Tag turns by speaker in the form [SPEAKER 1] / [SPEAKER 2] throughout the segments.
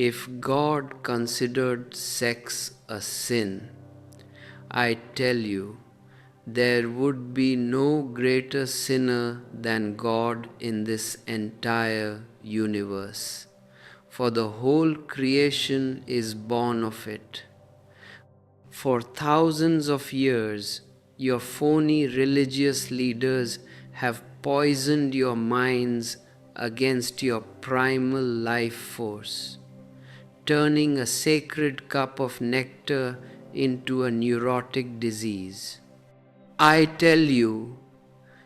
[SPEAKER 1] If God considered sex a sin, I tell you, there would be no greater sinner than God in this entire universe, for the whole creation is born of it. For thousands of years, your phony religious leaders have poisoned your minds against your primal life force, turning a sacred cup of nectar into a neurotic disease. I tell you,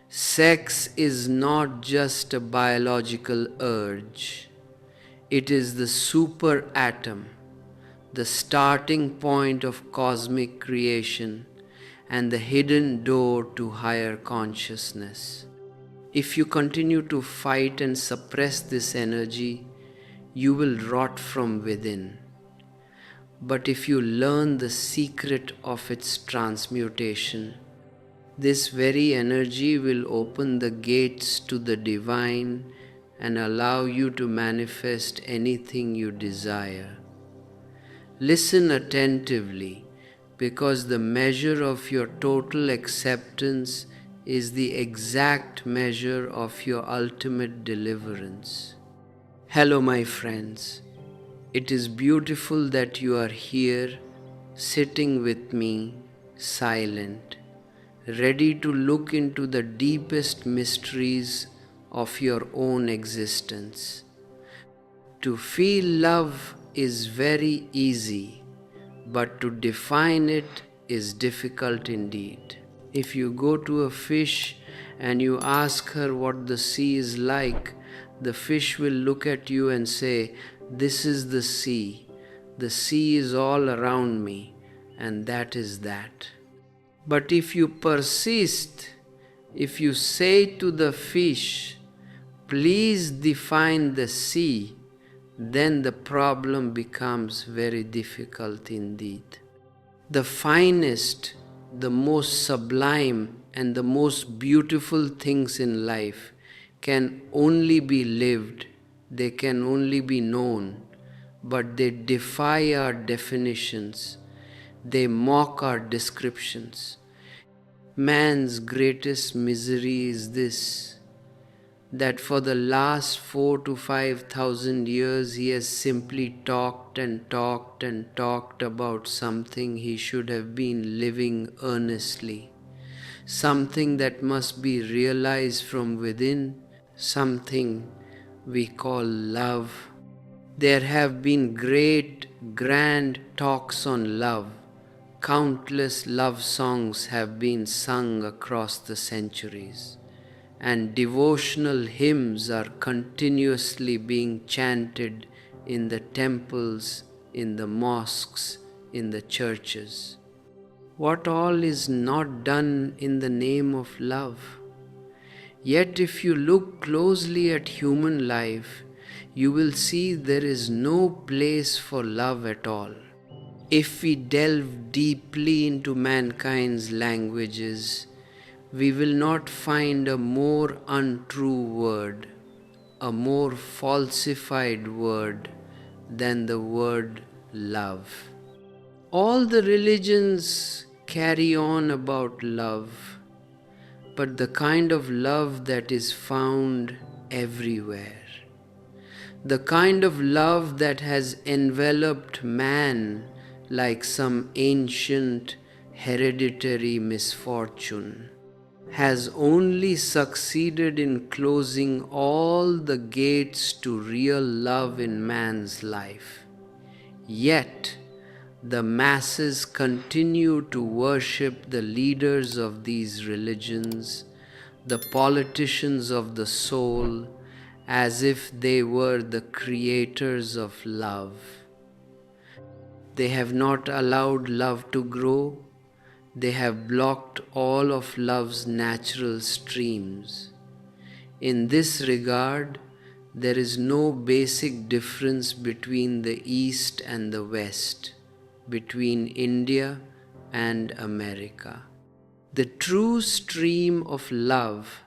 [SPEAKER 1] sex is not just a biological urge. It is the super atom, the starting point of cosmic creation, and the hidden door to higher consciousness. If you continue to fight and suppress this energy, you will rot from within. But if you learn the secret of its transmutation, this very energy will open the gates to the divine and allow you to manifest anything you desire. Listen attentively, because the measure of your total acceptance is the exact measure of your ultimate deliverance. Hello, my friends. It is beautiful that you are here, sitting with me, silent, ready to look into the deepest mysteries of your own existence. To feel love is very easy, but to define it is difficult indeed. If you go to a fish and you ask her what the sea is like, the fish will look at you and say, "This is the sea. The sea is all around me, and that is that." But if you persist, if you say to the fish, "Please define the sea," then the problem becomes very difficult indeed. The finest, the most sublime, and the most beautiful things in life can only be lived, they can only be known, but they defy our definitions. They mock our descriptions. Man's greatest misery is this, that for the last 4,000 to 5,000 years he has simply talked and talked and talked about something he should have been living earnestly, something that must be realized from within, something we call love. There have been great, grand talks on love. Countless love songs have been sung across the centuries, and devotional hymns are continuously being chanted in the temples, in the mosques, in the churches. What all is not done in the name of love? Yet if you look closely at human life, you will see there is no place for love at all. If we delve deeply into mankind's languages, we will not find a more untrue word, a more falsified word than the word love. All the religions carry on about love, but the kind of love that is found everywhere, the kind of love that has enveloped man like some ancient hereditary misfortune, has only succeeded in closing all the gates to real love in man's life. Yet, the masses continue to worship the leaders of these religions, the politicians of the soul, as if they were the creators of love. They have not allowed love to grow. They have blocked all of love's natural streams. In this regard, there is no basic difference between the East and the West, between India and America. The true stream of love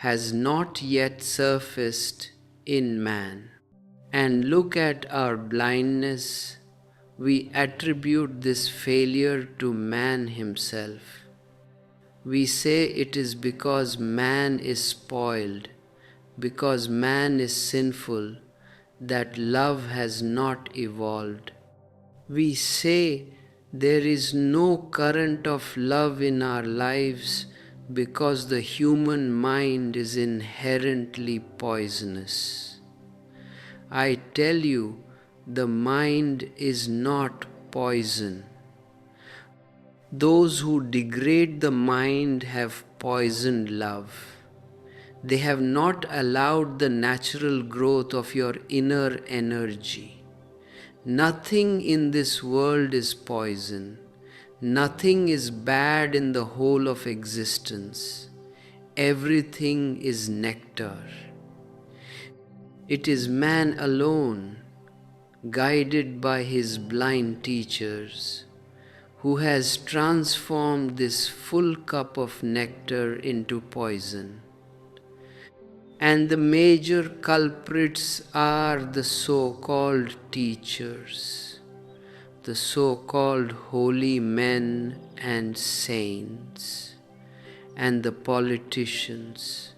[SPEAKER 1] has not yet surfaced in man. and look at our blindness, we attribute this failure to man himself. We say it is because man is spoiled, because man is sinful, that love has not evolved. We say there is no current of love in our lives because the human mind is inherently poisonous. I tell you, the mind is not poison. Those who degrade the mind have poisoned love. They have not allowed the natural growth of your inner energy. Nothing in this world is poison. Nothing is bad in the whole of existence. Everything is nectar. It is man alone, guided by his blind teachers, who has transformed this full cup of nectar into poison. And the major culprits are the so-called teachers, the so-called holy men and saints, and the politicians.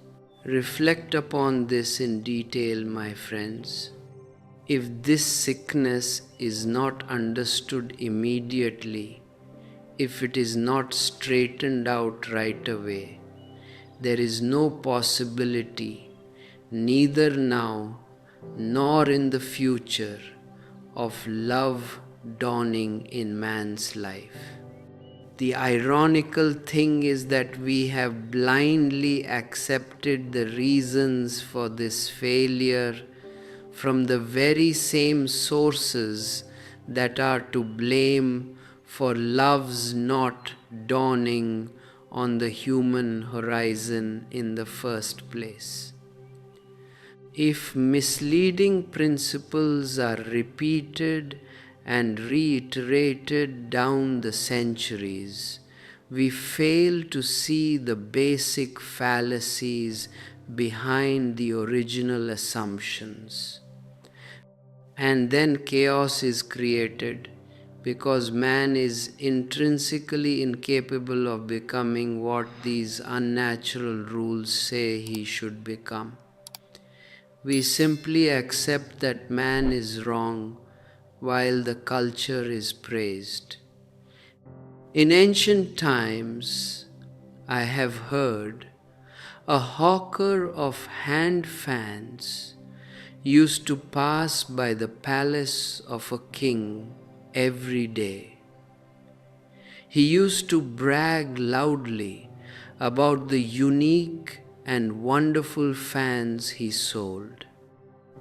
[SPEAKER 1] Reflect upon this in detail, my friends. If this sickness is not understood immediately, if it is not straightened out right away, there is no possibility, neither now nor in the future, of love dawning in man's life. The ironical thing is that we have blindly accepted the reasons for this failure from the very same sources that are to blame for love's not dawning on the human horizon in the first place. If misleading principles are repeated and reiterated down the centuries, we fail to see the basic fallacies behind the original assumptions. And then chaos is created because man is intrinsically incapable of becoming what these unnatural rules say he should become. We simply accept that man is wrong while the culture is praised. In ancient times, I have heard, a hawker of hand fans used to pass by the palace of a king every day. He used to brag loudly about the unique and wonderful fans he sold.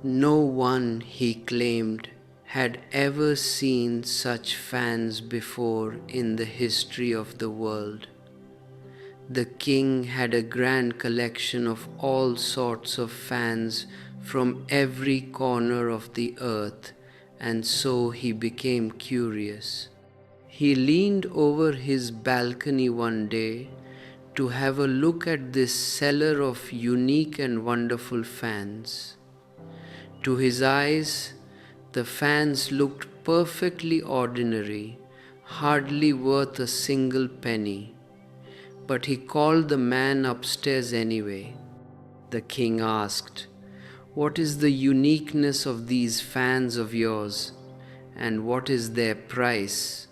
[SPEAKER 1] No one, he claimed, had ever seen such fans before in the history of the world. The king had a grand collection of all sorts of fans from every corner of the earth, and so he became curious. He leaned over his balcony one day to have a look at this cellar of unique and wonderful fans. To his eyes, the fans looked perfectly ordinary, hardly worth a single penny. But he called the man upstairs anyway. The king asked, "What is the uniqueness of these fans of yours, and what is their price?"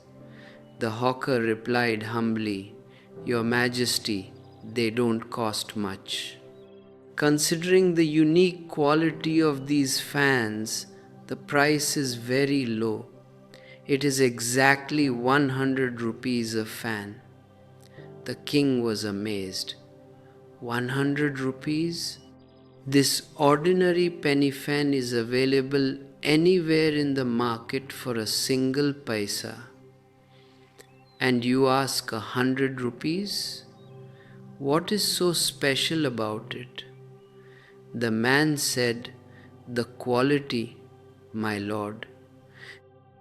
[SPEAKER 1] The hawker replied humbly, "Your Majesty, they don't cost much." Considering the unique quality of these fans, the price is very low. It is exactly 100 rupees a fan. The king was amazed. 100 rupees? This ordinary penny fan is available anywhere in the market for a single paisa. And you ask 100 rupees? What is so special about it? The man said, "The quality, my lord.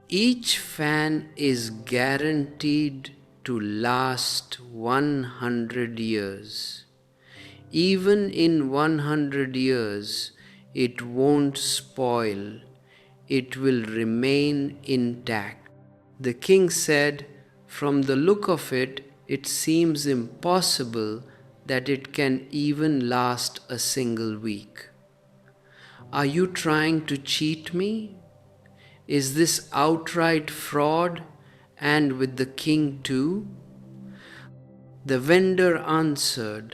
[SPEAKER 1] Each fan is guaranteed to last 100 years. Even in 100 years, it won't spoil it will remain intact. The king said, "From the look of it, it seems impossible that it can even last a single week. Are you trying to cheat me? Is this outright fraud, and with the king too?" The vendor answered,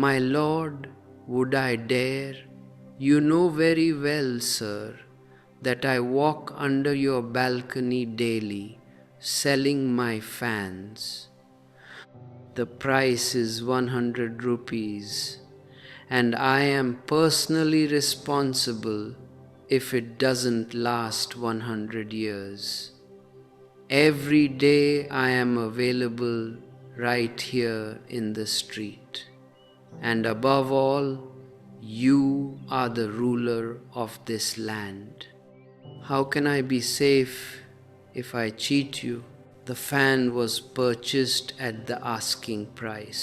[SPEAKER 1] "My lord, would I dare? You know very well, sir, that I walk under your balcony daily, selling my fans. The price is 100 rupees, and I am personally responsible if it doesn't last 100 years. Every day I am available right here in the street. And above all, you are the ruler of this land. How can I be safe if I cheat you?" The fan was purchased at the asking price.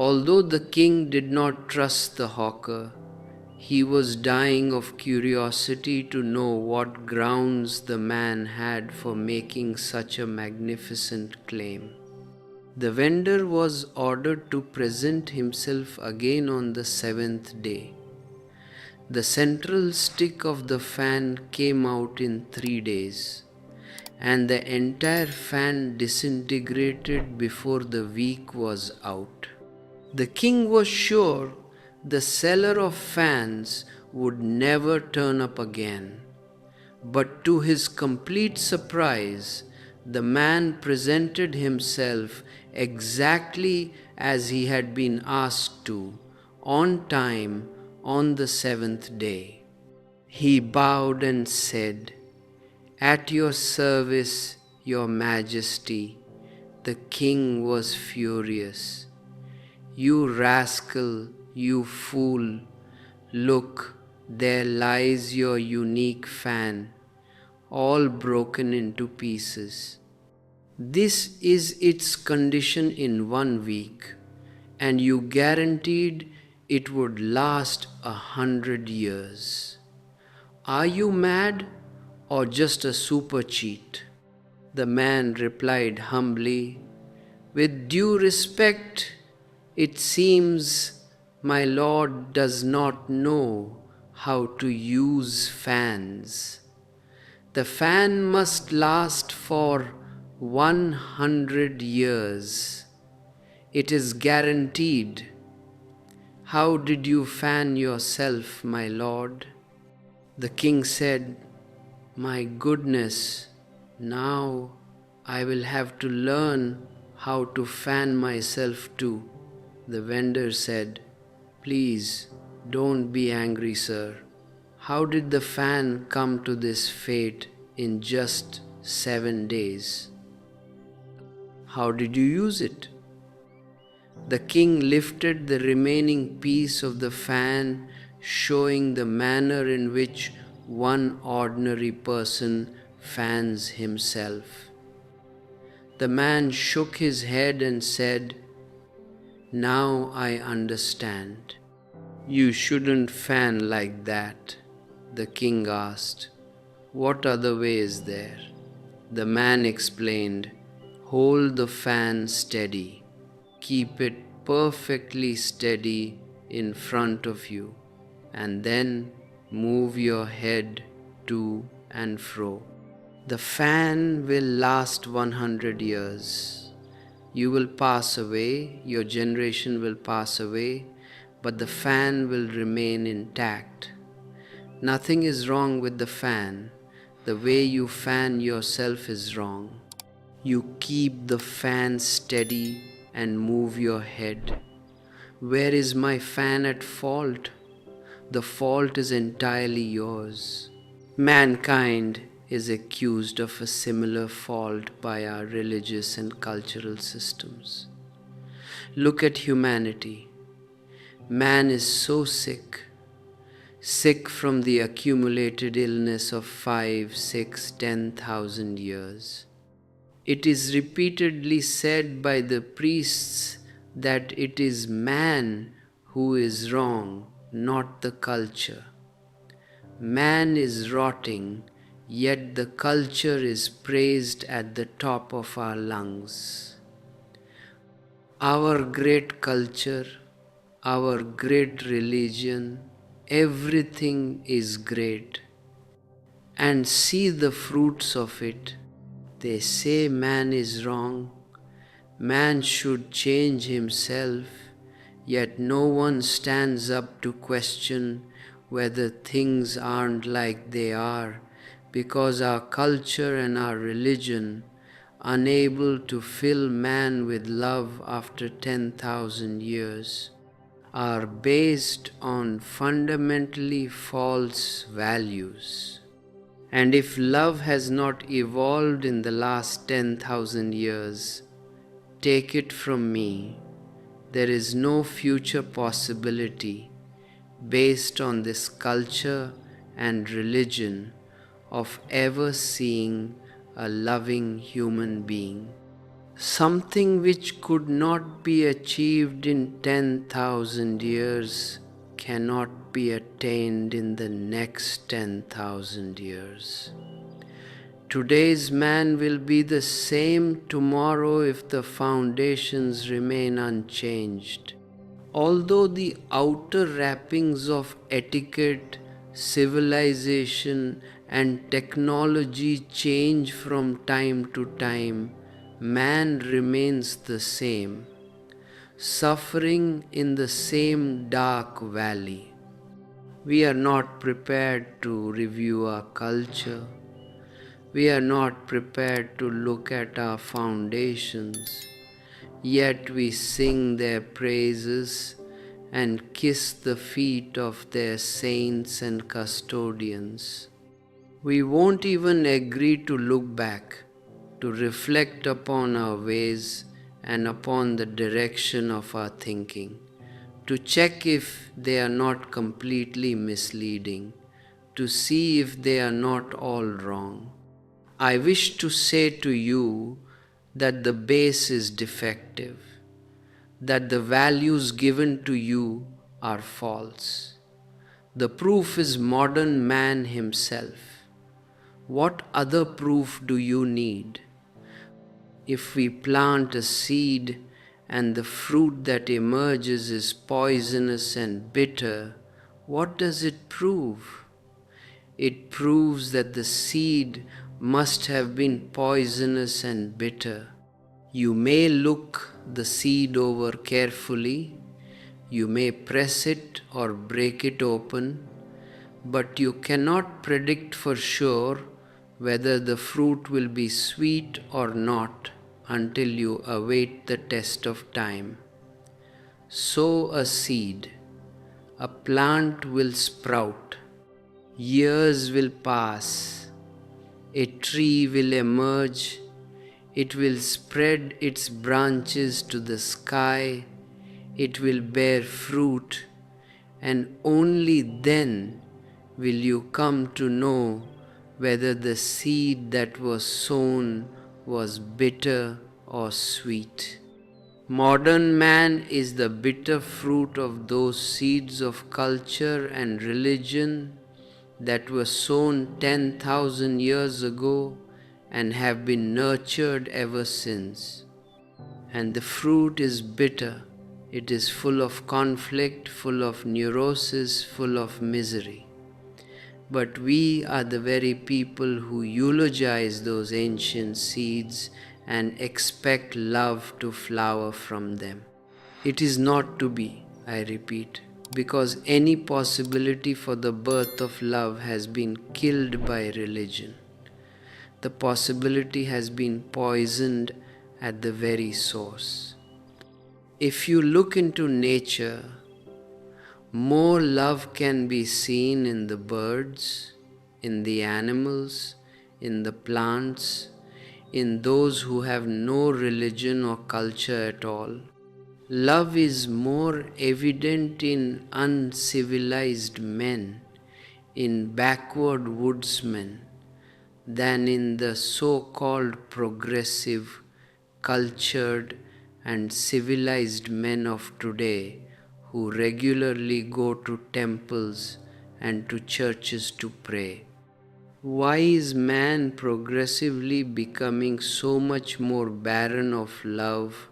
[SPEAKER 1] Although the king did not trust the hawker, he was dying of curiosity to know what grounds the man had for making such a magnificent claim. The vendor was ordered to present himself again on the 7th day. The central stick of the fan came out in 3 days, and the entire fan disintegrated before the week was out. The king was sure the seller of fans would never turn up again, but to his complete surprise, the man presented himself exactly as he had been asked to, on time, on the 7th day. He bowed and said, "At your service, your majesty." The king was furious. "You rascal, you fool! Look, there lies your unique fan, all broken into pieces. This is its condition in 1 week, and you guaranteed it would last 100 years. Are you mad or just a super cheat?" The man replied humbly, "With due respect, it seems my lord does not know how to use fans. The fan must last for 100 years. It is guaranteed. How did you fan yourself, my lord?" The king said, "My goodness, now I will have to learn how to fan myself too." The vendor said, "Please don't be angry, sir. How did the fan come to this fate in just 7 days? How did you use it?" The king lifted the remaining piece of the fan, showing the manner in which one ordinary person fans himself. The man shook his head and said, "Now I understand." "You shouldn't fan like that," the king asked. "What other way is there?" The man explained, "Hold the fan steady. Keep it perfectly steady in front of you, and then move your head to and fro. The fan will last 100 years. You will pass away, your generation will pass away, but the fan will remain intact. Nothing is wrong with the fan. The way you fan yourself is wrong. You keep the fan steady and move your head. Where is my fan at fault? The fault is entirely yours." Mankind is accused of a similar fault by our religious and cultural systems. Look at humanity. Man is so sick from the accumulated illness of 5, 6, 10,000 years. It is repeatedly said by the priests that it is man who is wrong, not the culture. Man is rotting, yet the culture is praised at the top of our lungs. Our great culture, our great religion, everything is great. And see the fruits of it. They say man is wrong, man should change himself, yet no one stands up to question whether things aren't like they are, because our culture and our religion, unable to fill man with love after 10,000 years, are based on fundamentally false values. And if love has not evolved in the last 10,000 years, take it from me, there is no future possibility based on this culture and religion of ever seeing a loving human being. Something which could not be achieved in 10,000 years cannot be attained in the next 10,000 years. Today's man will be the same tomorrow if the foundations remain unchanged. Although the outer wrappings of etiquette, civilization, and technology change from time to time, man remains the same, suffering in the same dark valley. We are not prepared to review our culture. We are not prepared to look at our foundations, yet we sing their praises and kiss the feet of their saints and custodians. We won't even agree to look back, to reflect upon our ways and upon the direction of our thinking, to check if they are not completely misleading, to see if they are not all wrong. I wish to say to you that the base is defective, that the values given to you are false. The proof is modern man himself. What other proof do you need? If we plant a seed and the fruit that emerges is poisonous and bitter, what does it prove? It proves that the seed must have been poisonous and bitter. You may look the seed over carefully, you may press it or break it open, but you cannot predict for sure whether the fruit will be sweet or not until you await the test of time. Sow a seed, a plant will sprout, years will pass, a tree will emerge, it will spread its branches to the sky, it will bear fruit, and only then will you come to know whether the seed that was sown was bitter or sweet. Modern man is the bitter fruit of those seeds of culture and religion that were sown 10,000 years ago and have been nurtured ever since. And the fruit is bitter. It is full of conflict, full of neurosis, full of misery. But we are the very people who eulogize those ancient seeds and expect love to flower from them. It is not to be, I repeat, because any possibility for the birth of love has been killed by religion. The possibility has been poisoned at the very source. If you look into nature, more love can be seen in the birds, in the animals, in the plants, in those who have no religion or culture at all. Love is more evident in uncivilized men, in backward woodsmen, than in the so-called progressive, cultured, and civilized men of today who regularly go to temples and to churches to pray. Why is man progressively becoming so much more barren of love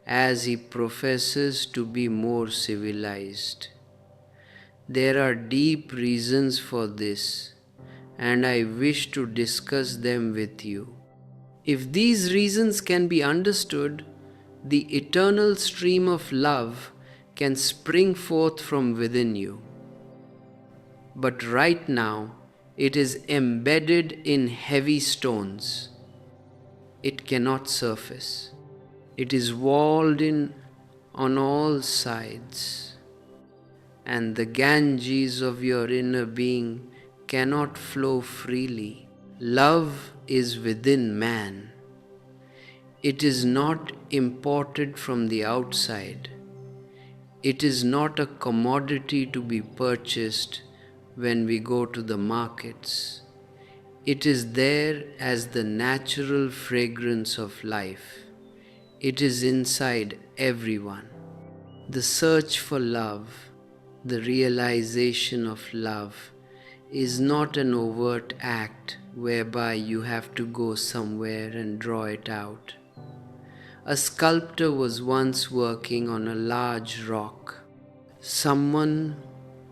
[SPEAKER 1] as he professes to be more civilized? There are deep reasons for this, and I wish to discuss them with you. If these reasons can be understood, the eternal stream of love can spring forth from within you. But right now, it is embedded in heavy stones. It cannot surface. It is walled in on all sides, and the Ganges of your inner being cannot flow freely. Love is within man. It is not imported from the outside. It is not a commodity to be purchased when we go to the markets. It is there as the natural fragrance of life. It is inside everyone. The search for love, the realization of love, is not an overt act whereby you have to go somewhere and draw it out. A sculptor was once working on a large rock. Someone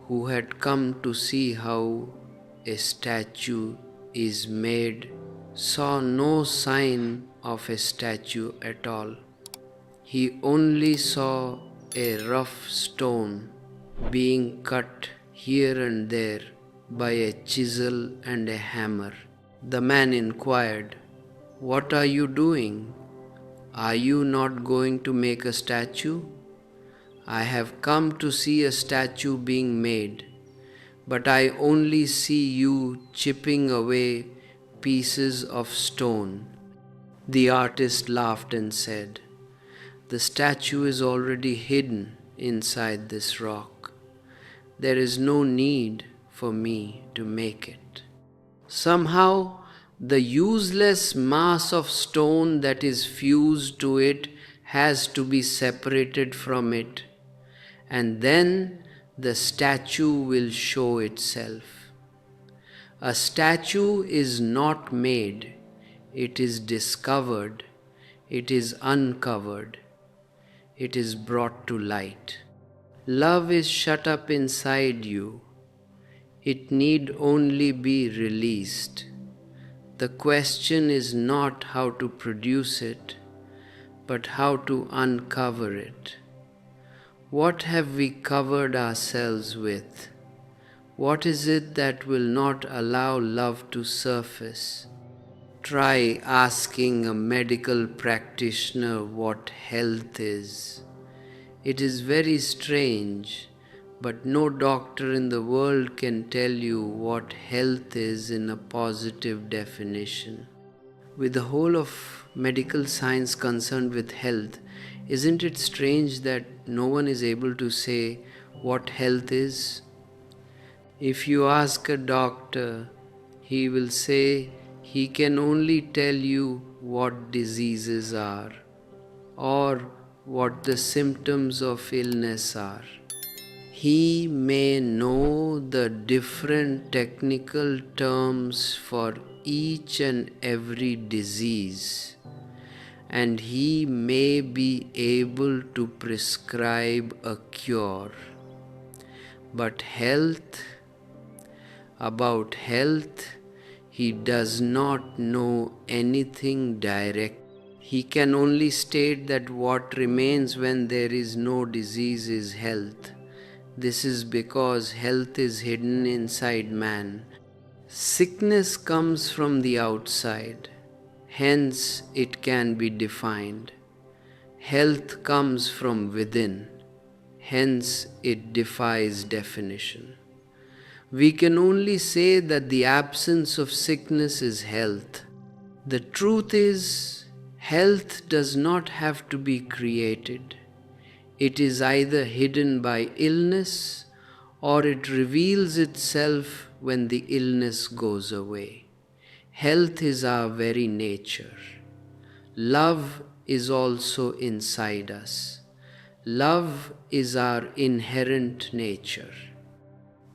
[SPEAKER 1] who had come to see how a statue is made saw no sign of a statue at all. He only saw a rough stone being cut here and there by a chisel and a hammer. The man inquired, "What are you doing? Are you not going to make a statue?" "I have come to see a statue being made, but I only see you chipping away pieces of stone." The artist laughed and said, "The statue is already hidden inside this rock. There is no need for me to make it." Somehow, the useless mass of stone that is fused to it has to be separated from it, and then the statue will show itself. A statue is not made, it is discovered, it is uncovered, it is brought to light. Love is shut up inside you. It need only be released. The question is not how to produce it, but how to uncover it. What have we covered ourselves with? What is it that will not allow love to surface? Try asking a medical practitioner what health is. It is very strange, but no doctor in the world can tell you what health is in a positive definition. With the whole of medical science concerned with health, isn't it strange that no one is able to say what health is? If you ask a doctor, he will say he can only tell you what diseases are or what the symptoms of illness are. He may know the different technical terms for each and every disease, and he may be able to prescribe a cure. But about health, he does not know anything direct. He can only state that what remains when there is no disease is health. This is because health is hidden inside man. Sickness comes from the outside, hence it can be defined. Health comes from within, hence it defies definition. We can only say that the absence of sickness is health. The truth is, health does not have to be created. It is either hidden by illness or it reveals itself when the illness goes away. Health is our very nature. Love is also inside us. Love is our inherent nature.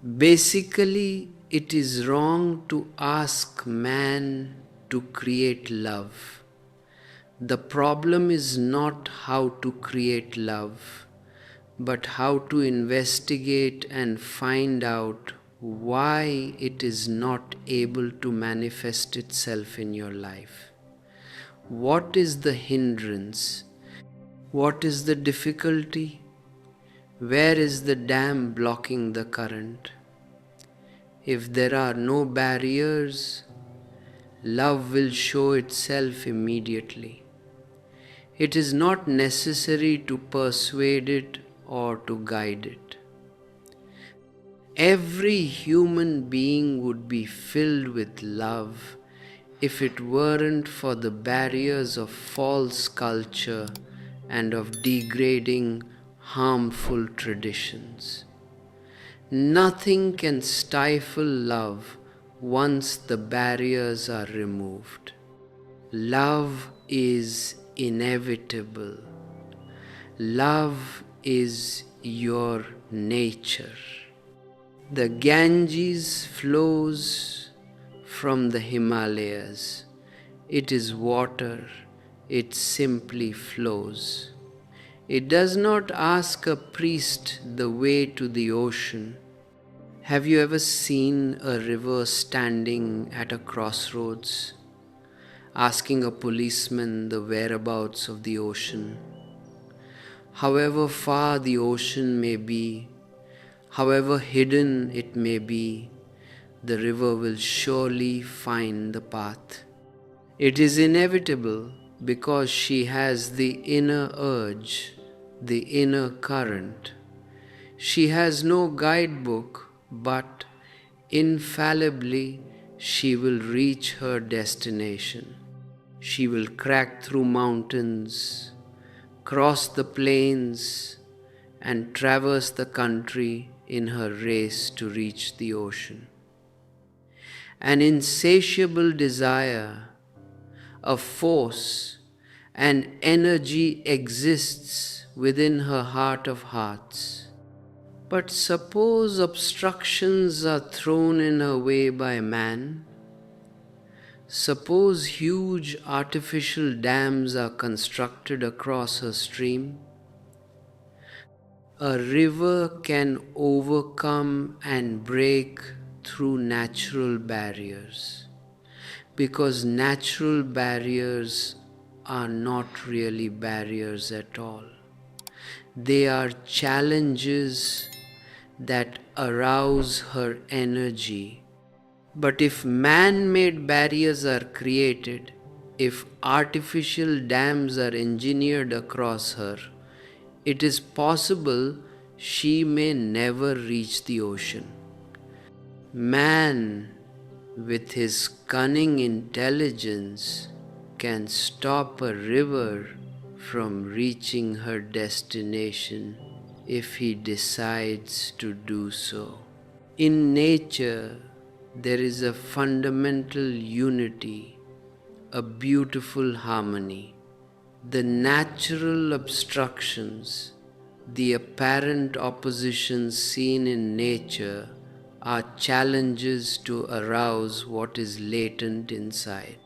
[SPEAKER 1] Basically, it is wrong to ask man to create love. The problem is not how to create love, but how to investigate and find out why it is not able to manifest itself in your life. What is the hindrance? What is the difficulty? Where is the dam blocking the current? If there are no barriers, love will show itself immediately. It is not necessary to persuade it or to guide it. Every human being would be filled with love if it weren't for the barriers of false culture and of degrading, harmful traditions. Nothing can stifle love once the barriers are removed. Love is inevitable. Love is your nature. The Ganges flows from the Himalayas. It is water. It simply flows. It does not ask a priest the way to the ocean. Have you ever seen a river standing at a crossroads, asking a policeman the whereabouts of the ocean? However far the ocean may be, however hidden it may be, the river will surely find the path. It is inevitable because she has the inner urge, the inner current. She has no guidebook, but infallibly she will reach her destination. She will crack through mountains, cross the plains, and traverse the country in her race to reach the ocean. An insatiable desire, a force, an energy exists within her heart of hearts. But suppose obstructions are thrown in her way by man. Suppose huge artificial dams are constructed across her stream. A river can overcome and break through natural barriers, because natural barriers are not really barriers at all. They are challenges that arouse her energy. But if man-made barriers are created, if artificial dams are engineered across her, it is possible she may never reach the ocean. Man, with his cunning intelligence, can stop a river from reaching her destination if he decides to do so. In nature, there is a fundamental unity, a beautiful harmony. The natural obstructions, the apparent oppositions seen in nature, are challenges to arouse what is latent inside.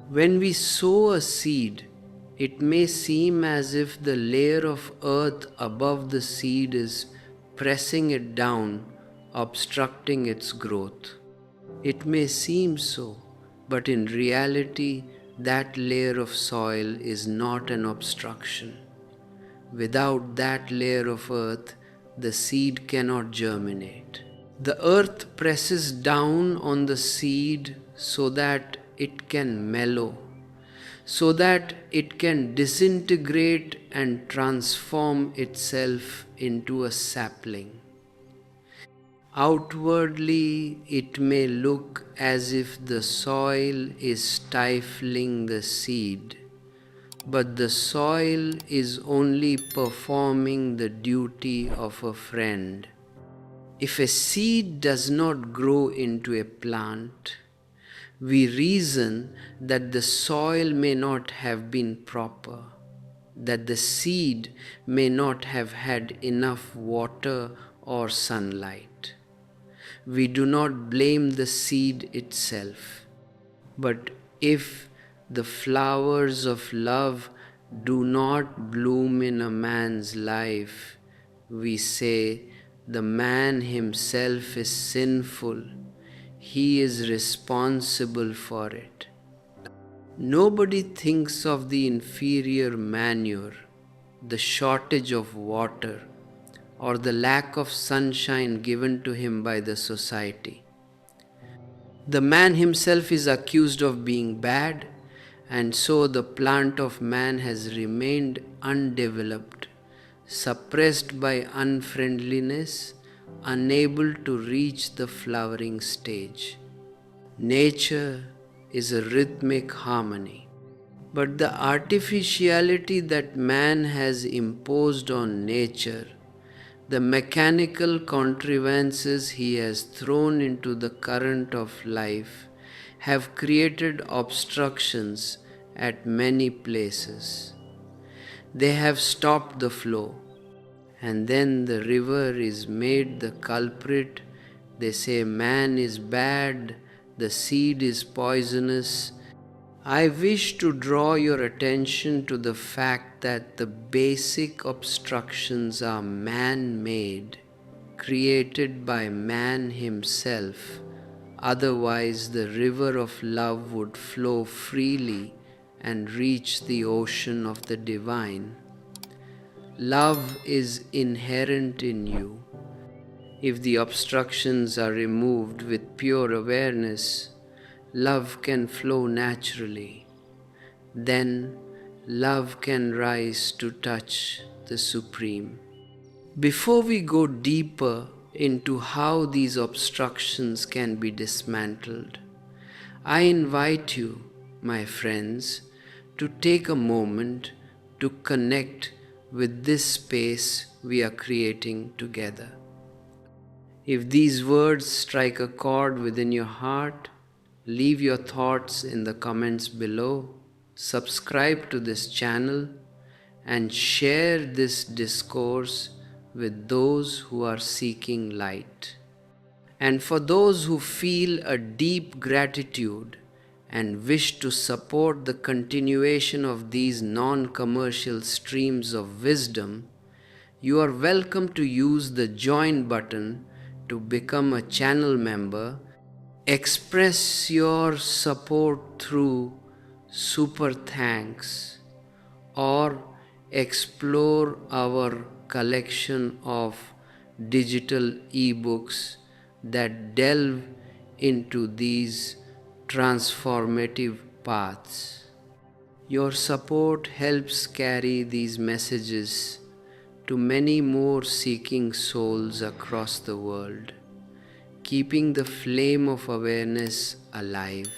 [SPEAKER 1] When we sow a seed, it may seem as if the layer of earth above the seed is pressing it down, obstructing its growth. It may seem so, but in reality, that layer of soil is not an obstruction. Without that layer of earth, the seed cannot germinate. The earth presses down on the seed so that it can mellow, so that it can disintegrate and transform itself into a sapling. Outwardly, it may look as if the soil is stifling the seed, but the soil is only performing the duty of a friend. If a seed does not grow into a plant, we reason that the soil may not have been proper, that the seed may not have had enough water or sunlight. we do not blame the seed itself. But if the flowers of love do not bloom in a man's life, we say the man himself is sinful. He is responsible for it. Nobody thinks of the inferior manure, the shortage of water, or the lack of sunshine given to him by the society. The man himself is accused of being bad, and so the plant of man has remained undeveloped, suppressed by unfriendliness, unable to reach the flowering stage. Nature is a rhythmic harmony, but the artificiality that man has imposed on nature, the mechanical contrivances he has thrown into the current of life, have created obstructions at many places. They have stopped the flow, and then the river is made the culprit. They say man is bad, the seed is poisonous. I wish to draw your attention to the fact that the basic obstructions are man-made, created by man himself. Otherwise, the river of love would flow freely and reach the ocean of the divine. Love is inherent in you. If the obstructions are removed with pure awareness, love can flow naturally. Then love can rise to touch the Supreme. Before we go deeper into how these obstructions can be dismantled, I invite you, my friends, to take a moment to connect with this space we are creating together. If these words strike a chord within your heart, leave your thoughts in the comments below, subscribe to this channel, and share this discourse with those who are seeking light. And for those who feel a deep gratitude and wish to support the continuation of these non-commercial streams of wisdom, you are welcome to use the join button to become a channel member. Express your support through super thanks, or explore our collection of digital ebooks that delve into these transformative paths. Your support helps carry these messages to many more seeking souls across the world, keeping the flame of awareness alive.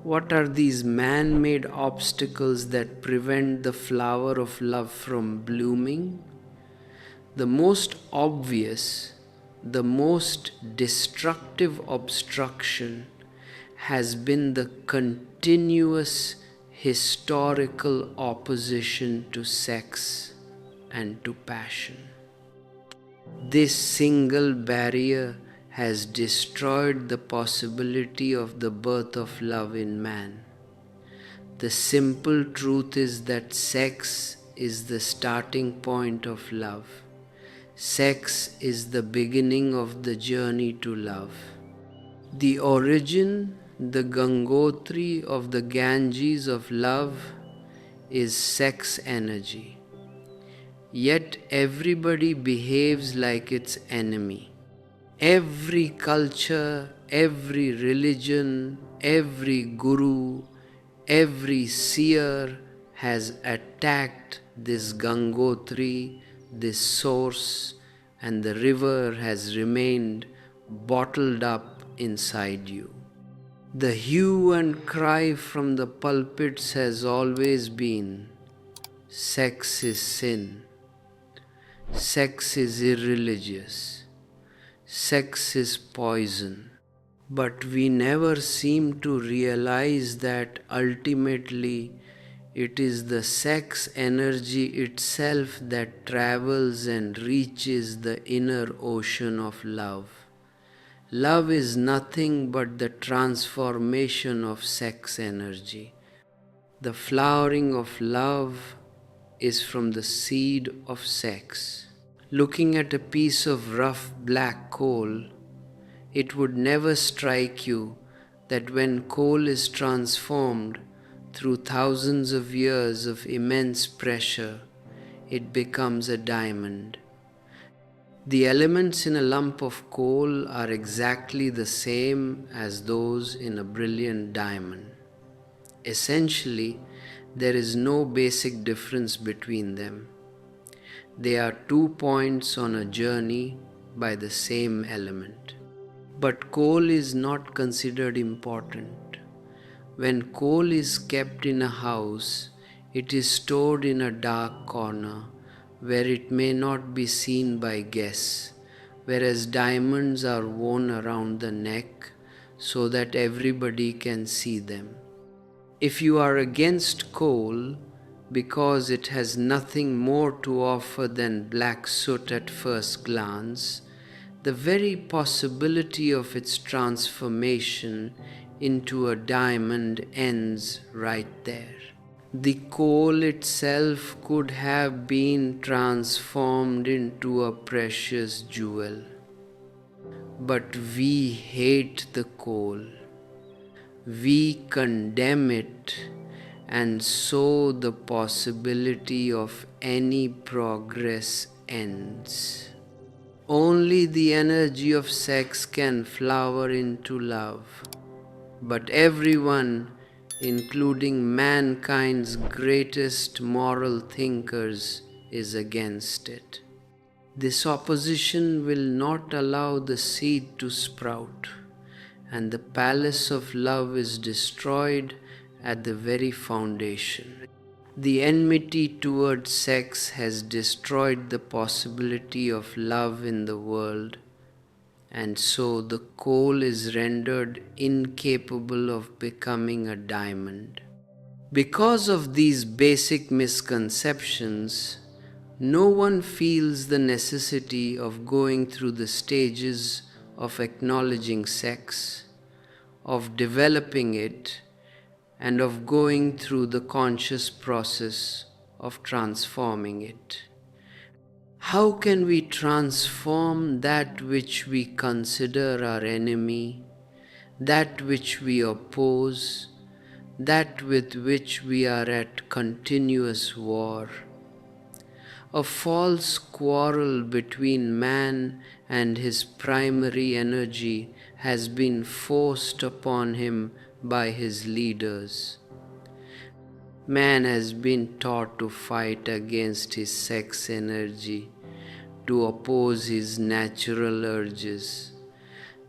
[SPEAKER 1] What are these man-made obstacles that prevent the flower of love from blooming? The most obvious, the most destructive obstruction has been the continuous historical opposition to sex and to passion. This single barrier has destroyed the possibility of the birth of love in man. The simple truth is that sex is the starting point of love. Sex is the beginning of the journey to love. The origin, the Gangotri of the Ganges of love is sex energy. Yet everybody behaves like its enemy. Every culture, every religion, every guru, every seer has attacked this Gangotri, this source, and the river has remained bottled up inside you. The hue and cry from the pulpits has always been, sex is sin, sex is irreligious, sex is poison. But we never seem to realize that ultimately it is the sex energy itself that travels and reaches the inner ocean of love. Love is nothing but the transformation of sex energy. The flowering of love is from the seed of sex. Looking at a piece of rough black coal, it would never strike you that when coal is transformed through thousands of years of immense pressure, it becomes a diamond. The elements in a lump of coal are exactly the same as those in a brilliant diamond. Essentially, there is no basic difference between them. They are 2 points on a journey by the same element. But coal is not considered important. When coal is kept in a house, it is stored in a dark corner where it may not be seen by guests, whereas diamonds are worn around the neck so that everybody can see them. If you are against coal because it has nothing more to offer than black soot at first glance, the very possibility of its transformation into a diamond ends right there. The coal itself could have been transformed into a precious jewel. But we hate the coal. We condemn it, and so the possibility of any progress ends. Only the energy of sex can flower into love, but everyone, including mankind's greatest moral thinkers, is against it. This opposition will not allow the seed to sprout, and the palace of love is destroyed at the very foundation. The enmity towards sex has destroyed the possibility of love in the world, and so the coal is rendered incapable of becoming a diamond. Because of these basic misconceptions, no one feels the necessity of going through the stages of acknowledging sex, of developing it, and of going through the conscious process of transforming it. How can we transform that which we consider our enemy, that which we oppose, that with which we are at continuous war? A false quarrel between man and his primary energy has been forced upon him by his leaders. Man has been taught to fight against his sex energy, to oppose his natural urges.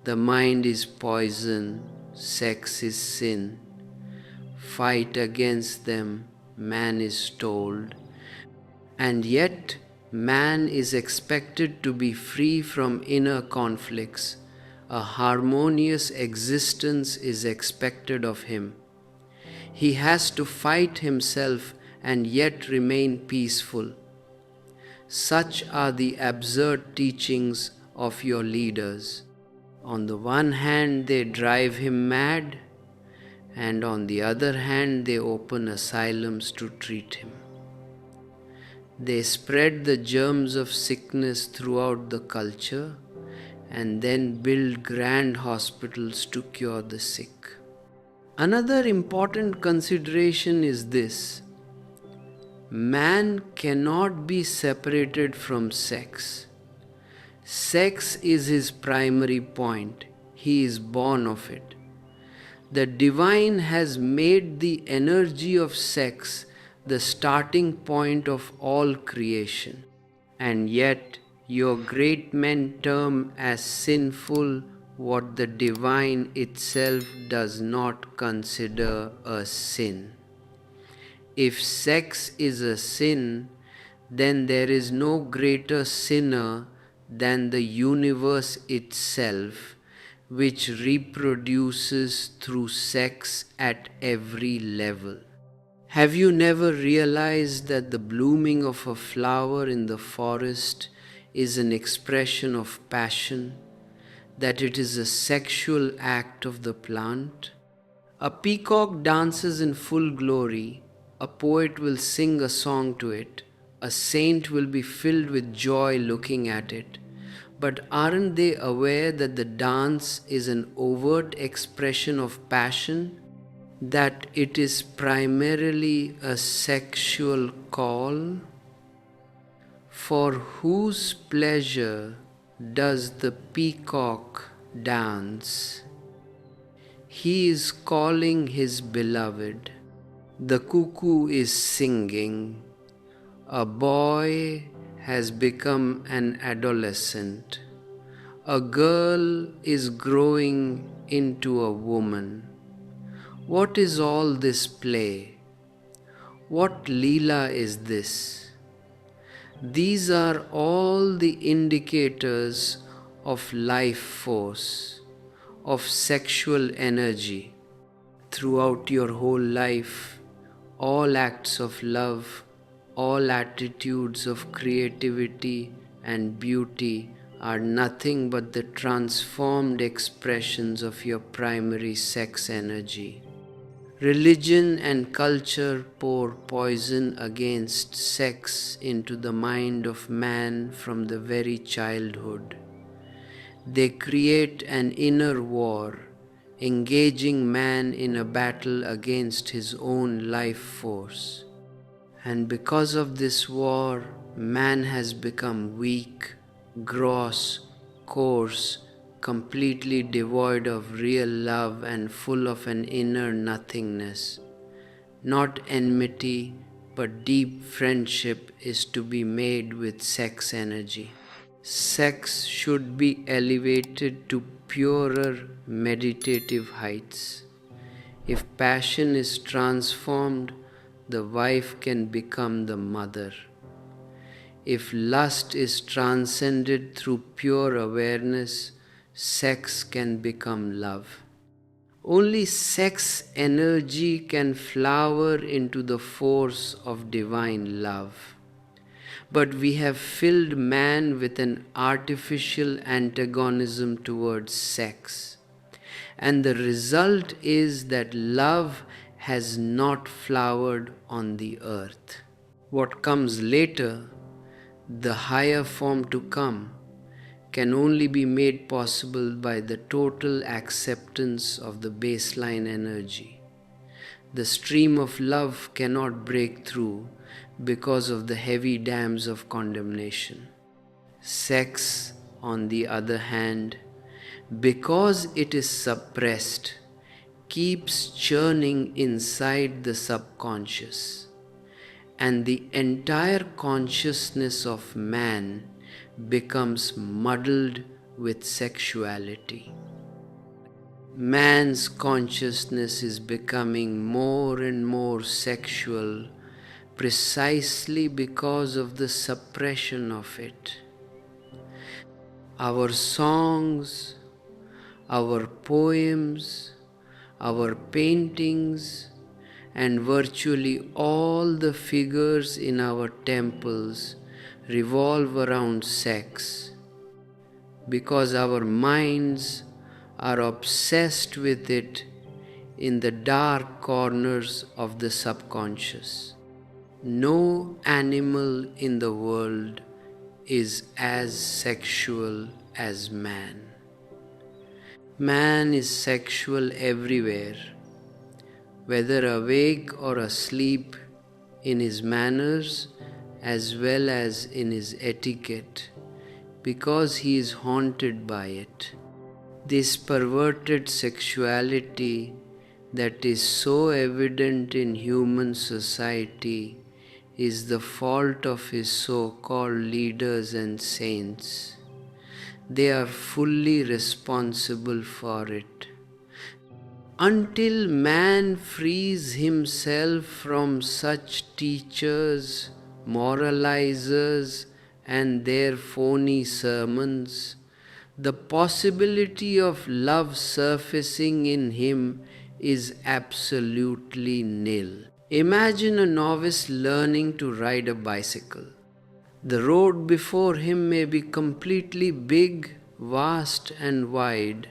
[SPEAKER 1] The mind is poison, sex is sin. Fight against them, man is told. And yet, man is expected to be free from inner conflicts. A harmonious existence is expected of him. He has to fight himself and yet remain peaceful. Such are the absurd teachings of your leaders. On the one hand, they drive him mad, and on the other hand, they open asylums to treat him. They spread the germs of sickness throughout the culture and then build grand hospitals to cure the sick. Another important consideration is this: man cannot be separated from sex. Sex is his primary point. He is born of it. The divine has made the energy of sex the starting point of all creation. And yet, your great men term as sinful what the divine itself does not consider a sin. If sex is a sin, then there is no greater sinner than the universe itself, which reproduces through sex at every level. Have you never realized that the blooming of a flower in the forest is an expression of passion? that it is a sexual act of the plant. A peacock dances in full glory, a poet will sing a song to it, a saint will be filled with joy looking at it. But aren't they aware that the dance is an overt expression of passion? That it is primarily a sexual call? For whose pleasure does the peacock dance? He is calling his beloved. The cuckoo is singing. A boy has become an adolescent. A girl is growing into a woman. What is all this play? What Leela is this? These are all the indicators of life force, of sexual energy. Throughout your whole life, all acts of love, all attitudes of creativity and beauty are nothing but the transformed expressions of your primary sex energy. Religion and culture pour poison against sex into the mind of man from the very childhood. They create an inner war, engaging man in a battle against his own life force. And because of this war, man has become weak, gross, coarse, completely devoid of real love and full of an inner nothingness. Not enmity, but deep friendship is to be made with sex energy. Sex should be elevated to purer meditative heights. If passion is transformed, the wife can become the mother. If lust is transcended through pure awareness, sex can become love. Only sex energy can flower into the force of divine love. But we have filled man with an artificial antagonism towards sex. And the result is that love has not flowered on the earth. What comes later, the higher form to come, can only be made possible by the total acceptance of the baseline energy. The stream of love cannot break through because of the heavy dams of condemnation. Sex, on the other hand, because it is suppressed, keeps churning inside the subconscious, and the entire consciousness of man becomes muddled with sexuality. Man's consciousness is becoming more and more sexual precisely because of the suppression of it. Our songs, our poems, our paintings, and virtually all the figures in our temples revolve around sex, because our minds are obsessed with it in the dark corners of the subconscious. No animal in the world is as sexual as man. Man is sexual everywhere, whether awake or asleep, in his manners as well as in his etiquette, because he is haunted by it. This perverted sexuality that is so evident in human society is the fault of his so-called leaders and saints. They are fully responsible for it. Until man frees himself from such teachers, moralizers, and their phony sermons, the possibility of love surfacing in him is absolutely nil. Imagine a novice learning to ride a bicycle. The road before him may be completely big, vast and wide,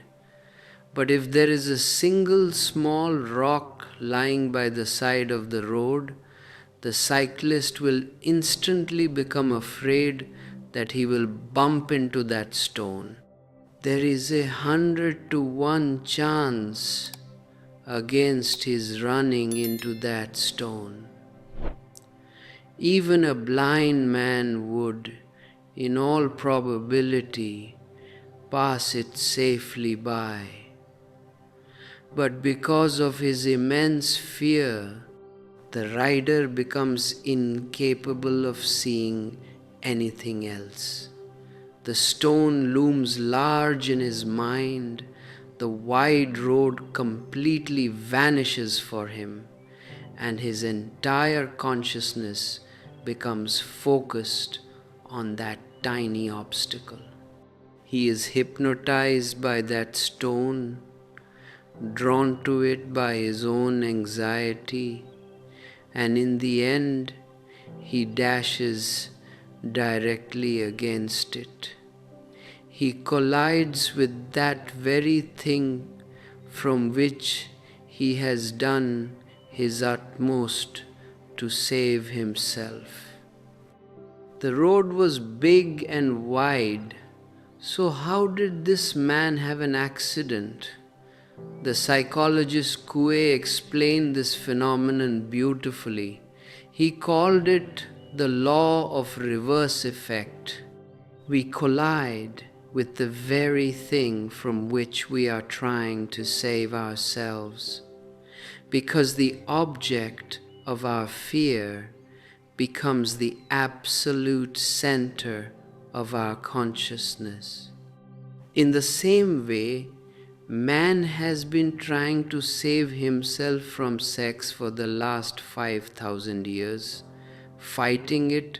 [SPEAKER 1] but if there is a single small rock lying by the side of the road, the cyclist will instantly become afraid that he will bump into that stone. There is 100 to 1 chance against his running into that stone. Even a blind man would, in all probability, pass it safely by. But because of his immense fear, the rider becomes incapable of seeing anything else. The stone looms large in his mind. The wide road completely vanishes for him, and his entire consciousness becomes focused on that tiny obstacle. He is hypnotized by that stone, drawn to it by his own anxiety, and in the end, he dashes directly against it. He collides with that very thing from which he has done his utmost to save himself. The road was big and wide, so how did this man have an accident? The psychologist Coué explained this phenomenon beautifully. He called it the law of reverse effect. We collide with the very thing from which we are trying to save ourselves, because the object of our fear becomes the absolute center of our consciousness. In the same way, man has been trying to save himself from sex for the last 5,000 years, fighting it,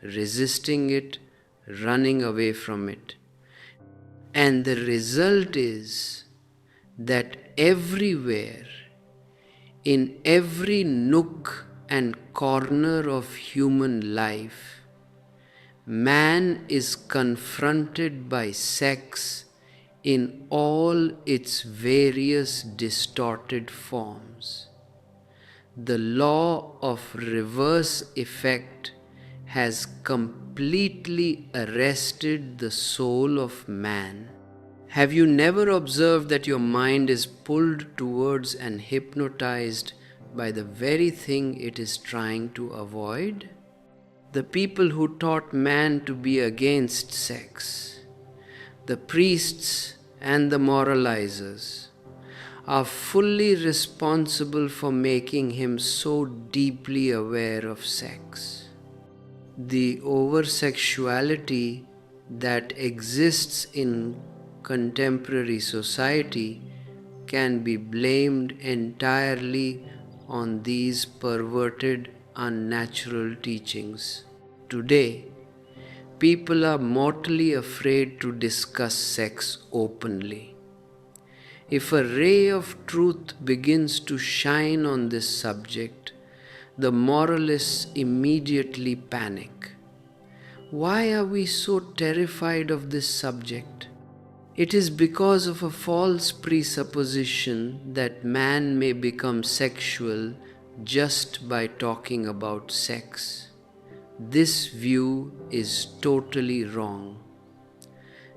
[SPEAKER 1] resisting it, running away from it. And the result is that everywhere, in every nook and corner of human life, man is confronted by sex in all its various distorted forms. The law of reverse effect has completely arrested the soul of man. Have you never observed that your mind is pulled towards and hypnotized by the very thing it is trying to avoid? The people who taught man to be against sex, the priests and the moralizers, are fully responsible for making him so deeply aware of sex. The over-sexuality that exists in contemporary society can be blamed entirely on these perverted, unnatural teachings. Today, people are mortally afraid to discuss sex openly. If a ray of truth begins to shine on this subject, the moralists immediately panic. Why are we so terrified of this subject? It is because of a false presupposition that man may become sexual just by talking about sex. This view is totally wrong.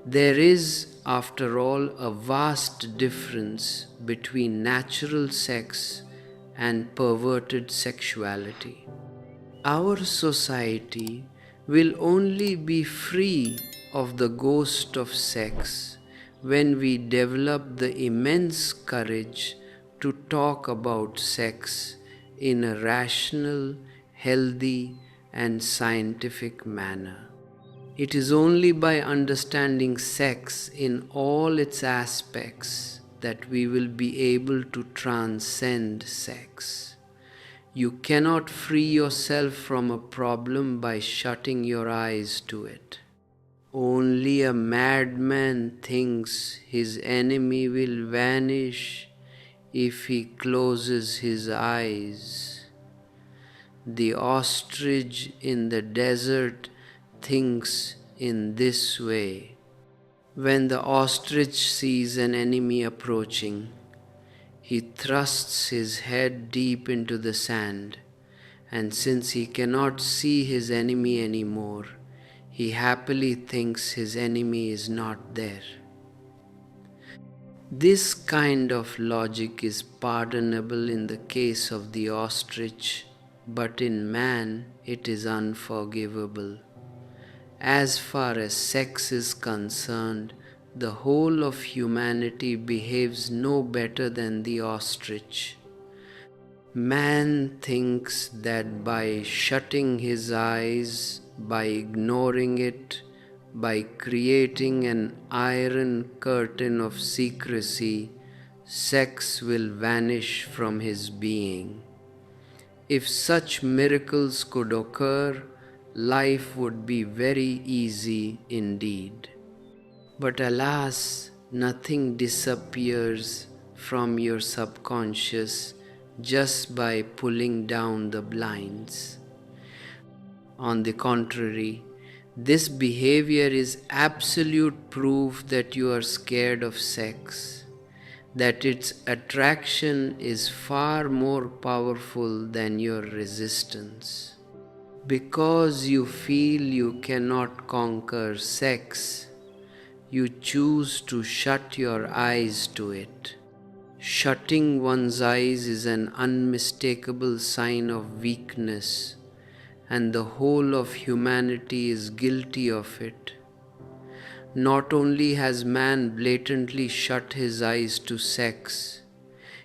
[SPEAKER 1] There is, after all, a vast difference between natural sex and perverted sexuality. Our society will only be free of the ghost of sex when we develop the immense courage to talk about sex in a rational, healthy, and scientific manner. It is only by understanding sex in all its aspects that we will be able to transcend sex. You cannot free yourself from a problem by shutting your eyes to it. Only a madman thinks his enemy will vanish if he closes his eyes. The ostrich in the desert thinks in this way. When the ostrich sees an enemy approaching, he thrusts his head deep into the sand, and since he cannot see his enemy anymore, he happily thinks his enemy is not there. This kind of logic is pardonable in the case of the ostrich, but in man it is unforgivable. As far as sex is concerned, the whole of humanity behaves no better than the ostrich. Man thinks that by shutting his eyes, by ignoring it, by creating an iron curtain of secrecy, sex will vanish from his being. If such miracles could occur, life would be very easy indeed. But alas, nothing disappears from your subconscious just by pulling down the blinds. On the contrary, this behavior is absolute proof that you are scared of sex, that its attraction is far more powerful than your resistance. Because you feel you cannot conquer sex, you choose to shut your eyes to it. Shutting one's eyes is an unmistakable sign of weakness, and the whole of humanity is guilty of it. Not only has man blatantly shut his eyes to sex,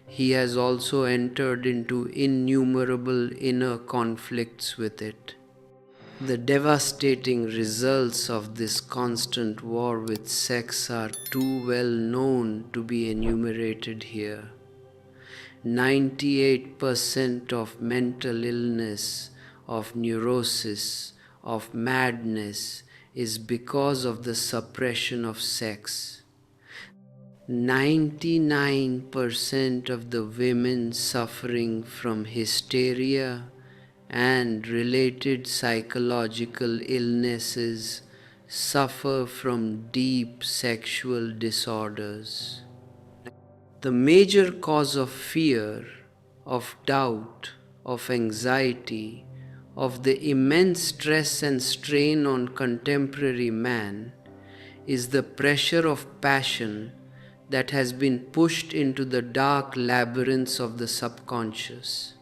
[SPEAKER 1] he has also entered into innumerable inner conflicts with it. The devastating results of this constant war with sex are too well known to be enumerated here. 98% of mental illness, of neurosis, of madness is because of the suppression of sex. 99% of the women suffering from hysteria and related psychological illnesses suffer from deep sexual disorders. The major cause of fear, of doubt, of anxiety, of the immense stress and strain on contemporary man is the pressure of passion that has been pushed into the dark labyrinths of the subconscious.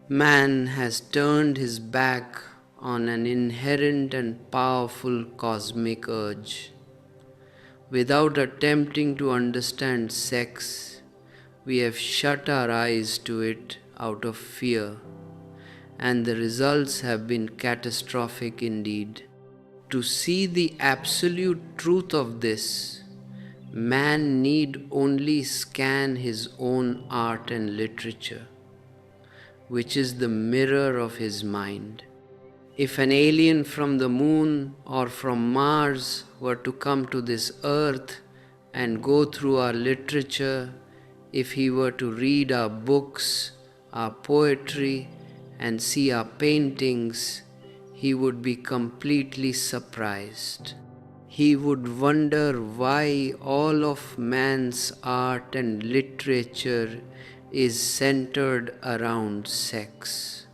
[SPEAKER 1] Man has turned his back on an inherent and powerful cosmic urge. Without attempting to understand sex, we have shut our eyes to it out of fear, and the results have been catastrophic indeed. To see the absolute truth of this, man need only scan his own art and literature, which is the mirror of his mind. If an alien from the moon or from Mars were to come to this earth and go through our literature, if he were to read our books, our poetry, and see our paintings, he would be completely surprised. He would wonder why all of man's art and literature is centered around sex.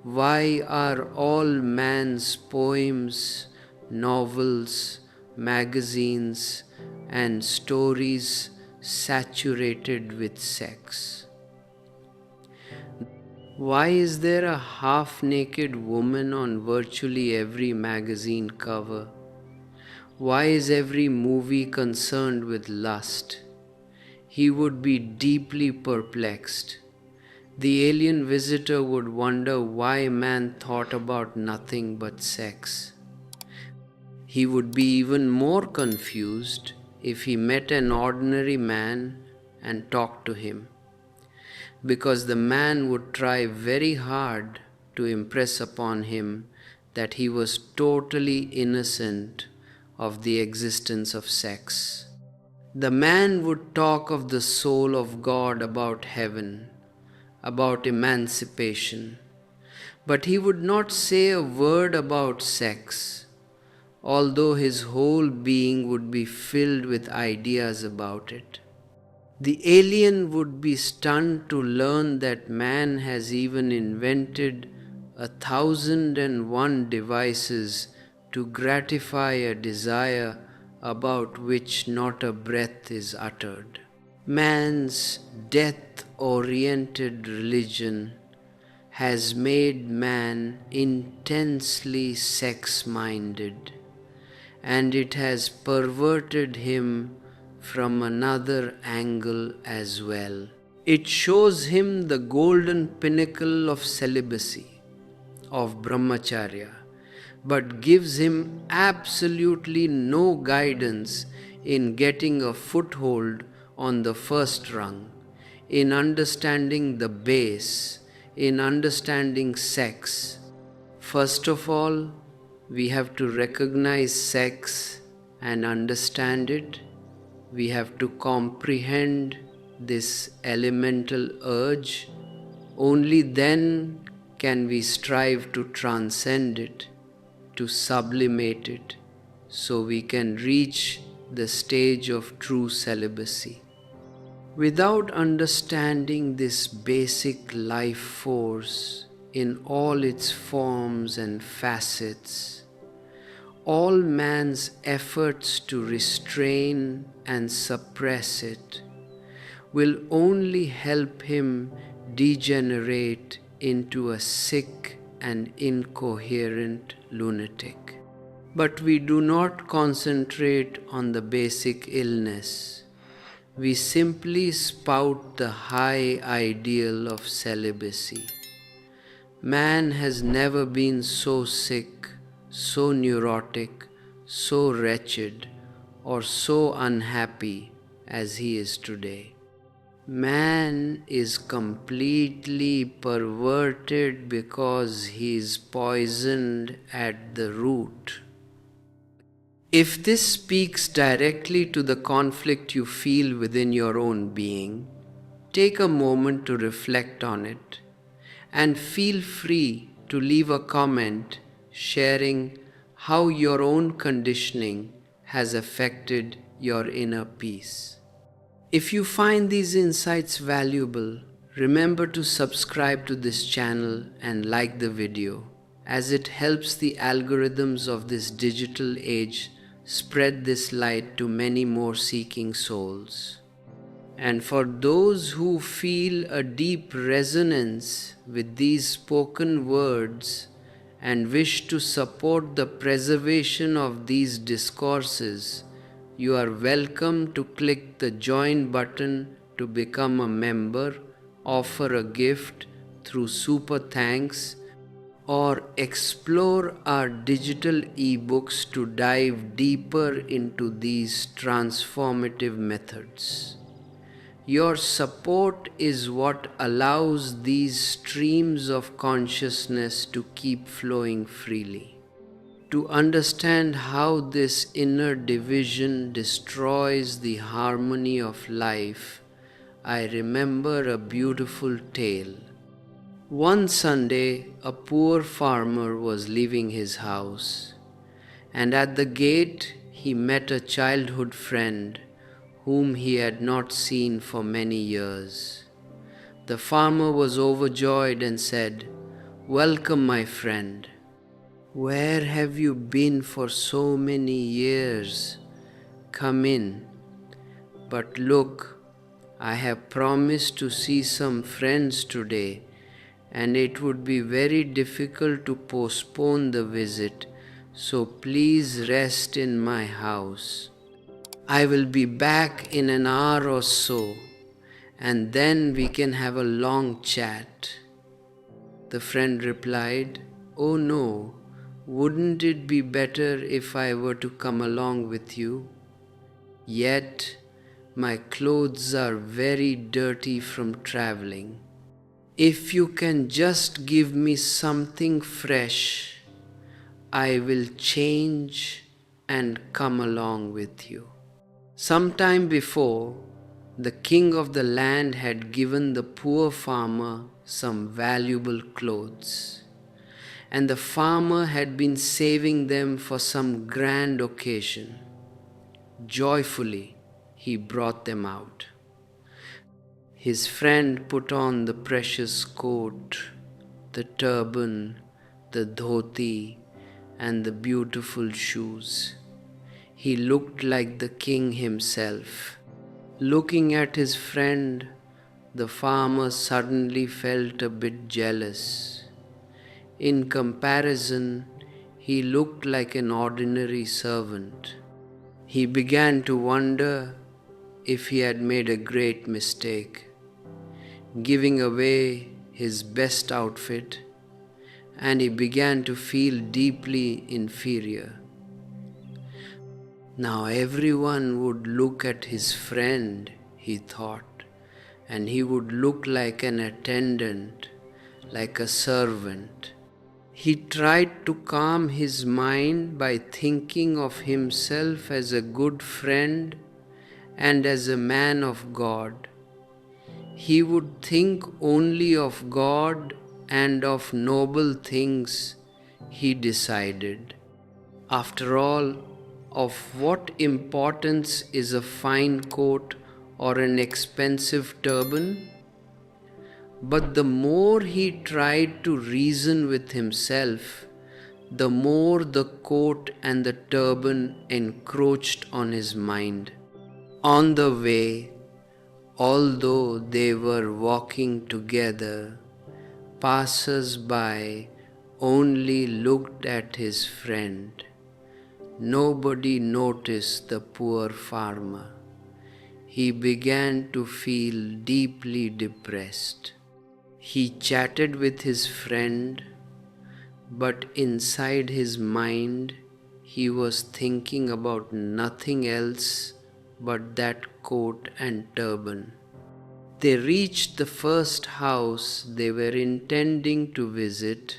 [SPEAKER 1] Why are all man's poems, novels, magazines, and stories saturated with sex? Why is there a half-naked woman on virtually every magazine cover? Why is every movie concerned with lust? He would be deeply perplexed. The alien visitor would wonder why man thought about nothing but sex. He would be even more confused if he met an ordinary man and talked to him, because the man would try very hard to impress upon him that he was totally innocent of the existence of sex. The man would talk of the soul of God, about heaven, about emancipation, but he would not say a word about sex, although his whole being would be filled with ideas about it. The alien would be stunned to learn that man has even invented 1,001 devices to gratify a desire about which not a breath is uttered. Man's death-oriented religion has made man intensely sex-minded, and it has perverted him from another angle as well. It shows him the golden pinnacle of celibacy, of brahmacharya, but gives him absolutely no guidance in getting a foothold on the first rung, in understanding the base, in understanding sex. First of all, we have to recognize sex and understand it. We have to comprehend this elemental urge. Only then can we strive to transcend it, to sublimate it, so we can reach the stage of true celibacy. Without understanding this basic life force in all its forms and facets, all man's efforts to restrain and suppress it will only help him degenerate into a sick and incoherent lunatic. But we do not concentrate on the basic illness. We simply spout the high ideal of celibacy. Man has never been so sick, so neurotic, so wretched, or so unhappy as he is today. Man is completely perverted because he is poisoned at the root. If this speaks directly to the conflict you feel within your own being, take a moment to reflect on it and feel free to leave a comment sharing how your own conditioning has affected your inner peace. If you find these insights valuable, remember to subscribe to this channel and like the video, as it helps the algorithms of this digital age spread this light to many more seeking souls. And for those who feel a deep resonance with these spoken words and wish to support the preservation of these discourses, you are welcome to click the join button to become a member, offer a gift through super thanks, or explore our digital ebooks to dive deeper into these transformative methods. Your support is what allows these streams of consciousness to keep flowing freely. To understand how this inner division destroys the harmony of life, I remember a beautiful tale. One Sunday, a poor farmer was leaving his house, and at the gate he met a childhood friend whom he had not seen for many years. The farmer was overjoyed and said, "Welcome, my friend. Where have you been for so many years? Come in. But look, I have promised to see some friends today, and it would be very difficult to postpone the visit, so please rest in my house. I will be back in an hour or so, and then we can have a long chat." The friend replied, "Oh no, wouldn't it be better if I were to come along with you? Yet my clothes are very dirty from traveling. If you can just give me something fresh, I will change and come along with you." Some time before, the king of the land had given the poor farmer some valuable clothes, and the farmer had been saving them for some grand occasion. Joyfully, he brought them out. His friend put on the precious coat, the turban, the dhoti, and the beautiful shoes. He looked like the king himself. Looking at his friend, the farmer suddenly felt a bit jealous. In comparison, he looked like an ordinary servant. He began to wonder if he had made a great mistake, giving away his best outfit, and he began to feel deeply inferior. Now everyone would look at his friend, he thought, and he would look like an attendant, like a servant. He tried to calm his mind by thinking of himself as a good friend and as a man of God. He would think only of God and of noble things, he decided. After all, of what importance is a fine coat or an expensive turban? But the more he tried to reason with himself, the more the coat and the turban encroached on his mind. On the way, although they were walking together, passers-by only looked at his friend. Nobody noticed the poor farmer. He began to feel deeply depressed. He chatted with his friend, but inside his mind he was thinking about nothing else but that coat and turban. They reached the first house they were intending to visit,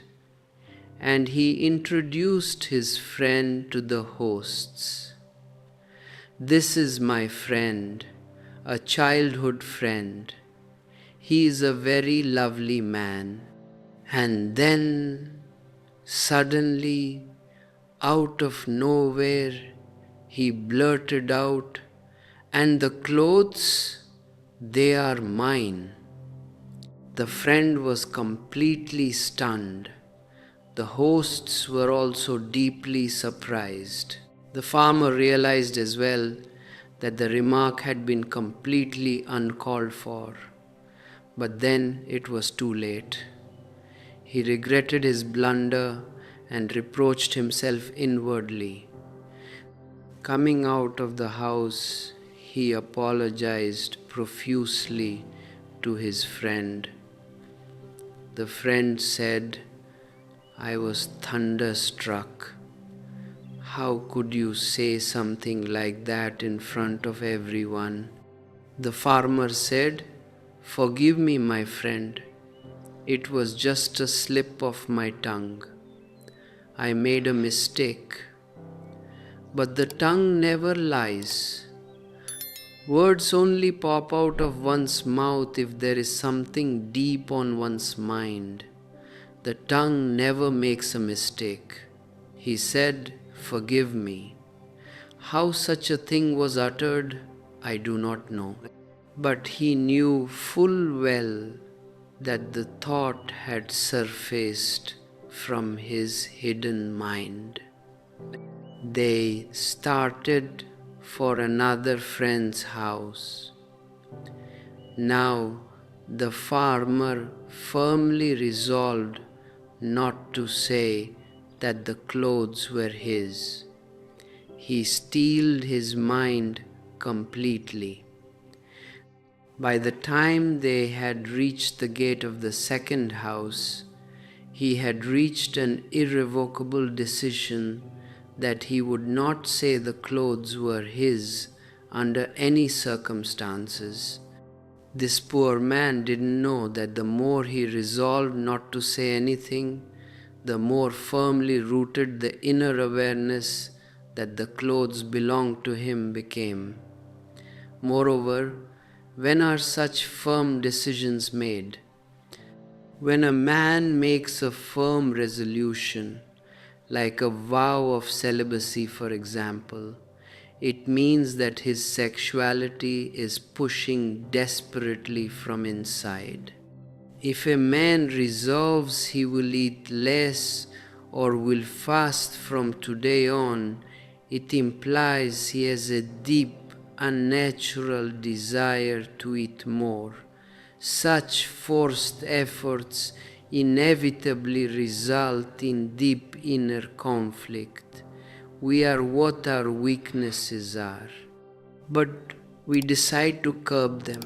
[SPEAKER 1] and he introduced his friend to the hosts. "This is my friend, a childhood friend. He is a very lovely man." And then, suddenly, out of nowhere, he blurted out, "And the clothes, they are mine." The friend was completely stunned. The hosts were also deeply surprised. The farmer realized as well that the remark had been completely uncalled for. But then it was too late. He regretted his blunder and reproached himself inwardly. Coming out of the house, he apologized profusely to his friend. The friend said, "I was thunderstruck. How could you say something like that in front of everyone?" The farmer said, "Forgive me, my friend. It was just a slip of my tongue. I made a mistake." But the tongue never lies. Words only pop out of one's mouth if there is something deep on one's mind. The tongue never makes a mistake. He said, "Forgive me." How such a thing was uttered, I do not know. But he knew full well that the thought had surfaced from his hidden mind. They started for another friend's house. Now the farmer firmly resolved not to say that the clothes were his. He steeled his mind completely. By the time they had reached the gate of the second house, he had reached an irrevocable decision that he would not say the clothes were his under any circumstances. This poor man didn't know that the more he resolved not to say anything, the more firmly rooted the inner awareness that the clothes belonged to him became. Moreover, when are such firm decisions made? When a man makes a firm resolution, like a vow of celibacy, for example, it means that his sexuality is pushing desperately from inside. If a man resolves he will eat less or will fast from today on, it implies he has a deep, unnatural desire to eat more. Such forced efforts inevitably result in deep inner conflict. We are what our weaknesses are, but we decide to curb them.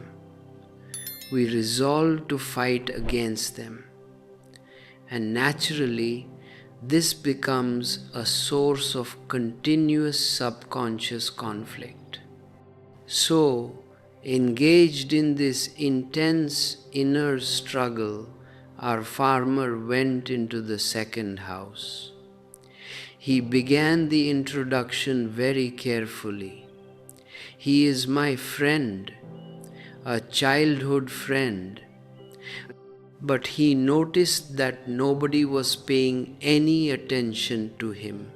[SPEAKER 1] We resolve to fight against them. And naturally, this becomes a source of continuous subconscious conflict. So, engaged in this intense inner struggle, our farmer went into the second house. He began the introduction very carefully. He is my friend, a childhood friend. But he noticed that nobody was paying any attention to him.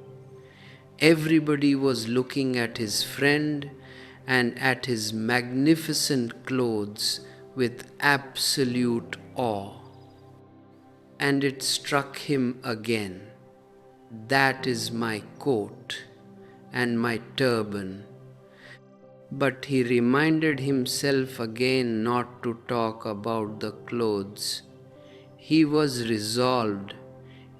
[SPEAKER 1] Everybody was looking at his friend and at his magnificent clothes with absolute awe. And it struck him again. That is my coat and my turban. But he reminded himself again not to talk about the clothes. He was resolved.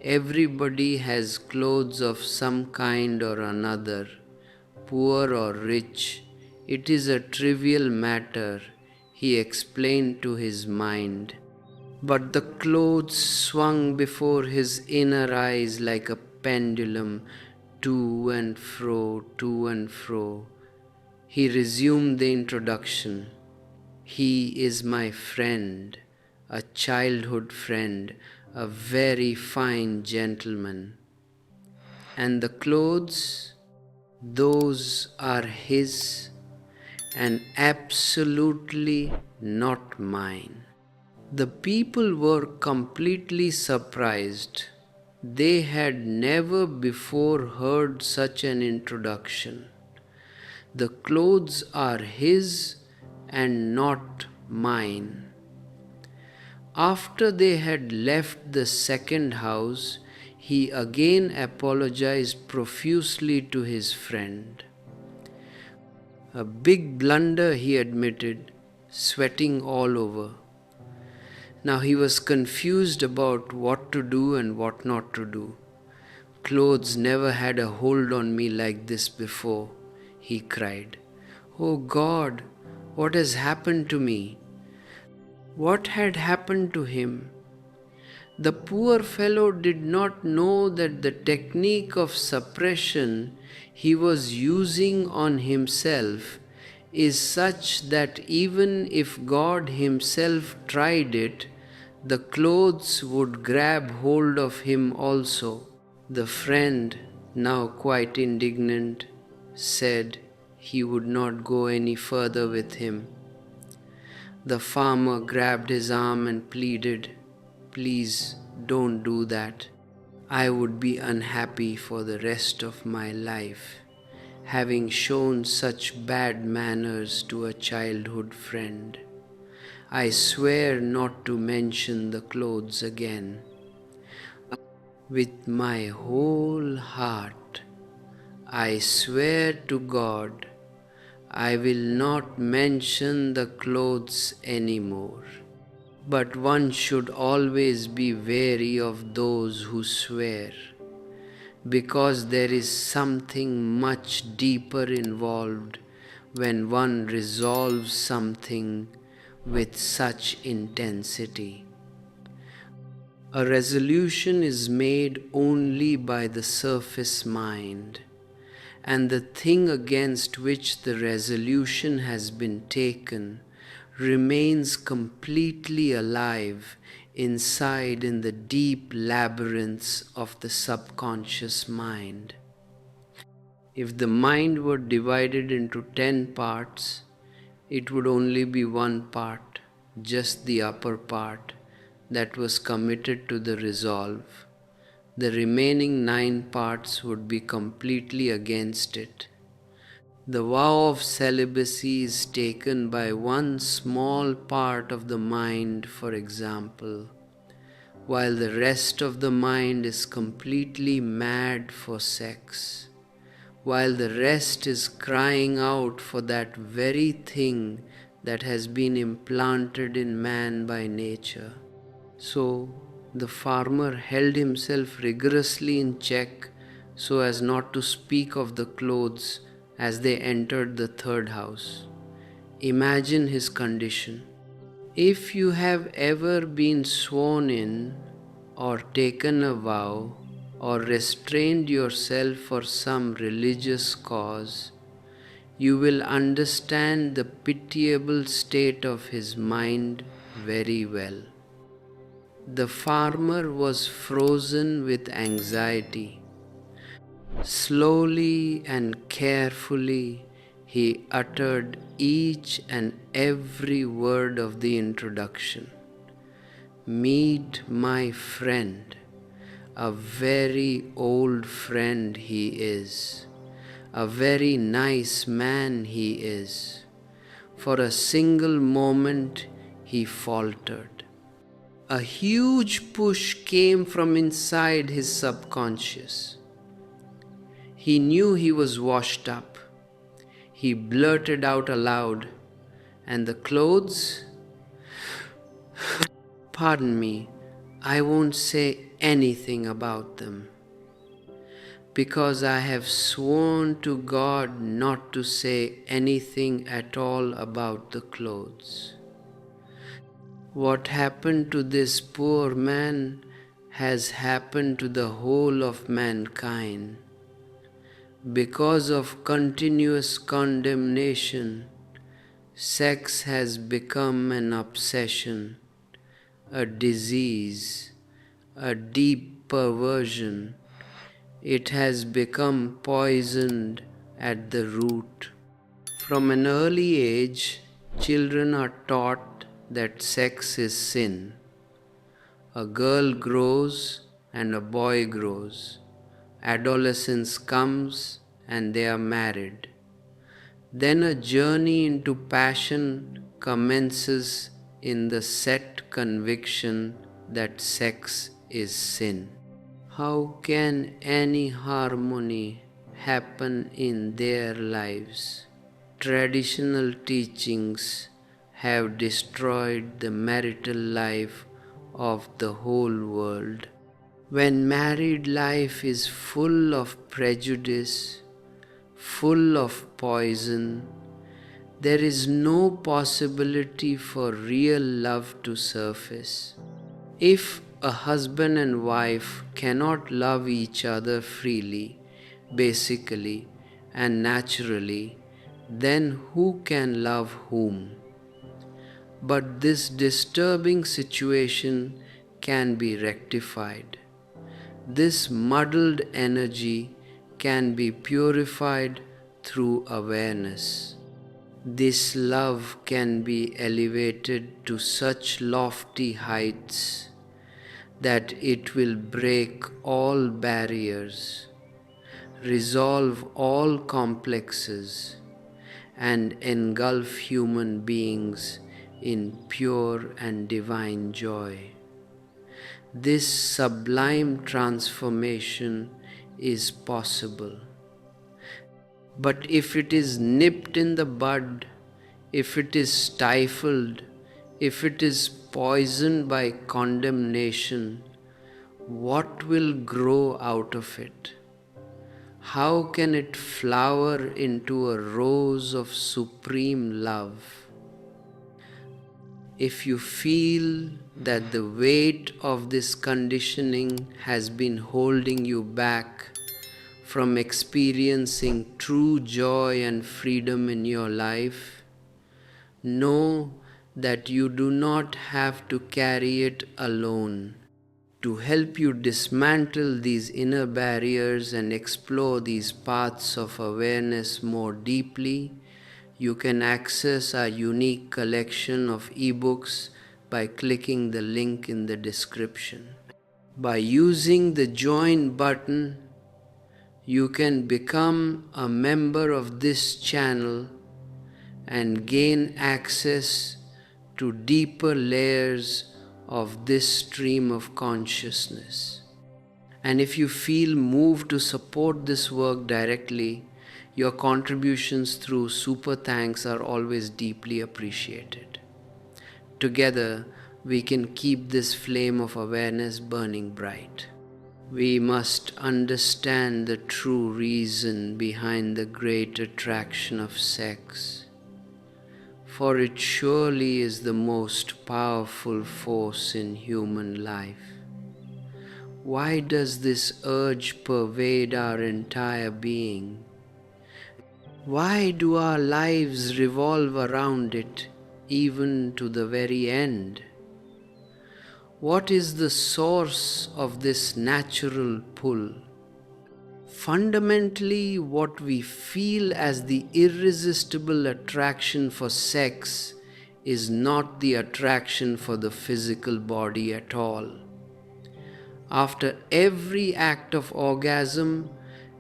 [SPEAKER 1] Everybody has clothes of some kind or another, poor or rich. It is a trivial matter, he explained to his mind. But the clothes swung before his inner eyes like a pendulum, to and fro, to and fro. He resumed the introduction. He is my friend, a childhood friend, a very fine gentleman. And the clothes, those are his and absolutely not mine. The people were completely surprised. They had never before heard such an introduction. The clothes are his and not mine. After they had left the second house, he again apologized profusely to his friend. A big blunder, he admitted, sweating all over. Now he was confused about what to do and what not to do. Clothes never had a hold on me like this before, he cried. Oh God, what has happened to me? What had happened to him? The poor fellow did not know that the technique of suppression he was using on himself is such that even if God himself tried it, the clothes would grab hold of him also. The friend, now quite indignant, said he would not go any further with him. The farmer grabbed his arm and pleaded, Please don't do that. I would be unhappy for the rest of my life, having shown such bad manners to a childhood friend. I swear not to mention the clothes again. With my whole heart, I swear to God, I will not mention the clothes anymore. But one should always be wary of those who swear, because there is something much deeper involved when one resolves something with such intensity. A resolution is made only by the surface mind, and the thing against which the resolution has been taken remains completely alive inside in the deep labyrinths of the subconscious mind. If the mind were divided into 10 parts, it would only be one part, just the upper part, that was committed to the resolve, the remaining 9 parts would be completely against it. The vow of celibacy is taken by one small part of the mind, for example, while the rest of the mind is completely mad for sex, while the rest is crying out for that very thing that has been implanted in man by nature. So the farmer held himself rigorously in check so as not to speak of the clothes as they entered the third house. Imagine his condition. If you have ever been sworn in, or taken a vow, or restrained yourself for some religious cause, you will understand the pitiable state of his mind very well. The farmer was frozen with anxiety. Slowly and carefully he uttered each and every word of the introduction. Meet my friend. A very old friend he is. A very nice man he is. For a single moment he faltered. A huge push came from inside his subconscious. He knew he was washed up. He blurted out aloud, "And the clothes? Pardon me, I won't say anything about them, because I have sworn to God not to say anything at all about the clothes. What happened to this poor man has happened to the whole of mankind. Because of continuous condemnation, sex has become an obsession, a disease, a deep perversion. It has become poisoned at the root. From an early age, children are taught that sex is sin. A girl grows and a boy grows. Adolescence comes and they are married. Then a journey into passion commences in the set conviction that sex is sin. How can any harmony happen in their lives? Traditional teachings have destroyed the marital life of the whole world. When married life is full of prejudice, full of poison, there is no possibility for real love to surface. If a husband and wife cannot love each other freely, basically, and naturally, then who can love whom? But this disturbing situation can be rectified. This muddled energy can be purified through awareness. This love can be elevated to such lofty heights that it will break all barriers, resolve all complexes, and engulf human beings in pure and divine joy. This sublime transformation is possible. But if it is nipped in the bud, if it is stifled, if it is poisoned by condemnation, what will grow out of it? How can it flower into a rose of supreme love? If you feel that the weight of this conditioning has been holding you back from experiencing true joy and freedom in your life, know that you do not have to carry it alone. To help you dismantle these inner barriers and explore these paths of awareness more deeply, you can access our unique collection of ebooks by clicking the link in the description. By using the join button, you can become a member of this channel and gain access to deeper layers of this stream of consciousness. And if you feel moved to support this work directly, your contributions through Super Thanks are always deeply appreciated. Together, we can keep this flame of awareness burning bright. We must understand the true reason behind the great attraction of sex, for it surely is the most powerful force in human life. Why does this urge pervade our entire being? Why do our lives revolve around it, even to the very end? What is the source of this natural pull? Fundamentally, what we feel as the irresistible attraction for sex is not the attraction for the physical body at all. After every act of orgasm,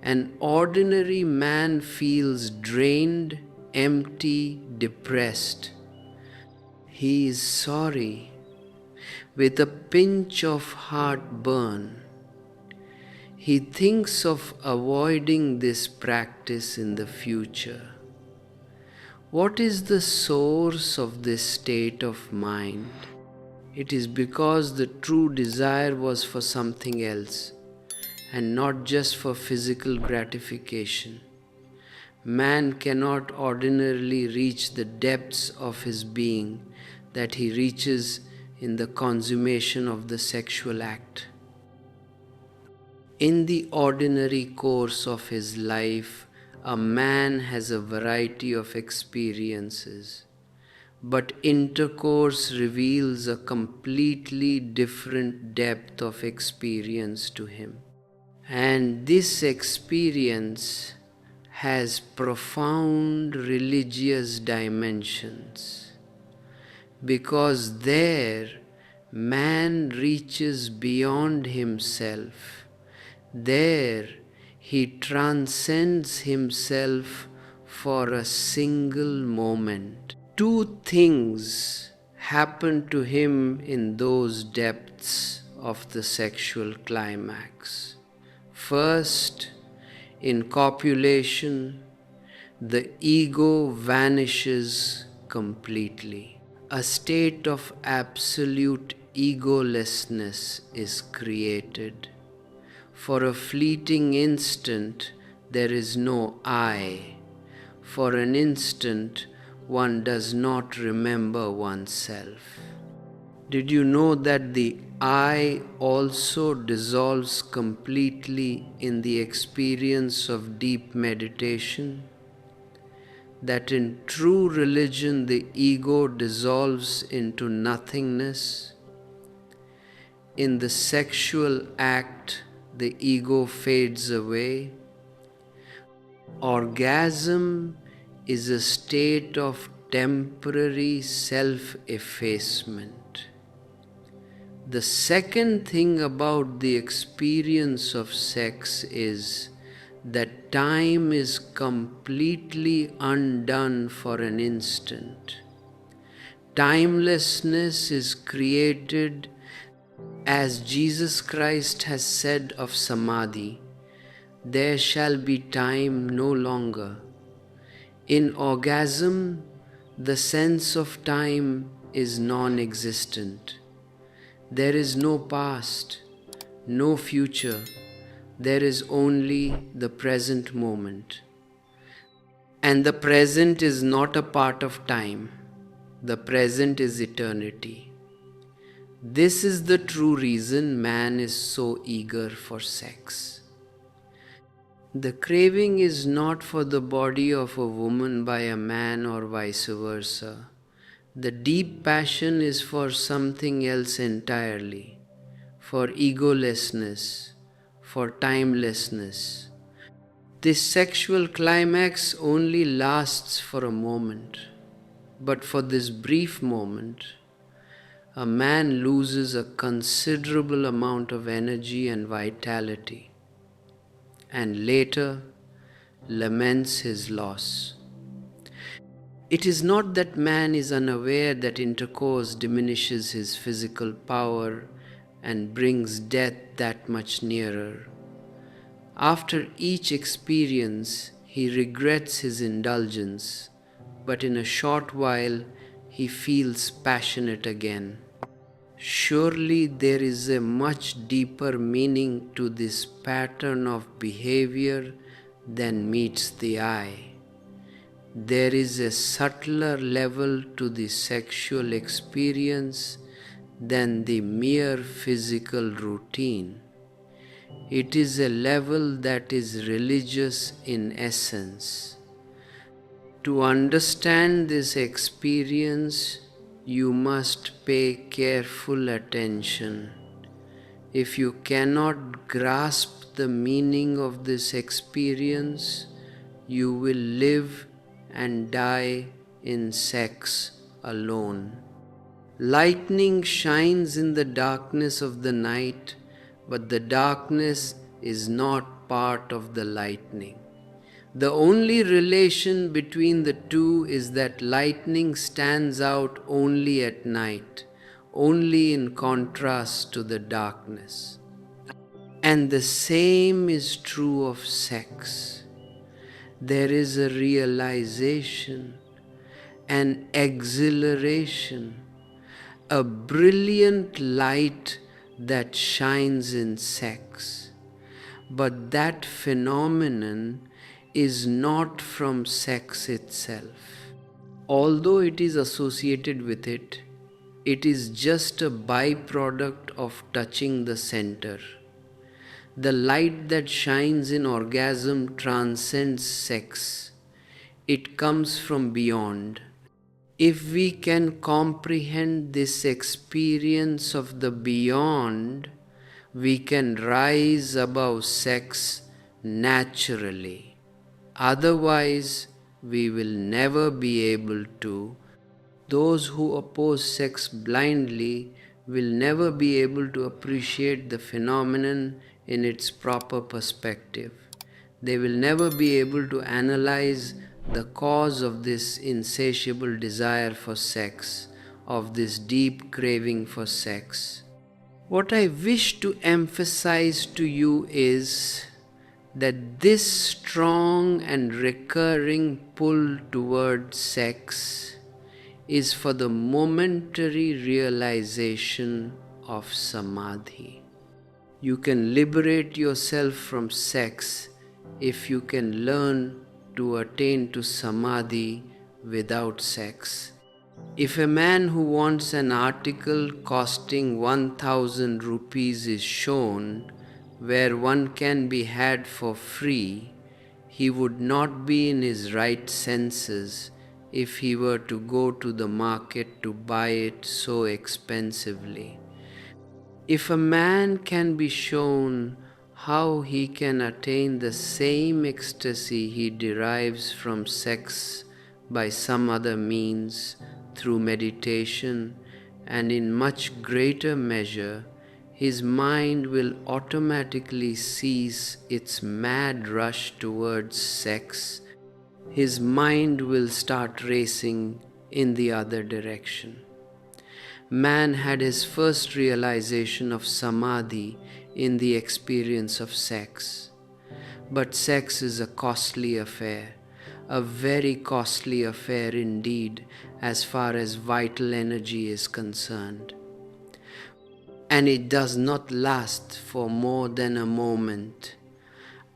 [SPEAKER 1] an ordinary man feels drained, empty, depressed. He is sorry, with a pinch of heartburn. He thinks of avoiding this practice in the future. What is the source of this state of mind? It is because the true desire was for something else, and not just for physical gratification. Man cannot ordinarily reach the depths of his being that he reaches in the consummation of the sexual act. In the ordinary course of his life, a man has a variety of experiences, but intercourse reveals a completely different depth of experience to him. And this experience has profound religious dimensions, because there man reaches beyond himself. There he transcends himself for a single moment. Two things happen to him in those depths of the sexual climax. First, in copulation, the ego vanishes completely. A state of absolute egolessness is created. For a fleeting instant, there is no I. For an instant, one does not remember oneself. Did you know that the I also dissolves completely in the experience of deep meditation? That in true religion the ego dissolves into nothingness? In the sexual act, the ego fades away. Orgasm is a state of temporary self-effacement. The second thing about the experience of sex is that time is completely undone for an instant. Timelessness is created, as Jesus Christ has said of samadhi, there shall be time no longer. In orgasm, the sense of time is non-existent. There is no past, no future. There is only the present moment. And the present is not a part of time. The present is eternity. This is the true reason man is so eager for sex. The craving is not for the body of a woman by a man or vice versa. The deep passion is for something else entirely, for egolessness, for timelessness. This sexual climax only lasts for a moment, but for this brief moment, a man loses a considerable amount of energy and vitality, and later laments his loss. It is not that man is unaware that intercourse diminishes his physical power and brings death that much nearer. After each experience, he regrets his indulgence, but in a short while he feels passionate again. Surely there is a much deeper meaning to this pattern of behavior than meets the eye. There is a subtler level to the sexual experience than the mere physical routine. It is a level that is religious in essence. To understand this experience, you must pay careful attention. If you cannot grasp the meaning of this experience, you will live and die in sex alone. Lightning shines in the darkness of the night, but the darkness is not part of the lightning. The only relation between the two is that lightning stands out only at night, only in contrast to the darkness. And the same is true of sex. There is a realization, an exhilaration, a brilliant light that shines in sex. But that phenomenon is not from sex itself. Although it is associated with it, it is just a byproduct of touching the center. The light that shines in orgasm transcends sex. It comes from beyond. If we can comprehend this experience of the beyond, we can rise above sex naturally. Otherwise, we will never be able to. Those who oppose sex blindly will never be able to appreciate the phenomenon in its proper perspective. They will never be able to analyze the cause of this insatiable desire for sex, of this deep craving for sex. What I wish to emphasize to you is that this strong and recurring pull toward sex is for the momentary realization of samadhi. You can liberate yourself from sex if you can learn to attain to samadhi without sex. If a man who wants an article costing 1000 rupees is shown where one can be had for free, he would not be in his right senses if he were to go to the market to buy it so expensively. If a man can be shown how he can attain the same ecstasy he derives from sex by some other means, through meditation, and in much greater measure, his mind will automatically cease its mad rush towards sex. His mind will start racing in the other direction. Man had his first realization of samadhi in the experience of sex. But sex is a costly affair, a very costly affair indeed as far as vital energy is concerned. And it does not last for more than a moment.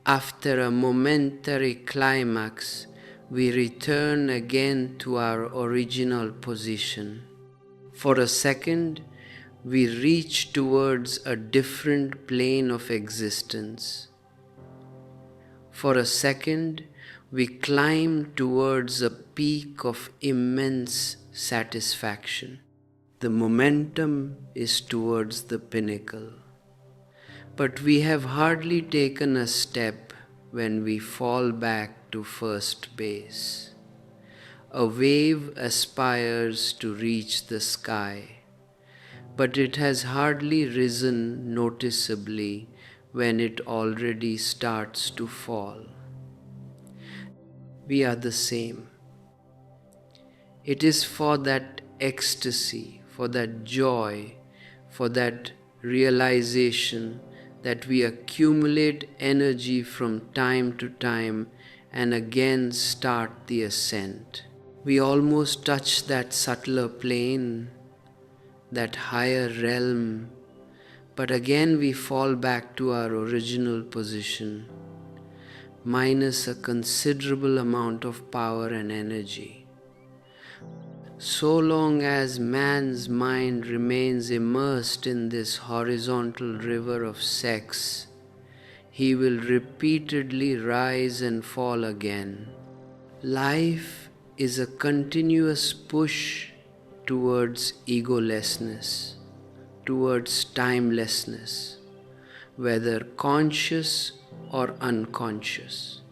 [SPEAKER 1] After a momentary climax, we return again to our original position. For a second, we reach towards a different plane of existence. For a second, we climb towards a peak of immense satisfaction. The momentum is towards the pinnacle. But we have hardly taken a step when we fall back to first base. A wave aspires to reach the sky. but it has hardly risen noticeably when it already starts to fall. We are the same. It is for that ecstasy, for that joy, for that realization that we accumulate energy from time to time and again start the ascent. We almost touch that subtler plane, that higher realm, but again we fall back to our original position, minus a considerable amount of power and energy. So long as man's mind remains immersed in this horizontal river of sex, he will repeatedly rise and fall again. Life is a continuous push towards egolessness, towards timelessness, whether conscious or unconscious.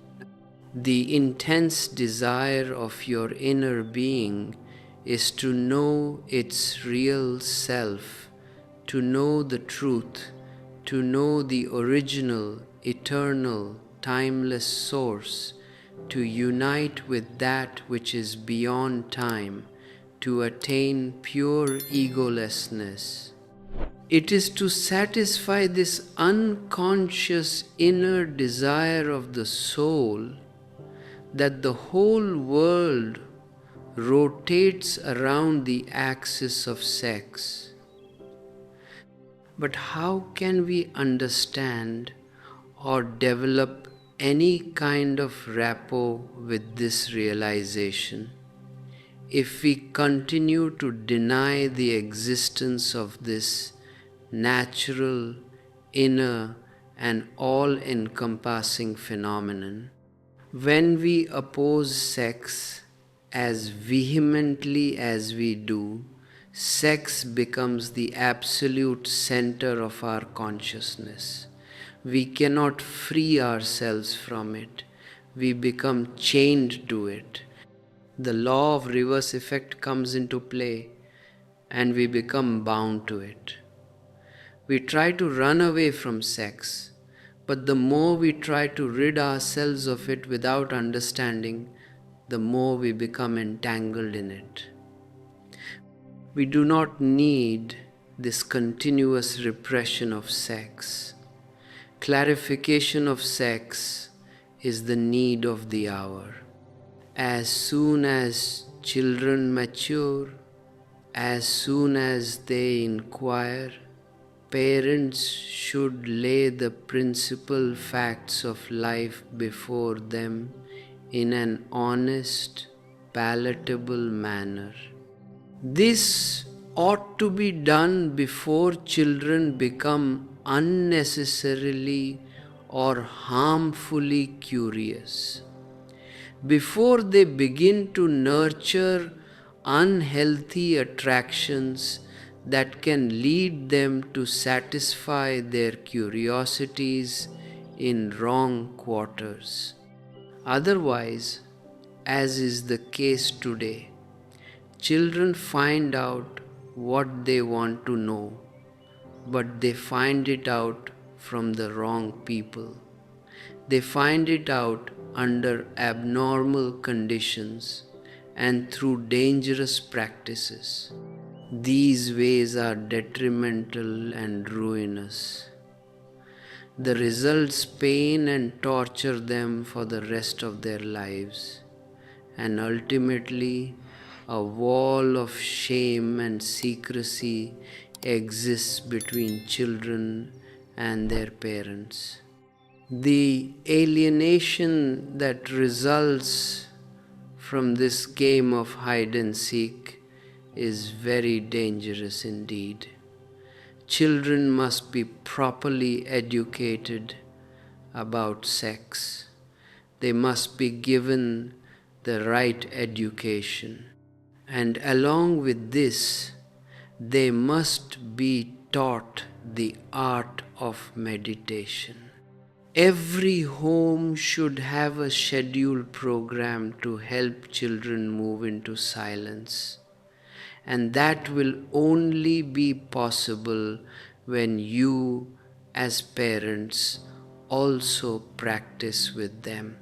[SPEAKER 1] The intense desire of your inner being is to know its real self, to know the truth, to know the original, eternal, timeless source, to unite with that which is beyond time, to attain pure egolessness. It is to satisfy this unconscious inner desire of the soul that the whole world rotates around the axis of sex. But how can we understand or develop any kind of rapport with this realization if we continue to deny the existence of this natural, inner, and all-encompassing phenomenon? When we oppose sex as vehemently as we do, sex becomes the absolute center of our consciousness. We cannot free ourselves from it. We become chained to it. The law of reverse effect comes into play and we become bound to it. We try to run away from sex, but the more we try to rid ourselves of it without understanding, the more we become entangled in it. We do not need this continuous repression of sex. Clarification of sex is the need of the hour. As soon as children mature, as soon as they inquire, parents should lay the principal facts of life before them in an honest, palatable manner. This ought to be done before children become unnecessarily or harmfully curious, before they begin to nurture unhealthy attractions that can lead them to satisfy their curiosities in wrong quarters. Otherwise, as is the case today, children find out what they want to know, but they find it out from the wrong people. They find it out under abnormal conditions and through dangerous practices. These ways are detrimental and ruinous. The results pain and torture them for the rest of their lives, and ultimately a wall of shame and secrecy exists between children and their parents. The alienation that results from this game of hide and seek is very dangerous indeed. Children must be properly educated about sex. They must be given the right education. And along with this, they must be taught the art of meditation. Every home should have a scheduled program to help children move into silence. And that will only be possible when you, as parents, also practice with them.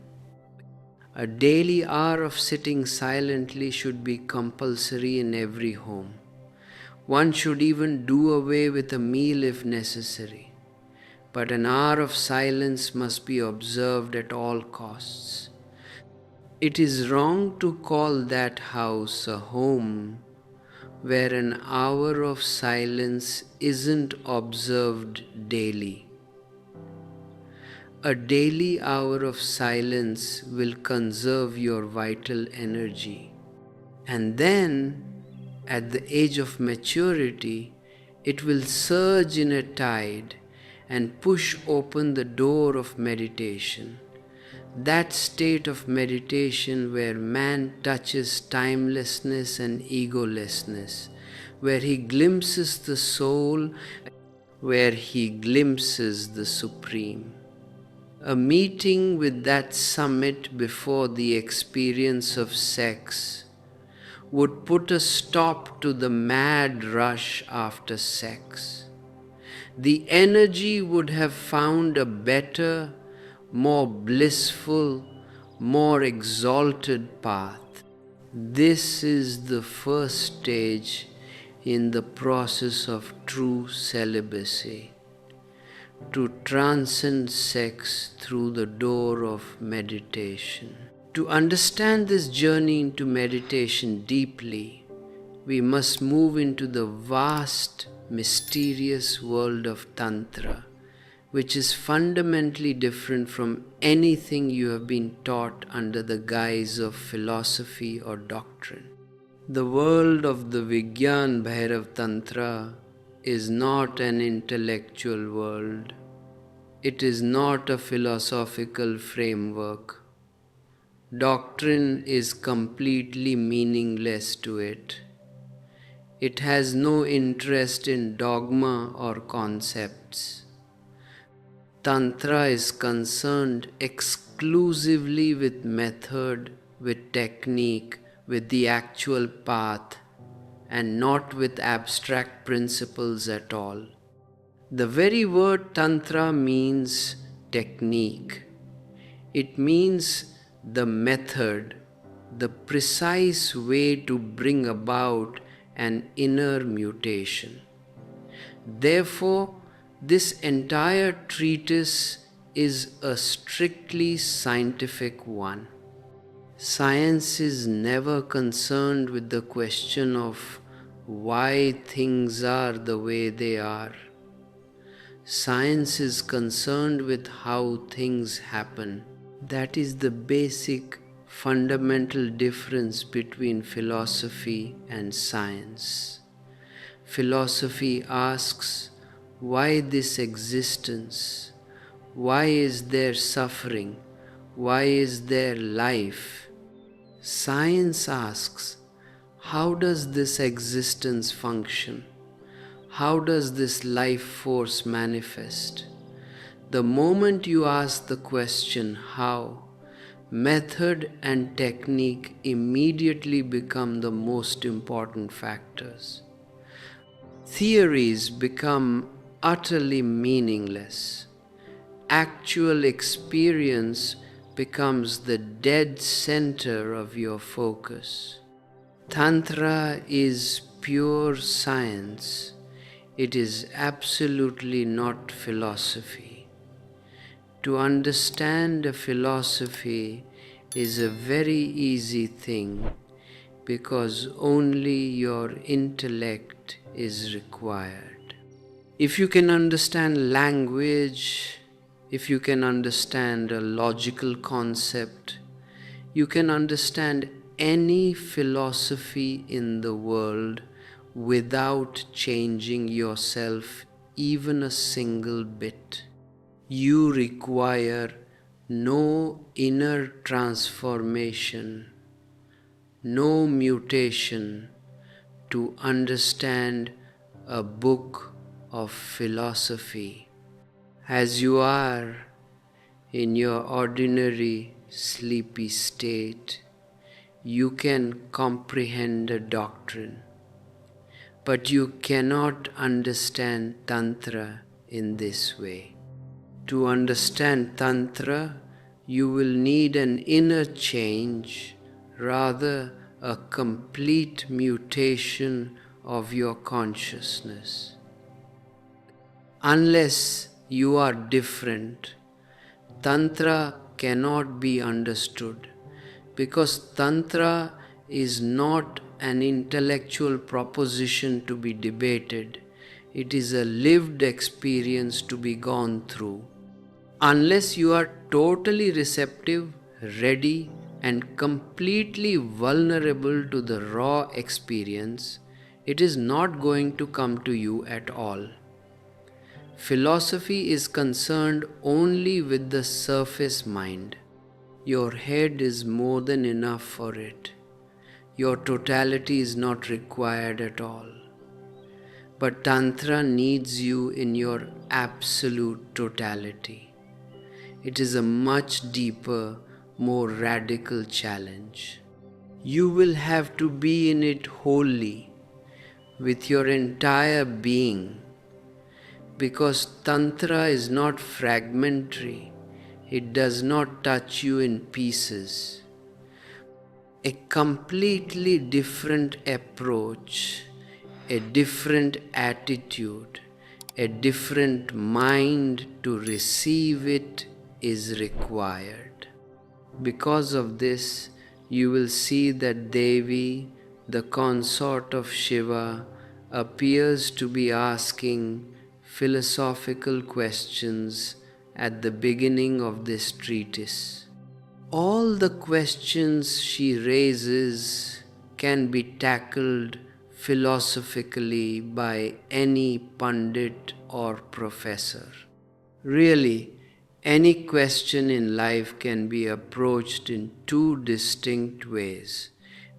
[SPEAKER 1] A daily hour of sitting silently should be compulsory in every home. One should even do away with a meal if necessary. But an hour of silence must be observed at all costs. It is wrong to call that house a home where an hour of silence isn't observed daily. A daily hour of silence will conserve your vital energy. And then, at the age of maturity, it will surge in a tide and push open the door of meditation. That state of meditation where man touches timelessness and egolessness, where he glimpses the soul, where he glimpses the Supreme. A meeting with that summit before the experience of sex would put a stop to the mad rush after sex. The energy would have found a better, more blissful, more exalted path. This is the first stage in the process of true celibacy, to transcend sex through the door of meditation. To understand this journey into meditation deeply, we must move into the vast, mysterious world of tantra, which is fundamentally different from anything you have been taught under the guise of philosophy or doctrine. The world of the Vigyan Bhairav Tantra is not an intellectual world. It is not a philosophical framework. Doctrine is completely meaningless to it. It has no interest in dogma or concepts. Tantra is concerned exclusively with method, with technique, with the actual path, and not with abstract principles at all. The very word Tantra means technique. It means the method, the precise way to bring about an inner mutation. Therefore, this entire treatise is a strictly scientific one. Science is never concerned with the question of why things are the way they are. Science is concerned with how things happen. That is the basic, fundamental difference between philosophy and science. Philosophy asks, why this existence? Why is there suffering? Why is there life? Science asks, how does this existence function? How does this life force manifest? The moment you ask the question how, method and technique immediately become the most important factors. Theories become utterly meaningless. Actual experience becomes the dead center of your focus. Tantra is pure science. It is absolutely not philosophy. To understand a philosophy is a very easy thing because only your intellect is required. If you can understand language, if you can understand a logical concept, you can understand any philosophy in the world without changing yourself even a single bit. You require no inner transformation, no mutation to understand a book of philosophy. As you are in your ordinary sleepy state, you can comprehend a doctrine. But you cannot understand Tantra in this way. To understand Tantra, you will need an inner change, rather a complete mutation of your consciousness. Unless you are different, Tantra cannot be understood, because Tantra is not an intellectual proposition to be debated. It is a lived experience to be gone through. Unless you are totally receptive, ready, and completely vulnerable to the raw experience, it is not going to come to you at all. Philosophy is concerned only with the surface mind. Your head is more than enough for it. Your totality is not required at all. But Tantra needs you in your absolute totality. It is a much deeper, more radical challenge. You will have to be in it wholly, with your entire being, because Tantra is not fragmentary. It does not touch you in pieces. A completely different approach, a different attitude, a different mind to receive it is required. Because of this, you will see that Devi, the consort of Shiva, appears to be asking philosophical questions at the beginning of this treatise. All the questions she raises can be tackled philosophically by any pundit or professor. Really, any question in life can be approached in two distinct ways,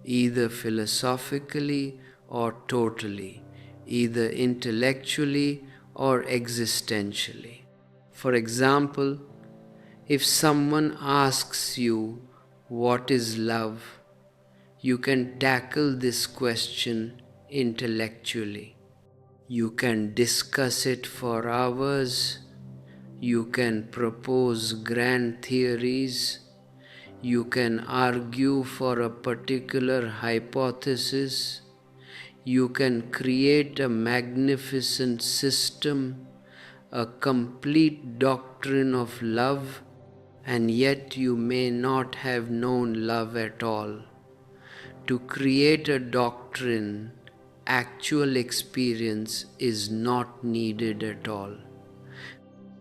[SPEAKER 1] either philosophically or totally, either intellectually or existentially. For example, if someone asks you, "What is love?" you can tackle this question intellectually. You can discuss it for hours. You can propose grand theories. You can argue for a particular hypothesis. You can create a magnificent system, a complete doctrine of love, and yet you may not have known love at all. To create a doctrine, actual experience is not needed at all.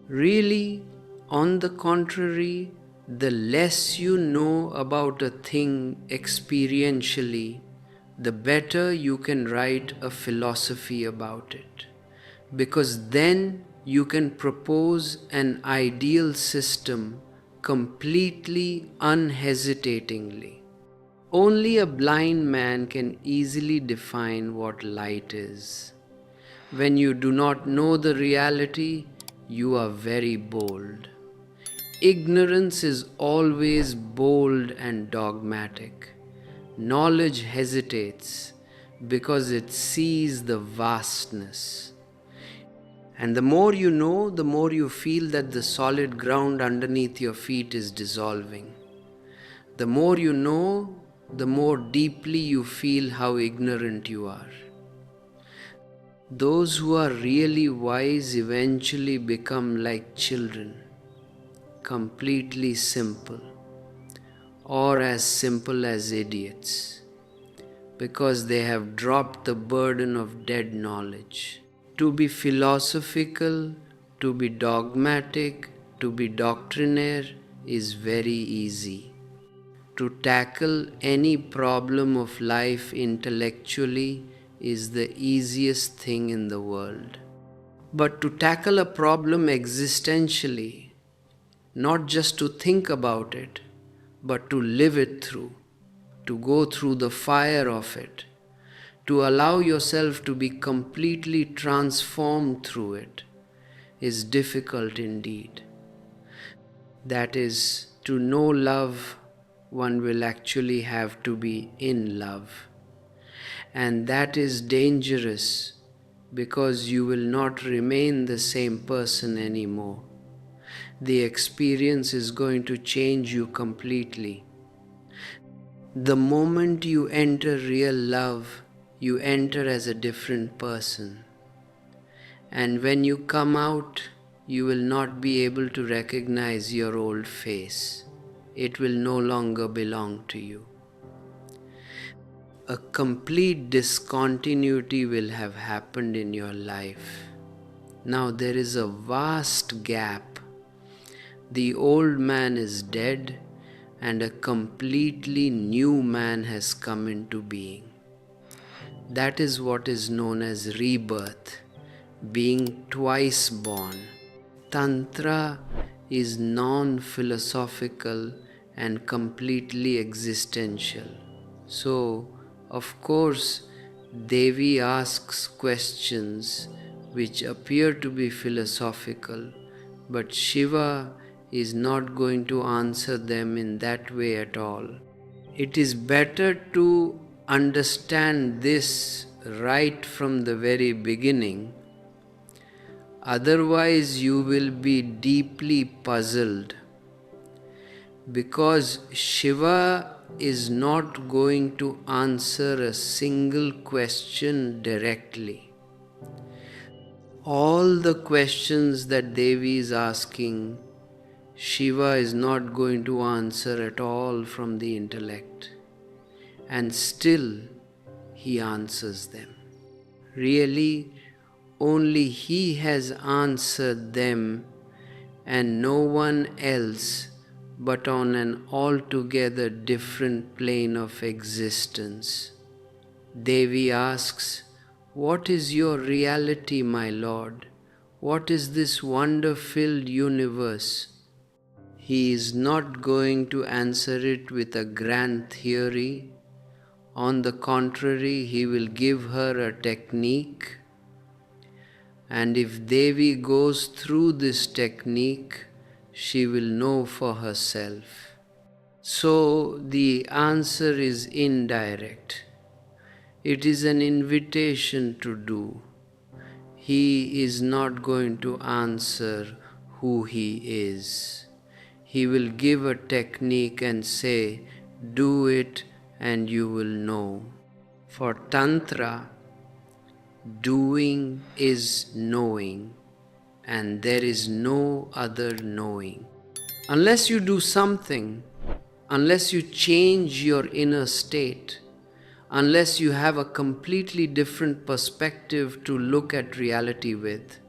[SPEAKER 1] Really, on the contrary, the less you know about a thing experientially, the better you can write a philosophy about it. Because then you can propose an ideal system completely unhesitatingly. Only a blind man can easily define what light is. When you do not know the reality, you are very bold. Ignorance is always bold and dogmatic. Knowledge hesitates because it sees the vastness. And the more you know, the more you feel that the solid ground underneath your feet is dissolving. The more you know, the more deeply you feel how ignorant you are. Those who are really wise eventually become like children, completely simple, or as simple as idiots, because they have dropped the burden of dead knowledge. To be philosophical, to be dogmatic, to be doctrinaire is very easy. To tackle any problem of life intellectually is the easiest thing in the world. But to tackle a problem existentially, not just to think about it, but to live it through, to go through the fire of it, to allow yourself to be completely transformed through it, is difficult indeed. That is, to know love, one will actually have to be in love. And that is dangerous because you will not remain the same person anymore. The experience is going to change you completely. The moment you enter real love, you enter as a different person. And when you come out, you will not be able to recognize your old face. It will no longer belong to you. A complete discontinuity will have happened in your life. Now there is a vast gap. The old man is dead and a completely new man has come into being. That is what is known as rebirth, being twice born. Tantra is non-philosophical and completely existential. So, of course, Devi asks questions which appear to be philosophical, but Shiva is not going to answer them in that way at all. It is better to understand this right from the very beginning. Otherwise, you will be deeply puzzled, because Shiva is not going to answer a single question directly. All the questions that Devi is asking, Shiva is not going to answer at all from the intellect, and still he answers them. Really, only he has answered them and no one else, but on an altogether different plane of existence. Devi asks, "What is your reality, my Lord? What is this wonder-filled universe?" He is not going to answer it with a grand theory. On the contrary, he will give her a technique. And if Devi goes through this technique, she will know for herself. So the answer is indirect. It is an invitation to do. He is not going to answer who he is. He will give a technique and say, "Do it and you will know." For Tantra, doing is knowing, and there is no other knowing. Unless you do something, unless you change your inner state, unless you have a completely different perspective to look at reality with,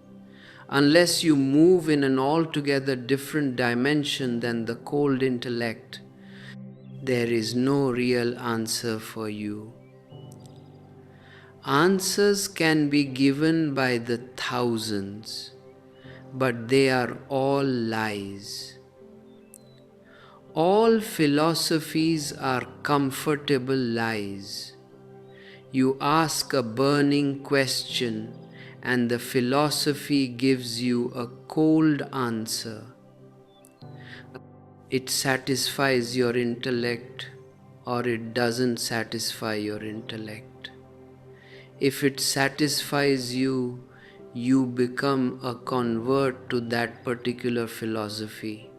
[SPEAKER 1] unless you move in an altogether different dimension than the cold intellect, there is no real answer for you. Answers can be given by the thousands, but they are all lies. All philosophies are comfortable lies. You ask a burning question and the philosophy gives you a cold answer. It satisfies your intellect or it doesn't satisfy your intellect. If it satisfies you, you become a convert to that particular philosophy,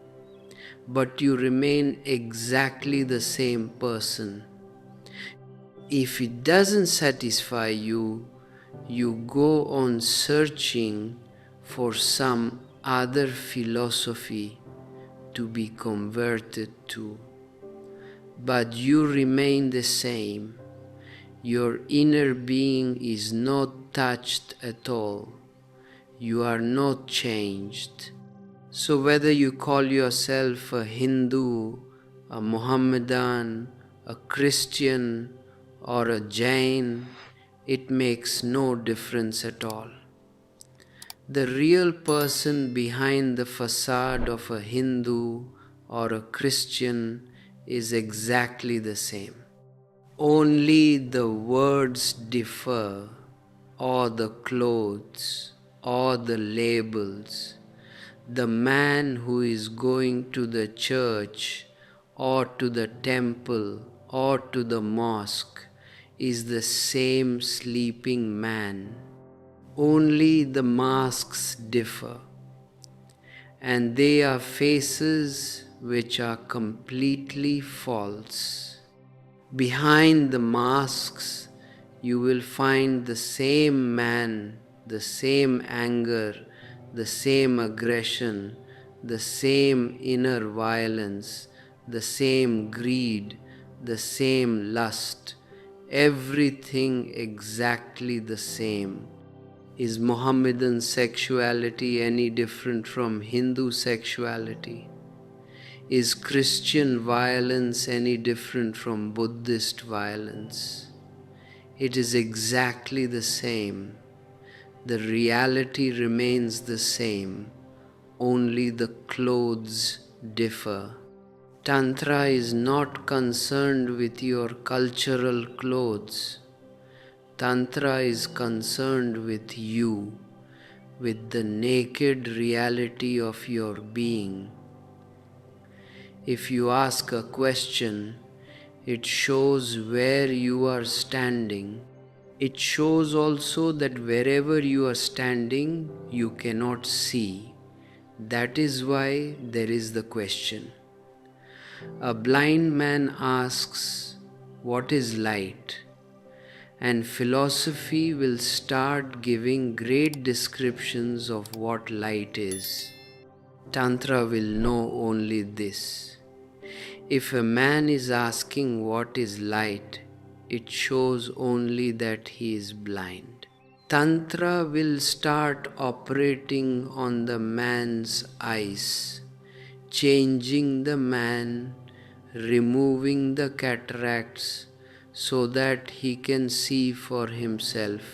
[SPEAKER 1] but you remain exactly the same person. If it doesn't satisfy you, you go on searching for some other philosophy to be converted to, but you remain the same. Your inner being is not touched at all. You are not changed. So whether you call yourself a Hindu, a Mohammedan, a Christian, or a Jain, it makes no difference at all. The real person behind the facade of a Hindu or a Christian is exactly the same. Only the words differ, or the clothes, or the labels. The man who is going to the church, or to the temple, or to the mosque, is the same sleeping man. Only the masks differ, and they are faces which are completely false. Behind the masks, you will find the same man, the same anger, the same aggression, the same inner violence, the same greed, the same lust, everything exactly the same. Is Mohammedan sexuality any different from Hindu sexuality? Is Christian violence any different from Buddhist violence? It is exactly the same. The reality remains the same, only the clothes differ. Tantra is not concerned with your cultural clothes. Tantra is concerned with you, with the naked reality of your being. If you ask a question, it shows where you are standing. It shows also that wherever you are standing, you cannot see. That is why there is the question. A blind man asks, "What is light?" And philosophy will start giving great descriptions of what light is. Tantra will know only this. If a man is asking what is light, it shows only that he is blind. Tantra will start operating on the man's eyes, changing the man, removing the cataracts so that he can see for himself.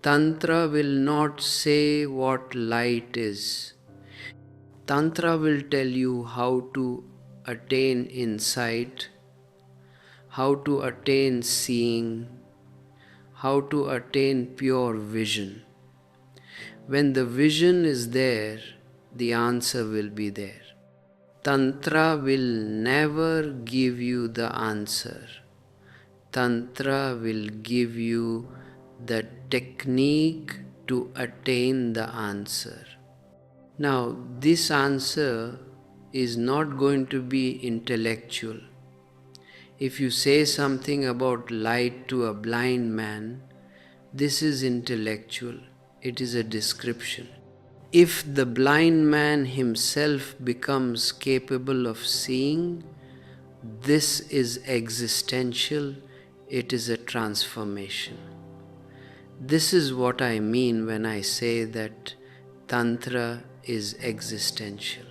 [SPEAKER 1] Tantra will not say what light is. Tantra will tell you how to attain insight, how to attain seeing, how to attain pure vision. When the vision is there, the answer will be there. Tantra will never give you the answer. Tantra will give you the technique to attain the answer. Now, this answer is not going to be intellectual. If you say something about light to a blind man, this is intellectual. It is a description. If the blind man himself becomes capable of seeing, this is existential. It is a transformation. This is what I mean when I say that Tantra is existential.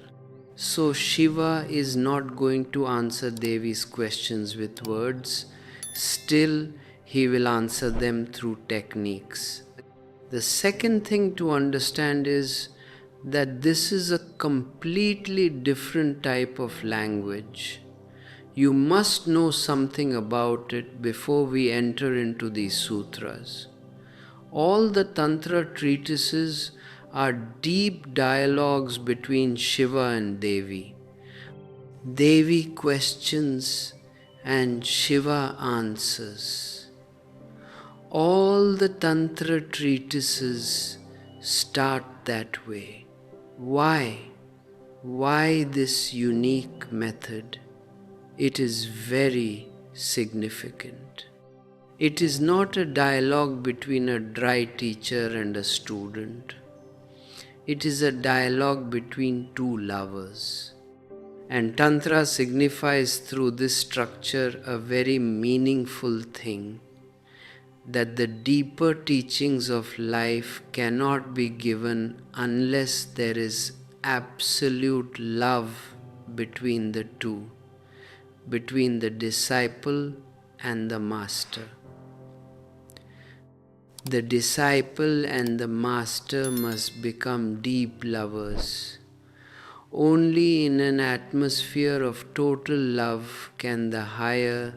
[SPEAKER 1] So Shiva is not going to answer Devi's questions with words. Still, he will answer them through techniques. The second thing to understand is that this is a completely different type of language. You must know something about it before we enter into these sutras. All the Tantra treatises are deep dialogues between Shiva and Devi. Devi questions and Shiva answers. All the Tantra treatises start that way. Why? Why this unique method? It is very significant. It is not a dialogue between a dry teacher and a student. It is a dialogue between two lovers. And Tantra signifies through this structure a very meaningful thing, that the deeper teachings of life cannot be given unless there is absolute love between the two, between the disciple and the master. The disciple and the master must become deep lovers. Only in an atmosphere of total love can the higher,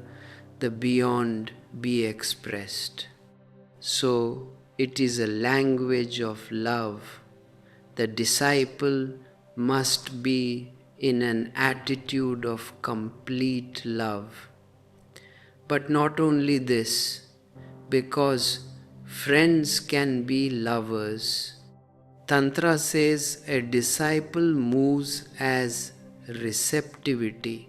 [SPEAKER 1] the beyond be expressed. So it is a language of love. The disciple must be in an attitude of complete love. But not only this, because friends can be lovers. Tantra says a disciple moves as receptivity.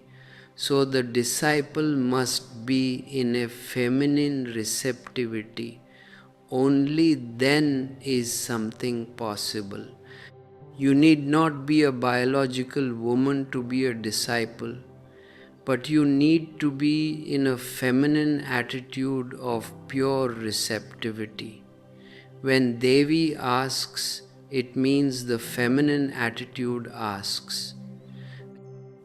[SPEAKER 1] So the disciple must be in a feminine receptivity. Only then is something possible. You need not be a biological woman to be a disciple, but you need to be in a feminine attitude of pure receptivity. When Devi asks, it means the feminine attitude asks.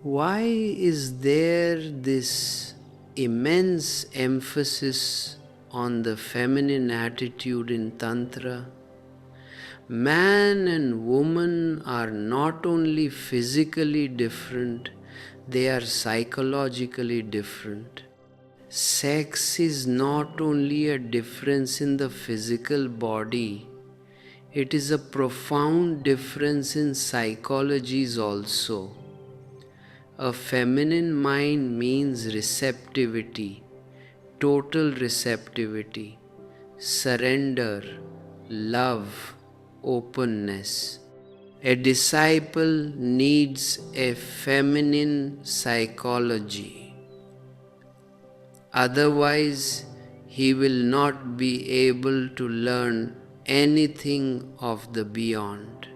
[SPEAKER 1] Why is there this immense emphasis on the feminine attitude in Tantra? Man and woman are not only physically different, they are psychologically different. Sex is not only a difference in the physical body, it is a profound difference in psychologies also. A feminine mind means receptivity, total receptivity, surrender, love, openness. A disciple needs a feminine psychology. Otherwise, he will not be able to learn anything of the beyond.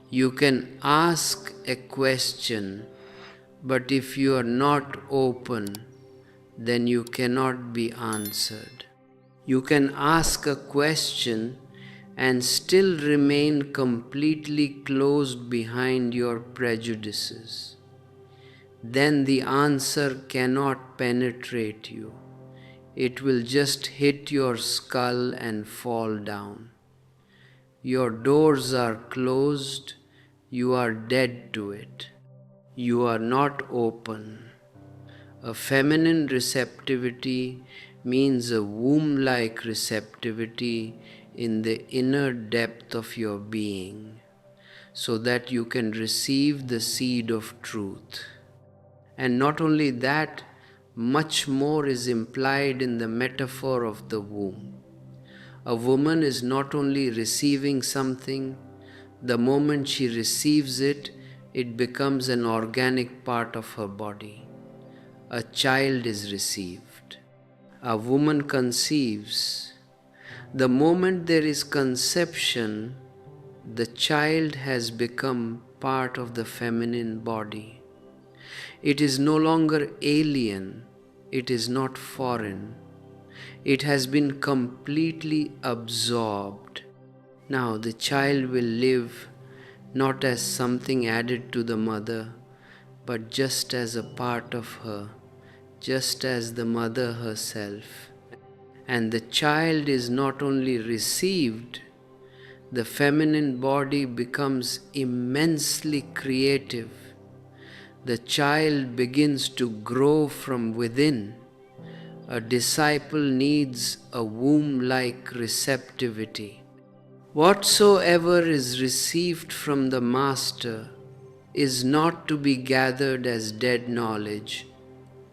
[SPEAKER 1] You can ask a question, but if you are not open, then you cannot be answered. You can ask a question and still remain completely closed behind your prejudices. Then the answer cannot penetrate you. It will just hit your skull and fall down. Your doors are closed, you are dead to it. You are not open. A feminine receptivity means a womb-like receptivity in the inner depth of your being, so that you can receive the seed of truth. And not only that, much more is implied in the metaphor of the womb. A woman is not only receiving something, the moment she receives it, it becomes an organic part of her body. A child is received. A woman conceives. The moment there is conception, the child has become part of the feminine body. It is no longer alien, it is not foreign. It has been completely absorbed. Now the child will live not as something added to the mother, but just as a part of her, just as the mother herself. And the child is not only received, the feminine body becomes immensely creative. The child begins to grow from within. A disciple needs a womb-like receptivity. Whatsoever is received from the Master is not to be gathered as dead knowledge,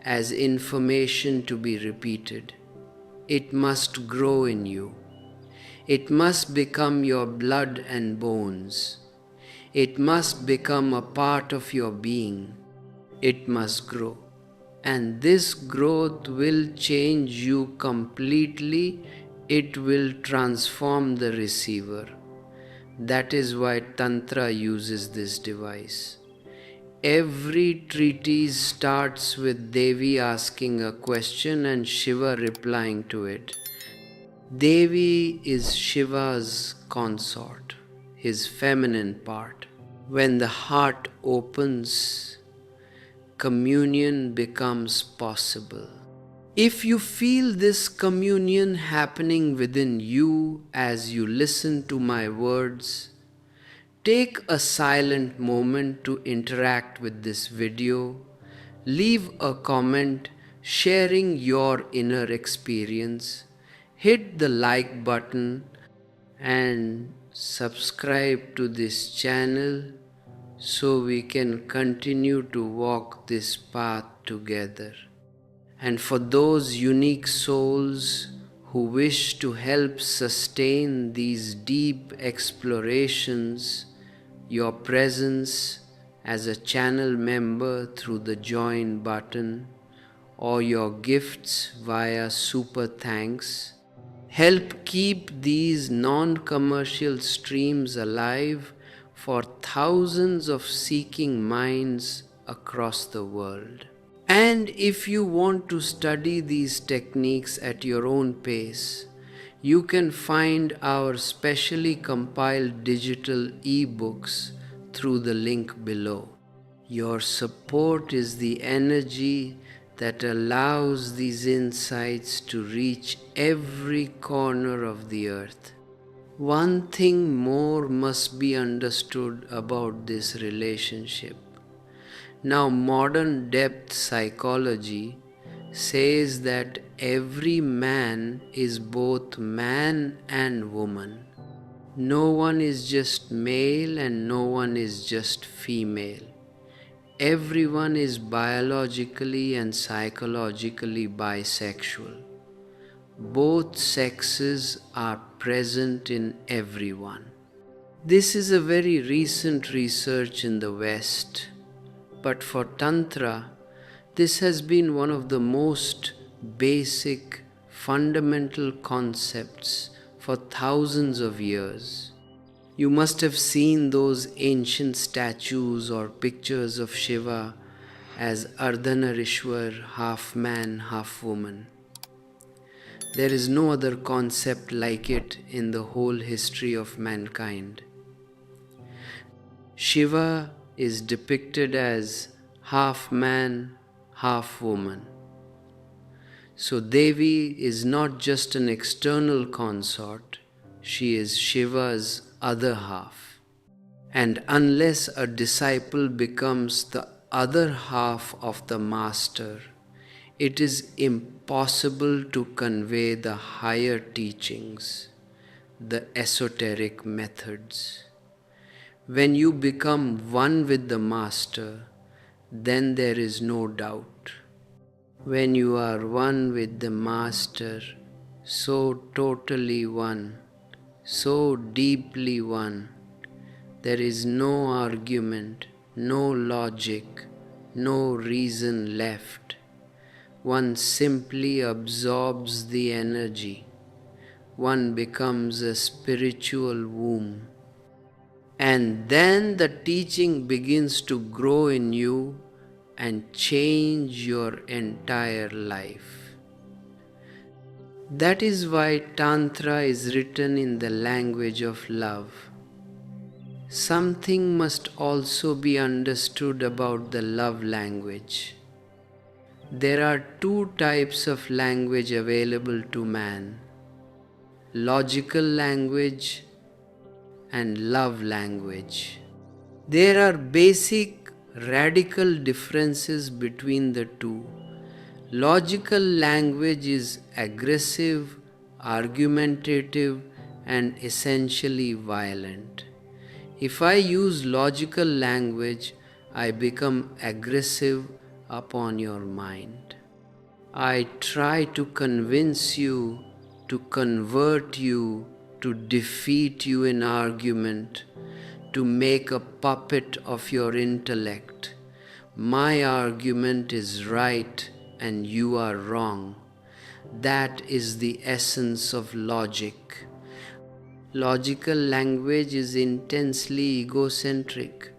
[SPEAKER 1] as information to be repeated. It must grow in you. It must become your blood and bones. It must become a part of your being. It must grow. And this growth will change you completely. It will transform the receiver. That is why Tantra uses this device. Every treatise starts with Devi asking a question and Shiva replying to it. Devi is Shiva's consort, his feminine part. When the heart opens, communion becomes possible. If you feel this communion happening within you as you listen to my words, take a silent moment to interact with this video. Leave a comment sharing your inner experience. Hit the like button and subscribe to this channel so we can continue to walk this path together. And for those unique souls who wish to help sustain these deep explorations, your presence as a channel member through the join button or your gifts via super thanks help keep these non-commercial streams alive for thousands of seeking minds across the world. And if you want to study these techniques at your own pace, you can find our specially compiled digital e-books through the link below. Your support is the energy that allows these insights to reach every corner of the earth. One thing more must be understood about this relationship. Now, modern depth psychology says that every man is both man and woman. No one is just male and no one is just female. Everyone is biologically and psychologically bisexual. Both sexes are present in everyone. This is a very recent research in the West, but for Tantra, this has been one of the most basic, fundamental concepts for thousands of years. You must have seen those ancient statues or pictures of Shiva as Ardhanarishwar, half man, half woman. There is no other concept like it in the whole history of mankind. Shiva is depicted as half man, half woman. So Devi is not just an external consort, she is Shiva's other half. And unless a disciple becomes the other half of the master, it is impossible to convey the higher teachings, the esoteric methods. When you become one with the master, then there is no doubt. When you are one with the master, so totally one, so deeply one, there is no argument, no logic, no reason left. One simply absorbs the energy. One becomes a spiritual womb. And then the teaching begins to grow in you and change your entire life. That is why Tantra is written in the language of love. Something must also be understood about the love language. There are two types of language available to man: logical language and love language. There are basic radical differences between the two. Logical language is aggressive, argumentative, and essentially violent. If I use logical language, I become aggressive upon your mind. I try to convince you, to convert you, to defeat you in argument, to make a puppet of your intellect. My argument is right and you are wrong. That is the essence of logic. Logical language is intensely egocentric.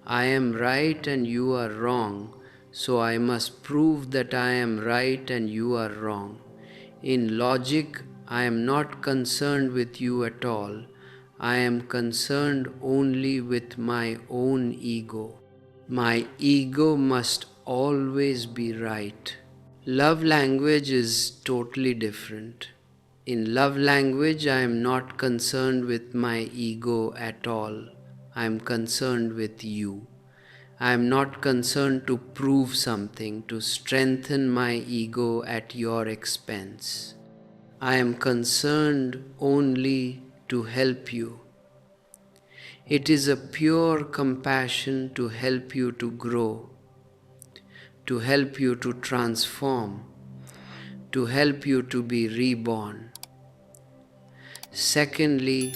[SPEAKER 1] I am right and you are wrong, so I must prove that I am right and you are wrong. In logic, I am not concerned with you at all. I am concerned only with my own ego. My ego must always be right. Love language is totally different. In love language, I am not concerned with my ego at all. I am concerned with you. I am not concerned to prove something, to strengthen my ego at your expense. I am concerned only to help you. It is a pure compassion to help you to grow, to help you to transform, to help you to be reborn. Secondly,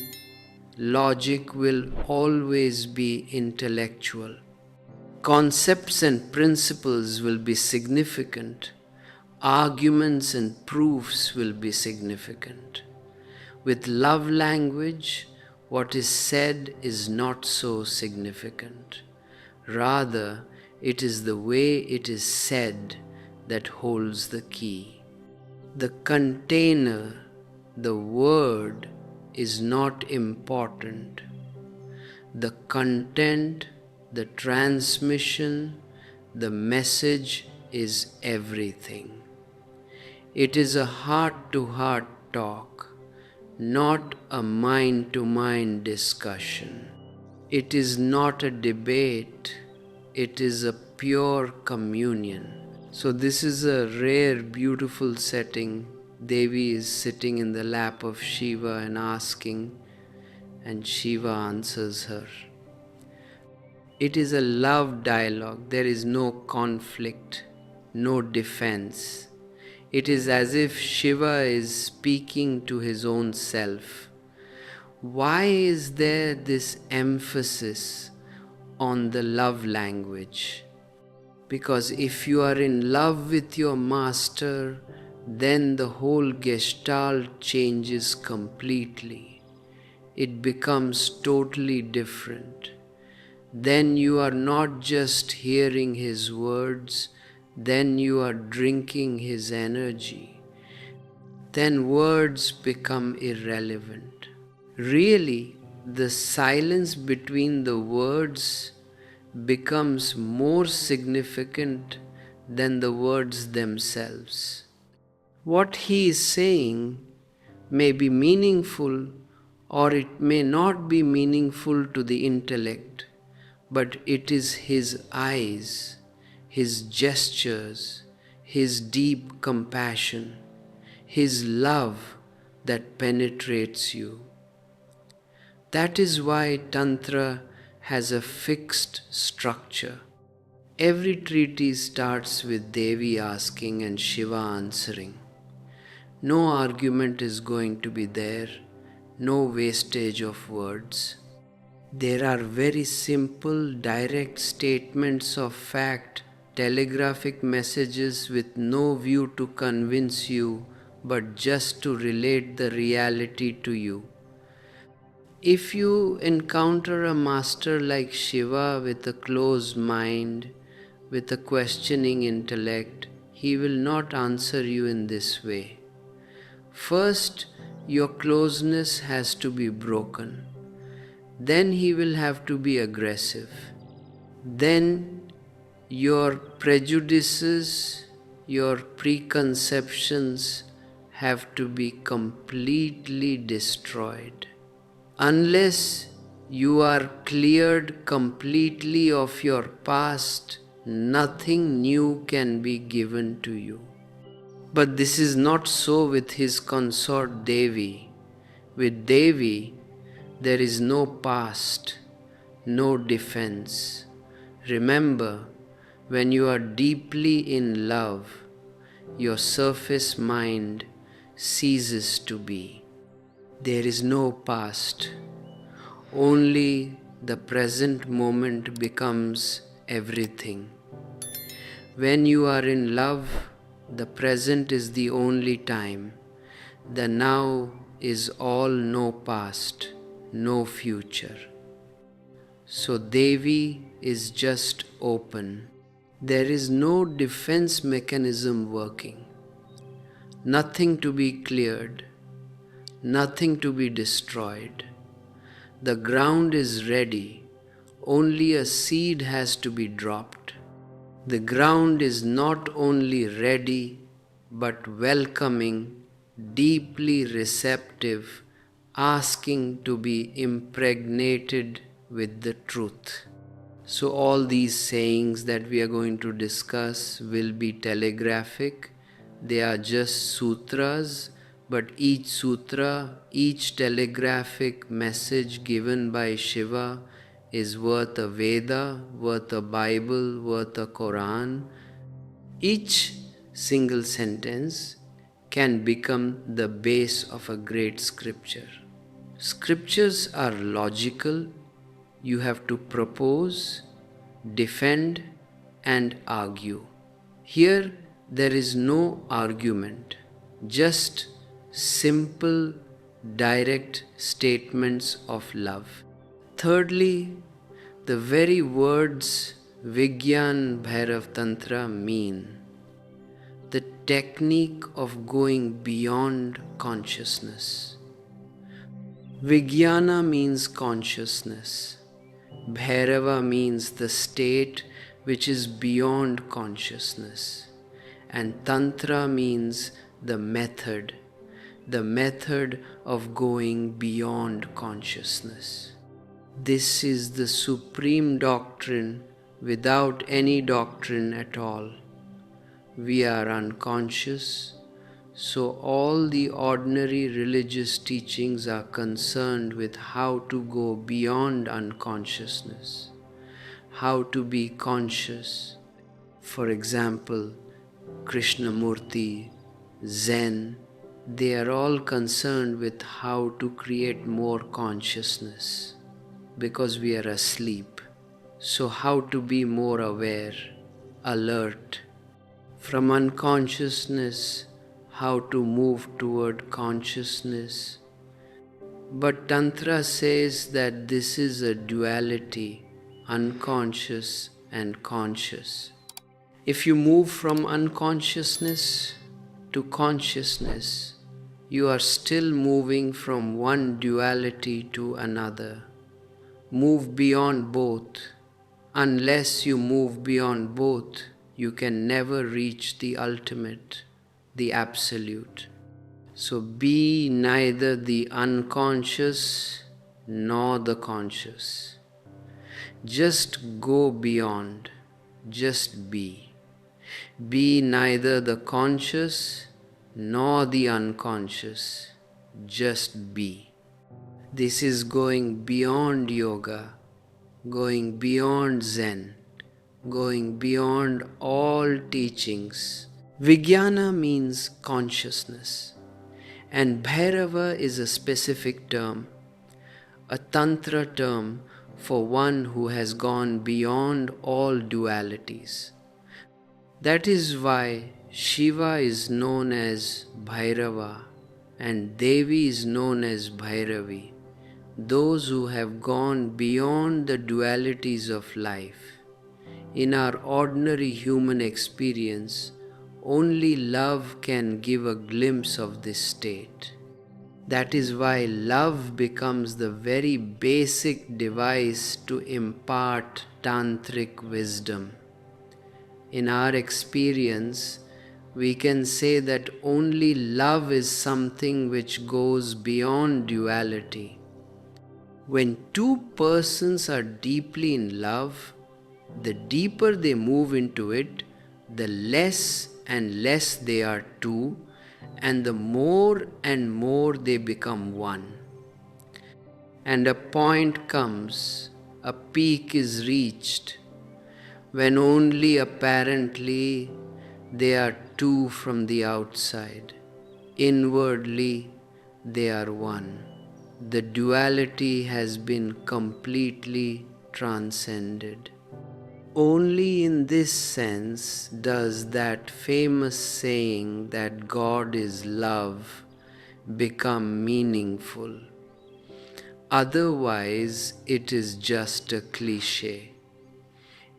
[SPEAKER 1] logic will always be intellectual. Concepts and principles will be significant. Arguments and proofs will be significant. With love language, what is said is not so significant. Rather, it is the way it is said that holds the key. The container, the word, is not important. The content, the transmission, the message is everything. It is a heart-to-heart talk, not a mind-to-mind discussion. It is not a debate, it is a pure communion. So this is a rare, beautiful setting. Devi is sitting in the lap of Shiva and asking, and Shiva answers her. It is a love dialogue. There is no conflict, no defense. It is as if Shiva is speaking to his own self. Why is there this emphasis on the love language? Because if you are in love with your master, then the whole gestalt changes completely. It becomes totally different. Then you are not just hearing his words, then you are drinking his energy. Then words become irrelevant. Really, the silence between the words becomes more significant than the words themselves. What he is saying may be meaningful or it may not be meaningful to the intellect, but it is his eyes, his gestures, his deep compassion, his love that penetrates you. That is why Tantra has a fixed structure. Every treatise starts with Devi asking and Shiva answering. No argument is going to be there, no wastage of words. There are very simple, direct statements of fact, telegraphic messages with no view to convince you, but just to relate the reality to you. If you encounter a master like Shiva with a closed mind, with a questioning intellect, he will not answer you in this way. First, your closeness has to be broken. Then he will have to be aggressive. Then your prejudices, your preconceptions have to be completely destroyed. Unless you are cleared completely of your past, nothing new can be given to you. But this is not so with his consort Devi. With Devi, there is no past, no defense. Remember, when you are deeply in love, your surface mind ceases to be. There is no past. Only the present moment becomes everything. When you are in love, the present is the only time. The now is all no past, no future. So Devi is just open. There is no defense mechanism working. Nothing to be cleared. Nothing to be destroyed. The ground is ready. Only a seed has to be dropped. The ground is not only ready, but welcoming, deeply receptive, asking to be impregnated with the truth. So all these sayings that we are going to discuss will be telegraphic. They are just sutras, but each sutra, each telegraphic message given by Shiva is worth a Veda, worth a Bible, worth a Quran. Each single sentence can become the base of a great scripture. Scriptures are logical. You have to propose, defend, and argue. Here, there is no argument, just simple, direct statements of love. Thirdly, the very words Vigyan Bhairav Tantra mean the technique of going beyond consciousness. Vijnana means consciousness. Bhairava means the state which is beyond consciousness. And Tantra means the method of going beyond consciousness. This is the supreme doctrine without any doctrine at all. We are unconscious, so all the ordinary religious teachings are concerned with how to go beyond unconsciousness, how to be conscious. For example, Krishnamurti, Zen, they are all concerned with how to create more consciousness because we are asleep. So how to be more aware, alert. From unconsciousness, how to move toward consciousness. But Tantra says that this is a duality, unconscious and conscious. If you move from unconsciousness to consciousness, you are still moving from one duality to another. Move beyond both. Unless you move beyond both, you can never reach the ultimate, the absolute. So be neither the unconscious nor the conscious. Just go beyond, just be. Be neither the conscious nor the unconscious, just be. This is going beyond yoga, going beyond Zen, going beyond all teachings. Vijnana means consciousness, and Bhairava is a specific term, a tantra term for one who has gone beyond all dualities. That is why Shiva is known as Bhairava and Devi is known as Bhairavi, those who have gone beyond the dualities of life. In our ordinary human experience, only love can give a glimpse of this state. That is why love becomes the very basic device to impart tantric wisdom. In our experience, we can say that only love is something which goes beyond duality. When two persons are deeply in love, the deeper they move into it, the less and less they are two, and the more and more they become one. And a point comes, a peak is reached, when only apparently they are two from the outside. Inwardly, they are one. The duality has been completely transcended. Only in this sense does that famous saying that God is love become meaningful. Otherwise, it is just a cliche.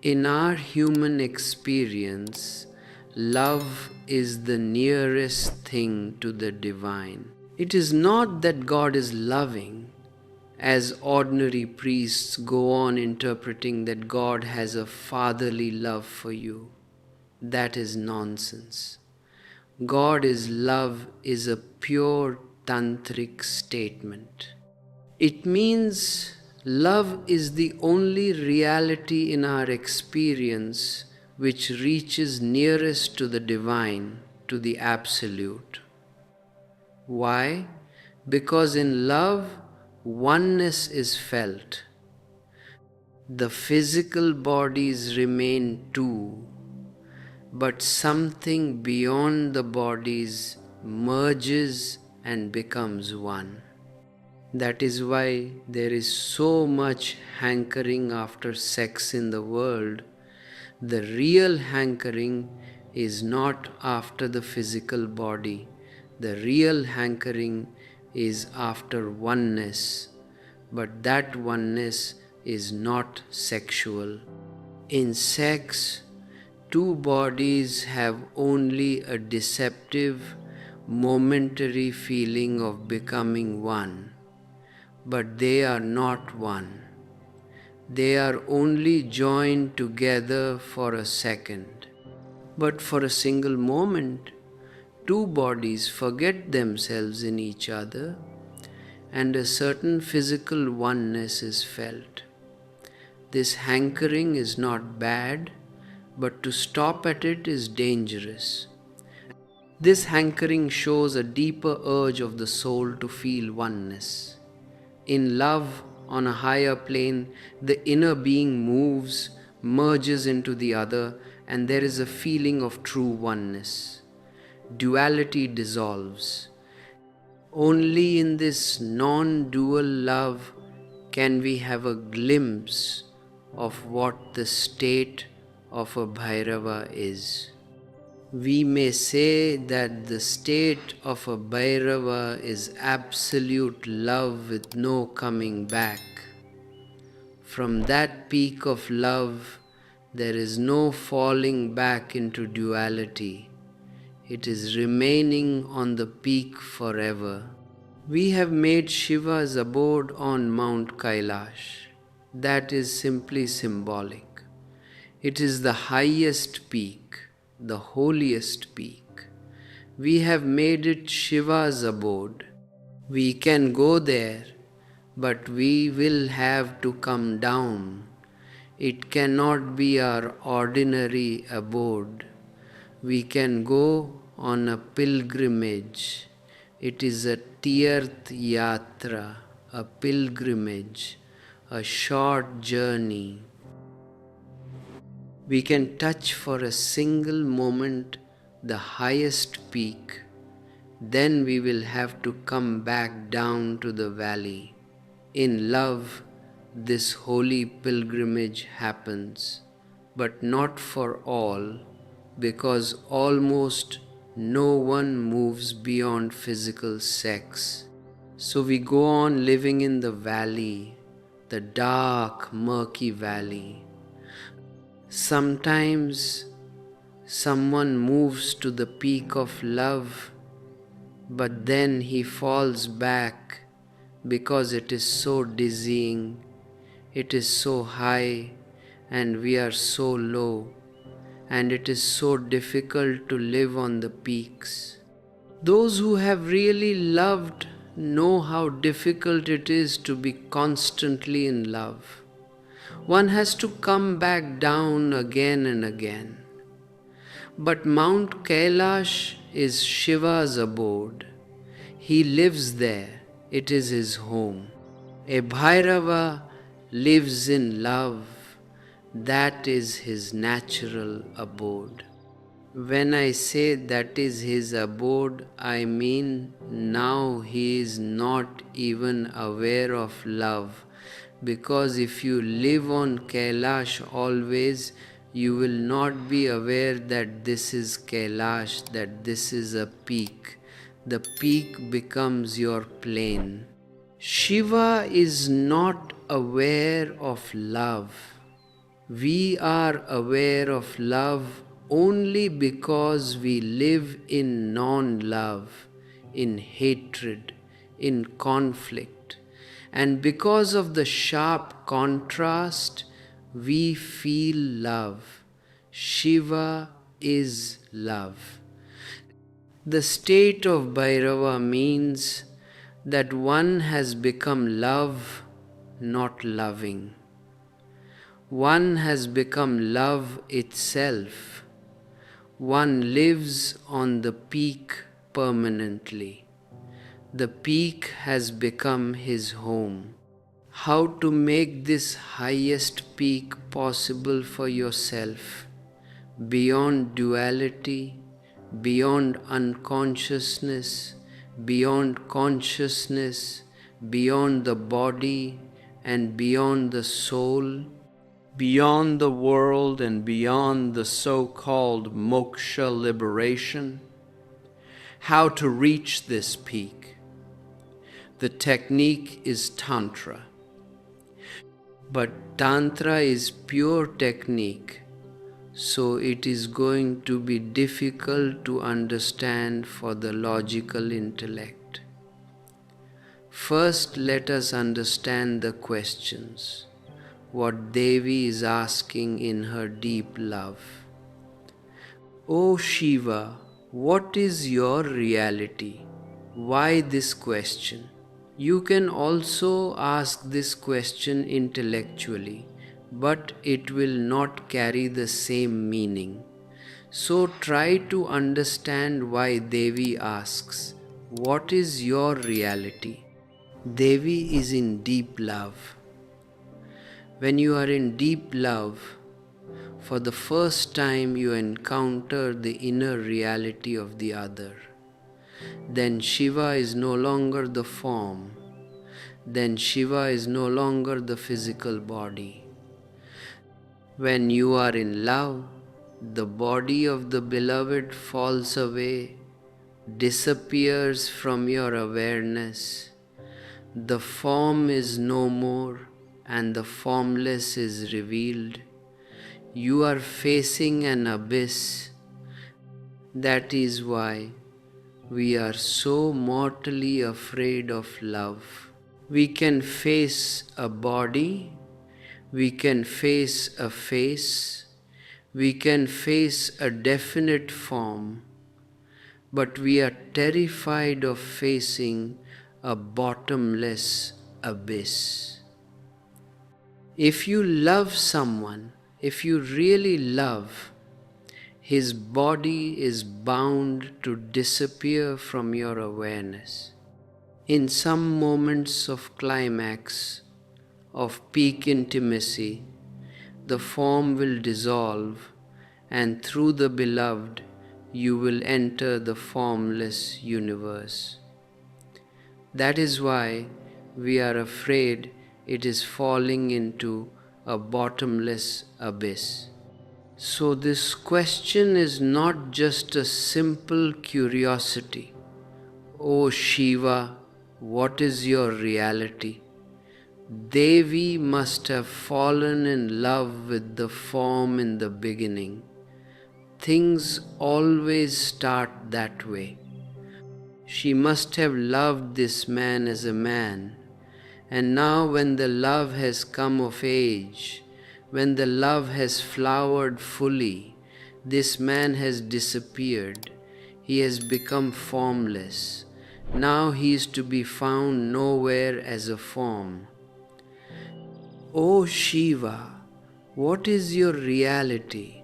[SPEAKER 1] In our human experience, love is the nearest thing to the divine. It is not that God is loving, as ordinary priests go on interpreting that God has a fatherly love for you. That is nonsense. God is love is a pure tantric statement. It means love is the only reality in our experience which reaches nearest to the divine, to the absolute. Why? Because in love, oneness is felt. The physical bodies remain two, but something beyond the bodies merges and becomes one. That is why there is so much hankering after sex in the world. The real hankering is not after the physical body. The real hankering is after oneness, but that oneness is not sexual. In sex, two bodies have only a deceptive, momentary feeling of becoming one, but they are not one. They are only joined together for a second. But for a single moment, two bodies forget themselves in each other, and a certain physical oneness is felt. This hankering is not bad, but to stop at it is dangerous. This hankering shows a deeper urge of the soul to feel oneness. In love, on a higher plane, the inner being moves, merges into the other, and there is a feeling of true oneness. Duality dissolves. Only in this non-dual love can we have a glimpse of what the state of a Bhairava is. We may say that the state of a Bhairava is absolute love with no coming back. From that peak of love, there is no falling back into duality. It is remaining on the peak forever. We have made Shiva's abode on Mount Kailash. That is simply symbolic. It is the highest peak, the holiest peak. We have made it Shiva's abode. We can go there, but we will have to come down. It cannot be our ordinary abode. We can go on a pilgrimage. It is a Tirth Yatra, a pilgrimage, a short journey. We can touch for a single moment the highest peak. Then we will have to come back down to the valley. In love, this holy pilgrimage happens, but not for all, because almost no one moves beyond physical sex. So we go on living in the valley, the dark, murky valley. Sometimes someone moves to the peak of love, but then he falls back because it is so dizzying, it is so high, and we are so low, and it is so difficult to live on the peaks. Those who have really loved know how difficult it is to be constantly in love. One has to come back down again and again. But Mount Kailash is Shiva's abode. He lives there. It is his home. A Bhairava lives in love. That is his natural abode. When I say that is his abode, I mean now he is not even aware of love. Because if you live on Kailash always, you will not be aware that this is Kailash, that this is a peak. The peak becomes your plane. Shiva is not aware of love. We are aware of love only because we live in non-love, in hatred, in conflict. And because of the sharp contrast, we feel love. Shiva is love. The state of Bhairava means that one has become love, not loving. One has become love itself. One lives on the peak permanently. The peak has become his home. How to make this highest peak possible for yourself, beyond duality, beyond unconsciousness, beyond consciousness, beyond the body and beyond the soul, beyond the world and beyond the so-called moksha liberation. How to reach this peak? The technique is tantra. But tantra is pure technique, so it is going to be difficult to understand for the logical intellect. First, let us understand the questions, what Devi is asking in her deep love. O Shiva, what is your reality? Why this question? You can also ask this question intellectually, but it will not carry the same meaning. So try to understand why Devi asks, what is your reality? Devi is in deep love. When you are in deep love, for the first time you encounter the inner reality of the other. Then Shiva is no longer the form. Then Shiva is no longer the physical body. When you are in love, the body of the beloved falls away, disappears from your awareness. The form is no more, and the formless is revealed. You are facing an abyss. That is why we are so mortally afraid of love. We can face a body, we can face a face, we can face a definite form, but we are terrified of facing a bottomless abyss. If you love someone, if you really love, his body is bound to disappear from your awareness. In some moments of climax, of peak intimacy, the form will dissolve, and through the beloved, you will enter the formless universe. That is why we are afraid it is falling into a bottomless abyss. So this question is not just a simple curiosity. O Shiva, what is your reality? Devi must have fallen in love with the form in the beginning. Things always start that way. She must have loved this man as a man, and now when the love has come of age, when the love has flowered fully, this man has disappeared. He has become formless. Now he is to be found nowhere as a form. O Shiva, what is your reality?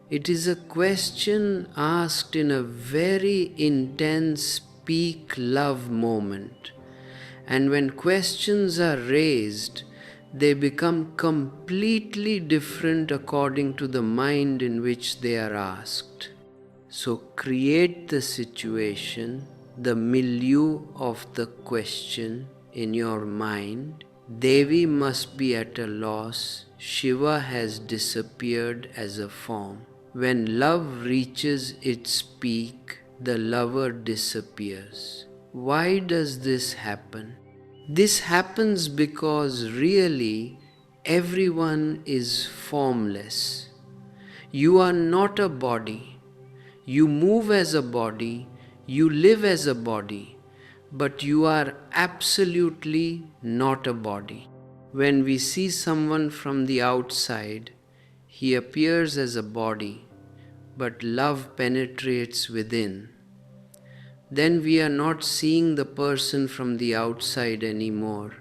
[SPEAKER 1] It is a question asked in a very intense peak love moment. And when questions are raised, they become completely different according to the mind in which they are asked. So create the situation, the milieu of the question in your mind. Devi must be at a loss. Shiva has disappeared as a form. When love reaches its peak, the lover disappears. Why does this happen? This happens because really everyone is formless. You are not a body. You move as a body, you live as a body, but you are absolutely not a body. When we see someone from the outside, he appears as a body, but love penetrates within. Then we are not seeing the person from the outside anymore.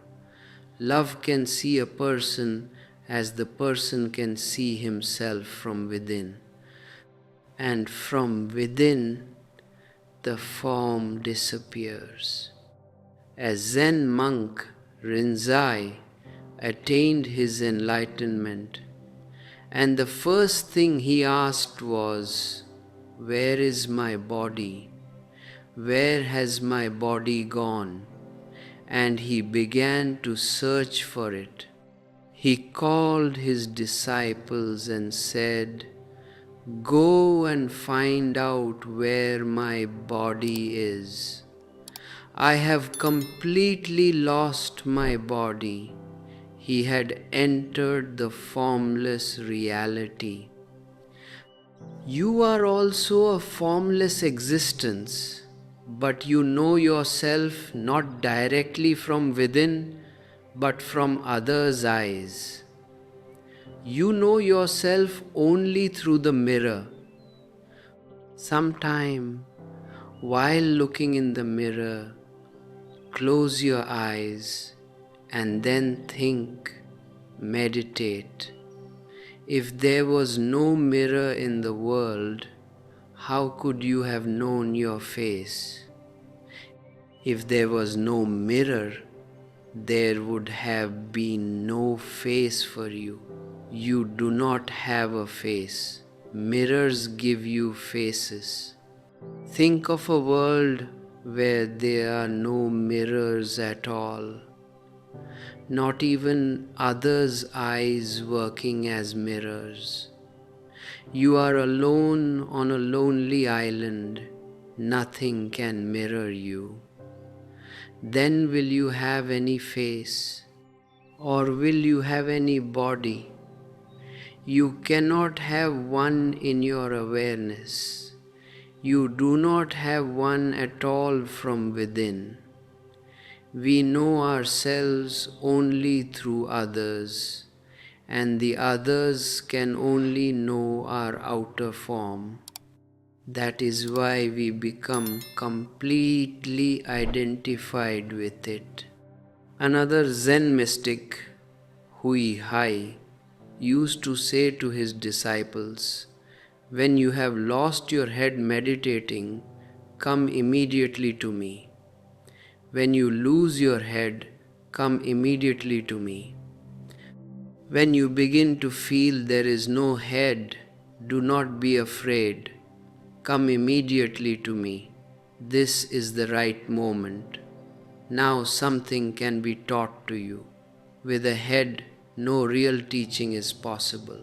[SPEAKER 1] Love can see a person as the person can see himself from within. And from within, the form disappears. A Zen monk, Rinzai, attained his enlightenment, and the first thing he asked was, where is my body? Where has my body gone? And he began to search for it. He called his disciples and said, "Go and find out where my body is. I have completely lost my body." He had entered the formless reality. You are also a formless existence, but you know yourself not directly from within, but from others' eyes. You know yourself only through the mirror. Sometime, while looking in the mirror, close your eyes and then think, meditate. If there was no mirror in the world, how could you have known your face? If there was no mirror, there would have been no face for you. You do not have a face. Mirrors give you faces. Think of a world where there are no mirrors at all. Not even others' eyes working as mirrors. You are alone on a lonely island. Nothing can mirror you. Then will you have any face? Or will you have any body? You cannot have one in your awareness. You do not have one at all from within. We know ourselves only through others, and the others can only know our outer form. That is why we become completely identified with it. Another Zen mystic, Hui Hai, used to say to his disciples, "When you have lost your head meditating, come immediately to me. When you lose your head, come immediately to me. When you begin to feel there is no head, do not be afraid. Come immediately to me. This is the right moment. Now something can be taught to you. With a head, no real teaching is possible."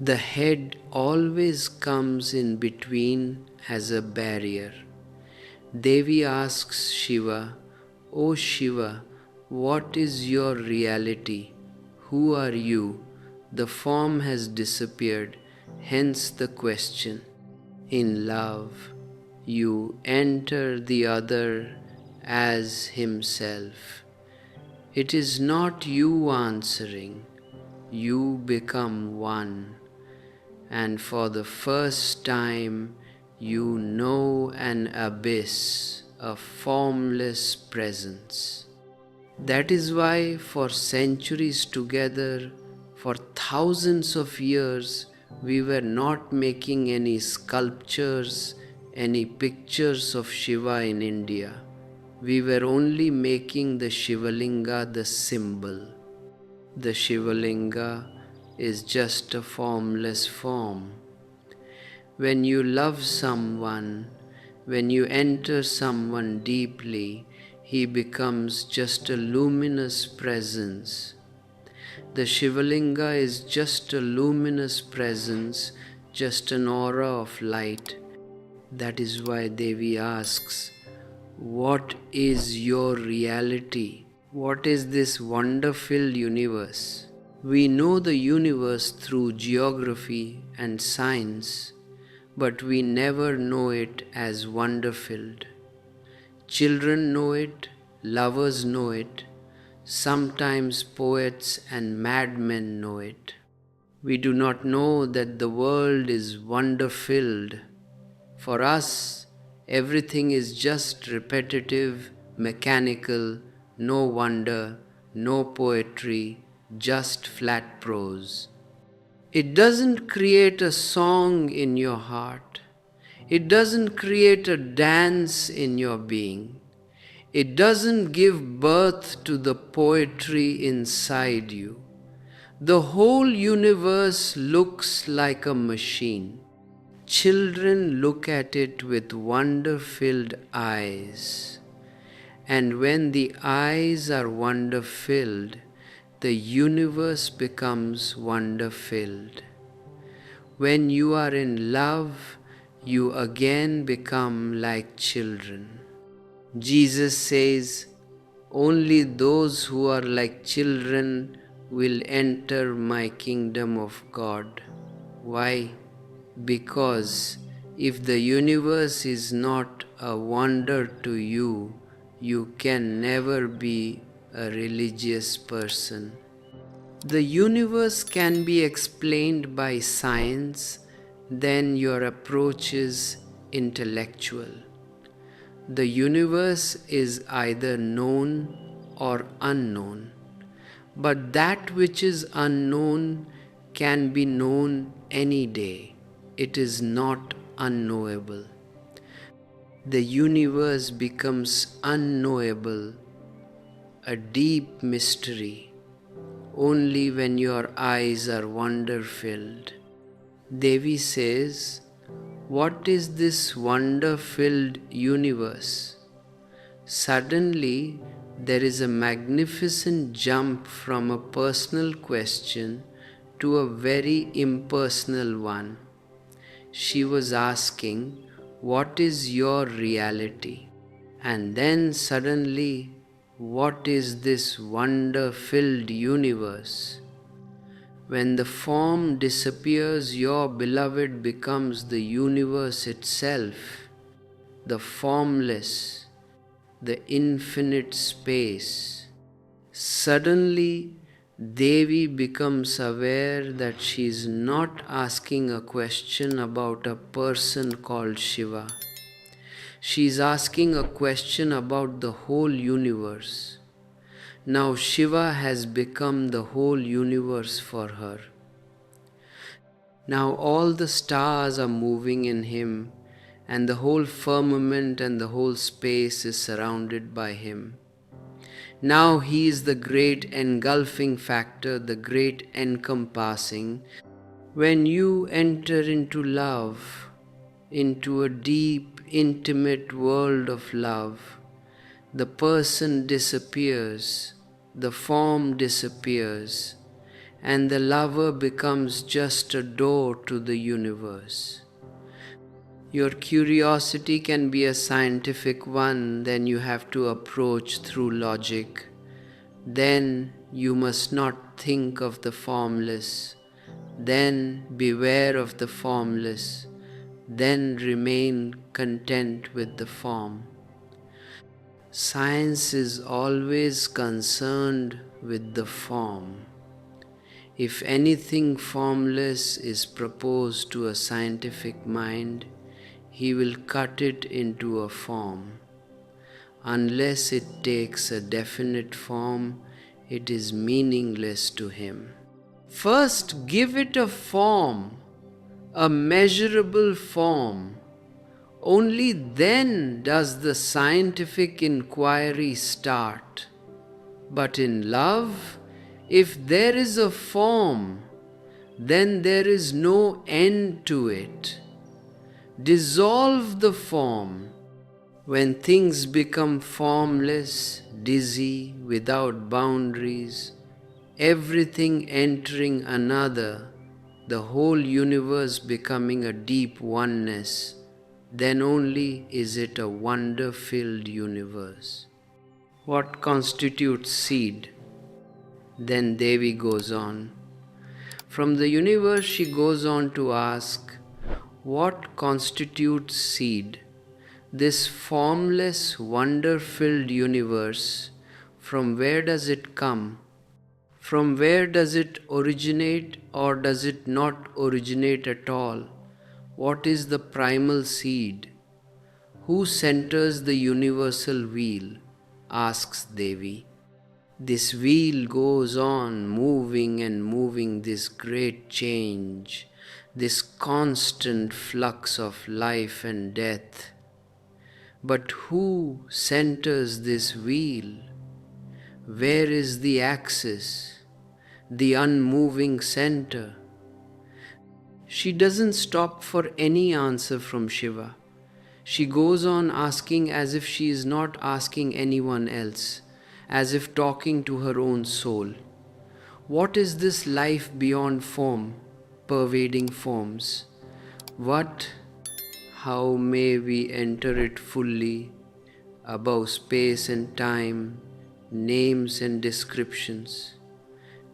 [SPEAKER 1] The head always comes in between as a barrier. Devi asks Shiva, "O Shiva, what is your reality? Who are you? The form has disappeared, hence the question." In love, you enter the other as himself. It is not you answering, you become one. And for the first time, you know an abyss, a formless presence. That is why for centuries together, for thousands of years, we were not making any sculptures, any pictures of Shiva in India. We were only making the Shivalinga the symbol. The Shivalinga is just a formless form. When you love someone, when you enter someone deeply, he becomes just a luminous presence. The Shivalinga is just a luminous presence, just an aura of light. That is why Devi asks, "What is your reality? What is this wonder-filled universe?" We know the universe through geography and science, but we never know it as wonder-filled. Children know it, lovers know it, sometimes poets and madmen know it. We do not know that the world is wonder-filled. For us, everything is just repetitive, mechanical, no wonder, no poetry, just flat prose. It doesn't create a song in your heart. It doesn't create a dance in your being. It doesn't give birth to the poetry inside you. The whole universe looks like a machine. Children look at it with wonder-filled eyes. And when the eyes are wonder-filled, the universe becomes wonder-filled. When you are in love, you again become like children. Jesus says, only those who are like children will enter my kingdom of God. Why? Because if the universe is not a wonder to you, you can never be a religious person. The universe can be explained by science, then your approach is intellectual. The universe is either known or unknown, but that which is unknown can be known any day. It is not unknowable. The universe becomes unknowable, a deep mystery, only when your eyes are wonder-filled. Devi says, what is this wonder-filled universe? Suddenly, there is a magnificent jump from a personal question to a very impersonal one. She was asking, what is your reality? And then suddenly, what is this wonder-filled universe? When the form disappears, your beloved becomes the universe itself, the formless, the infinite space. Suddenly, Devi becomes aware that she is not asking a question about a person called Shiva. She is asking a question about the whole universe. Now Shiva has become the whole universe for her. Now all the stars are moving in him, and the whole firmament and the whole space is surrounded by him. Now he is the great engulfing factor, the great encompassing. When you enter into love, into a deep, intimate world of love, the person disappears, the form disappears, and the lover becomes just a door to the universe. Your curiosity can be a scientific one, then you have to approach through logic. Then you must not think of the formless. Then beware of the formless. Then remain content with the form. Science is always concerned with the form. If anything formless is proposed to a scientific mind, he will cut it into a form. Unless it takes a definite form, it is meaningless to him. First, give it a form, a measurable form. Only then does the scientific inquiry start. But in love, if there is a form, then there is no end to it. Dissolve the form. When things become formless, dizzy, without boundaries, everything entering another, the whole universe becoming a deep oneness, then only is it a wonder-filled universe. What constitutes seed? Then Devi goes on. From the universe she goes on to ask, what constitutes seed? This formless, wonder-filled universe, from where does it come? From where does it originate, or does it not originate at all? What is the primal seed? Who centers the universal wheel? Asks Devi. This wheel goes on moving and moving, this great change, this constant flux of life and death. But who centers this wheel? Where is the axis, the unmoving center? She doesn't stop for any answer from Shiva. She goes on asking as if she is not asking anyone else, as if talking to her own soul. What is this life beyond form, pervading forms? What, how may we enter it fully, above space and time, names and descriptions?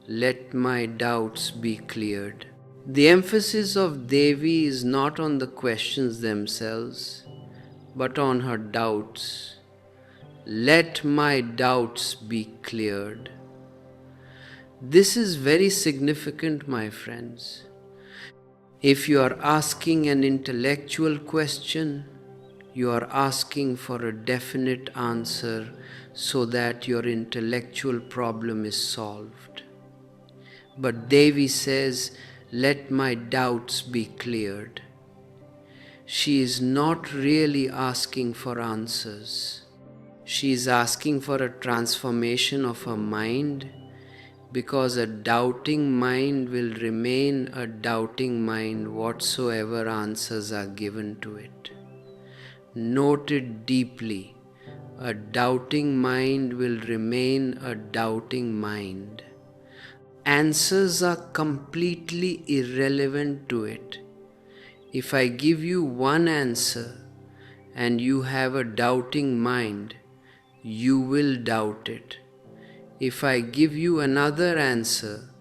[SPEAKER 1] Let my doubts be cleared. The emphasis of Devi is not on the questions themselves, but on her doubts. Let my doubts be cleared. This is very significant, my friends. If you are asking an intellectual question, you are asking for a definite answer so that your intellectual problem is solved. But Devi says, let my doubts be cleared. She is not really asking for answers. She is asking for a transformation of her mind, because a doubting mind will remain a doubting mind whatsoever answers are given to it. Note it deeply. A doubting mind will remain a doubting mind. Answers are completely irrelevant to it. If I give you one answer and you have a doubting mind, you will doubt it. If I give you another answer,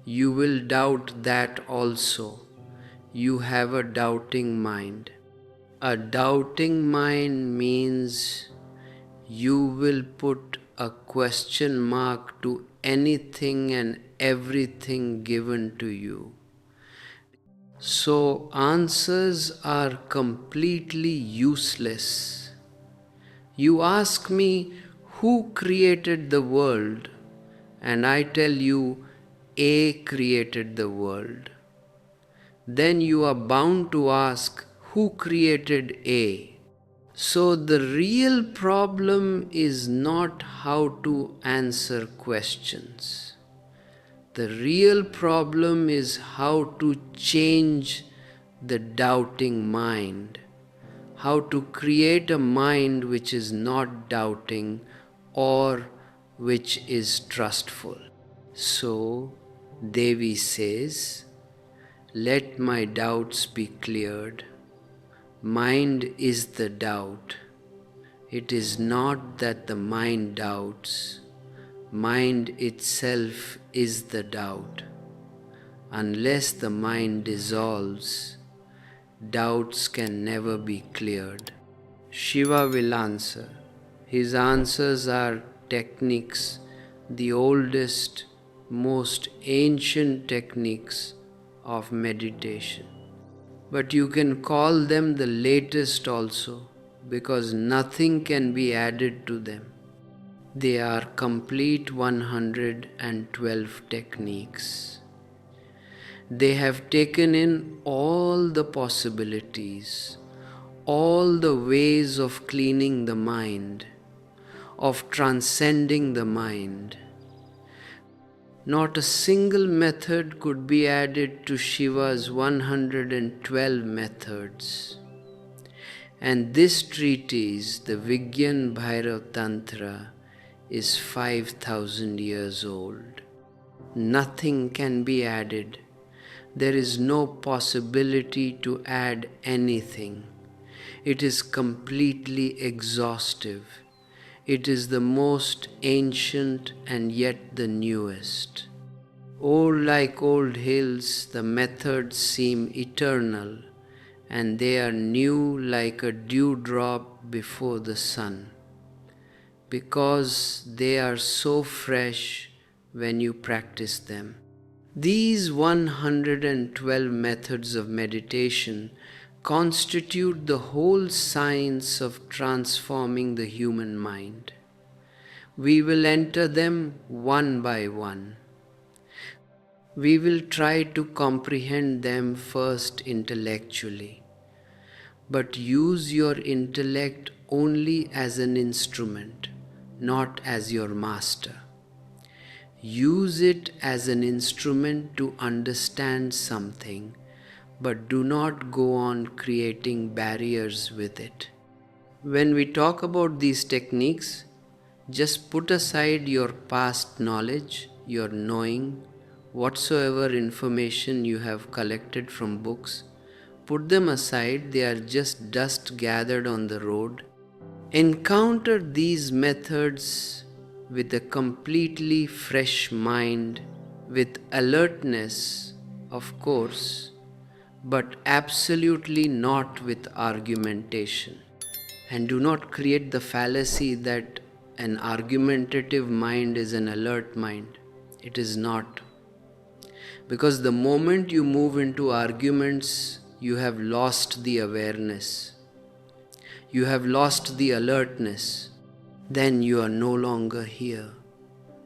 [SPEAKER 1] you will doubt that also. You have a doubting mind. A doubting mind means you will put a question mark to anything and everything given to you. So answers are completely useless. You ask me, who created the world? And I tell you, A created the world. Then you are bound to ask, who created A? So the real problem is not how to answer questions. The real problem is how to change the doubting mind, how to create a mind which is not doubting or which is trustful. So Devi says, let my doubts be cleared. Mind is the doubt. It is not that the mind doubts. Mind itself is the doubt. Unless the mind dissolves, doubts can never be cleared. Shiva will answer. His answers are techniques, the oldest, most ancient techniques of meditation. But you can call them the latest also, because nothing can be added to them. They are complete 112 techniques. They have taken in all the possibilities, all the ways of cleaning the mind, of transcending the mind. Not a single method could be added to Shiva's 112 methods. And this treatise, the Vigyan Bhairav Tantra, is 5,000 years old. Nothing can be added. There is no possibility to add anything. It is completely exhaustive. It is the most ancient and yet the newest. Old like old hills, the methods seem eternal, and they are new like a dewdrop before the sun, because they are so fresh when you practice them. These 112 methods of meditation constitute the whole science of transforming the human mind. We will enter them one by one. We will try to comprehend them first intellectually, but use your intellect only as an instrument, not as your master. Use it as an instrument to understand something, but do not go on creating barriers with it. When we talk about these techniques, just put aside your past knowledge, your knowing, whatsoever information you have collected from books. Put them aside, they are just dust gathered on the road. Encounter these methods with a completely fresh mind, with alertness, of course, but absolutely not with argumentation. And do not create the fallacy that an argumentative mind is an alert mind. It is not. Because the moment you move into arguments, you have lost the awareness. You have lost the alertness. Then you are no longer here.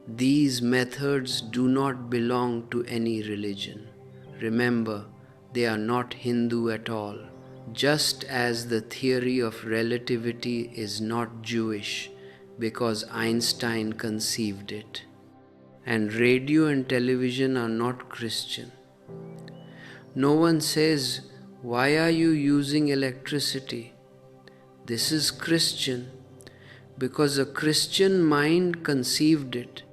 [SPEAKER 1] These methods do not belong to any religion. Remember, they are not Hindu at all. Just as the theory of relativity is not Jewish because Einstein conceived it. And radio and television are not Christian. No one says, "Why are you using electricity?" This is Christian because a Christian mind conceived it.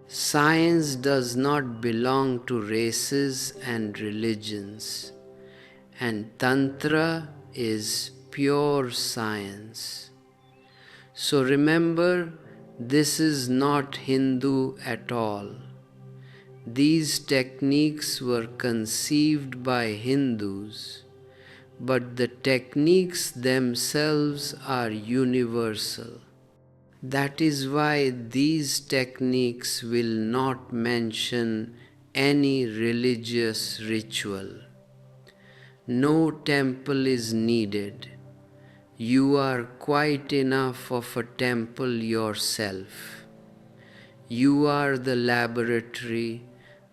[SPEAKER 1] Science does not belong to races and religions, and tantra is pure science. So remember, this is not Hindu at all. These techniques were conceived by Hindus, but the techniques themselves are universal. That is why these techniques will not mention any religious ritual. No temple is needed. You are quite enough of a temple yourself. You are the laboratory.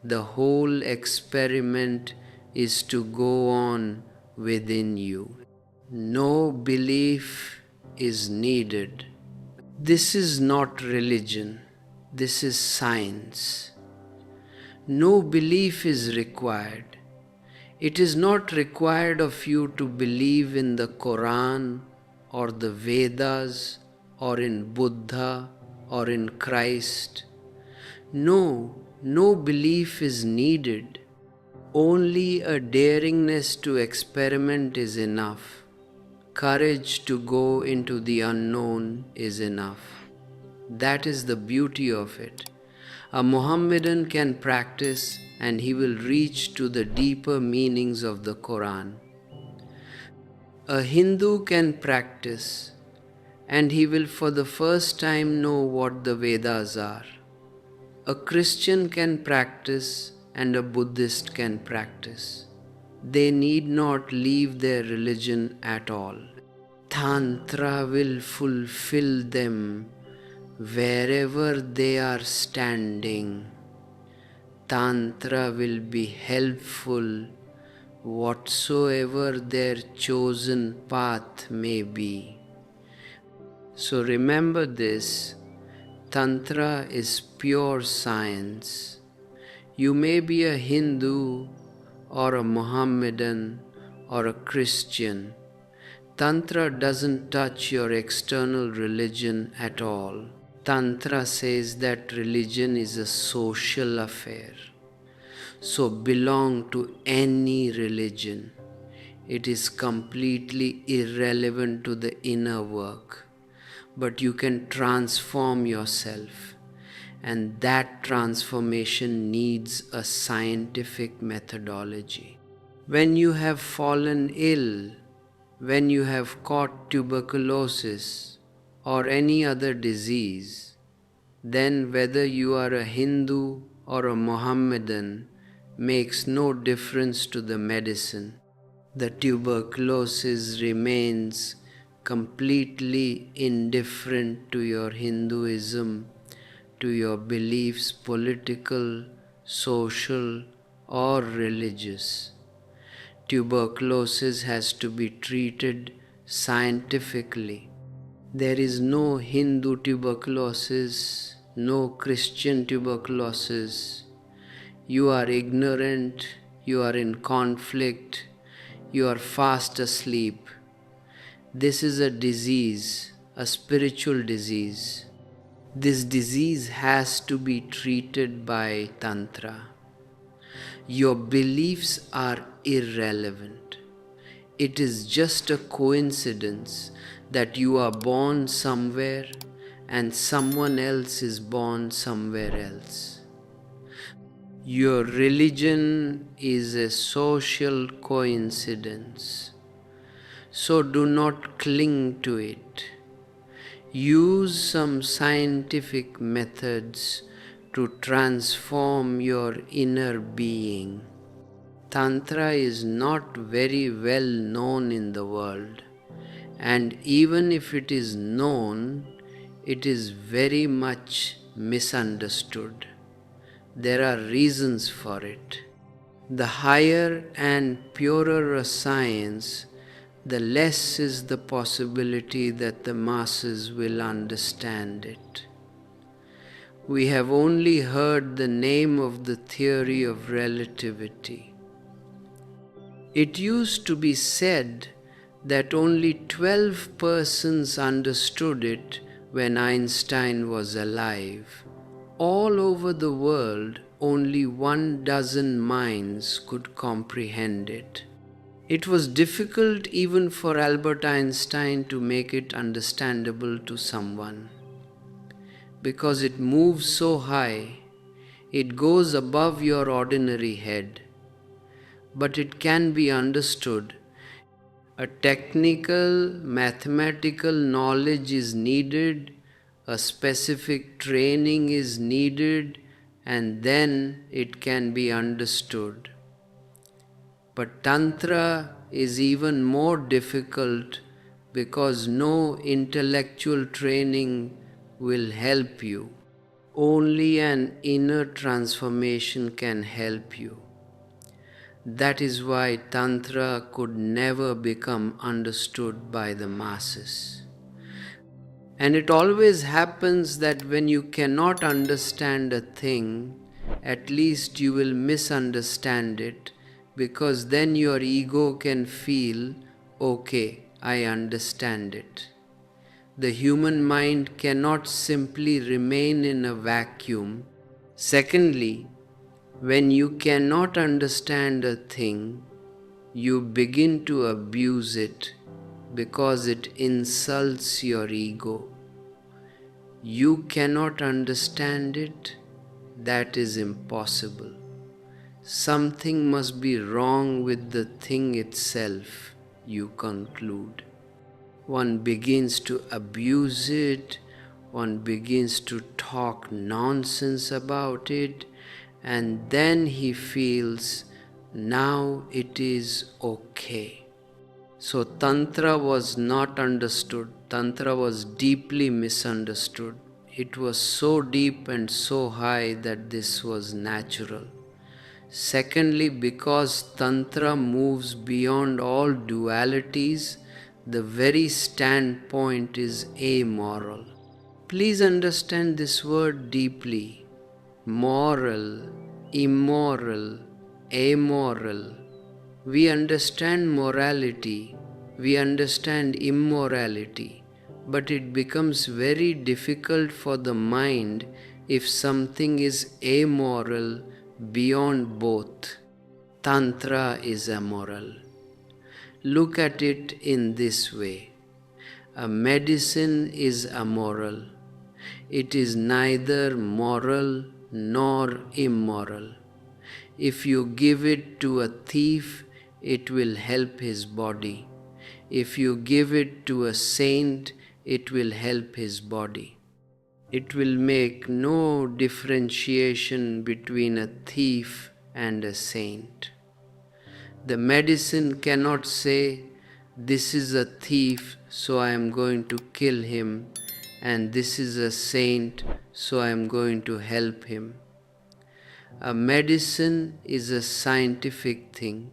[SPEAKER 1] The whole experiment is to go on within you. No belief is needed. This is not religion. This is science. No belief is required. It is not required of you to believe in the Quran or the Vedas or in Buddha or in Christ. No belief is needed. Only a daringness to experiment is enough. Courage to go into the unknown is enough. That is the beauty of it. A Mohammedan can practice and he will reach to the deeper meanings of the Quran. A Hindu can practice and he will for the first time know what the Vedas are. A Christian can practice and a Buddhist can practice. They need not leave their religion at all. Tantra will fulfill them wherever they are standing. Tantra will be helpful whatsoever their chosen path may be. So remember this, Tantra is pure science. You may be a Hindu or a Mohammedan or a Christian. Tantra doesn't touch your external religion at all. Tantra says that religion is a social affair. So belong to any religion. It is completely irrelevant to the inner work. But you can transform yourself. And that transformation needs a scientific methodology. When you have fallen ill, when you have caught tuberculosis or any other disease, then whether you are a Hindu or a Mohammedan makes no difference to the medicine. The tuberculosis remains completely indifferent to your Hinduism, to your beliefs, political, social, or religious. Tuberculosis has to be treated scientifically. There is no Hindu tuberculosis, no Christian tuberculosis. You are ignorant, you are in conflict, you are fast asleep. This is a disease, a spiritual disease. This disease has to be treated by tantra. Your beliefs are irrelevant. It is just a coincidence that you are born somewhere and someone else is born somewhere else. Your religion is a social coincidence, so do not cling to it. Use some scientific methods to transform your inner being. Tantra is not very well known in the world, and even if it is known, it is very much misunderstood. There are reasons for it. The higher and purer a science, the less is the possibility that the masses will understand it. We have only heard the name of the theory of relativity. It used to be said that only 12 persons understood it when Einstein was alive. All over the world, only 12 minds could comprehend it. It was difficult even for Albert Einstein to make it understandable to someone, because it moves so high, it goes above your ordinary head. But it can be understood. A technical, mathematical knowledge is needed, a specific training is needed, and then it can be understood. But Tantra is even more difficult because no intellectual training will help you. Only an inner transformation can help you. That is why Tantra could never become understood by the masses. And it always happens that when you cannot understand a thing, at least you will misunderstand it, because then your ego can feel, okay, I understand it. The human mind cannot simply remain in a vacuum. Secondly, when you cannot understand a thing, you begin to abuse it because it insults your ego. You cannot understand it, that is impossible. Something must be wrong with the thing itself, you conclude. One begins to abuse it, one begins to talk nonsense about it, and then he feels, now it is okay. So Tantra was not understood. Tantra was deeply misunderstood. It was so deep and so high that this was natural. Secondly, because Tantra moves beyond all dualities, the very standpoint is amoral. Please understand this word deeply. Moral, immoral, amoral. We understand morality, we understand immorality, but it becomes very difficult for the mind if something is amoral beyond both. Tantra is amoral. Look at it in this way. A medicine is amoral. It is neither moral nor immoral. If you give it to a thief, it will help his body. If you give it to a saint, it will help his body. It will make no differentiation between a thief and a saint. The medicine cannot say, this is a thief, so I am going to kill him, and this is a saint, so I am going to help him. A medicine is a scientific thing.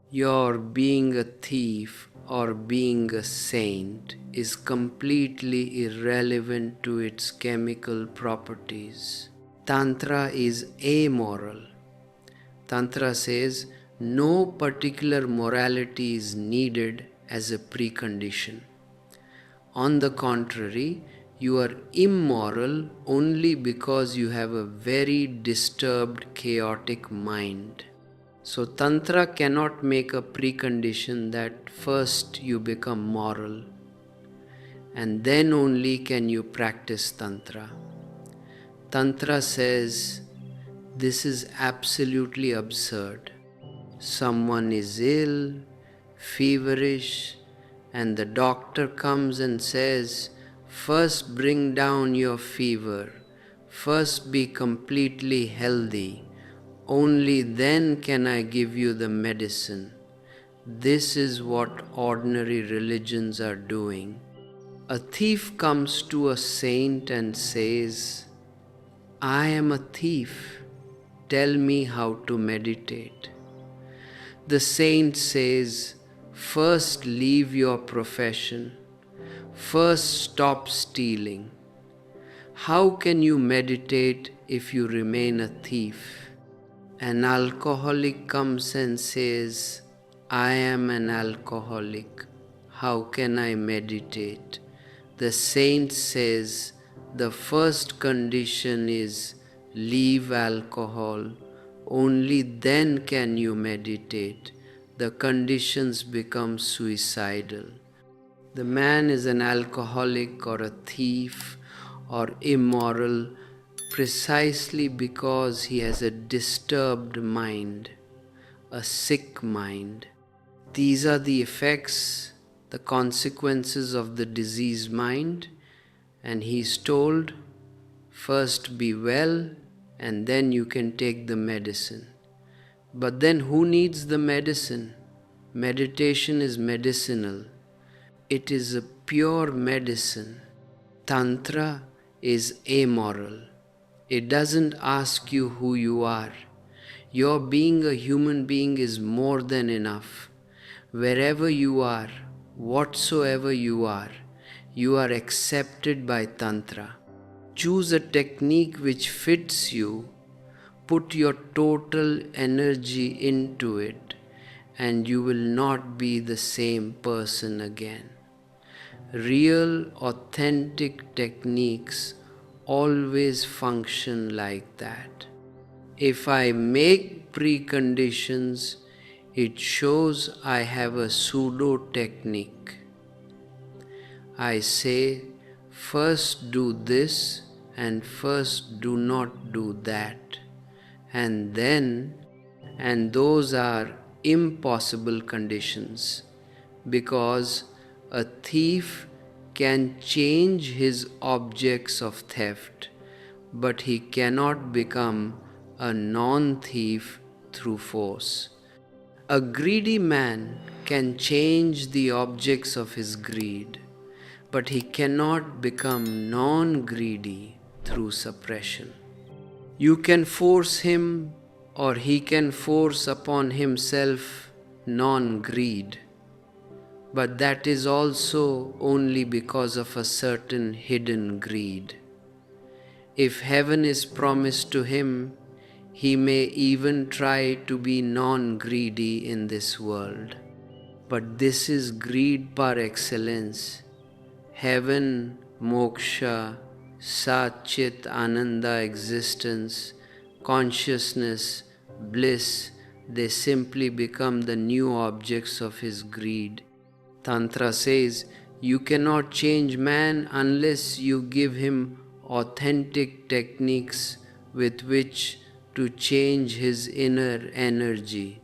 [SPEAKER 1] Your being a thief or being a saint is completely irrelevant to its chemical properties. Tantra is amoral. Tantra says, No particular morality is needed as a precondition. On the contrary, you are immoral only because you have a very disturbed, chaotic mind. So, Tantra cannot make a precondition that first you become moral, and then only can you practice Tantra. Tantra says this is absolutely absurd. Someone is ill, feverish, and the doctor comes and says, first bring down your fever, first be completely healthy, only then can I give you the medicine. This is what ordinary religions are doing. A thief comes to a saint and says, I am a thief, tell me how to meditate. The saint says, first leave your profession, first stop stealing. How can you meditate if you remain a thief? An alcoholic comes and says, I am an alcoholic, how can I meditate? The saint says, the first condition is leave alcohol, only then can you meditate. The conditions become suicidal. The man is an alcoholic or a thief or immoral precisely because he has a disturbed mind, a sick mind. These are the effects, the consequences of the diseased mind, and he is told, first be well and then you can take the medicine. But then who needs the medicine? Meditation is medicinal. It is a pure medicine. Tantra is amoral. It doesn't ask you who you are. Your being a human being is more than enough. Wherever you are, whatsoever you are accepted by Tantra. Choose a technique which fits you, put your total energy into it, and you will not be the same person again. Real, authentic techniques always function like that. If I make preconditions, it shows I have a pseudo technique. I say, first do this and first do not do that, and those are impossible conditions, because a thief can change his objects of theft, but he cannot become a non-thief through force. A greedy man can change the objects of his greed, but he cannot become non-greedy through suppression. You can force him, or he can force upon himself non-greed, but that is also only because of a certain hidden greed. If heaven is promised to him, he may even try to be non-greedy in this world. But this is greed par excellence. Heaven, moksha, Sat-Chit Ananda existence, consciousness, bliss, they simply become the new objects of his greed. Tantra says, you cannot change man unless you give him authentic techniques with which to change his inner energy.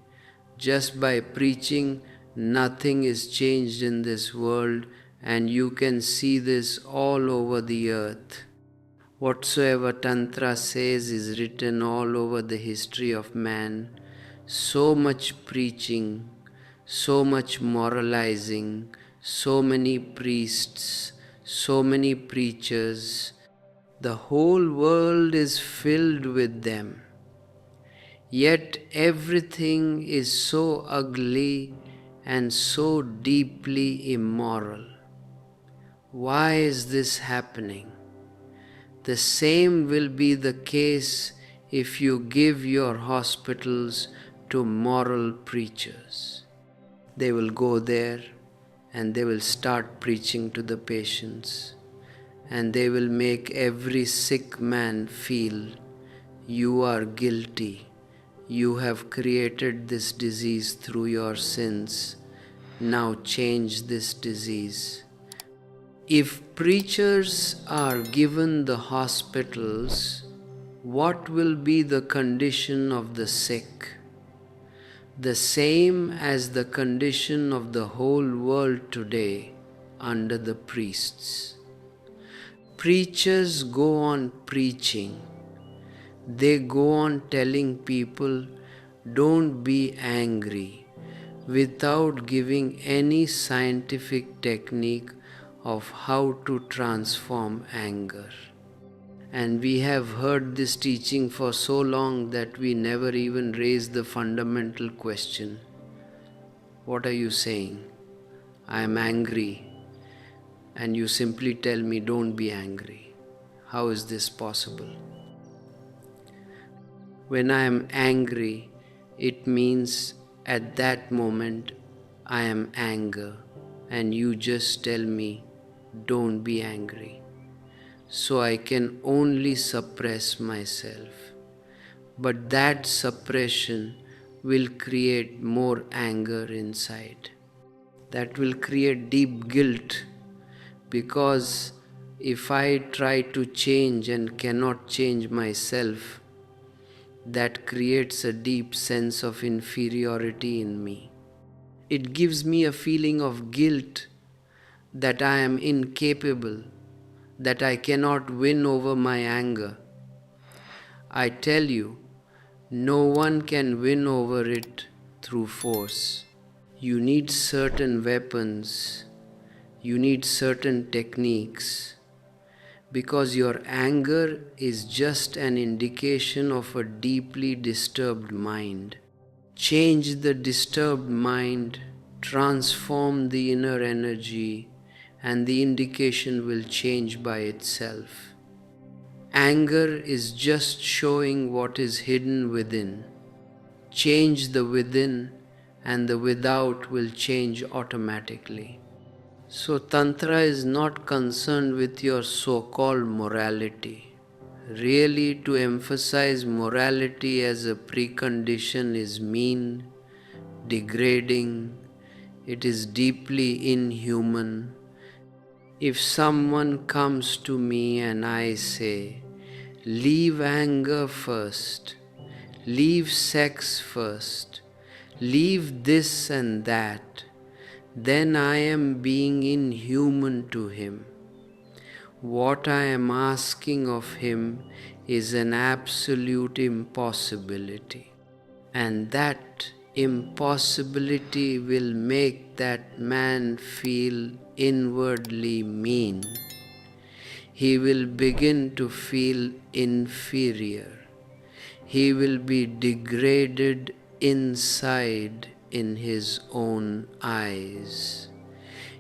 [SPEAKER 1] Just by preaching, nothing is changed in this world, and you can see this all over the earth. Whatsoever Tantra says is written all over the history of man. So much preaching, so much moralizing, so many priests, so many preachers. The whole world is filled with them. Yet everything is so ugly and so deeply immoral. Why is this happening? The same will be the case if you give your hospitals to moral preachers. They will go there and they will start preaching to the patients, and they will make every sick man feel, you are guilty. You have created this disease through your sins. Now change this disease. If preachers are given the hospitals, what will be the condition of the sick? The same as the condition of the whole world today under the priests. Preachers go on preaching. They go on telling people, don't be angry, without giving any scientific technique of how to transform anger. And we have heard this teaching for so long that we never even raise the fundamental question. What are you saying? I am angry. And you simply tell me, don't be angry. How is this possible? When I am angry, it means at that moment I am anger, and you just tell me, don't be angry. So I can only suppress myself. But that suppression will create more anger inside. That will create deep guilt, because if I try to change and cannot change myself, that creates a deep sense of inferiority in me. It gives me a feeling of guilt that I am incapable, that I cannot win over my anger. I tell you, no one can win over it through force. You need certain weapons, you need certain techniques, because your anger is just an indication of a deeply disturbed mind. Change the disturbed mind, transform the inner energy, and the indication will change by itself. Anger is just showing what is hidden within. Change the within, and the without will change automatically. So Tantra is not concerned with your so-called morality. Really, to emphasize morality as a precondition is mean, degrading, it is deeply inhuman. If someone comes to me and I say, leave anger first, leave sex first, leave this and that, then I am being inhuman to him. What I am asking of him is an absolute impossibility. And that impossibility will make that man feel inwardly mean. He will begin to feel inferior. He will be degraded inside in his own eyes.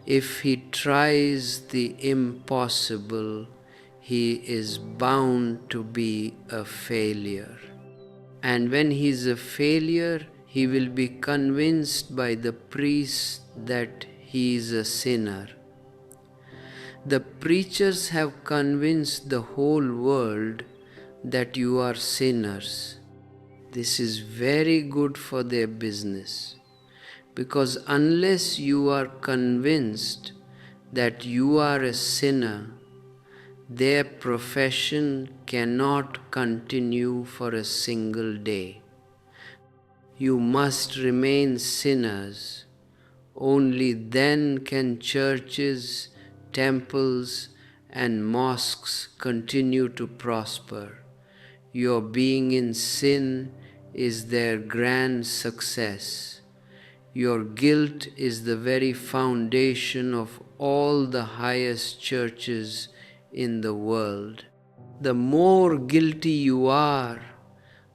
[SPEAKER 1] If he tries the impossible, he is bound to be a failure. And when he is a failure, he will be convinced by the priest that he is a sinner. The preachers have convinced the whole world that you are sinners. This is very good for their business, because unless you are convinced that you are a sinner, their profession cannot continue for a single day. You must remain sinners. Only then can churches, temples, and mosques continue to prosper. Your being in sin is their grand success. Your guilt is the very foundation of all the highest churches in the world. The more guilty you are,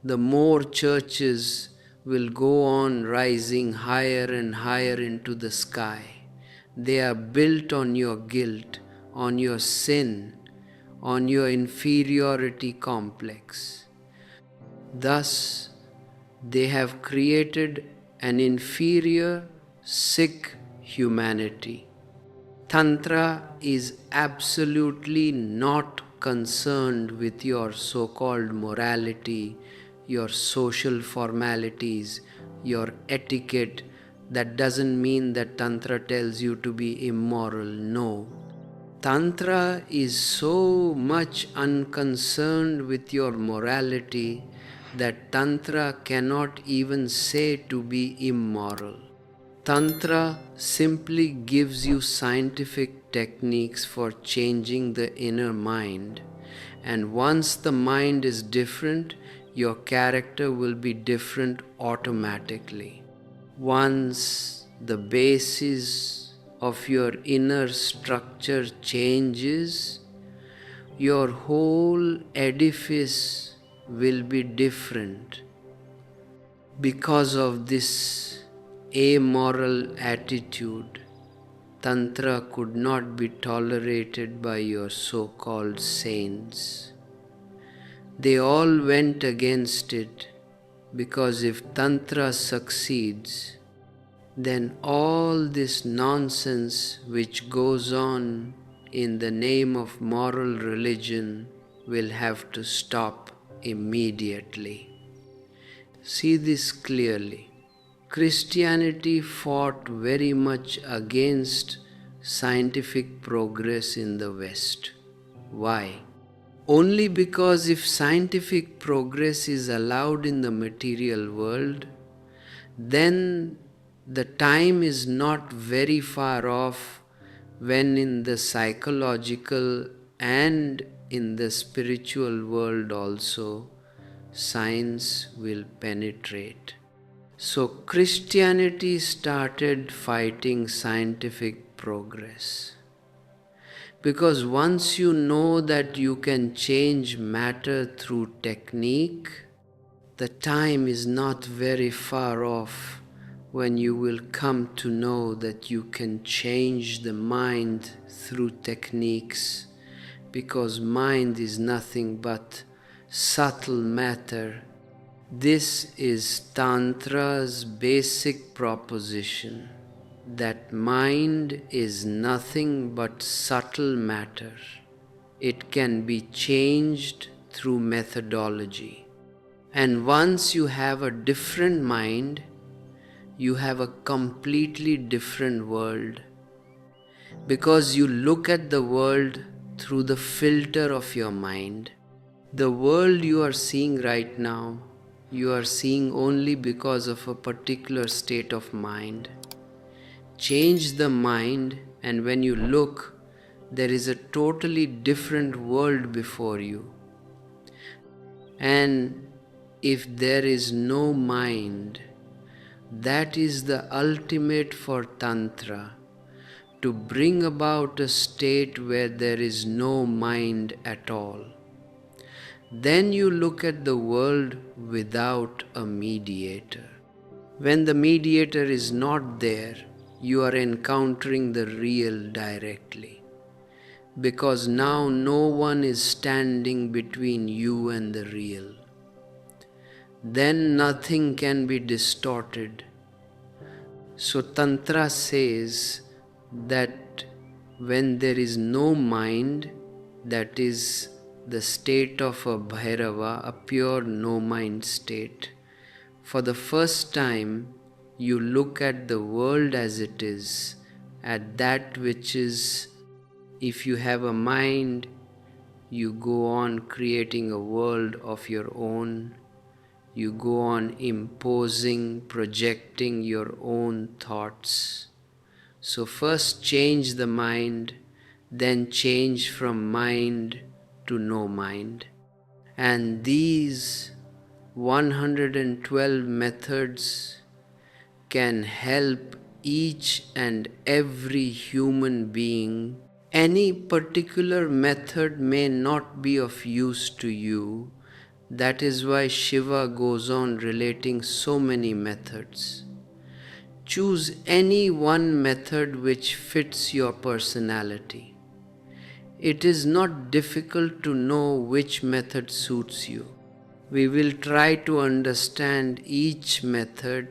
[SPEAKER 1] the more churches will go on rising higher and higher into the sky. They are built on your guilt, on your sin, on your inferiority complex. Thus, They have created an inferior, sick humanity. Tantra is absolutely not concerned with your so-called morality, your social formalities, your etiquette. That doesn't mean that Tantra tells you to be immoral. No. Tantra is so much unconcerned with your morality that Tantra cannot even say to be immoral. Tantra simply gives you scientific techniques for changing the inner mind, and once the mind is different, your character will be different automatically. Once the basis of your inner structure changes, your whole edifice will be different. Because of this amoral attitude, Tantra could not be tolerated by your so-called saints. They all went against it, because if Tantra succeeds, then all this nonsense which goes on in the name of moral religion will have to stop immediately. See this clearly. Christianity fought very much against scientific progress in the West. Why? Only because if scientific progress is allowed in the material world, then the time is not very far off when in the psychological and in the spiritual world also science will penetrate. So Christianity started fighting scientific progress. Because once you know that you can change matter through technique, the time is not very far off when you will come to know that you can change the mind through techniques, because mind is nothing but subtle matter. This is Tantra's basic proposition, that mind is nothing but subtle matter. It can be changed through methodology. And once you have a different mind, you have a completely different world, because you look at the world through the filter of your mind. The world you are seeing right now, you are seeing only because of a particular state of mind. Change the mind, and when you look, there is a totally different world before you. And if there is no mind, that is the ultimate for Tantra, to bring about a state where there is no mind at all. Then you look at the world without a mediator. When the mediator is not there, you are encountering the real directly, because now no one is standing between you and the real. Then nothing can be distorted. So Tantra says that when there is no mind, that is the state of a Bhairava, a pure no-mind state, for the first time you look at the world as it is, at that which is. If you have a mind, you go on creating a world of your own. You go on imposing, projecting your own thoughts. So first change the mind, then change from mind to no mind. And these 112 methods can help each and every human being. Any particular method may not be of use to you. That is why Shiva goes on relating so many methods. Choose any one method which fits your personality. It is not difficult to know which method suits you. We will try to understand each method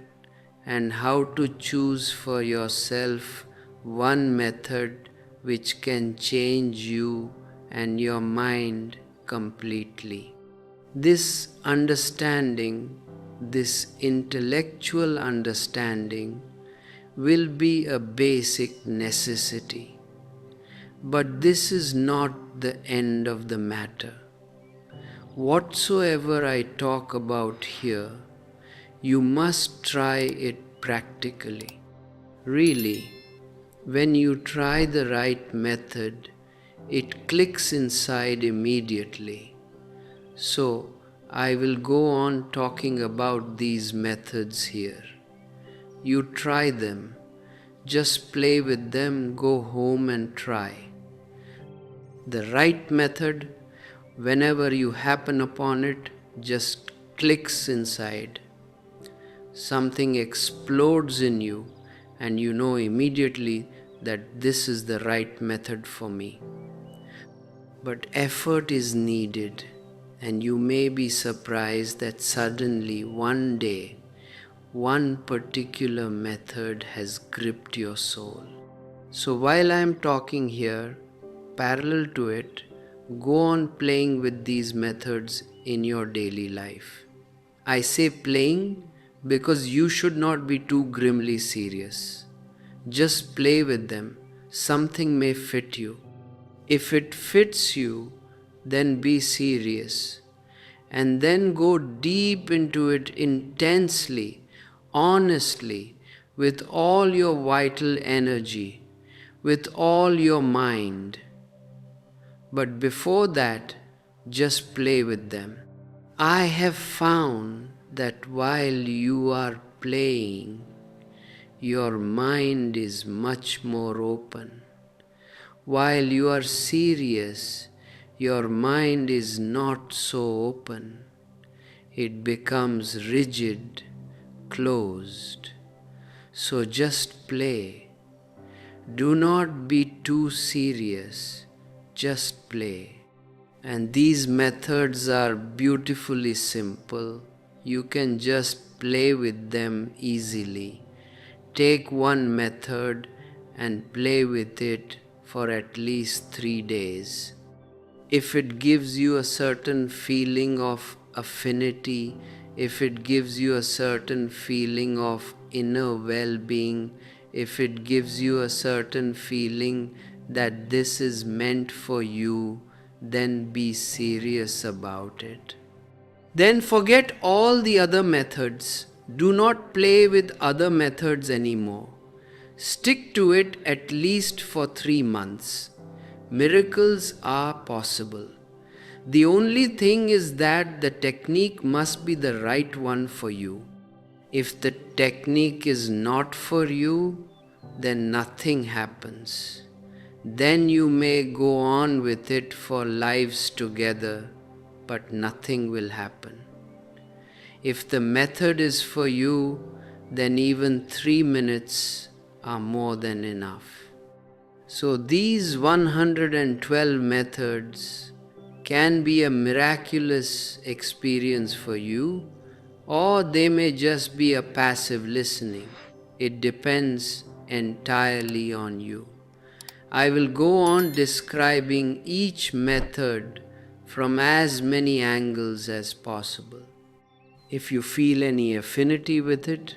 [SPEAKER 1] and how to choose for yourself one method which can change you and your mind completely. This understanding, this intellectual understanding, will be a basic necessity. But this is not the end of the matter. Whatsoever I talk about here, you must try it practically. Really, when you try the right method, it clicks inside immediately. So, I will go on talking about these methods here. You try them, just play with them, go home and try. The right method, whenever you happen upon it, just clicks inside. Something explodes in you, and you know immediately that this is the right method for me. But effort is needed, and you may be surprised that suddenly one day, one particular method has gripped your soul. So while I am talking here, parallel to it, go on playing with these methods in your daily life. I say playing because you should not be too grimly serious. Just play with them. Something may fit you. If it fits you, then be serious. And then go deep into it intensely, honestly, with all your vital energy, with all your mind. But before that, just play with them. I have found that while you are playing, your mind is much more open. While you are serious, your mind is not so open. It becomes rigid, closed. So just play. Do not be too serious. Just play. And these methods are beautifully simple. You can just play with them easily. Take one method and play with it for at least 3 days. If it gives you a certain feeling of affinity, if it gives you a certain feeling of inner well-being, if it gives you a certain feeling that this is meant for you, then be serious about it. Then forget all the other methods. Do not play with other methods anymore. Stick to it at least for 3 months. Miracles are possible. The only thing is that the technique must be the right one for you. If the technique is not for you, then nothing happens. Then you may go on with it for lives together, but nothing will happen. If the method is for you, then even 3 minutes are more than enough. So these 112 methods can be a miraculous experience for you, or they may just be a passive listening. It depends entirely on you. I will go on describing each method from as many angles as possible. If you feel any affinity with it,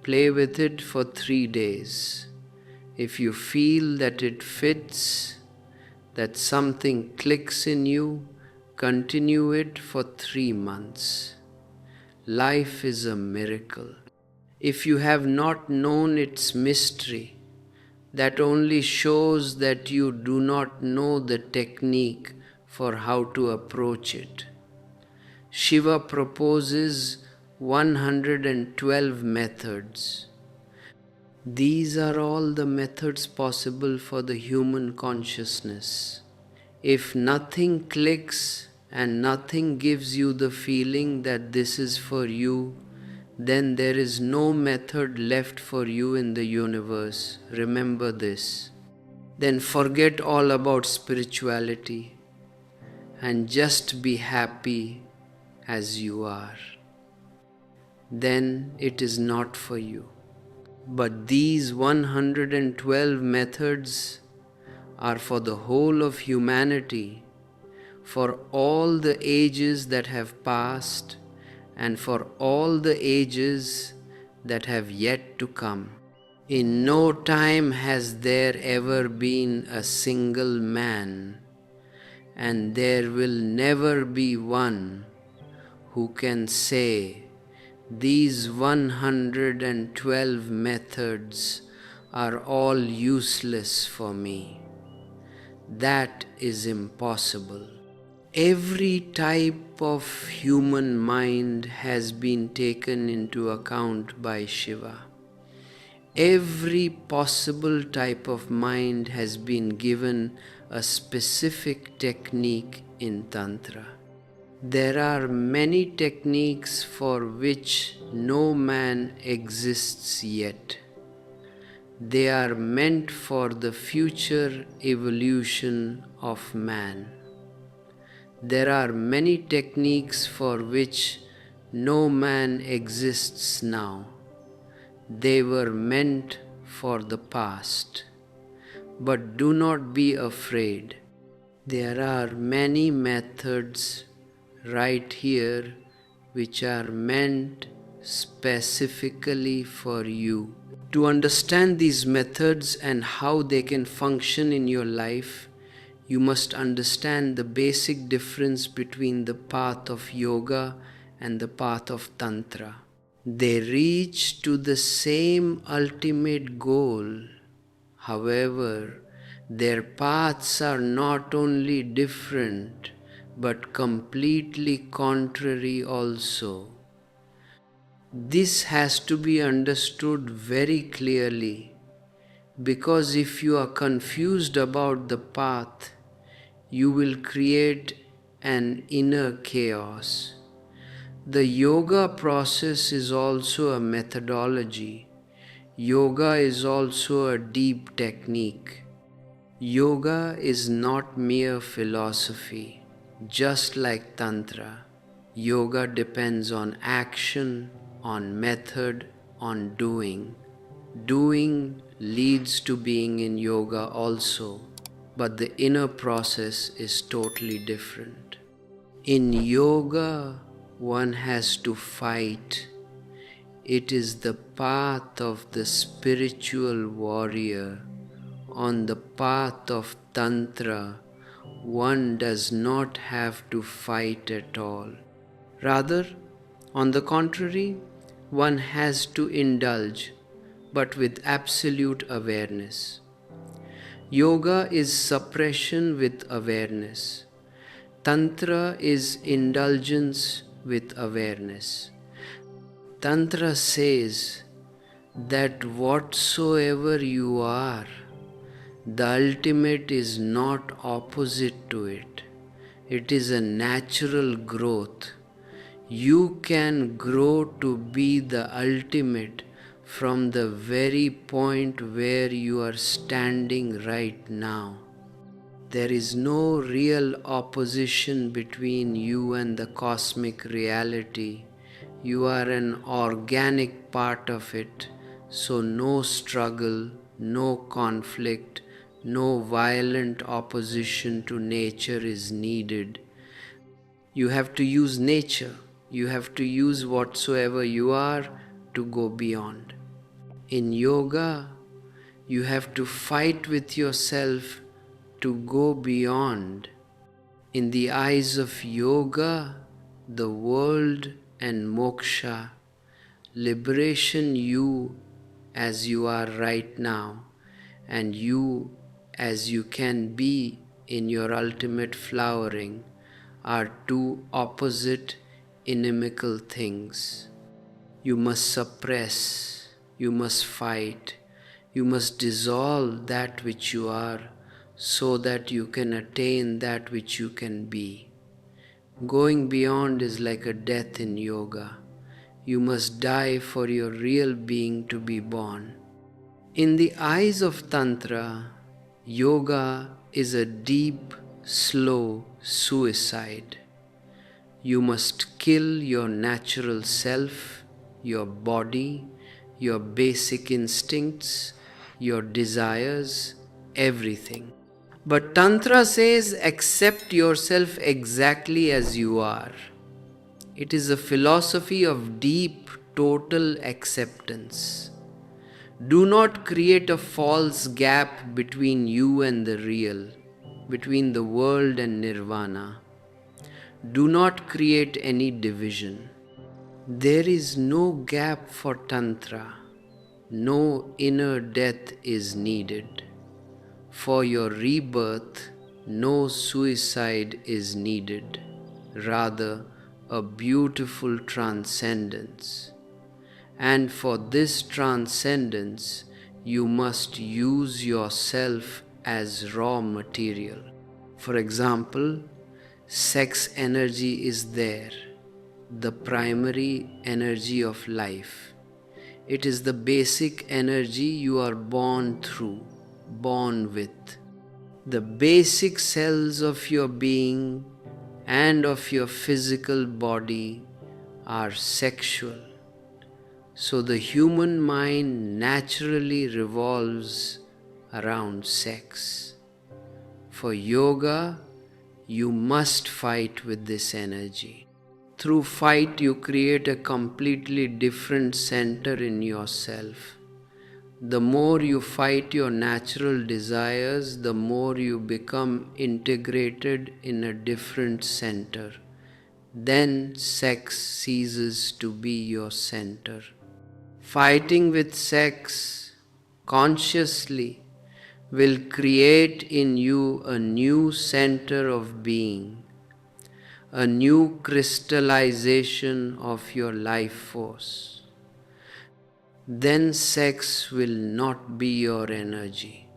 [SPEAKER 1] play with it for 3 days. If you feel that it fits, that something clicks in you, continue it for 3 months. Life is a miracle. If you have not known its mystery, that only shows that you do not know the technique for how to approach it. Shiva proposes 112 methods. These are all the methods possible for the human consciousness. If nothing clicks and nothing gives you the feeling that this is for you, then there is no method left for you in the universe. Remember this. Then forget all about spirituality and just be happy as you are, then it is not for you. But these 112 methods are for the whole of humanity, for all the ages that have passed and for all the ages that have yet to come. In no time has there ever been a single man, and there will never be one who can say, these 112 methods are all useless for me. That is impossible. Every type of human mind has been taken into account by Shiva. Every possible type of mind has been given a specific technique in Tantra. There are many techniques for which no man exists yet. They are meant for the future evolution of man. There are many techniques for which no man exists now. They were meant for the past. But do not be afraid. There are many methods right here which are meant specifically for you. To understand these methods and how they can function in your life, you must understand the basic difference between the path of yoga and the path of tantra. They reach to the same ultimate goal. However, their paths are not only different, but completely contrary also. This has to be understood very clearly, because if you are confused about the path, you will create an inner chaos. The yoga process is also a methodology. Yoga is also a deep technique. Yoga is not mere philosophy. Just like Tantra, yoga depends on action, on method, on doing. Doing leads to being in yoga also, but the inner process is totally different. In yoga, one has to fight. It is the path of the spiritual warrior. On the path of Tantra, one does not have to fight at all. Rather, on the contrary, one has to indulge, but with absolute awareness. Yoga is suppression with awareness. Tantra is indulgence with awareness. Tantra says that whatsoever you are, the ultimate is not opposite to it. It is a natural growth. You can grow to be the ultimate from the very point where you are standing right now. There is no real opposition between you and the cosmic reality. You are an organic part of it, so no struggle, no conflict, no violent opposition to nature is needed. You have to use nature. You have to use whatsoever you are to go beyond. In yoga, you have to fight with yourself to go beyond. In the eyes of yoga, the world and moksha, liberation, you as you are right now, and you as you can be in your ultimate flowering, are two opposite inimical things. You must suppress, you must fight, you must dissolve that which you are, so that you can attain that which you can be. Going beyond is like a death in yoga. You must die for your real being to be born. In the eyes of Tantra, yoga is a deep, slow suicide. You must kill your natural self, your body, your basic instincts, your desires, everything. But Tantra says accept yourself exactly as you are. It is a philosophy of deep, total acceptance. Do not create a false gap between you and the real, between the world and nirvana. Do not create any division. There is no gap for Tantra. No inner death is needed. For your rebirth, no suicide is needed. Rather, a beautiful transcendence. And for this transcendence, you must use yourself as raw material. For example, sex energy is there, the primary energy of life. It is the basic energy you are born through, born with. The basic cells of your being and of your physical body are sexual. So the human mind naturally revolves around sex. For yoga, you must fight with this energy. Through fight, you create a completely different center in yourself. The more you fight your natural desires, the more you become integrated in a different center. Then sex ceases to be your center. Fighting with sex consciously will create in you a new center of being, a new crystallization of your life force. Then sex will not be your energy.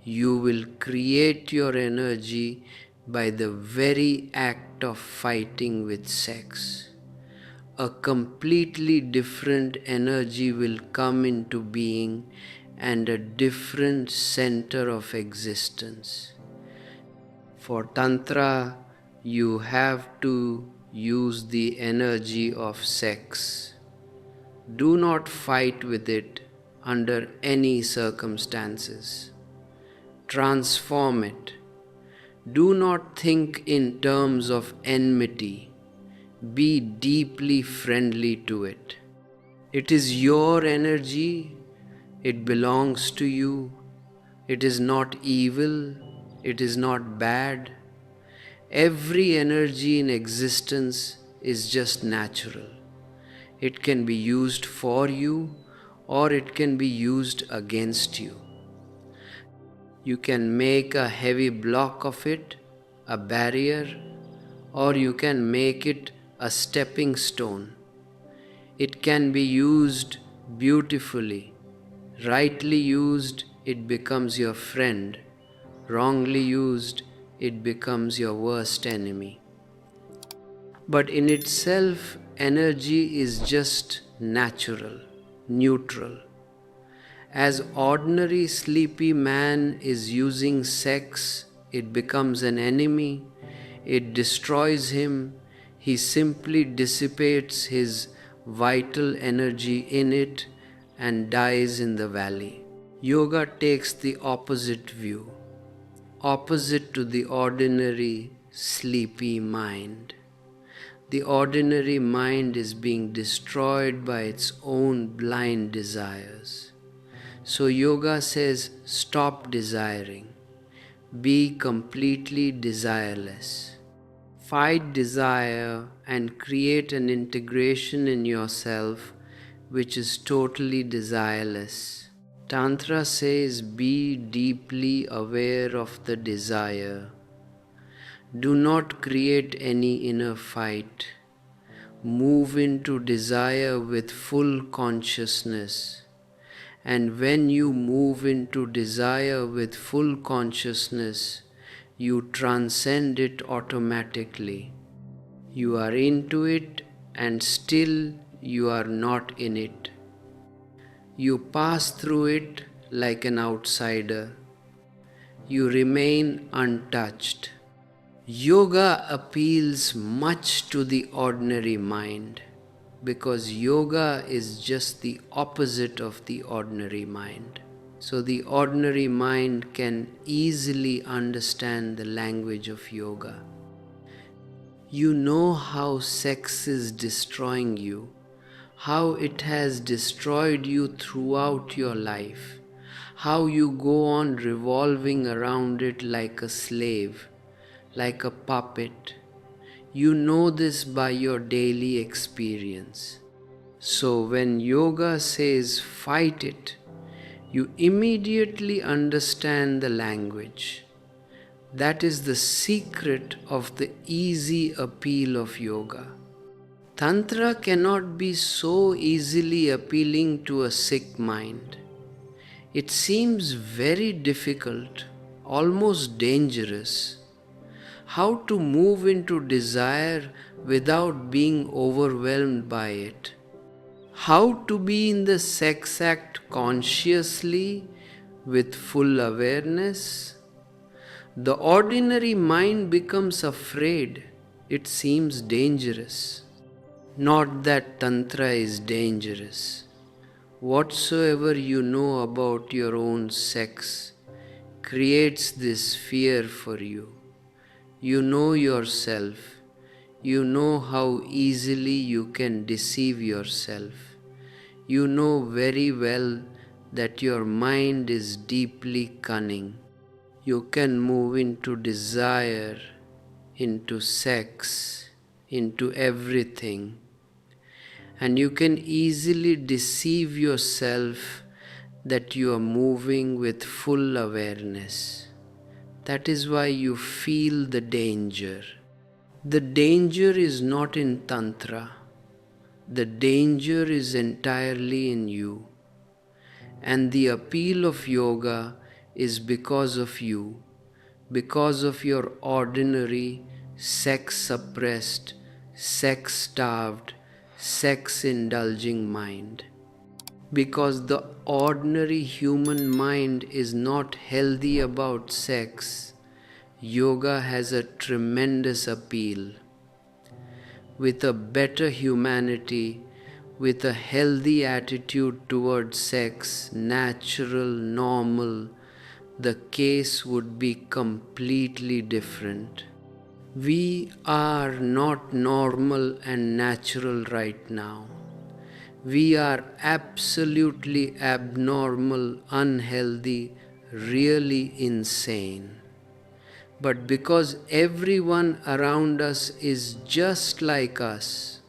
[SPEAKER 1] You will create your energy by the very act of fighting with sex. A completely different energy will come into being and a different center of existence. For Tantra, you have to use the energy of sex. Do not fight with it under any circumstances. Transform it. Do not think in terms of enmity. Be deeply friendly to it. It is your energy. It belongs to you. It is not evil. It is not bad. Every energy in existence is just natural. It can be used for you or it can be used against you. You can make a heavy block of it, a barrier, or you can make it a stepping stone. It can be used beautifully. Rightly used, it becomes your friend. Wrongly used, it becomes your worst enemy. But in itself, energy is just natural, neutral. As ordinary sleepy man is using sex, it becomes an enemy, it destroys him, he simply dissipates his vital energy in it and dies in the valley. Yoga takes the opposite view, opposite to the ordinary sleepy mind. The ordinary mind is being destroyed by its own blind desires. So yoga says, stop desiring. Be completely desireless. Fight desire and create an integration in yourself which is totally desireless. Tantra says, be deeply aware of the desire. Do not create any inner fight. Move into desire with full consciousness. And when you move into desire with full consciousness, you transcend it automatically. You are into it and still you are not in it. You pass through it like an outsider. You remain untouched. Yoga appeals much to the ordinary mind because yoga is just the opposite of the ordinary mind. So the ordinary mind can easily understand the language of yoga. You know how sex is destroying you, how it has destroyed you throughout your life, how you go on revolving around it like a slave, like a puppet. You know this by your daily experience. So when yoga says fight it, you immediately understand the language. That is the secret of the easy appeal of yoga. Tantra cannot be so easily appealing to a sick mind. It seems very difficult, almost dangerous. How to move into desire without being overwhelmed by it. How to be in the sex act consciously with full awareness. The ordinary mind becomes afraid. It seems dangerous. Not that Tantra is dangerous. Whatsoever you know about your own sex creates this fear for you. You know yourself. You know how easily you can deceive yourself. You know very well that your mind is deeply cunning. You can move into desire, into sex, into everything. And you can easily deceive yourself that you are moving with full awareness. That is why you feel the danger. The danger is not in Tantra. The danger is entirely in you. And the appeal of yoga is because of you, because of your ordinary, sex-suppressed, sex-starved, sex-indulging mind. Because the ordinary human mind is not healthy about sex, yoga has a tremendous appeal. With a better humanity, with a healthy attitude towards sex, natural, normal, the case would be completely different. We are not normal and natural right now. We are absolutely abnormal, unhealthy, really insane. But because everyone around us is just like us,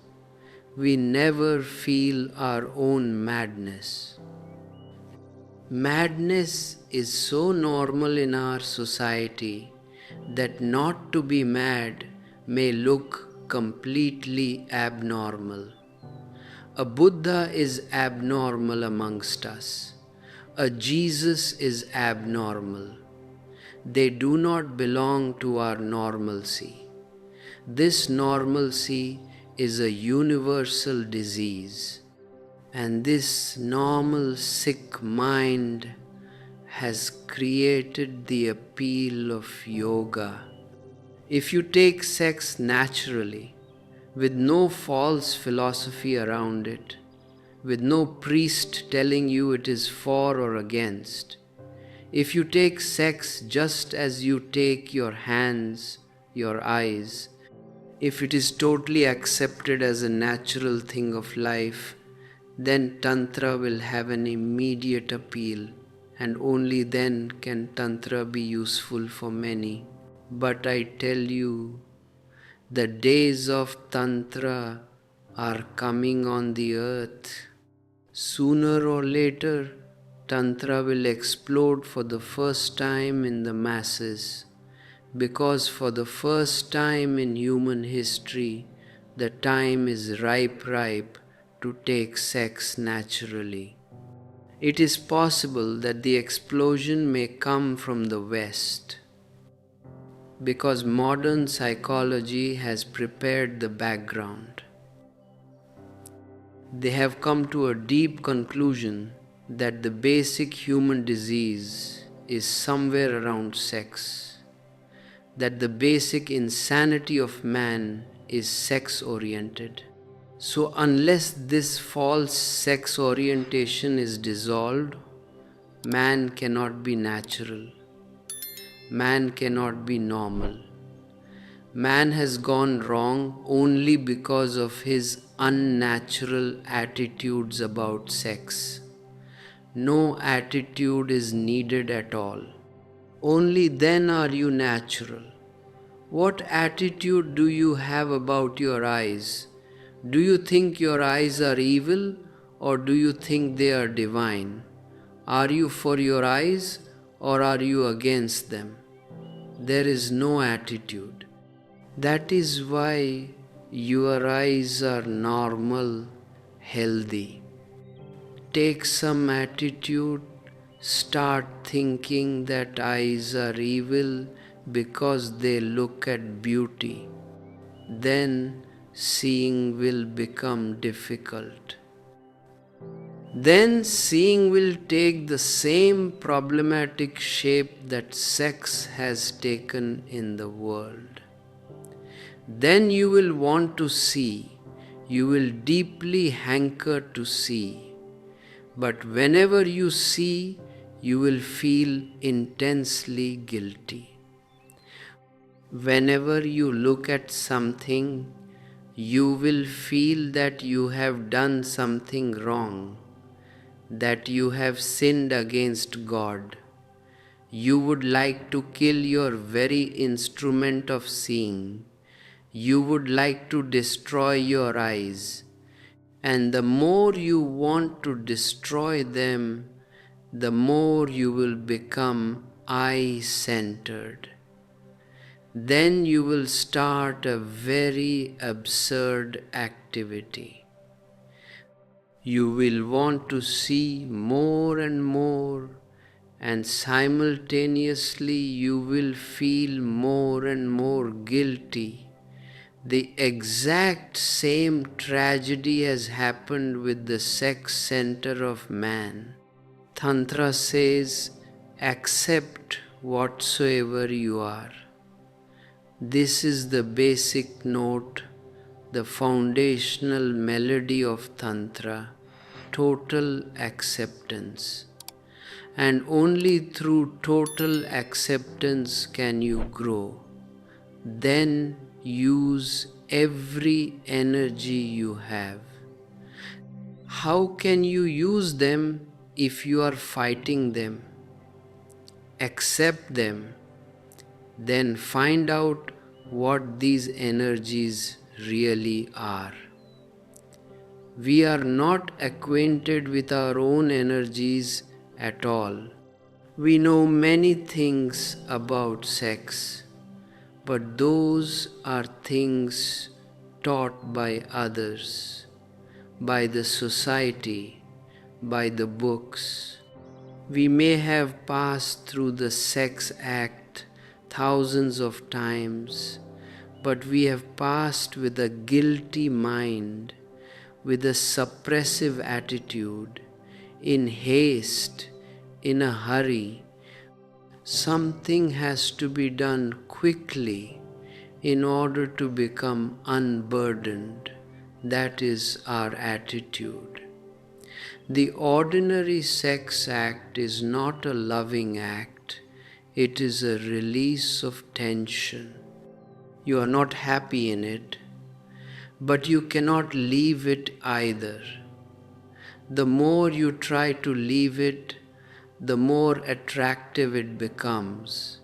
[SPEAKER 1] we never feel our own madness. Madness is so normal in our society that not to be mad may look completely abnormal. A Buddha is abnormal amongst us. A Jesus is abnormal. They do not belong to our normalcy. This normalcy is a universal disease. And this normal sick mind has created the appeal of yoga. If you take sex naturally, with no false philosophy around it, with no priest telling you it is for or against, if you take sex just as you take your hands, your eyes, if it is totally accepted as a natural thing of life, then Tantra will have an immediate appeal, and only then can Tantra be useful for many. But I tell you, the days of Tantra are coming on the earth. Sooner or later, Tantra will explode for the first time in the masses, because for the first time in human history, the time is ripe to take sex naturally. It is possible that the explosion may come from the West, because modern psychology has prepared the background. They have come to a deep conclusion that the basic human disease is somewhere around sex. that the basic insanity of man is sex-oriented. So unless this false sex orientation is dissolved, man cannot be natural. Man cannot be normal. Man has gone wrong only because of his unnatural attitudes about sex. No attitude is needed at all. Only then are you natural. What attitude do you have about your eyes? Do you think your eyes are evil, or do you think they are divine? Are you for your eyes, or are you against them? There is no attitude. That is why your eyes are normal, healthy. Take some attitude, start thinking that eyes are evil because they look at beauty. Then seeing will become difficult. Then seeing will take the same problematic shape that sex has taken in the world. Then you will want to see, you will deeply hanker to see. But whenever you see, you will feel intensely guilty. Whenever you look at something, you will feel that you have done something wrong, that you have sinned against God. You would like to kill your very instrument of seeing. You would like to destroy your eyes. And the more you want to destroy them, the more you will become eye-centered. Then you will start a very absurd activity. You will want to see more and more, and simultaneously you will feel more and more guilty. The exact same tragedy has happened with the sex center of man. Tantra says, accept whatsoever you are. This is the basic note, the foundational melody of Tantra, total acceptance. And only through total acceptance can you grow. Then use every energy you have. How can you use them if you are fighting them? Accept them, then find out what these energies really are. We are not acquainted with our own energies at all. We know many things about sex, but those are things taught by others, by the society, by the books. We may have passed through the sex act thousands of times, but we have passed with a guilty mind, with a suppressive attitude, in haste, in a hurry. Something has to be done quickly in order to become unburdened. That is our attitude. The ordinary sex act is not a loving act. It is a release of tension. You are not happy in it, but you cannot leave it either. The more you try to leave it, the more attractive it becomes.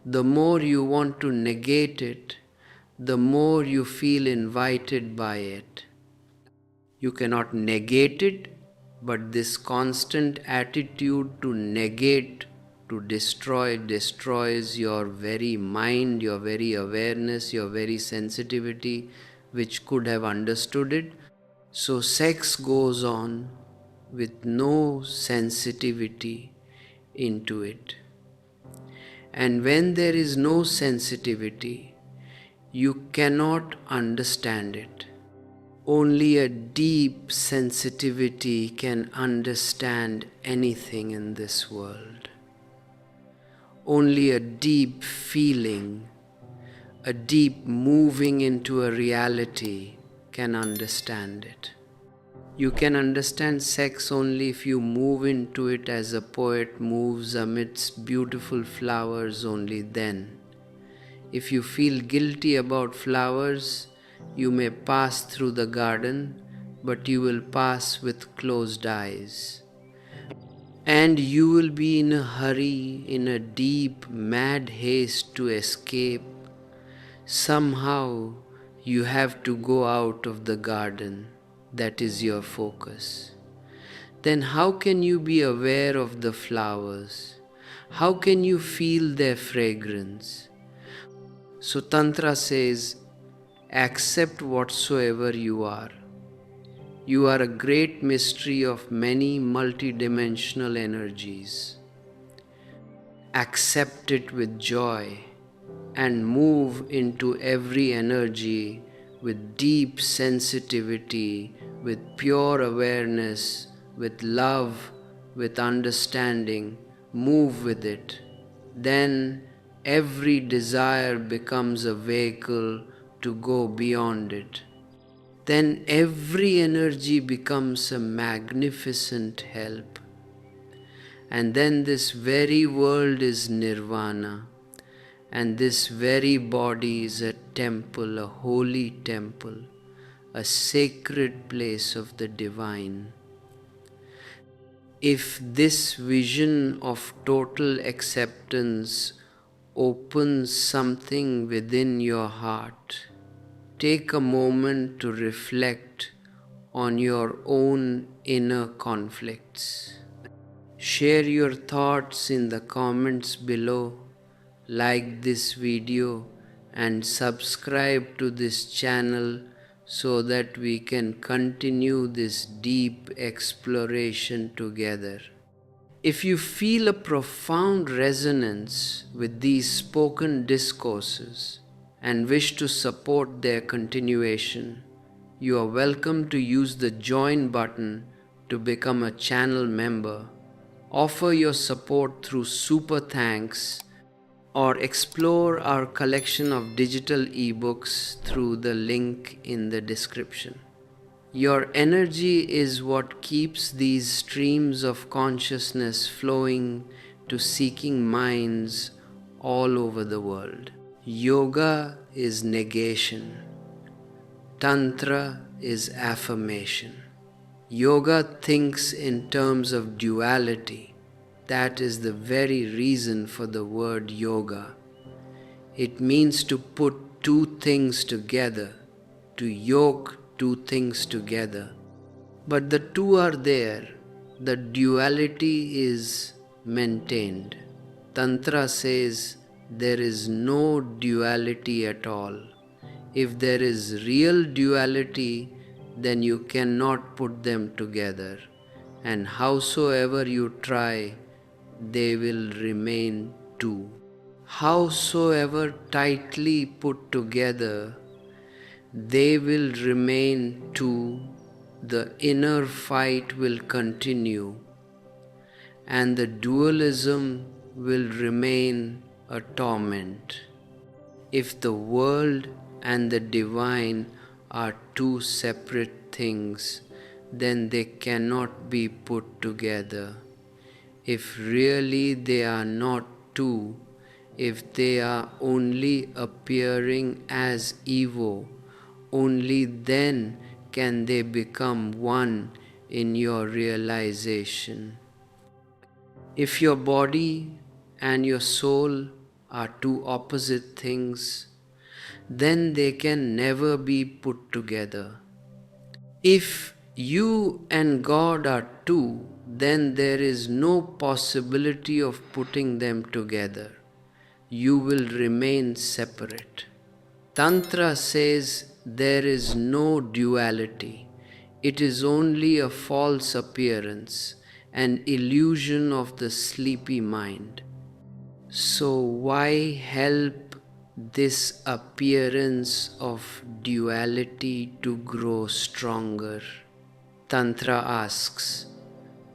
[SPEAKER 1] The more you want to negate it, the more you feel invited by it. You cannot negate it, but this constant attitude to negate, to destroy, destroys your very mind, your very awareness, your very sensitivity, which could have understood it. So sex goes on with no sensitivity into it. And when there is no sensitivity, you cannot understand it. Only a deep sensitivity can understand anything in this world. Only a deep feeling, a deep moving into a reality can understand it. You can understand sex only if you move into it as a poet moves amidst beautiful flowers. Only then. If you feel guilty about flowers, you may pass through the garden, but you will pass with closed eyes. And you will be in a hurry, in a deep, mad haste to escape. Somehow you have to go out of the garden. That is your focus. Then how can you be aware of the flowers? How can you feel their fragrance? So Tantra says, accept whatsoever you are. You are a great mystery of many multidimensional energies. Accept it with joy and move into every energy with deep sensitivity, with pure awareness, with love, with understanding. Move with it. Then every desire becomes a vehicle to go beyond it. Then every energy becomes a magnificent help. And then this very world is nirvana, and this very body is a temple, a holy temple, a sacred place of the divine. If this vision of total acceptance opens something within your heart, take a moment to reflect on your own inner conflicts. Share your thoughts in the comments below, like this video and subscribe to this channel so that we can continue this deep exploration together. If you feel a profound resonance with these spoken discourses and wish to support their continuation, you are welcome to use the join button to become a channel member. Offer your support through super thanks or explore our collection of digital ebooks through the link in the description. Your energy is what keeps these streams of consciousness flowing to seeking minds all over the world. Yoga is negation. Tantra is affirmation. Yoga thinks in terms of duality. That is the very reason for the word yoga. It means to put two things together, to yoke two things together. But the two are there. The duality is maintained. Tantra says there is no duality at all. If there is real duality, then you cannot put them together. And howsoever you try, they will remain two. Howsoever tightly put together, they will remain two. The inner fight will continue, and the dualism will remain a torment. If the world and the divine are two separate things, then they cannot be put together. If really they are not two, if they are only appearing as ego, only then can they become one in your realization. If your body and your soul are two opposite things, then they can never be put together. If you and God are two, then there is no possibility of putting them together. You will remain separate. Tantra says there is no duality. It is only a false appearance, an illusion of the sleepy mind. So why help this appearance of duality to grow stronger? Tantra asks,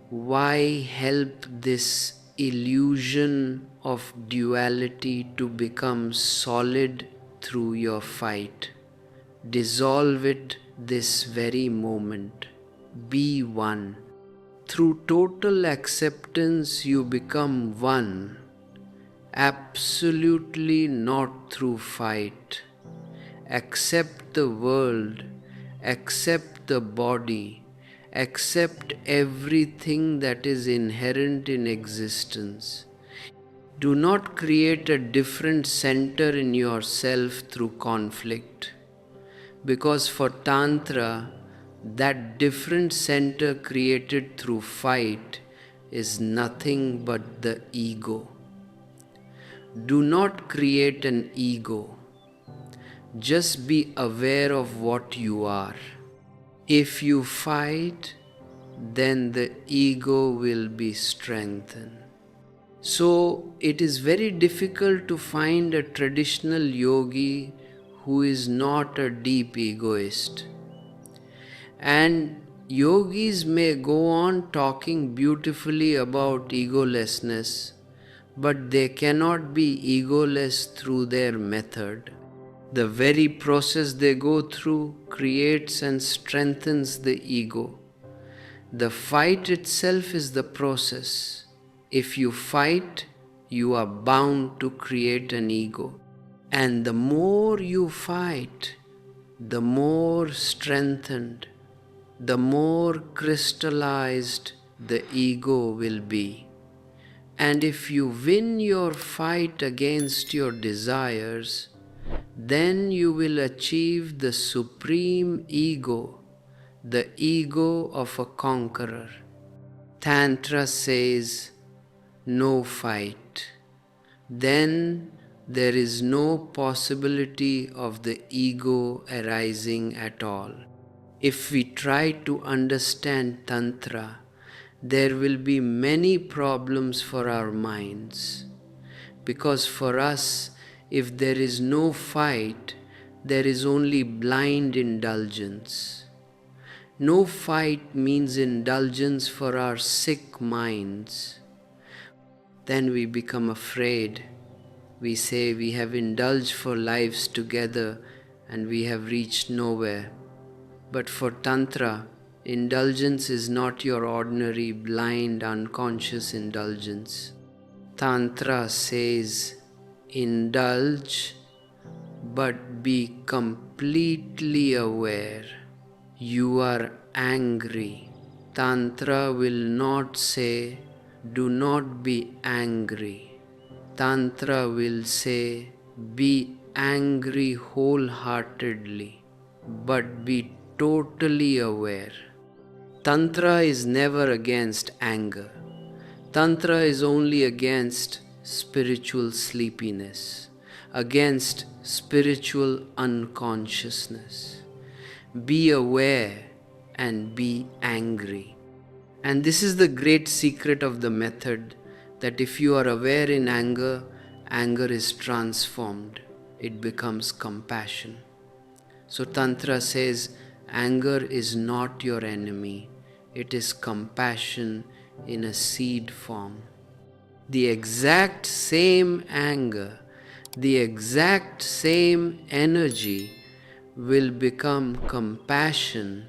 [SPEAKER 1] why help this illusion of duality to become solid through your fight. Dissolve it this very moment. Be one. Through total acceptance, you become one. Absolutely not through fight. Accept the world, accept the body, accept everything that is inherent in existence. Do not create a different center in yourself through conflict, because for Tantra, that different center created through fight is nothing but the ego. Do not create an ego. Just be aware of what you are. If you fight, then the ego will be strengthened. So it is very difficult to find a traditional yogi who is not a deep egoist. And yogis may go on talking beautifully about egolessness, but they cannot be egoless through their method. The very process they go through creates and strengthens the ego. The fight itself is the process. If you fight, you are bound to create an ego. And the more you fight, the more strengthened, the more crystallized the ego will be. And if you win your fight against your desires, then you will achieve the supreme ego, the ego of a conqueror. Tantra says, no fight. Then there is no possibility of the ego arising at all. If we try to understand Tantra, there will be many problems for our minds. Because for us, if there is no fight, there is only blind indulgence. No fight means indulgence for our sick minds. Then we become afraid. We say we have indulged for lives together and we have reached nowhere. But for Tantra, indulgence is not your ordinary blind unconscious indulgence. Tantra says, indulge, but be completely aware. You are angry. Tantra will not say, do not be angry. Tantra will say, be angry wholeheartedly, but be totally aware. Tantra is never against anger. Tantra is only against spiritual sleepiness, against spiritual unconsciousness. Be aware and be angry. And this is the great secret of the method, that if you are aware in anger, anger is transformed. It becomes compassion. So Tantra says, anger is not your enemy. It is compassion in a seed form. The exact same anger, the exact same energy will become compassion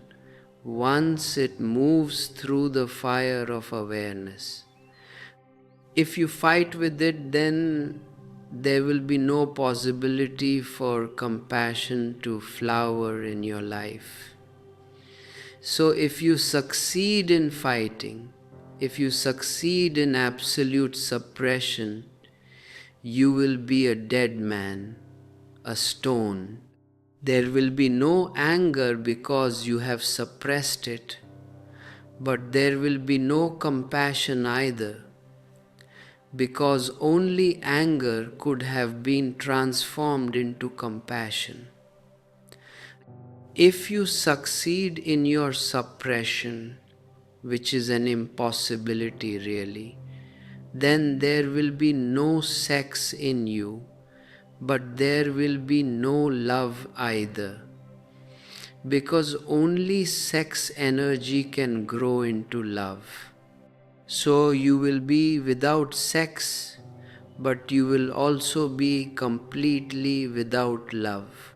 [SPEAKER 1] once it moves through the fire of awareness. If you fight with it, then there will be no possibility for compassion to flower in your life. So if you succeed in fighting, if you succeed in absolute suppression, you will be a dead man, a stone. There will be no anger because you have suppressed it, but there will be no compassion either, because only anger could have been transformed into compassion. If you succeed in your suppression, which is an impossibility really, then there will be no sex in you, but there will be no love either, because only sex energy can grow into love. So you will be without sex, but you will also be completely without love.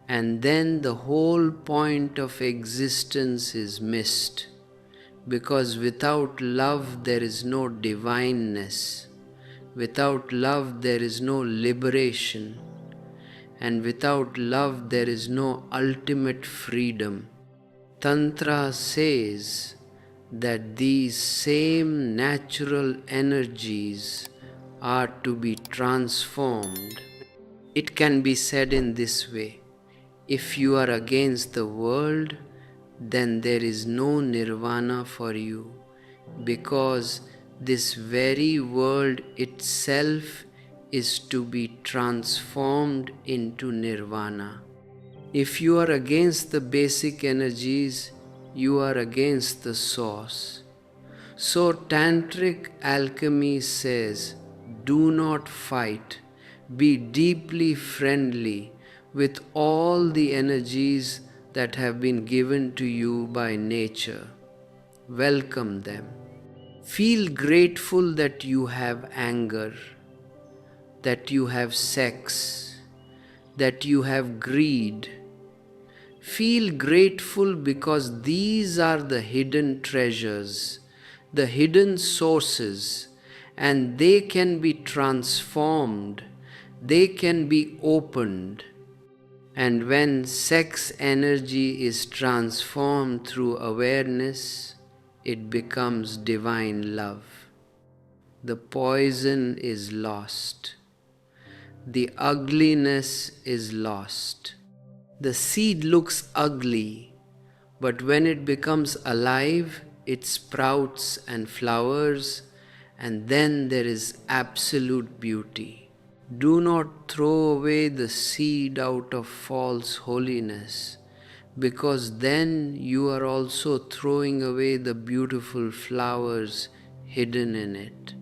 [SPEAKER 1] And then the whole point of existence is missed, because without love there is no divineness, without love there is no liberation, and without love there is no ultimate freedom. Tantra says that these same natural energies are to be transformed. It can be said in this way: if you are against the world, then there is no nirvana for you, because this very world itself is to be transformed into nirvana. If you are against the basic energies, you are against the source. So tantric alchemy says, do not fight, be deeply friendly with all the energies that have been given to you by nature. Welcome them. Feel grateful that you have anger, that you have sex, that you have greed. Feel grateful because these are the hidden treasures, the hidden sources, and they can be transformed, they can be opened. And when sex energy is transformed through awareness, it becomes divine love. The poison is lost. The ugliness is lost. The seed looks ugly, but when it becomes alive, it sprouts and flowers, and then there is absolute beauty. Do not throw away the seed out of false holiness, because then you are also throwing away the beautiful flowers hidden in it.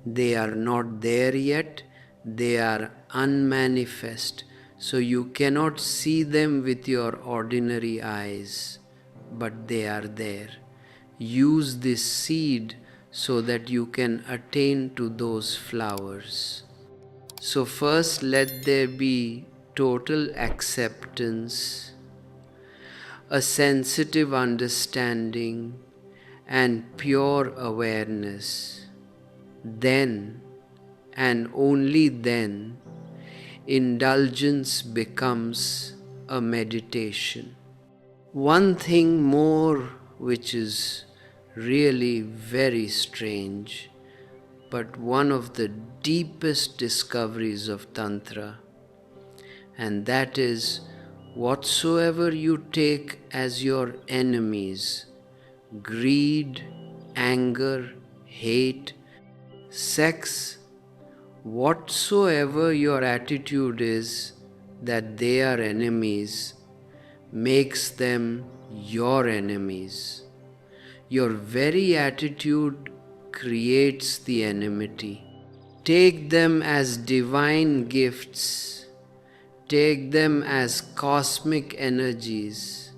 [SPEAKER 1] They are not there yet, they are unmanifest, so you cannot see them with your ordinary eyes, but they are there. Use this seed so that you can attain to those flowers. So first let there be total acceptance, a sensitive understanding, and pure awareness. Then, and only then, indulgence becomes a meditation. One thing more which is really very strange, but one of the deepest discoveries of Tantra, and that is whatsoever you take as your enemies, greed, anger, hate, sex, whatsoever your attitude is that they are enemies, makes them your enemies. Your very attitude creates the enmity. Take them as divine gifts, take them as cosmic energies,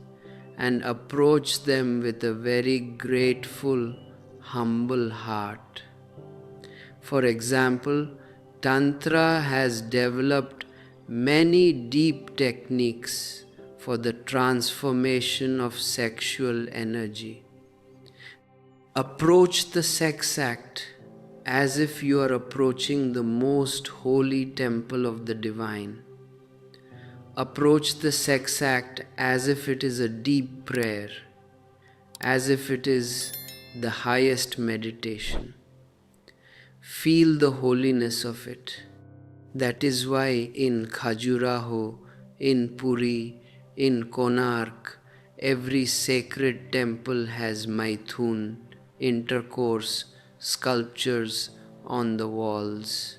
[SPEAKER 1] and approach them with a very grateful, humble heart. For example, Tantra has developed many deep techniques for the transformation of sexual energy. Approach the sex act as if you are approaching the most holy temple of the divine. Approach the sex act as if it is a deep prayer, as if it is the highest meditation. Feel the holiness of it. That is why in Khajuraho, in Puri, in Konark, every sacred temple has Maithun, intercourse, sculptures on the walls.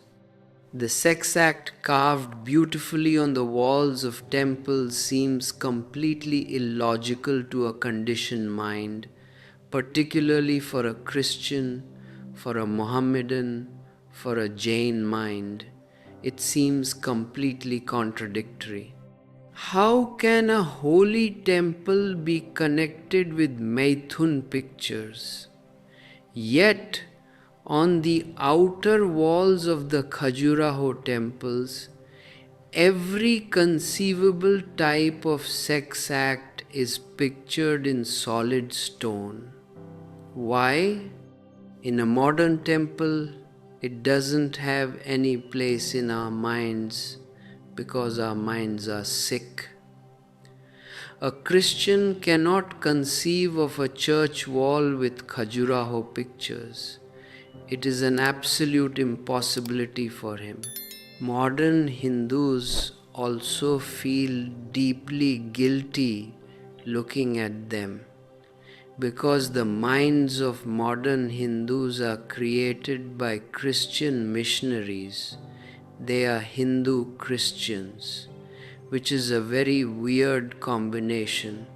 [SPEAKER 1] The sex act carved beautifully on the walls of temples seems completely illogical to a conditioned mind, particularly for a Christian, for a Mohammedan, for a Jain mind. It seems completely contradictory. How can a holy temple be connected with Maithun pictures? Yet On the outer walls of the Khajuraho temples, every conceivable type of sex act is pictured in solid stone. Why? In a modern temple, it doesn't have any place in our minds because our minds are sick. A Christian cannot conceive of a church wall with Khajuraho pictures. It is an absolute impossibility for him. Modern Hindus also feel deeply guilty looking at them because the minds of modern Hindus are created by Christian missionaries. They are Hindu Christians, which is a very weird combination.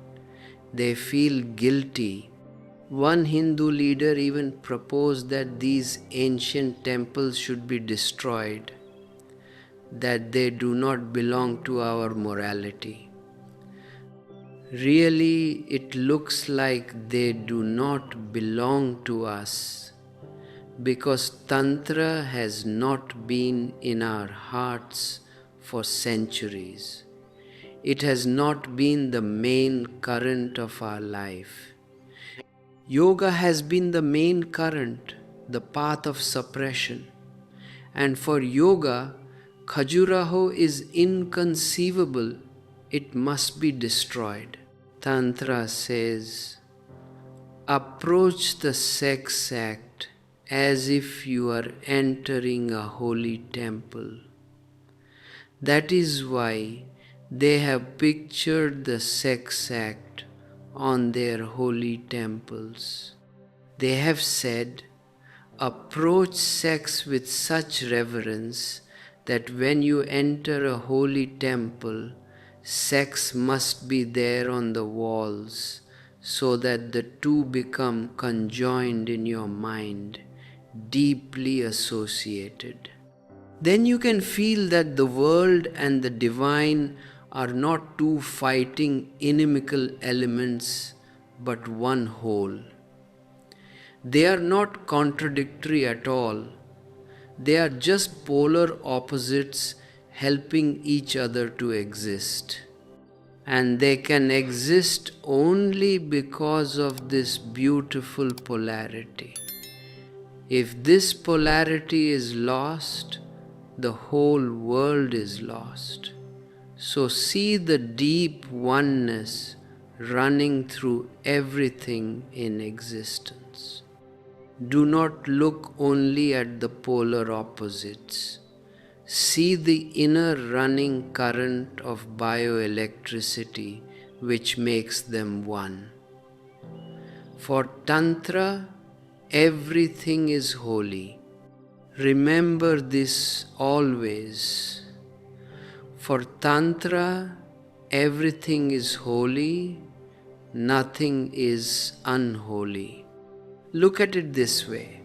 [SPEAKER 1] They feel guilty. One Hindu leader even proposed that these ancient temples should be destroyed, that they do not belong to our morality. Really, it looks like they do not belong to us because Tantra has not been in our hearts for centuries. It has not been the main current of our life. Yoga has been the main current, the path of suppression. And for yoga, Khajuraho is inconceivable. It must be destroyed. Tantra says, approach the sex act as if you are entering a holy temple. That is why they have pictured the sex act on their holy temples. They have said, approach sex with such reverence that when you enter a holy temple, sex must be there on the walls so that the two become conjoined in your mind, deeply associated. Then you can feel that the world and the divine are not two fighting inimical elements but one whole. They are not contradictory at all. They are just polar opposites helping each other to exist. And they can exist only because of this beautiful polarity. If this polarity is lost, the whole world is lost. So see the deep oneness running through everything in existence. Do not look only at the polar opposites. See the inner running current of bioelectricity which makes them one. For Tantra, everything is holy. Remember this always. For Tantra, everything is holy, nothing is unholy. Look at it this way.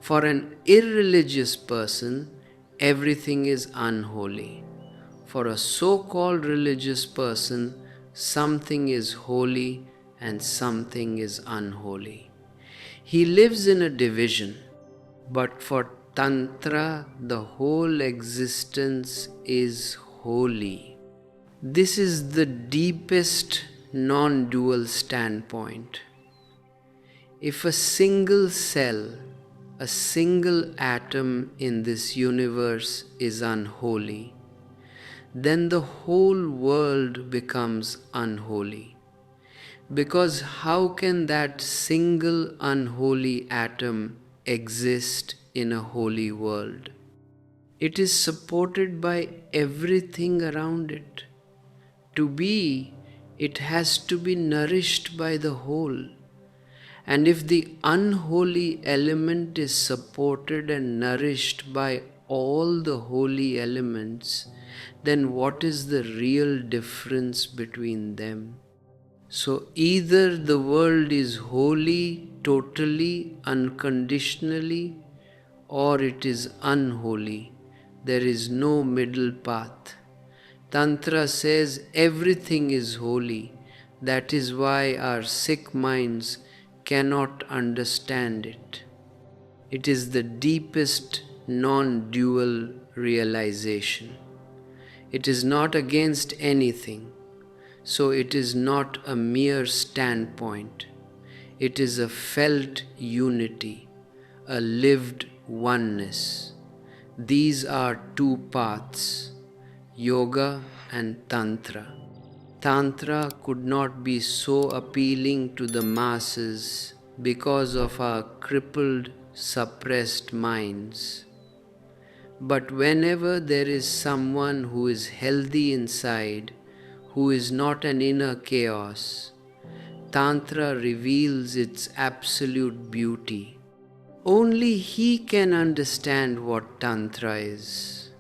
[SPEAKER 1] For an irreligious person, everything is unholy. For a so-called religious person, something is holy and something is unholy. He lives in a division, but for Tantra, the whole existence is holy. This is the deepest non-dual standpoint. If a single cell, a single atom in this universe is unholy, then the whole world becomes unholy. Because how can that single unholy atom exist in a holy world? It is supported by everything around it. To be, it has to be nourished by the whole. And if the unholy element is supported and nourished by all the holy elements, then what is the real difference between them? So either the world is holy totally, unconditionally, or it is unholy. There is no middle path. Tantra says everything is holy. That is why our sick minds cannot understand it. It is the deepest non-dual realization. It is not against anything, so it is not a mere standpoint. It is a felt unity, a lived oneness. These are two paths, yoga and tantra. Tantra could not be so appealing to the masses because of our crippled, suppressed minds. But whenever there is someone who is healthy inside, who is not an inner chaos, Tantra reveals its absolute beauty. Only he can understand what Tantra is.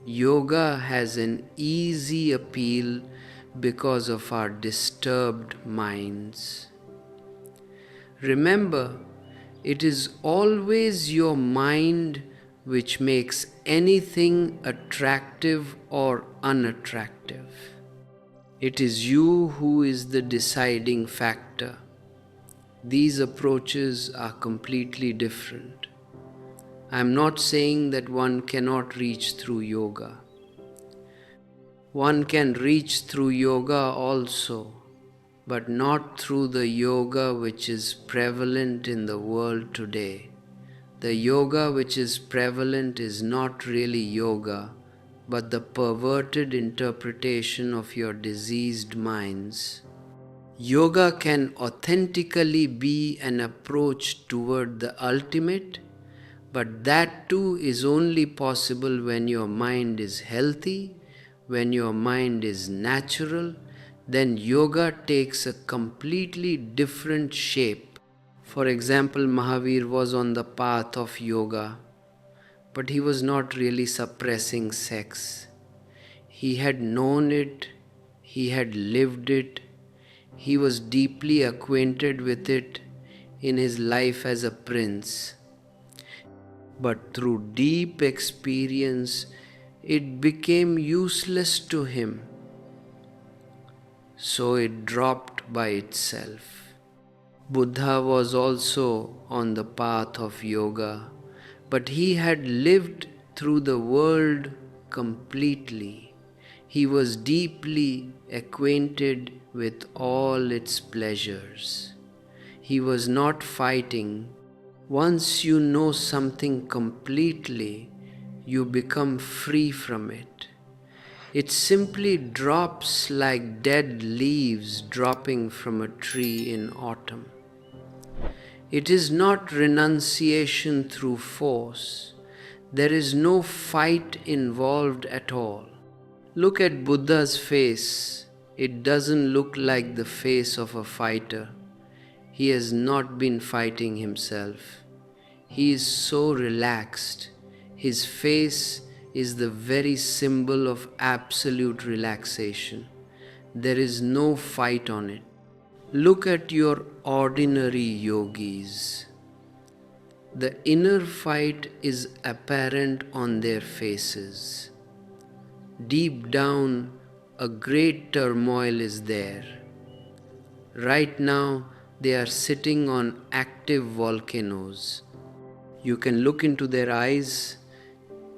[SPEAKER 1] Yoga has an easy appeal because of our disturbed minds. Remember, it is always your mind which makes anything attractive or unattractive. It is you who is the deciding factor. These approaches are completely different. I am not saying that one cannot reach through yoga. One can reach through yoga also, but not through the yoga which is prevalent in the world today. The yoga which is prevalent is not really yoga, but the perverted interpretation of your diseased minds. Yoga can authentically be an approach toward the ultimate, but that too is only possible when your mind is healthy, when your mind is natural. Then yoga takes a completely different shape. For example, Mahavir was on the path of yoga, but he was not really suppressing sex. He had known it, he had lived it, he was deeply acquainted with it in his life as a prince. But through deep experience, it became useless to him, so it dropped by itself. Buddha was also on the path of yoga, but he had lived through the world completely. He was deeply acquainted with all its pleasures. He was not fighting. Once you know something completely, you become free from it. It simply drops like dead leaves dropping from a tree in autumn. It is not renunciation through force. There is no fight involved at all. Look at Buddha's face. It doesn't look like the face of a fighter. He has not been fighting himself. He is so relaxed. His face is the very symbol of absolute relaxation. There is no fight on it. Look at your ordinary yogis. The inner fight is apparent on their faces. Deep down, a great turmoil is there. Right now, they are sitting on active volcanoes. You can look into their eyes,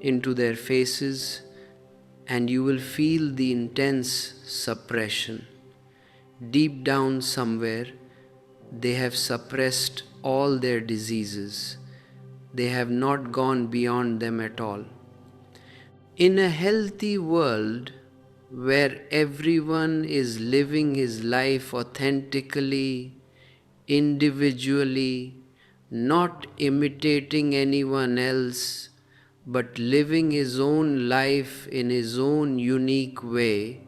[SPEAKER 1] into their faces, and you will feel the intense suppression. Deep down somewhere, they have suppressed all their diseases. They have not gone beyond them at all. In a healthy world, where everyone is living his life authentically, individually, not imitating anyone else, but living his own life in his own unique way,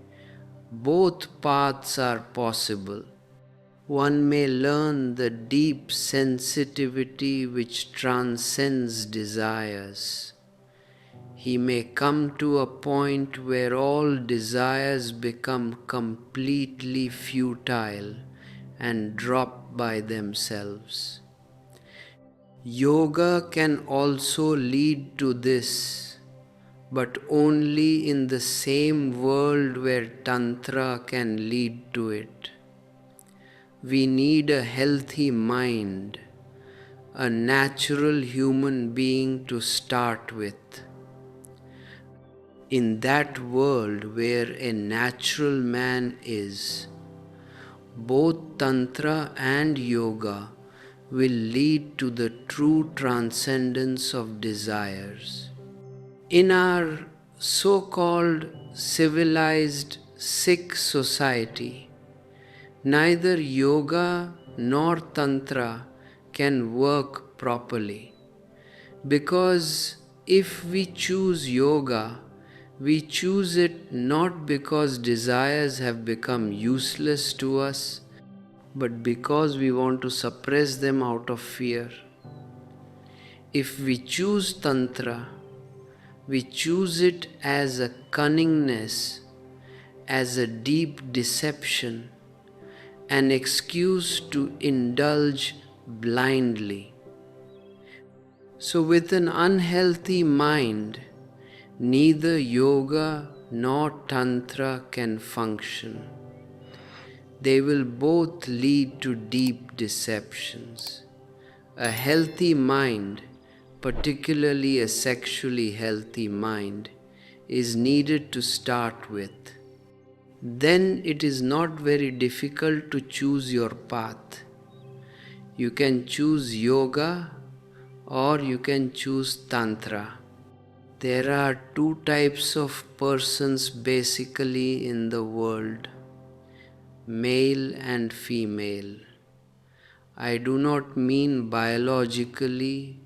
[SPEAKER 1] both paths are possible. One may learn the deep sensitivity which transcends desires. He may come to a point where all desires become completely futile and drop by themselves. Yoga can also lead to this, but only in the same world where Tantra can lead to it. We need a healthy mind, a natural human being to start with. In that world where a natural man is, both Tantra and Yoga will lead to the true transcendence of desires. In our so-called civilized Sikh society, neither Yoga nor Tantra can work properly, because if we choose Yoga, we choose it not because desires have become useless to us, but because we want to suppress them out of fear. If we choose Tantra, we choose it as a cunningness, as a deep deception, an excuse to indulge blindly. So with an unhealthy mind, neither yoga nor tantra can function. They will both lead to deep deceptions. A healthy mind, particularly a sexually healthy mind, is needed to start with. Then it is not very difficult to choose your path. You can choose yoga or you can choose tantra. There are two types of persons basically in the world, male and female. I do not mean biologically,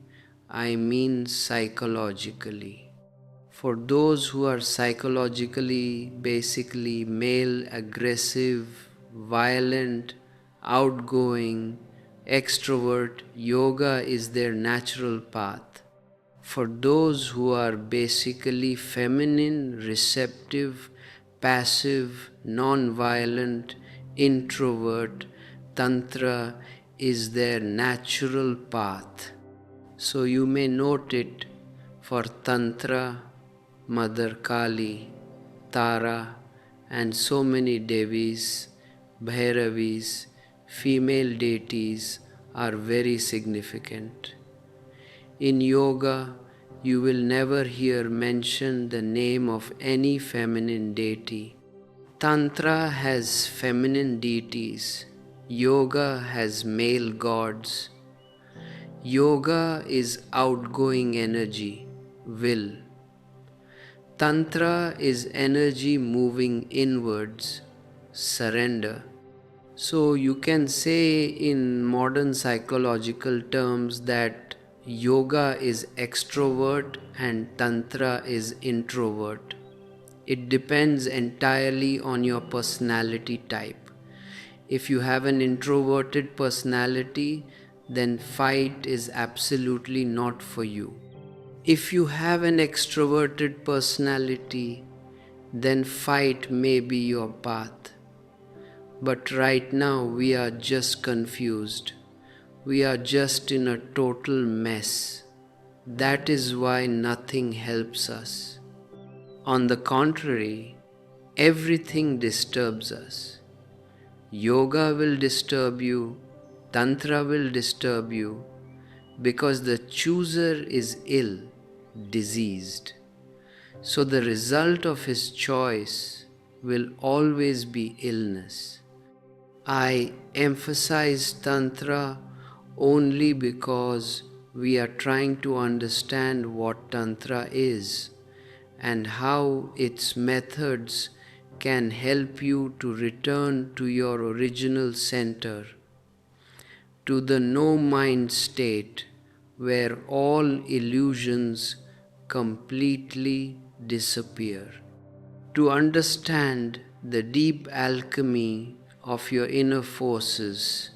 [SPEAKER 1] I mean psychologically. For those who are psychologically basically male, aggressive, violent, outgoing, extrovert, yoga is their natural path. For those who are basically feminine, receptive, passive, non-violent, introvert, tantra is their natural path. So you may note it for tantra, Mother Kali, Tara, and so many Devis, Bhairavis, female deities are very significant. In yoga, you will never hear mention the name of any feminine deity. Tantra has feminine deities. Yoga has male gods. Yoga is outgoing energy, will. Tantra is energy moving inwards, surrender. So you can say in modern psychological terms that yoga is extrovert and tantra is introvert. It depends entirely on your personality type. If you have an introverted personality, then fight is absolutely not for you. If you have an extroverted personality, then fight may be your path. But right now we are just confused. We are just in a total mess. That is why nothing helps us. On the contrary, everything disturbs us. Yoga will disturb you, tantra will disturb you, because the chooser is ill, diseased. So the result of his choice will always be illness. I emphasize tantra only because we are trying to understand what tantra is and how its methods can help you to return to your original center, to the no-mind state where all illusions completely disappear. To understand the deep alchemy of your inner forces,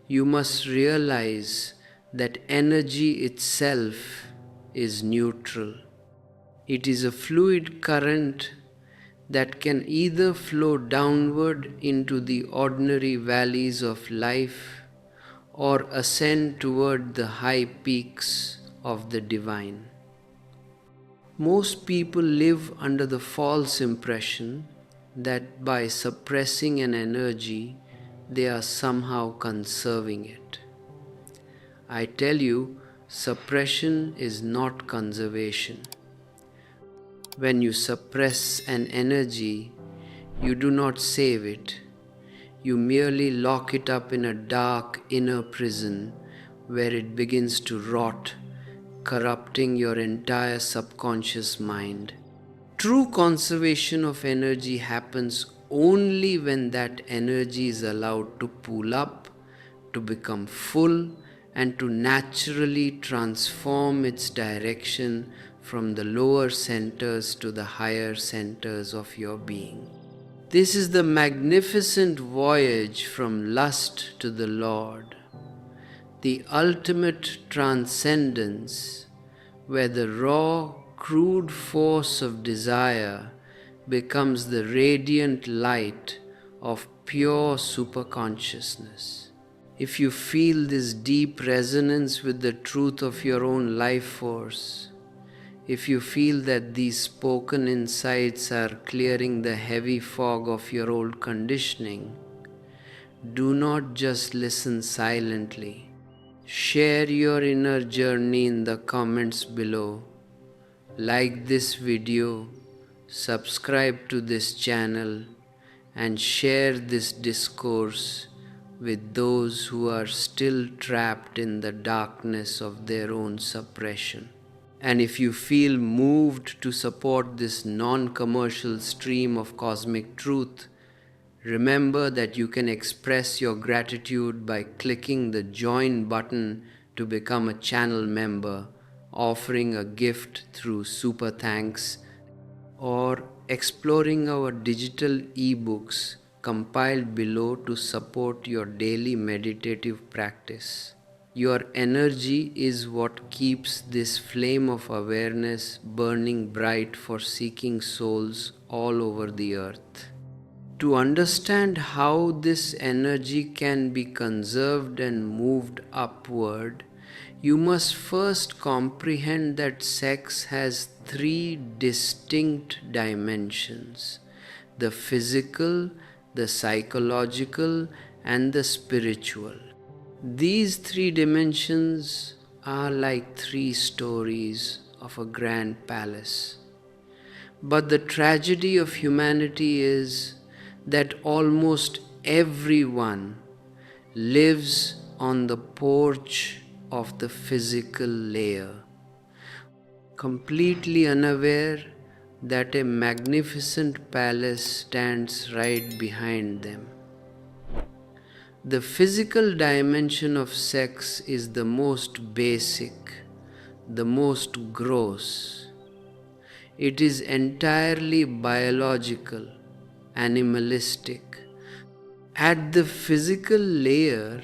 [SPEAKER 1] you must realize that energy itself is neutral. It is a fluid current that can either flow downward into the ordinary valleys of life or ascend toward the high peaks of the divine. Most people live under the false impression that by suppressing an energy, they are somehow conserving it. I tell you, suppression is not conservation. When you suppress an energy, you do not save it. You merely lock it up in a dark inner prison where it begins to rot, corrupting your entire subconscious mind. True conservation of energy happens only when that energy is allowed to pool up, to become full, and to naturally transform its direction from the lower centers to the higher centers of your being. This is the magnificent voyage from lust to the Lord, the ultimate transcendence, where the raw, crude force of desire becomes the radiant light of pure superconsciousness. If you feel this deep resonance with the truth of your own life force, if you feel that these spoken insights are clearing the heavy fog of your old conditioning, do not just listen silently. Share your inner journey in the comments below. Like this video, subscribe to this channel, and share this discourse with those who are still trapped in the darkness of their own suppression. And if you feel moved to support this non-commercial stream of cosmic truth, remember that you can express your gratitude by clicking the join button to become a channel member, offering a gift through Super Thanks, or exploring our digital ebooks compiled below to support your daily meditative practice. Your energy is what keeps this flame of awareness burning bright for seeking souls all over the earth. To understand how this energy can be conserved and moved upward, you must first comprehend that sex has three distinct dimensions: the physical, the psychological, and the spiritual. These three dimensions are like three stories of a grand palace. But the tragedy of humanity is that almost everyone lives on the porch of the physical layer, completely unaware that a magnificent palace stands right behind them. The physical dimension of sex is the most basic, the most gross. It is entirely biological, animalistic. At the physical layer,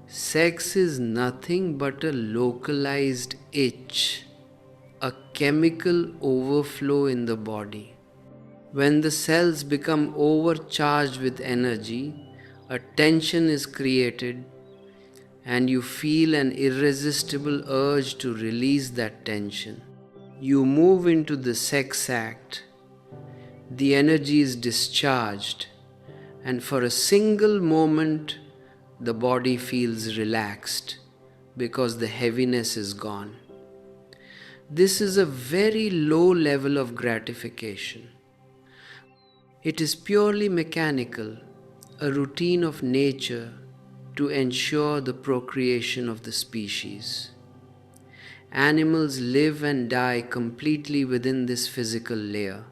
[SPEAKER 1] sex is nothing but a localized itch, a chemical overflow in the body. When the cells become overcharged with energy, a tension is created, and you feel an irresistible urge to release that tension. You move into the sex act. The energy is discharged, and for a single moment, the body feels relaxed because the heaviness is gone. This is a very low level of gratification. It is purely mechanical, a routine of nature to ensure the procreation of the species. Animals live and die completely within this physical layer.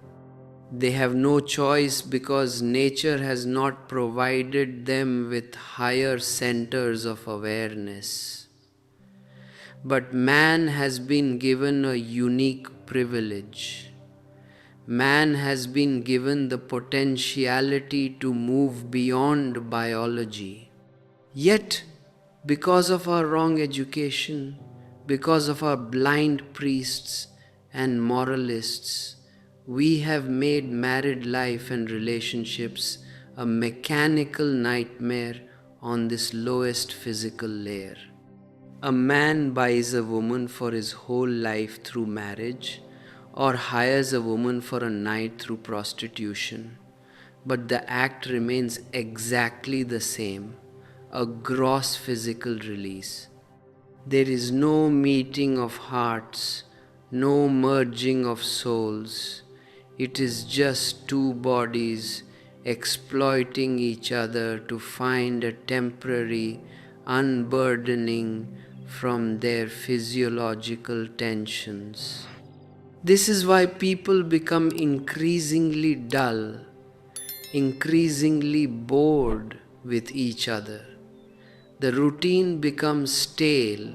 [SPEAKER 1] They have no choice because nature has not provided them with higher centers of awareness. But man has been given a unique privilege. Man has been given the potentiality to move beyond biology. Yet, because of our wrong education, because of our blind priests and moralists, we have made married life and relationships a mechanical nightmare on this lowest physical layer. A man buys a woman for his whole life through marriage, or hires a woman for a night through prostitution, but the act remains exactly the same, a gross physical release. There is no meeting of hearts, no merging of souls. It is just two bodies exploiting each other to find a temporary unburdening from their physiological tensions. This is why people become increasingly dull, increasingly bored with each other. The routine becomes stale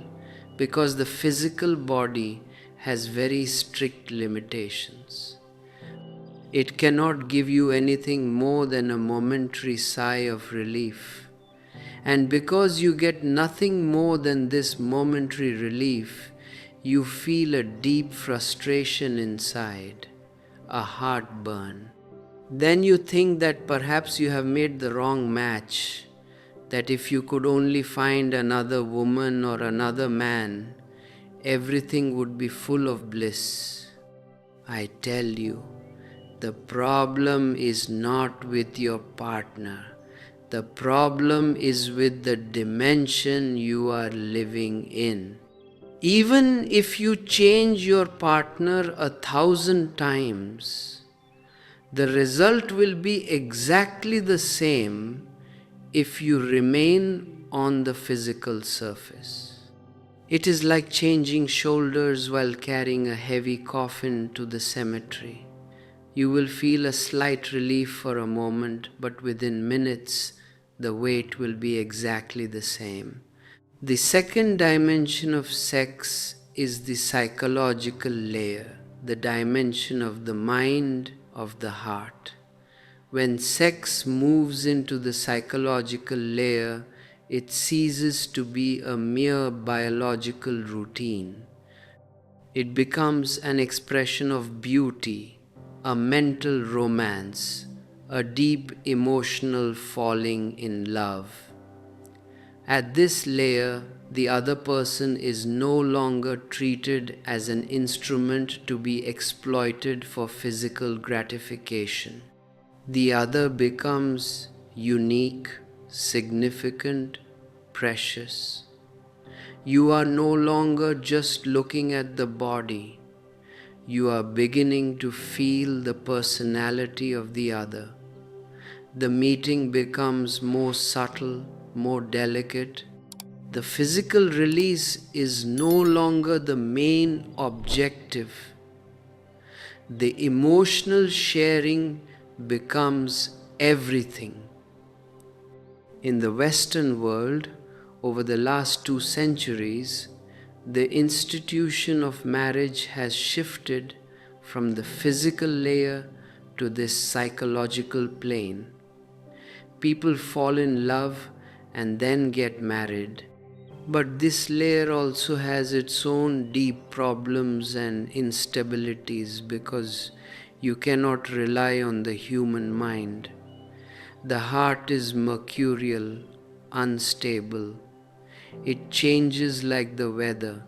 [SPEAKER 1] because the physical body has very strict limitations. It cannot give you anything more than a momentary sigh of relief. And because you get nothing more than this momentary relief, you feel a deep frustration inside, a heartburn. Then you think that perhaps you have made the wrong match, that if you could only find another woman or another man, everything would be full of bliss. I tell you, the problem is not with your partner. The problem is with the dimension you are living in. Even if you change your partner 1,000 times, the result will be exactly the same if you remain on the physical surface. It is like changing shoulders while carrying a heavy coffin to the cemetery. You will feel a slight relief for a moment, but within minutes, the weight will be exactly the same. The second dimension of sex is the psychological layer, the dimension of the mind, of the heart. When sex moves into the psychological layer, it ceases to be a mere biological routine. It becomes an expression of beauty, a mental romance, a deep emotional falling in love. At this layer, the other person is no longer treated as an instrument to be exploited for physical gratification. The other becomes unique, significant, precious. You are no longer just looking at the body. You are beginning to feel the personality of the other. The meeting becomes more subtle, more delicate. The physical release is no longer the main objective. The emotional sharing becomes everything. In the Western world, over the last 2 centuries, the institution of marriage has shifted from the physical layer to this psychological plane. People fall in love and then get married. But this layer also has its own deep problems and instabilities because you cannot rely on the human mind. The heart is mercurial, unstable. It changes like the weather.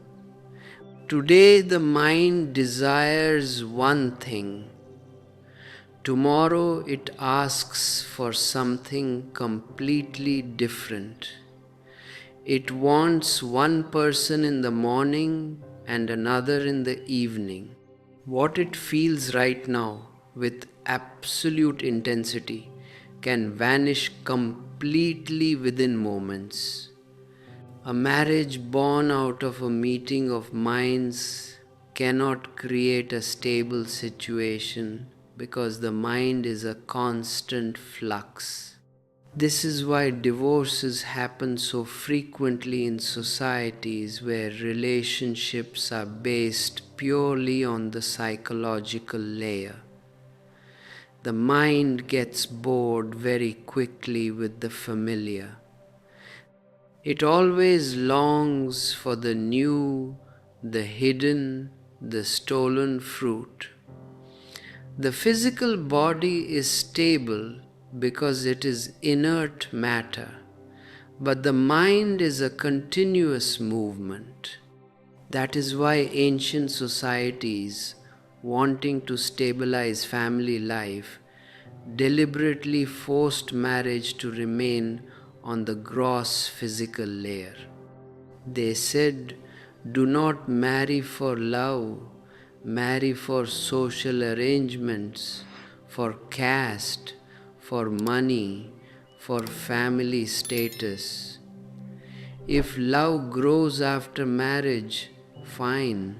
[SPEAKER 1] Today the mind desires one thing. Tomorrow it asks for something completely different. It wants one person in the morning and another in the evening. What it feels right now with absolute intensity can vanish completely within moments. A marriage born out of a meeting of minds cannot create a stable situation because the mind is a constant flux. This is why divorces happen so frequently in societies where relationships are based purely on the psychological layer. The mind gets bored very quickly with the familiar. It always longs for the new, the hidden, the stolen fruit. The physical body is stable because it is inert matter, but the mind is a continuous movement. That is why ancient societies, wanting to stabilize family life, deliberately forced marriage to remain on the gross physical layer. They said, "Do not marry for love, marry for social arrangements, for caste, for money, for family status. If love grows after marriage, fine.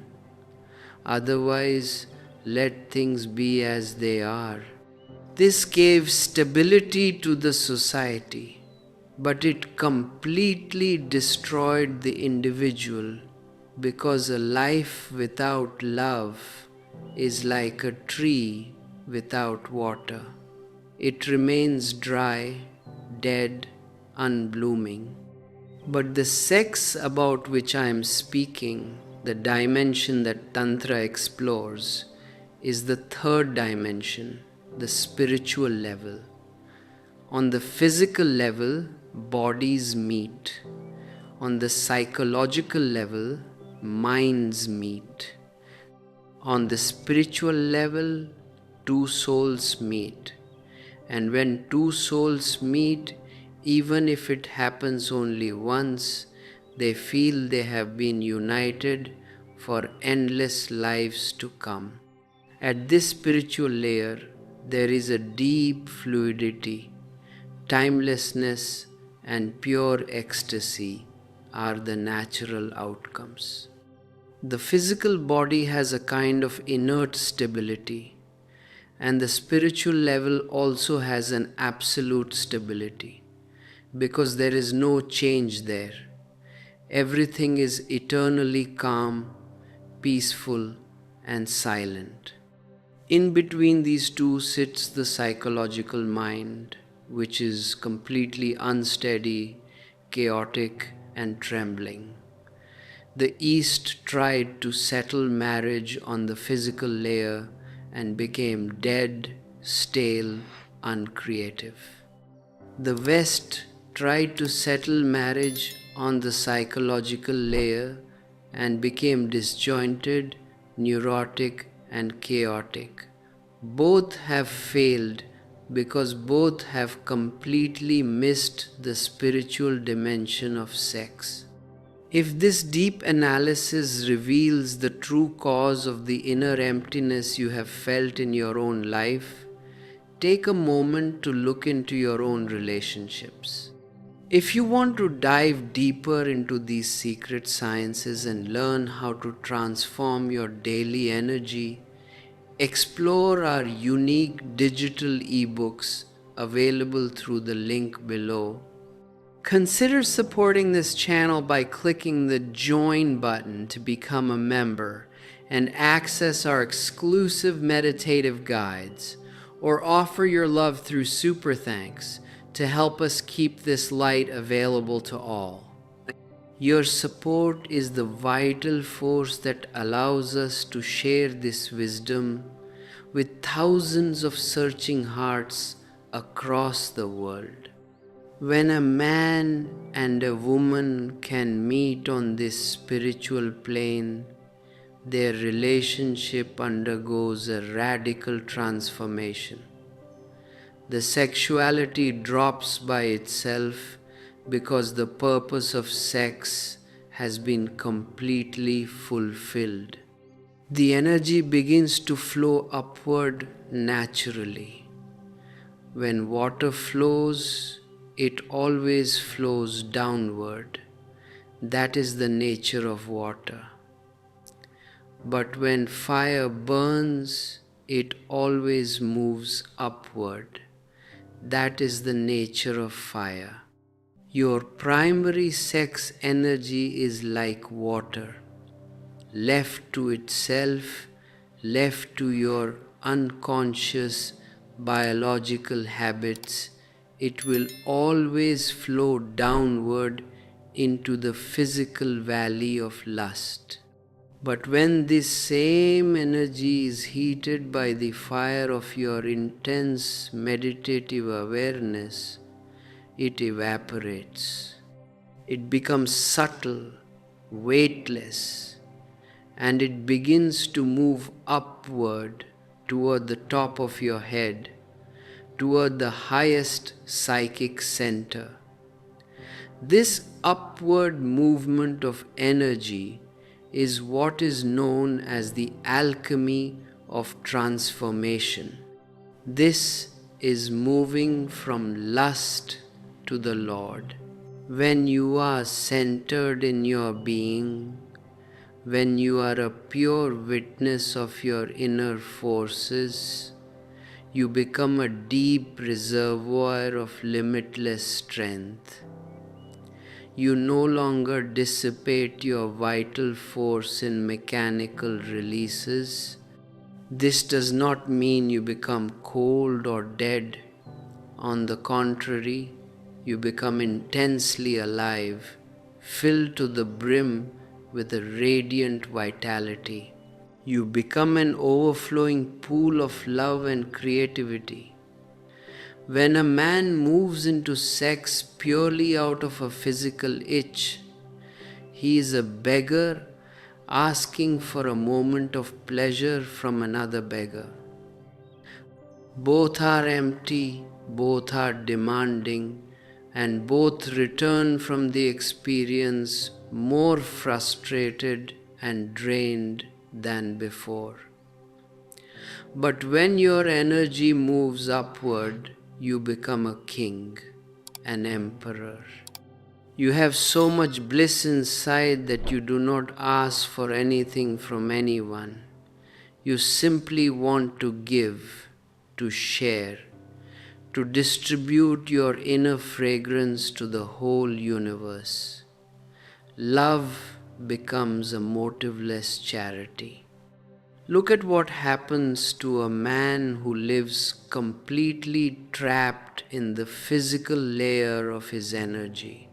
[SPEAKER 1] Otherwise, let things be as they are." This gave stability to the society, but it completely destroyed the individual, because a life without love is like a tree without water. It remains dry, dead, unblooming. But the sex about which I am speaking, the dimension that Tantra explores, is the third dimension, the spiritual level. On the physical level, bodies meet. On the psychological level, minds meet. On the spiritual level, two souls meet. And when two souls meet, even if it happens only once, they feel they have been united for endless lives to come. At this spiritual layer, there is a deep fluidity. Timelessness and pure ecstasy are the natural outcomes. The physical body has a kind of inert stability, and the spiritual level also has an absolute stability, because there is no change there. Everything is eternally calm, peaceful, and silent. In between these two sits the psychological mind, which is completely unsteady, chaotic, and trembling. The East tried to settle marriage on the physical layer and became dead, stale, uncreative. The West tried to settle marriage on the psychological layer and became disjointed, neurotic, and chaotic. Both have failed because both have completely missed the spiritual dimension of sex. If this deep analysis reveals the true cause of the inner emptiness you have felt in your own life, take a moment to look into your own relationships. If you want to dive deeper into these secret sciences and learn how to transform your daily energy, explore our unique digital ebooks available through the link below. Consider supporting this channel by clicking the Join button to become a member and access our exclusive meditative guides, or offer your love through Super Thanks to help us keep this light available to all. Your support is the vital force that allows us to share this wisdom with thousands of searching hearts across the world. When a man and a woman can meet on this spiritual plane, their relationship undergoes a radical transformation. The sexuality drops by itself because the purpose of sex has been completely fulfilled. The energy begins to flow upward naturally. When water flows, it always flows downward. That is the nature of water. But when fire burns, it always moves upward. That is the nature of fire. Your primary sex energy is like water. Left to itself, left to your unconscious biological habits, it will always flow downward into the physical valley of lust. But when this same energy is heated by the fire of your intense meditative awareness, it evaporates. It becomes subtle, weightless, and it begins to move upward toward the top of your head, toward the highest psychic center. This upward movement of energy is what is known as the alchemy of transformation. This is moving from lust to the Lord. When you are centered in your being, when you are a pure witness of your inner forces, you become a deep reservoir of limitless strength. You no longer dissipate your vital force in mechanical releases. This does not mean you become cold or dead. On the contrary, you become intensely alive, filled to the brim with a radiant vitality. You become an overflowing pool of love and creativity. When a man moves into sex purely out of a physical itch, he is a beggar asking for a moment of pleasure from another beggar. Both are empty, both are demanding, and both return from the experience more frustrated and drained than before. But when your energy moves upward, you become a king, an emperor. You have so much bliss inside that you do not ask for anything from anyone. You simply want to give, to share, to distribute your inner fragrance to the whole universe. Love becomes a motiveless charity. Look at what happens to a man who lives completely trapped in the physical layer of his energy.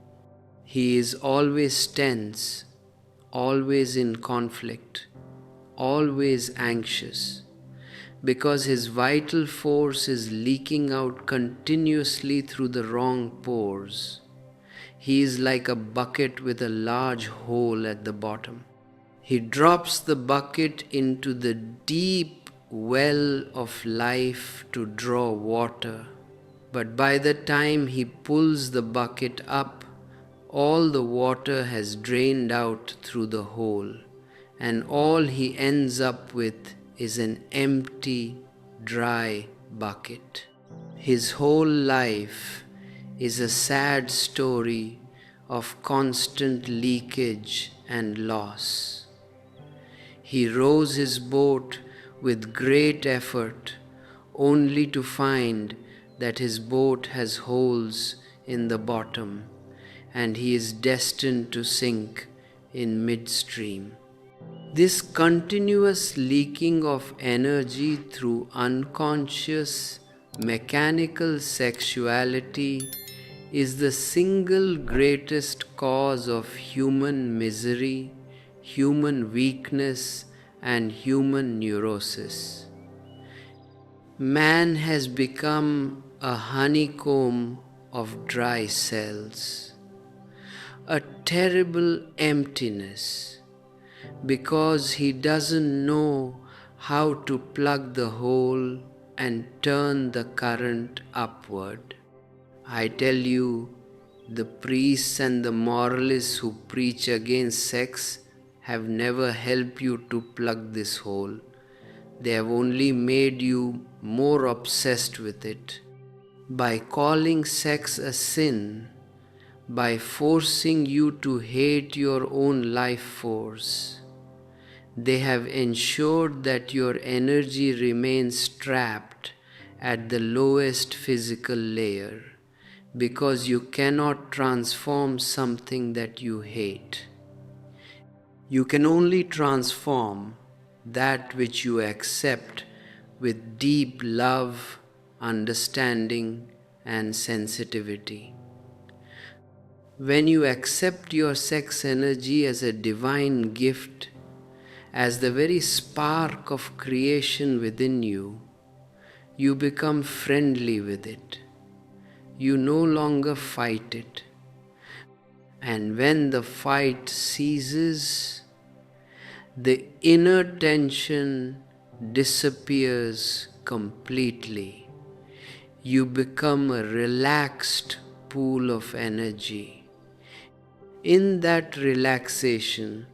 [SPEAKER 1] He is always tense, always in conflict, always anxious, because his vital force is leaking out continuously through the wrong pores. He is like a bucket with a large hole at the bottom. He drops the bucket into the deep well of life to draw water, but by the time he pulls the bucket up, all the water has drained out through the hole, and all he ends up with is an empty, dry bucket. His whole life is a sad story of constant leakage and loss. He rows his boat with great effort, only to find that his boat has holes in the bottom, and he is destined to sink in midstream. This continuous leaking of energy through unconscious, mechanical sexuality is the single greatest cause of human misery, human weakness, and human neurosis. Man has become a honeycomb of dry cells, a terrible emptiness, because he doesn't know how to plug the hole and turn the current upward. I tell you, the priests and the moralists who preach against sex have never helped you to plug this hole. They have only made you more obsessed with it. By calling sex a sin, by forcing you to hate your own life force, they have ensured that your energy remains trapped at the lowest physical layer, because you cannot transform something that you hate. You can only transform that which you accept with deep love, understanding, and sensitivity. When you accept your sex energy as a divine gift, as the very spark of creation within you, you become friendly with it. You no longer fight it. And when the fight ceases, the inner tension disappears completely. You become a relaxed pool of energy. In that relaxation,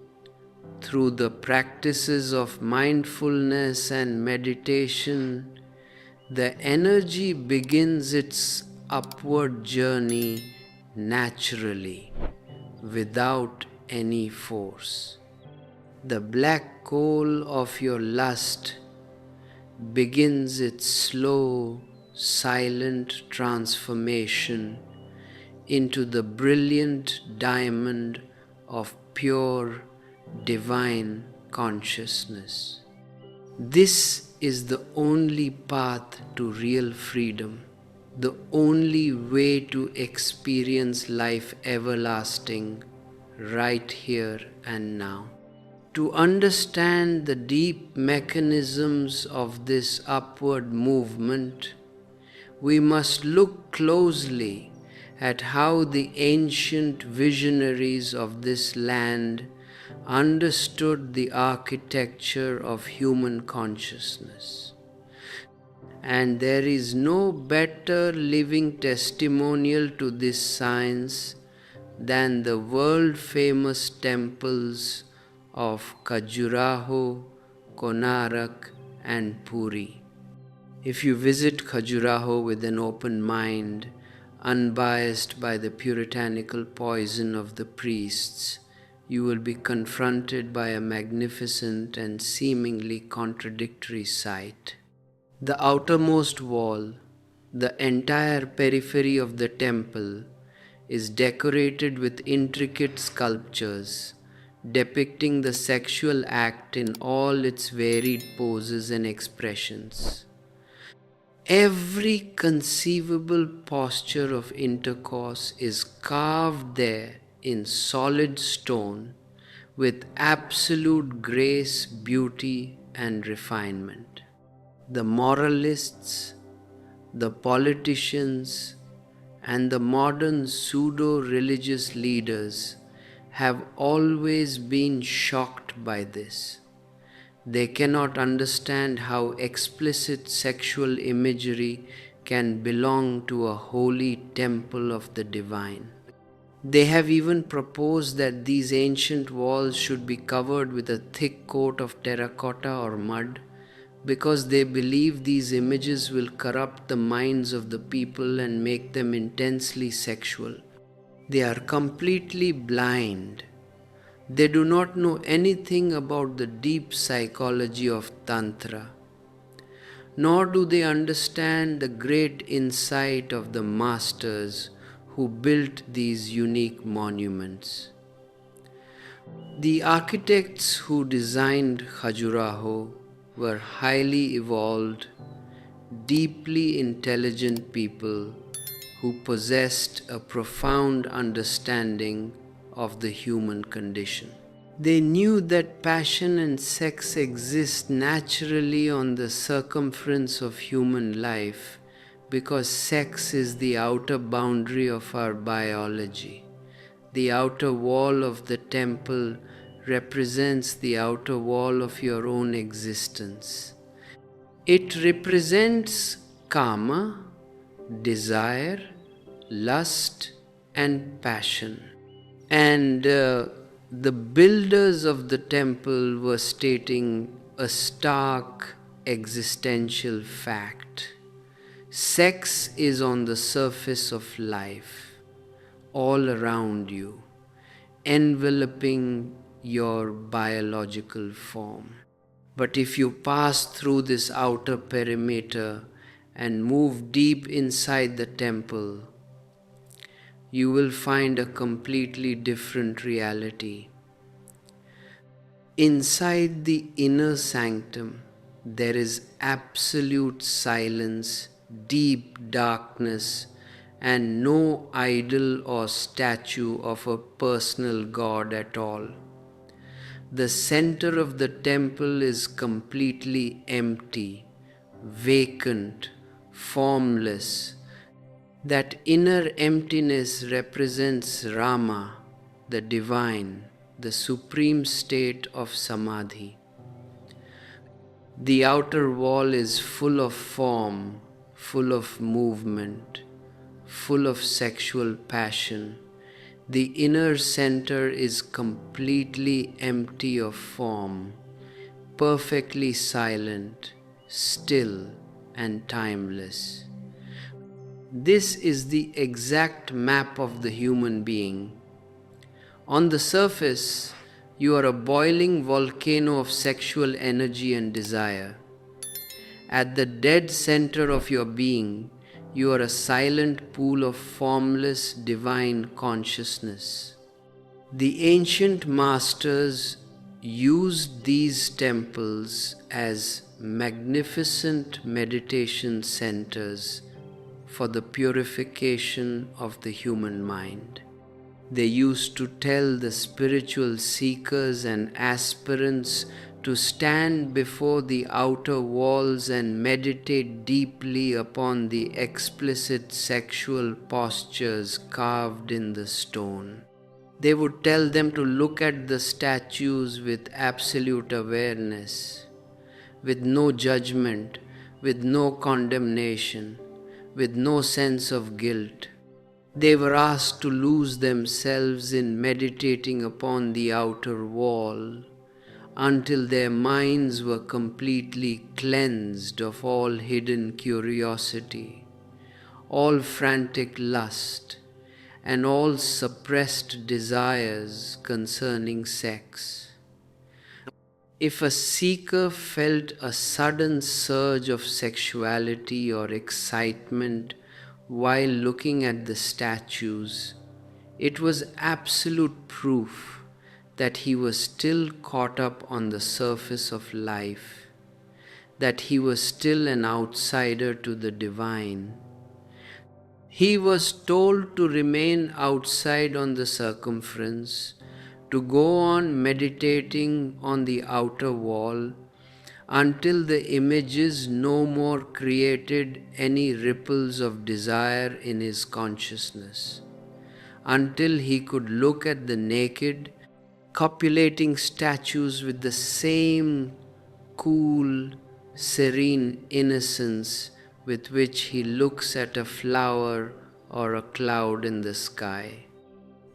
[SPEAKER 1] through the practices of mindfulness and meditation, the energy begins its upward journey naturally, without any force. The black coal of your lust begins its slow, silent transformation into the brilliant diamond of pure, divine consciousness. This is the only path to real freedom, the only way to experience life everlasting right here and now. To understand the deep mechanisms of this upward movement, we must look closely at how the ancient visionaries of this land understood the architecture of human consciousness. And there is no better living testimonial to this science than the world-famous temples of Khajuraho, Konarak and Puri. If you visit Khajuraho with an open mind, unbiased by the puritanical poison of the priests, you will be confronted by a magnificent and seemingly contradictory sight. The outermost wall, the entire periphery of the temple, is decorated with intricate sculptures depicting the sexual act in all its varied poses and expressions. Every conceivable posture of intercourse is carved there in solid stone with absolute grace, beauty, and refinement. The moralists, the politicians, and the modern pseudo-religious leaders have always been shocked by this. They cannot understand how explicit sexual imagery can belong to a holy temple of the divine. They have even proposed that these ancient walls should be covered with a thick coat of terracotta or mud, because they believe these images will corrupt the minds of the people and make them intensely sexual. They are completely blind. They do not know anything about the deep psychology of tantra, nor do they understand the great insight of the masters who built these unique monuments. The architects who designed Khajuraho were highly evolved, deeply intelligent people who possessed a profound understanding of the human condition. They knew that passion and sex exist naturally on the circumference of human life because sex is the outer boundary of our biology. The outer wall of the temple represents the outer wall of your own existence. It represents kama, desire, lust, and passion. And the builders of the temple were stating a stark existential fact. Sex is on the surface of life, all around you, enveloping your biological form. But if you pass through this outer perimeter and move deep inside the temple, you will find a completely different reality. Inside the inner sanctum, there is absolute silence, deep darkness, and no idol or statue of a personal god at all. The center of the temple is completely empty, vacant, formless. That inner emptiness represents Rama, the divine, the supreme state of samadhi. The outer wall is full of form, full of movement, full of sexual passion. The inner center is completely empty of form, perfectly silent, still, and timeless. This is the exact map of the human being. On the surface, you are a boiling volcano of sexual energy and desire. At the dead center of your being, you are a silent pool of formless divine consciousness. The ancient masters used these temples as magnificent meditation centers for the purification of the human mind. They used to tell the spiritual seekers and aspirants to stand before the outer walls and meditate deeply upon the explicit sexual postures carved in the stone. They would tell them to look at the statues with absolute awareness, with no judgment, with no condemnation, with no sense of guilt. They were asked to lose themselves in meditating upon the outer wall until their minds were completely cleansed of all hidden curiosity, all frantic lust, and all suppressed desires concerning sex. If a seeker felt a sudden surge of sexuality or excitement while looking at the statues, it was absolute proof that he was still caught up on the surface of life, that he was still an outsider to the divine. He was told to remain outside on the circumference, to go on meditating on the outer wall until the images no more created any ripples of desire in his consciousness, until he could look at the naked, copulating statues with the same cool, serene innocence with which he looks at a flower or a cloud in the sky.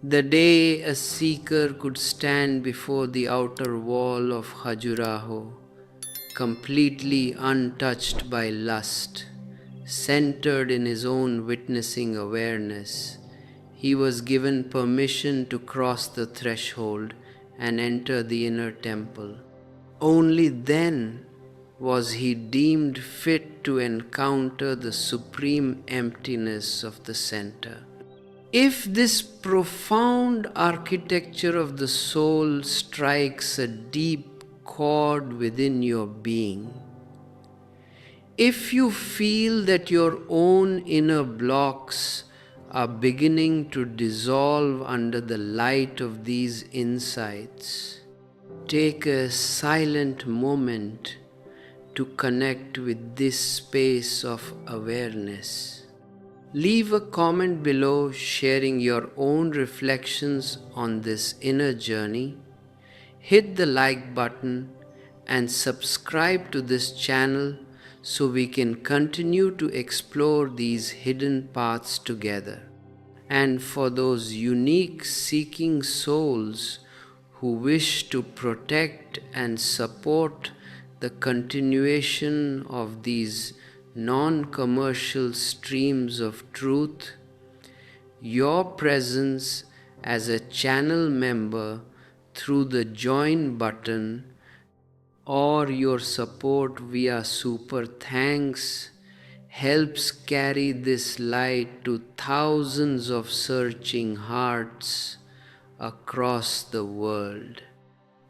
[SPEAKER 1] The day a seeker could stand before the outer wall of Khajuraho, completely untouched by lust, centered in his own witnessing awareness, he was given permission to cross the threshold and enter the inner temple. Only then was he deemed fit to encounter the supreme emptiness of the center. If this profound architecture of the soul strikes a deep chord within your being, if you feel that your own inner blocks are beginning to dissolve under the light of these insights, take a silent moment to connect with this space of awareness. Leave a comment below sharing your own reflections on this inner journey. Hit the like button and subscribe to this channel so we can continue to explore these hidden paths together. And for those unique seeking souls who wish to protect and support the continuation of these non-commercial streams of truth, your presence as a channel member through the join button or your support via super thanks helps carry this light to thousands of searching hearts across the world.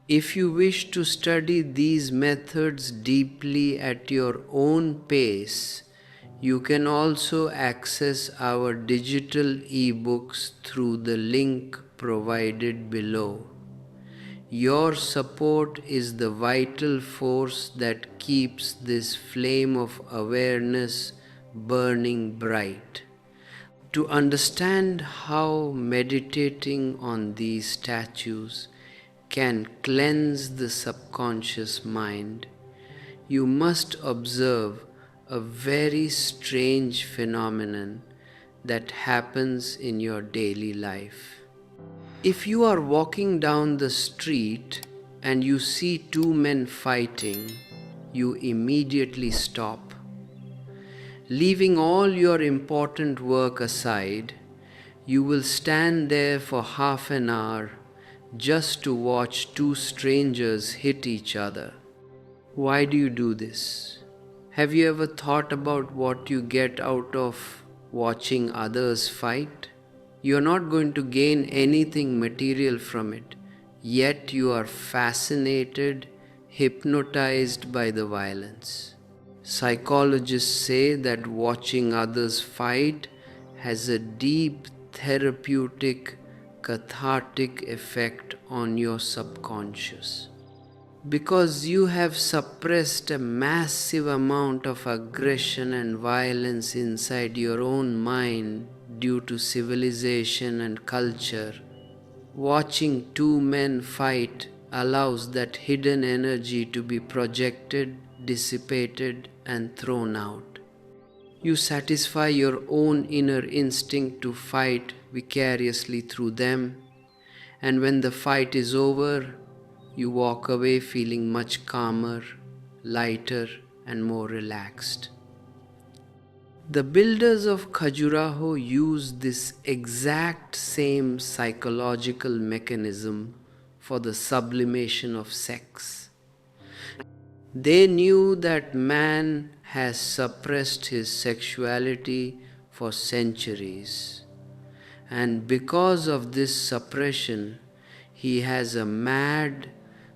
[SPEAKER 1] If you wish to study these methods deeply at your own pace, you can also access our digital ebooks through the link provided below. Your support is the vital force that keeps this flame of awareness burning bright. To understand how meditating on these statues can cleanse the subconscious mind, you must observe a very strange phenomenon that happens in your daily life. If you are walking down the street and you see two men fighting, you immediately stop. Leaving all your important work aside, you will stand there for half an hour just to watch two strangers hit each other. Why do you do this? Have you ever thought about what you get out of watching others fight? You are not going to gain anything material from it, yet you are fascinated, hypnotized by the violence. Psychologists say that watching others fight has a deep therapeutic, cathartic effect on your subconscious. Because you have suppressed a massive amount of aggression and violence inside your own mind due to civilization and culture, watching two men fight allows that hidden energy to be projected, dissipated, and thrown out. You satisfy your own inner instinct to fight vicariously through them, and when the fight is over, you walk away feeling much calmer, lighter, and more relaxed. The builders of Khajuraho used this exact same psychological mechanism for the sublimation of sex. They knew that man has suppressed his sexuality for centuries, and because of this suppression, he has a mad,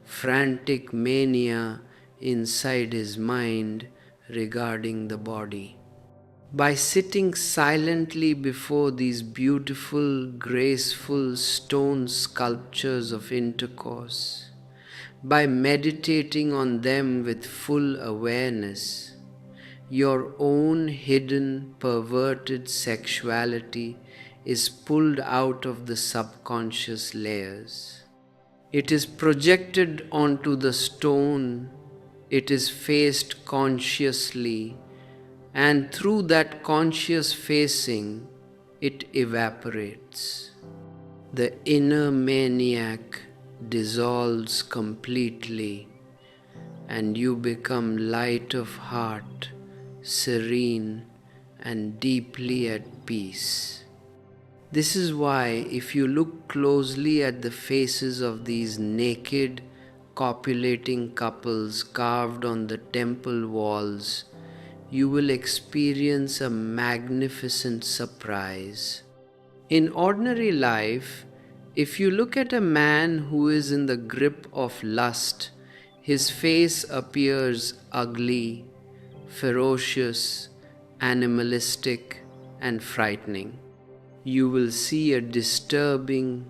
[SPEAKER 1] frantic mania inside his mind regarding the body. By sitting silently before these beautiful, graceful stone sculptures of intercourse, by meditating on them with full awareness, your own hidden, perverted sexuality is pulled out of the subconscious layers. It is projected onto the stone, it is faced consciously, and through that conscious facing, it evaporates. The inner maniac dissolves completely, and you become light of heart, serene, and deeply at peace. This is why, if you look closely at the faces of these naked, copulating couples carved on the temple walls, you will experience a magnificent surprise. In ordinary life, if you look at a man who is in the grip of lust, his face appears ugly, ferocious, animalistic, and frightening. You will see a disturbing,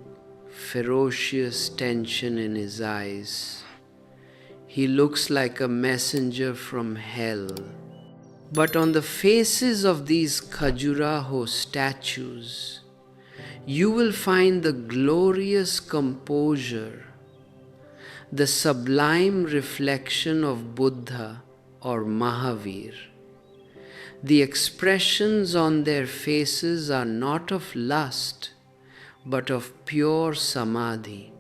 [SPEAKER 1] ferocious tension in his eyes. He looks like a messenger from hell. But on the faces of these Khajuraho statues, you will find the glorious composure, the sublime reflection of Buddha or Mahavir. The expressions on their faces are not of lust, but of pure samadhi.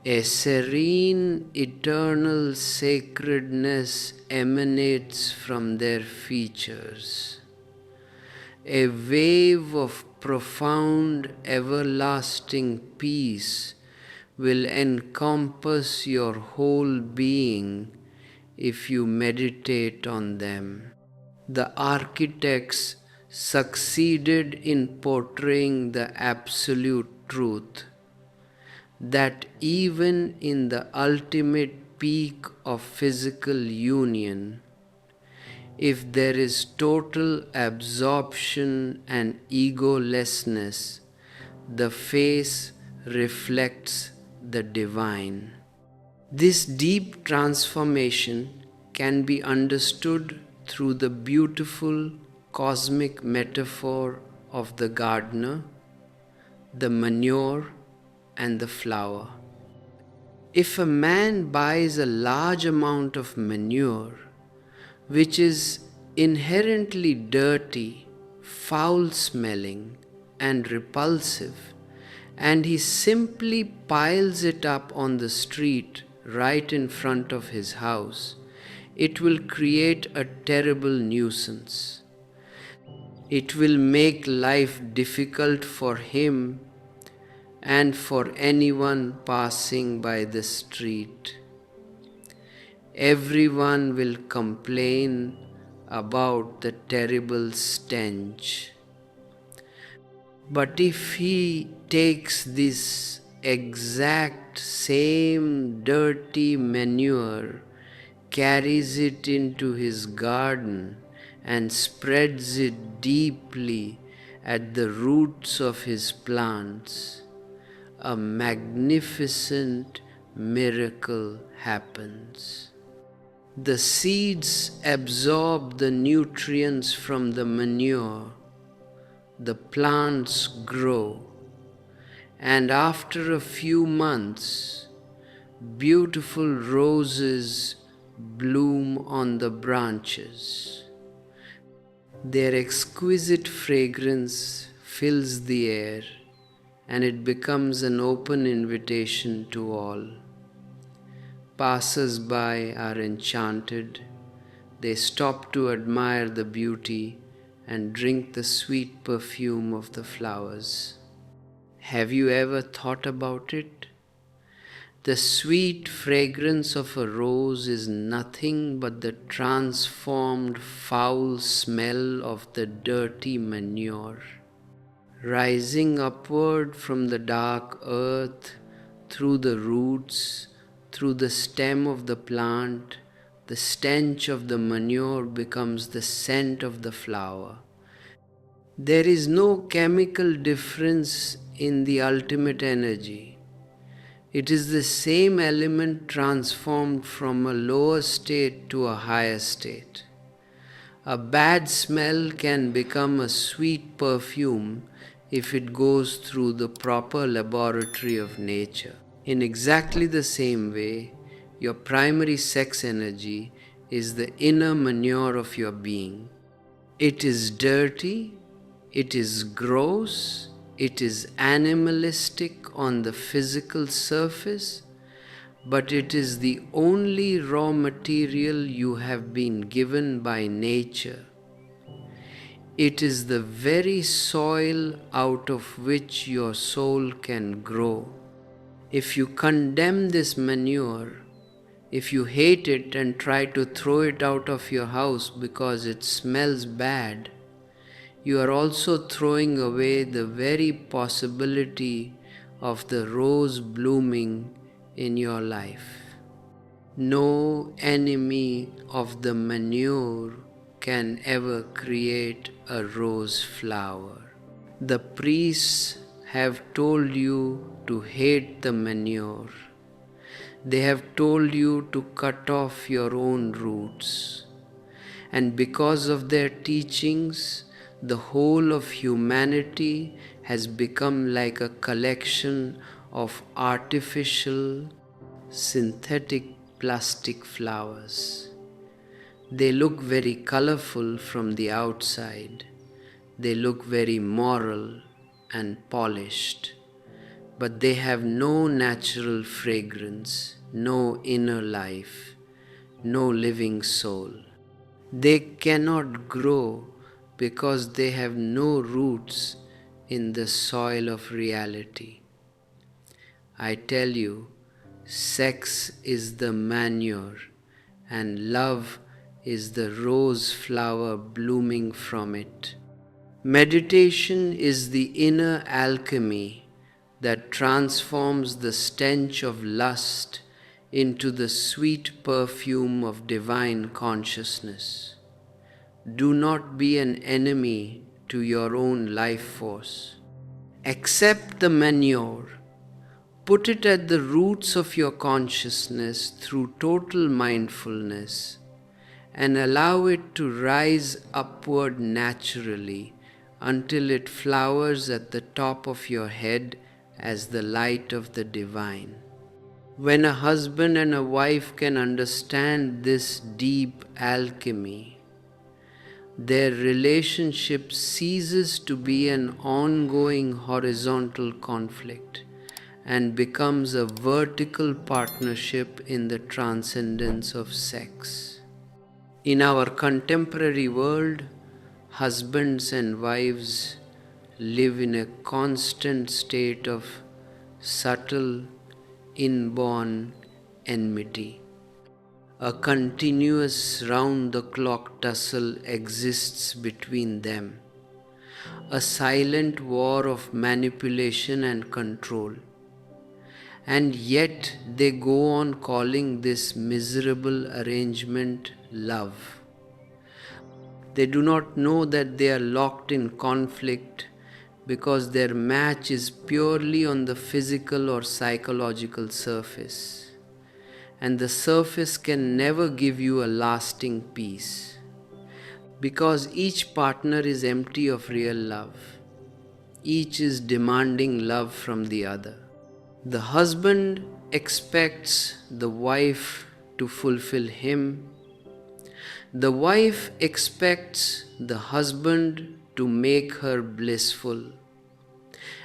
[SPEAKER 1] A serene, eternal sacredness emanates from their features. A wave of profound, everlasting peace will encompass your whole being if you meditate on them. The architects succeeded in portraying the absolute truth, that even in the ultimate peak of physical union, if there is total absorption and egolessness, the face reflects the divine. This deep transformation can be understood through the beautiful cosmic metaphor of the gardener, the manure, and the flower. If a man buys a large amount of manure, which is inherently dirty, foul-smelling, and repulsive, and he simply piles it up on the street right in front of his house, it will create a terrible nuisance. It will make life difficult for him and for anyone passing by the street. Everyone will complain about the terrible stench. But if he takes this exact same dirty manure, carries it into his garden, and spreads it deeply at the roots of his plants, a magnificent miracle happens. The seeds absorb the nutrients from the manure, the plants grow, and after a few months, beautiful roses bloom on the branches. Their exquisite fragrance fills the air, and it becomes an open invitation to all. Passers-by are enchanted. They stop to admire the beauty and drink the sweet perfume of the flowers. Have you ever thought about it? The sweet fragrance of a rose is nothing but the transformed foul smell of the dirty manure, rising upward from the dark earth, through the roots, through the stem of the plant. The stench of the manure becomes the scent of the flower. There is no chemical difference in the ultimate energy. It is the same element transformed from a lower state to a higher state. A bad smell can become a sweet perfume if it goes through the proper laboratory of nature. In exactly the same way, your primary sex energy is the inner manure of your being. It is dirty, it is gross, it is animalistic on the physical surface, but it is the only raw material you have been given by nature. It is the very soil out of which your soul can grow. If you condemn this manure, if you hate it and try to throw it out of your house because it smells bad, you are also throwing away the very possibility of the rose blooming in your life. No enemy of the manure can ever create a rose flower. The priests have told you to hate the manure. They have told you to cut off your own roots. And because of their teachings, the whole of humanity has become like a collection of artificial, synthetic plastic flowers. They look very colorful from the outside. They look very moral and polished, but they have no natural fragrance, no inner life, no living soul. They cannot grow because they have no roots in the soil of reality. I tell you, sex is the manure and love is the rose flower blooming from it. Meditation is the inner alchemy that transforms the stench of lust into the sweet perfume of divine consciousness. Do not be an enemy to your own life force. Accept the manure. Put it at the roots of your consciousness through total mindfulness and allow it to rise upward naturally until it flowers at the top of your head as the light of the divine. When a husband and a wife can understand this deep alchemy, their relationship ceases to be an ongoing horizontal conflict and becomes a vertical partnership in the transcendence of sex. In our contemporary world, husbands and wives live in a constant state of subtle, inborn enmity. A continuous round-the-clock tussle exists between them, a silent war of manipulation and control. And yet they go on calling this miserable arrangement love. They do not know that they are locked in conflict because their match is purely on the physical or psychological surface. And the surface can never give you a lasting peace because each partner is empty of real love. Each is demanding love from the other. The husband expects the wife to fulfill him. The wife expects the husband to make her blissful.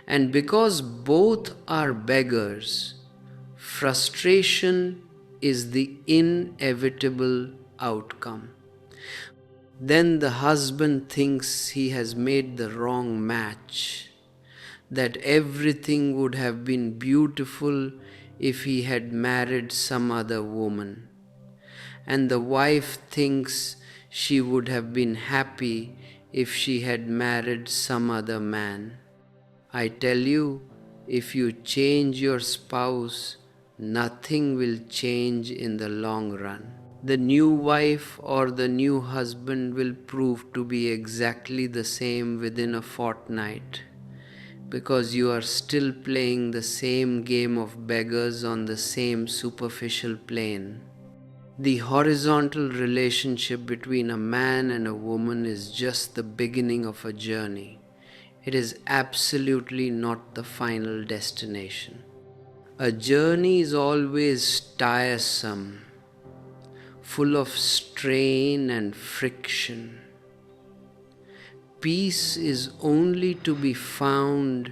[SPEAKER 1] And because both are beggars, frustration is the inevitable outcome. Then the husband thinks he has made the wrong match, that everything would have been beautiful if he had married some other woman. And the wife thinks she would have been happy if she had married some other man. I tell you, if you change your spouse, nothing will change in the long run. The new wife or the new husband will prove to be exactly the same within a fortnight, because you are still playing the same game of beggars on the same superficial plane. The horizontal relationship between a man and a woman is just the beginning of a journey. It is absolutely not the final destination. A journey is always tiresome, full of strain and friction. Peace is only to be found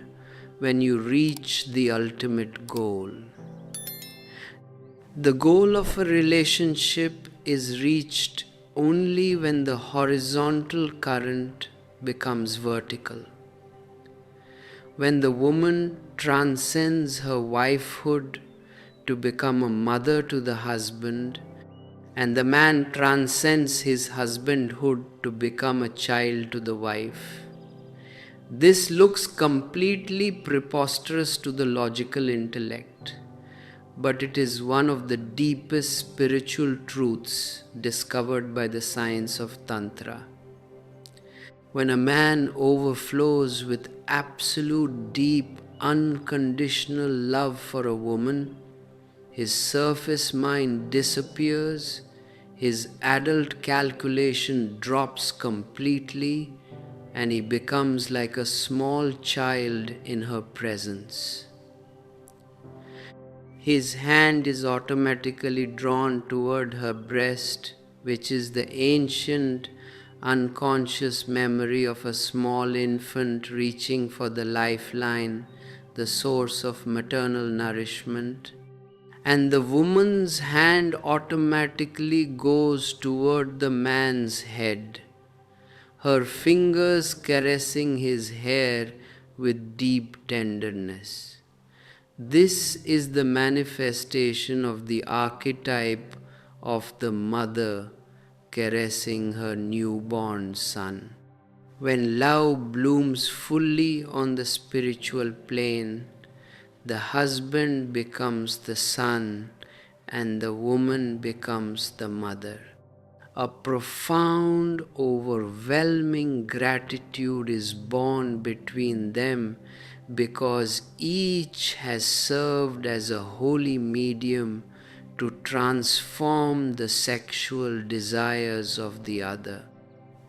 [SPEAKER 1] when you reach the ultimate goal. The goal of a relationship is reached only when the horizontal current becomes vertical. When the woman transcends her wifehood to become a mother to the husband, and the man transcends his husbandhood to become a child to the wife. This looks completely preposterous to the logical intellect, but it is one of the deepest spiritual truths discovered by the science of tantra. When a man overflows with absolute deep, unconditional love for a woman, his surface mind disappears, his adult calculation drops completely, and he becomes like a small child in her presence. His hand is automatically drawn toward her breast, which is the ancient, unconscious memory of a small infant reaching for the lifeline, the source of maternal nourishment. And the woman's hand automatically goes toward the man's head, her fingers caressing his hair with deep tenderness. This is the manifestation of the archetype of the mother caressing her newborn son. When love blooms fully on the spiritual plane, the husband becomes the son and the woman becomes the mother. A profound, overwhelming gratitude is born between them because each has served as a holy medium to transform the sexual desires of the other.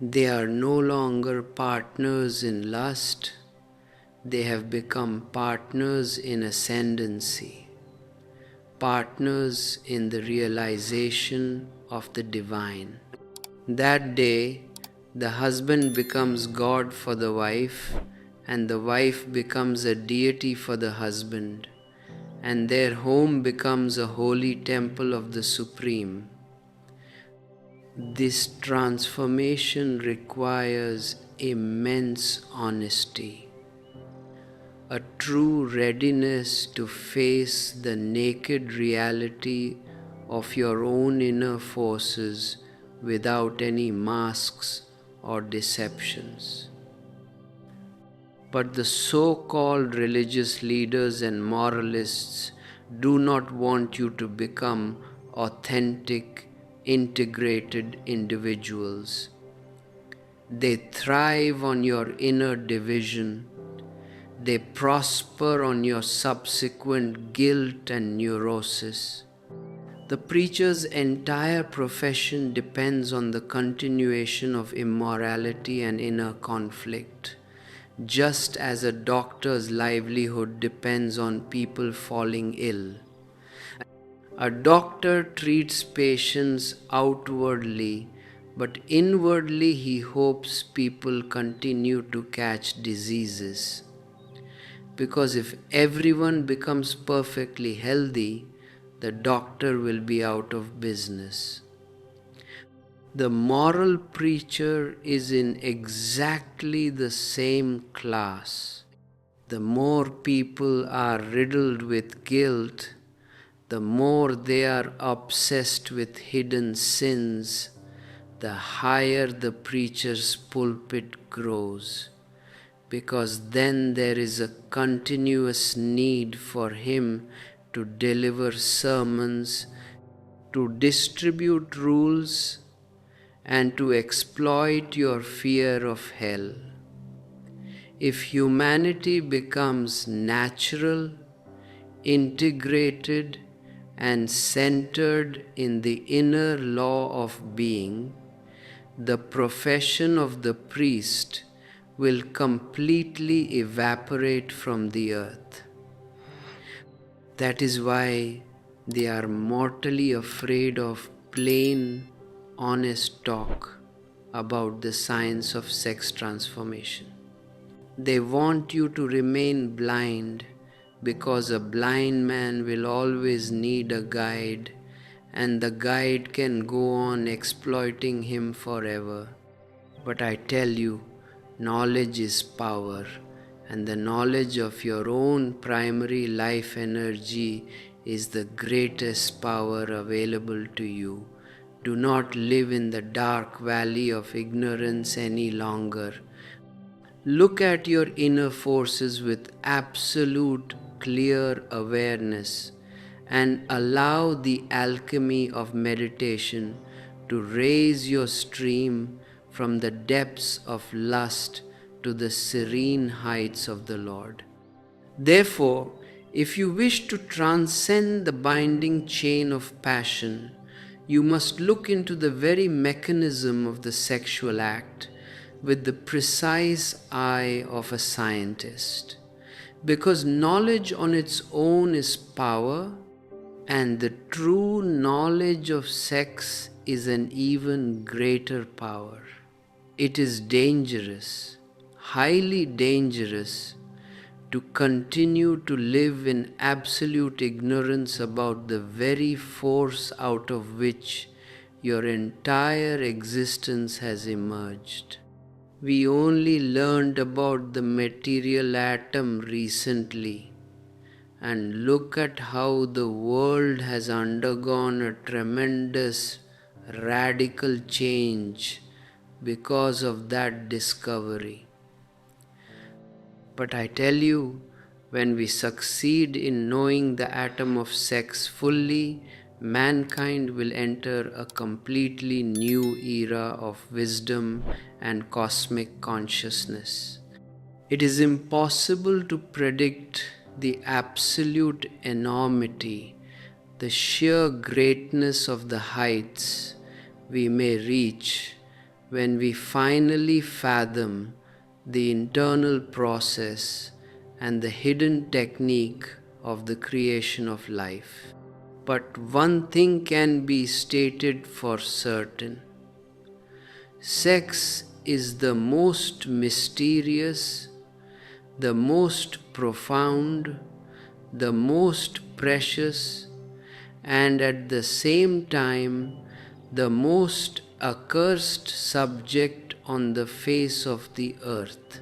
[SPEAKER 1] They are no longer partners in lust, they have become partners in ascendancy, partners in the realization of the divine. That day, The husband becomes God for the wife, and the wife becomes a deity for the husband, and their home becomes a holy temple of the Supreme. This transformation requires immense honesty, a true readiness to face the naked reality of your own inner forces without any masks or deceptions. But the so-called religious leaders and moralists do not want you to become authentic, integrated individuals. They thrive on your inner division. They prosper on your subsequent guilt and neurosis. The preacher's entire profession depends on the continuation of immorality and inner conflict, just as a doctor's livelihood depends on people falling ill. A doctor treats patients outwardly, but inwardly he hopes people continue to catch diseases. Because if everyone becomes perfectly healthy, the doctor will be out of business. The moral preacher is in exactly the same class. The more people are riddled with guilt, the more they are obsessed with hidden sins, the higher the preacher's pulpit grows, because then there is a continuous need for him to deliver sermons, to distribute rules, and to exploit your fear of hell. If humanity becomes natural, integrated, and centered in the inner law of being, the profession of the priest will completely evaporate from the earth. That is why they are mortally afraid of plain, honest talk about the science of sex transformation. They want you to remain blind, because a blind man will always need a guide, and the guide can go on exploiting him forever. But I tell you, knowledge is power, and the knowledge of your own primary life energy is the greatest power available to you. Do not live in the dark valley of ignorance any longer. Look at your inner forces with absolute clear awareness and allow the alchemy of meditation to raise your stream from the depths of lust to the serene heights of the Lord. Therefore, if you wish to transcend the binding chain of passion, you must look into the very mechanism of the sexual act with the precise eye of a scientist. Because knowledge on its own is power, and the true knowledge of sex is an even greater power. It is dangerous, highly dangerous, to continue to live in absolute ignorance about the very force out of which your entire existence has emerged. We only learned about the material atom recently, and look at how the world has undergone a tremendous radical change because of that discovery. But I tell you, when we succeed in knowing the atom of sex fully, mankind will enter a completely new era of wisdom and cosmic consciousness. It is impossible to predict the absolute enormity, the sheer greatness of the heights we may reach when we finally fathom the internal process and the hidden technique of the creation of life. But one thing can be stated for certain: sex is the most mysterious, the most profound, the most precious, and at the same time the most accursed subject on the face of the earth.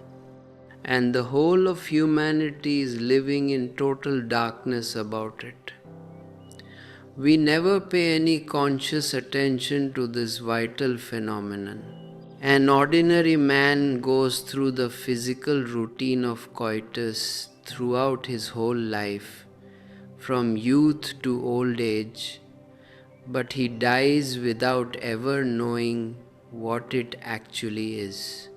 [SPEAKER 1] And the whole of humanity is living in total darkness about it. We never pay any conscious attention to this vital phenomenon. An ordinary man goes through the physical routine of coitus throughout his whole life, from youth to old age, but he dies without ever knowing what it actually is.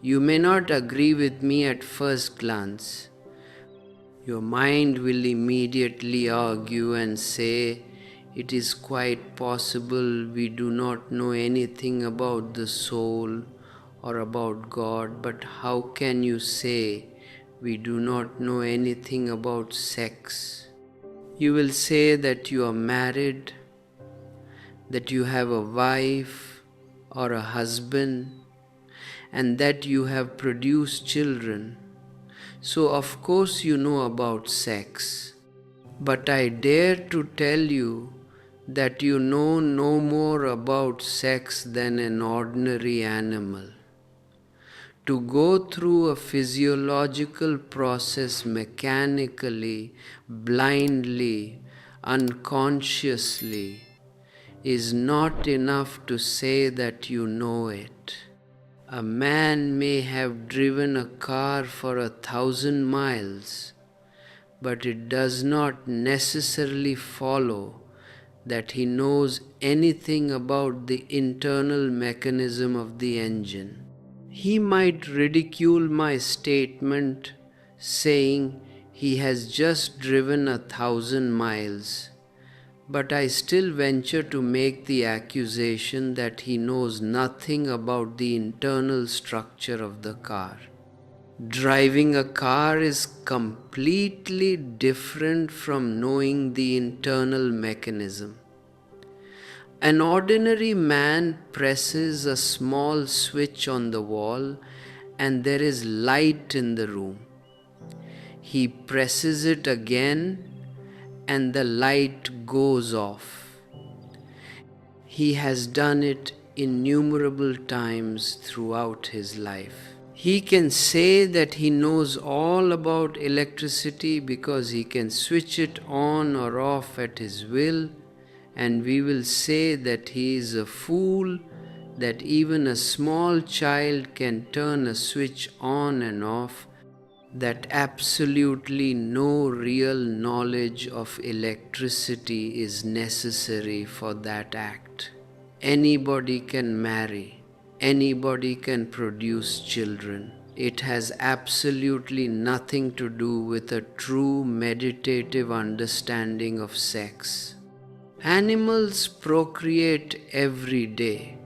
[SPEAKER 1] You may not agree with me at first glance. Your mind will immediately argue and say, it is quite possible we do not know anything about the soul or about God, but how can you say we do not know anything about sex? You will say that you are married, that you have a wife or a husband, and that you have produced children. So of course you know about sex. But I dare to tell you that you know no more about sex than an ordinary animal. To go through a physiological process mechanically, blindly, unconsciously, is not enough to say that you know it. A man may have driven a car for 1,000 miles, but it does not necessarily follow that he knows anything about the internal mechanism of the engine. He might ridicule my statement, saying he has just driven 1,000 miles, but I still venture to make the accusation that he knows nothing about the internal structure of the car. Driving a car is completely different from knowing the internal mechanism. An ordinary man presses a small switch on the wall and there is light in the room. He presses it again and the light goes off. He has done it innumerable times throughout his life. He can say that he knows all about electricity because he can switch it on or off at his will, and we will say that he is a fool, that even a small child can turn a switch on and off, that absolutely no real knowledge of electricity is necessary for that act. Anybody can marry, anybody can produce children. It has absolutely nothing to do with a true meditative understanding of sex. Animals procreate every day,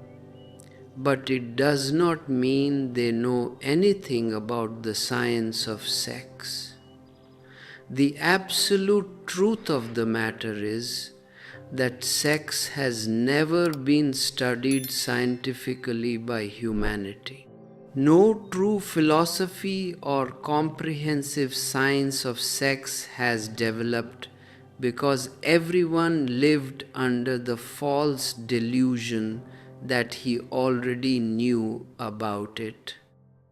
[SPEAKER 1] but it does not mean they know anything about the science of sex. The absolute truth of the matter is that sex has never been studied scientifically by humanity. No true philosophy or comprehensive science of sex has developed because everyone lived under the false delusion that he already knew about it.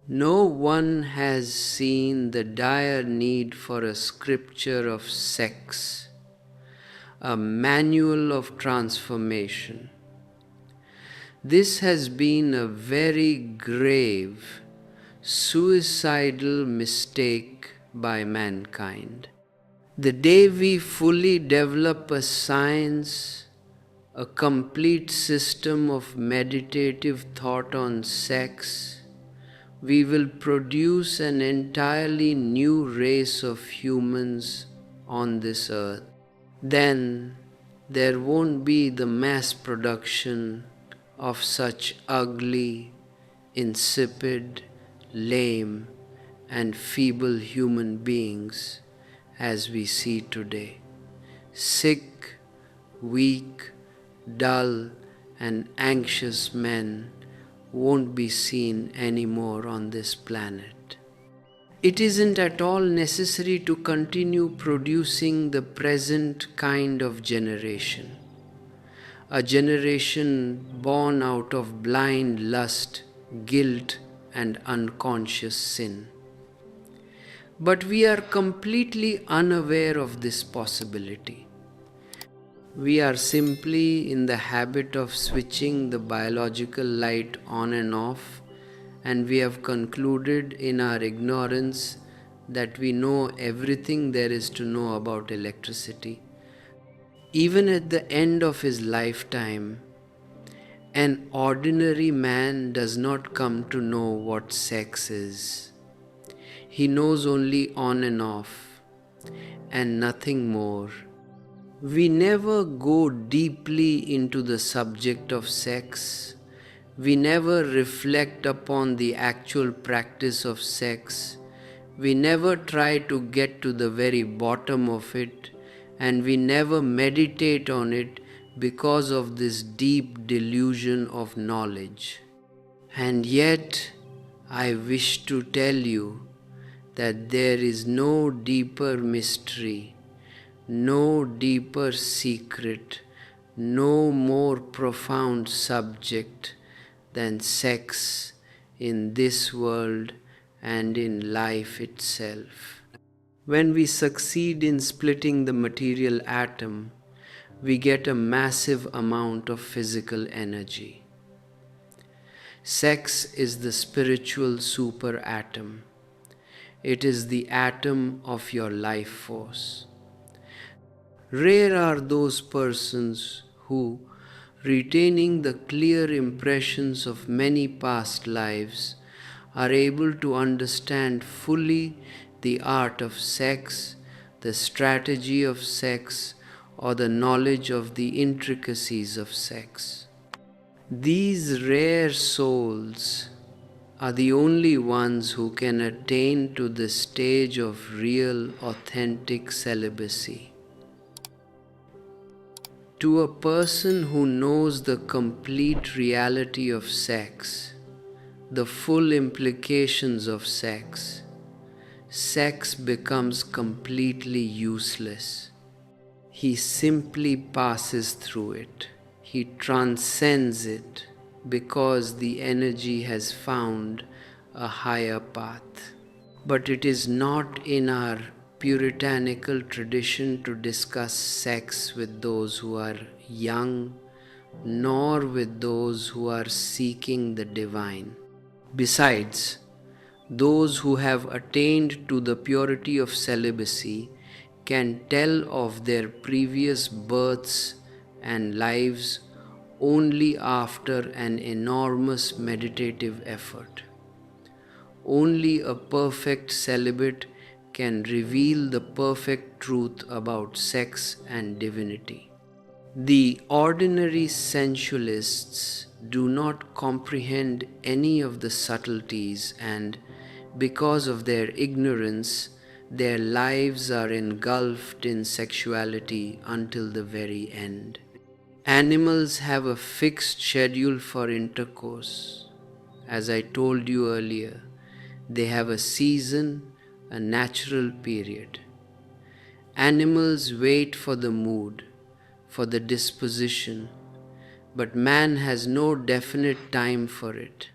[SPEAKER 1] No one has seen the dire need for a scripture of sex, a manual of transformation. This has been a very grave, suicidal mistake by mankind. The day we fully develop a science, a complete system of meditative thought on sex, we will produce an entirely new race of humans on this earth. Then there won't be the mass production of such ugly, insipid, lame, and feeble human beings as we see today. Sick, weak, dull, and anxious men won't be seen anymore on this planet. It isn't at all necessary to continue producing the present kind of generation, a generation born out of blind lust, guilt, and unconscious sin. But we are completely unaware of this possibility. We are simply in the habit of switching the biological light on and off, and we have concluded in our ignorance that we know everything there is to know about electricity. Even at the end of his lifetime, an ordinary man does not come to know what sex is. He knows only on and off, and nothing more. We never go deeply into the subject of sex. We never reflect upon the actual practice of sex. We never try to get to the very bottom of it, and we never meditate on it because of this deep delusion of knowledge. And yet, I wish to tell you that there is no deeper mystery, no deeper secret, no more profound subject than sex in this world and in life itself. When we succeed in splitting the material atom, we get a massive amount of physical energy. Sex is the spiritual superatom. It is the atom of your life force. Rare are those persons who, retaining the clear impressions of many past lives, are able to understand fully the art of sex, the strategy of sex, or the knowledge of the intricacies of sex. These rare souls are the only ones who can attain to the stage of real, authentic celibacy. To a person who knows the complete reality of sex, the full implications of sex, sex becomes completely useless. He simply passes through it. He transcends it because the energy has found a higher path. But it is not in our puritanical tradition to discuss sex with those who are young, nor with those who are seeking the divine. Besides, those who have attained to the purity of celibacy can tell of their previous births and lives only after an enormous meditative effort. Only a perfect celibate can reveal the perfect truth about sex and divinity. The ordinary sensualists do not comprehend any of the subtleties, and because of their ignorance, their lives are engulfed in sexuality until the very end. Animals have a fixed schedule for intercourse. As I told you earlier, they have a season, a natural period. Animals wait for the mood, for the disposition, but man has no definite time for it.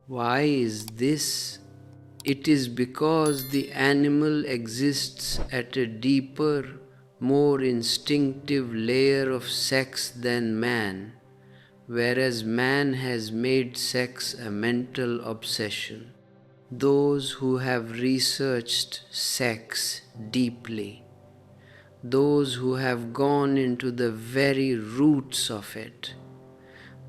[SPEAKER 1] Why is this? It is because the animal exists at a deeper, more instinctive layer of sex than man, whereas man has made sex a mental obsession. Those who have researched sex deeply, those who have gone into the very roots of it,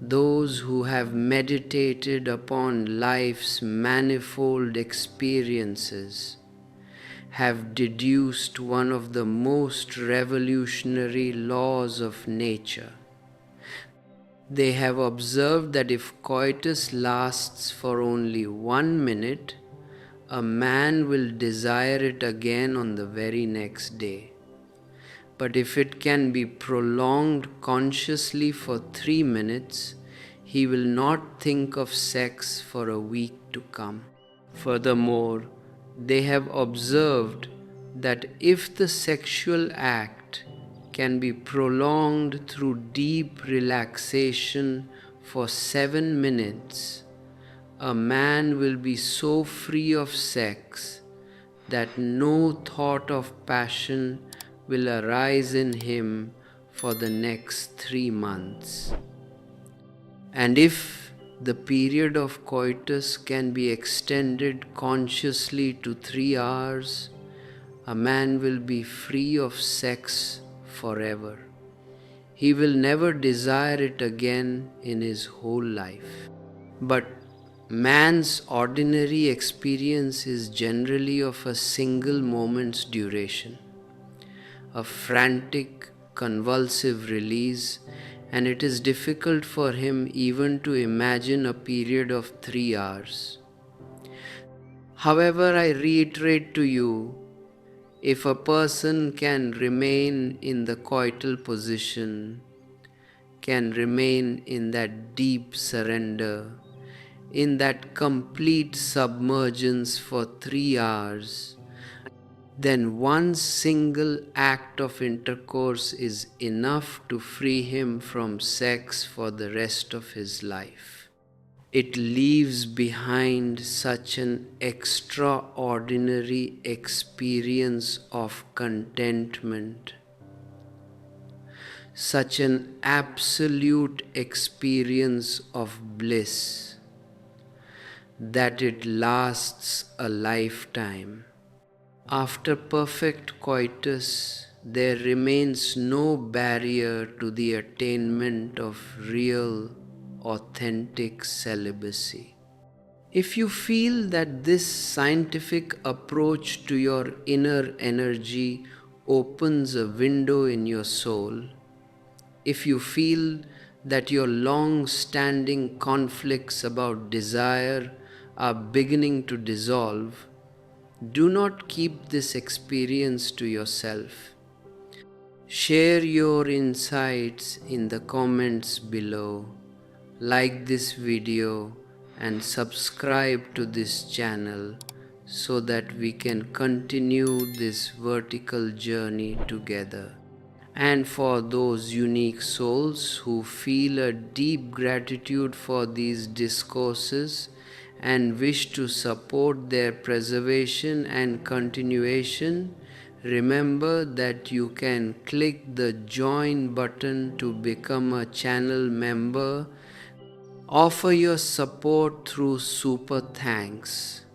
[SPEAKER 1] those who have meditated upon life's manifold experiences, have deduced one of the most revolutionary laws of nature. They have observed that if coitus lasts for only 1 minute, a man will desire it again on the very next day. But if it can be prolonged consciously for 3 minutes, he will not think of sex for a week to come. Furthermore, they have observed that if the sexual act can be prolonged through deep relaxation for 7 minutes, a man will be so free of sex that no thought of passion will arise in him for the next 3 months. And if the period of coitus can be extended consciously to 3 hours, a man will be free of sex forever. He will never desire it again in his whole life. But man's ordinary experience is generally of a single moment's duration, a frantic, convulsive release, and it is difficult for him even to imagine a period of 3 hours. However, I reiterate to you, if a person can remain in the coital position, can remain in that deep surrender, in that complete submergence for 3 hours, then one single act of intercourse is enough to free him from sex for the rest of his life. It leaves behind such an extraordinary experience of contentment, such an absolute experience of bliss, that it lasts a lifetime. After perfect coitus, there remains no barrier to the attainment of real, authentic celibacy. If you feel that this scientific approach to your inner energy opens a window in your soul, if you feel that your long-standing conflicts about desire are beginning to dissolve, do not keep this experience to yourself. Share your insights in the comments below, like this video and subscribe to this channel so that we can continue this vertical journey together. And for those unique souls who feel a deep gratitude for these discourses and wish to support their preservation and continuation, remember that you can click the join button to become a channel member. Offer your support through super thanks,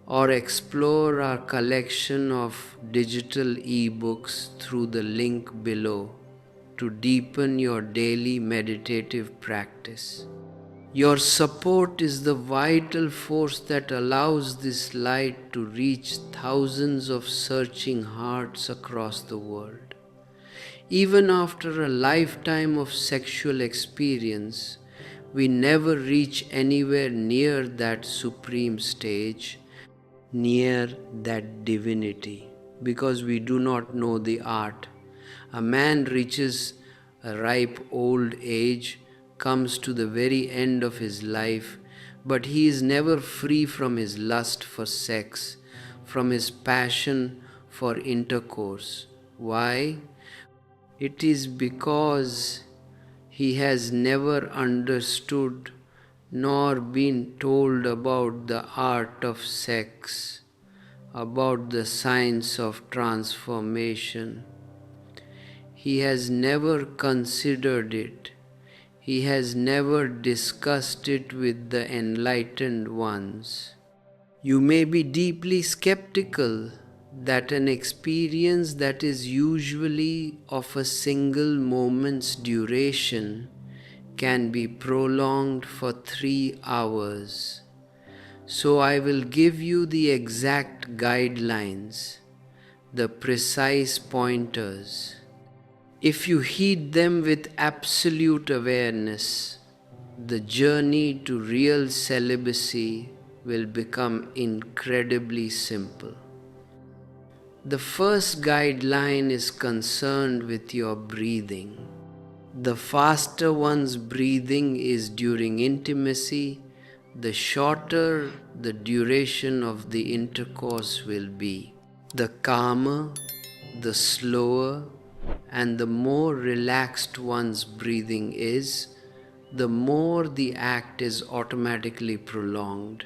[SPEAKER 1] or explore our collection of digital ebooks through the link below to deepen your daily meditative practice. Your support is the vital force that allows this light to reach thousands of searching hearts across the world. Even after a lifetime of sexual experience, we never reach anywhere near that supreme stage, near that divinity, because we do not know the art. A man reaches a ripe old age, comes to the very end of his life, but he is never free from his lust for sex, from his passion for intercourse. Why? It is because he has never understood nor been told about the art of sex, about the science of transformation. He has never considered it. He has never discussed it with the enlightened ones. You may be deeply skeptical that an experience that is usually of a single moment's duration can be prolonged for 3 hours. So I will give you the exact guidelines, the precise pointers. If you heed them with absolute awareness, the journey to real celibacy will become incredibly simple. The first guideline is concerned with your breathing. The faster one's breathing is during intimacy, the shorter the duration of the intercourse will be. The calmer, the slower, and the more relaxed one's breathing is, the more the act is automatically prolonged.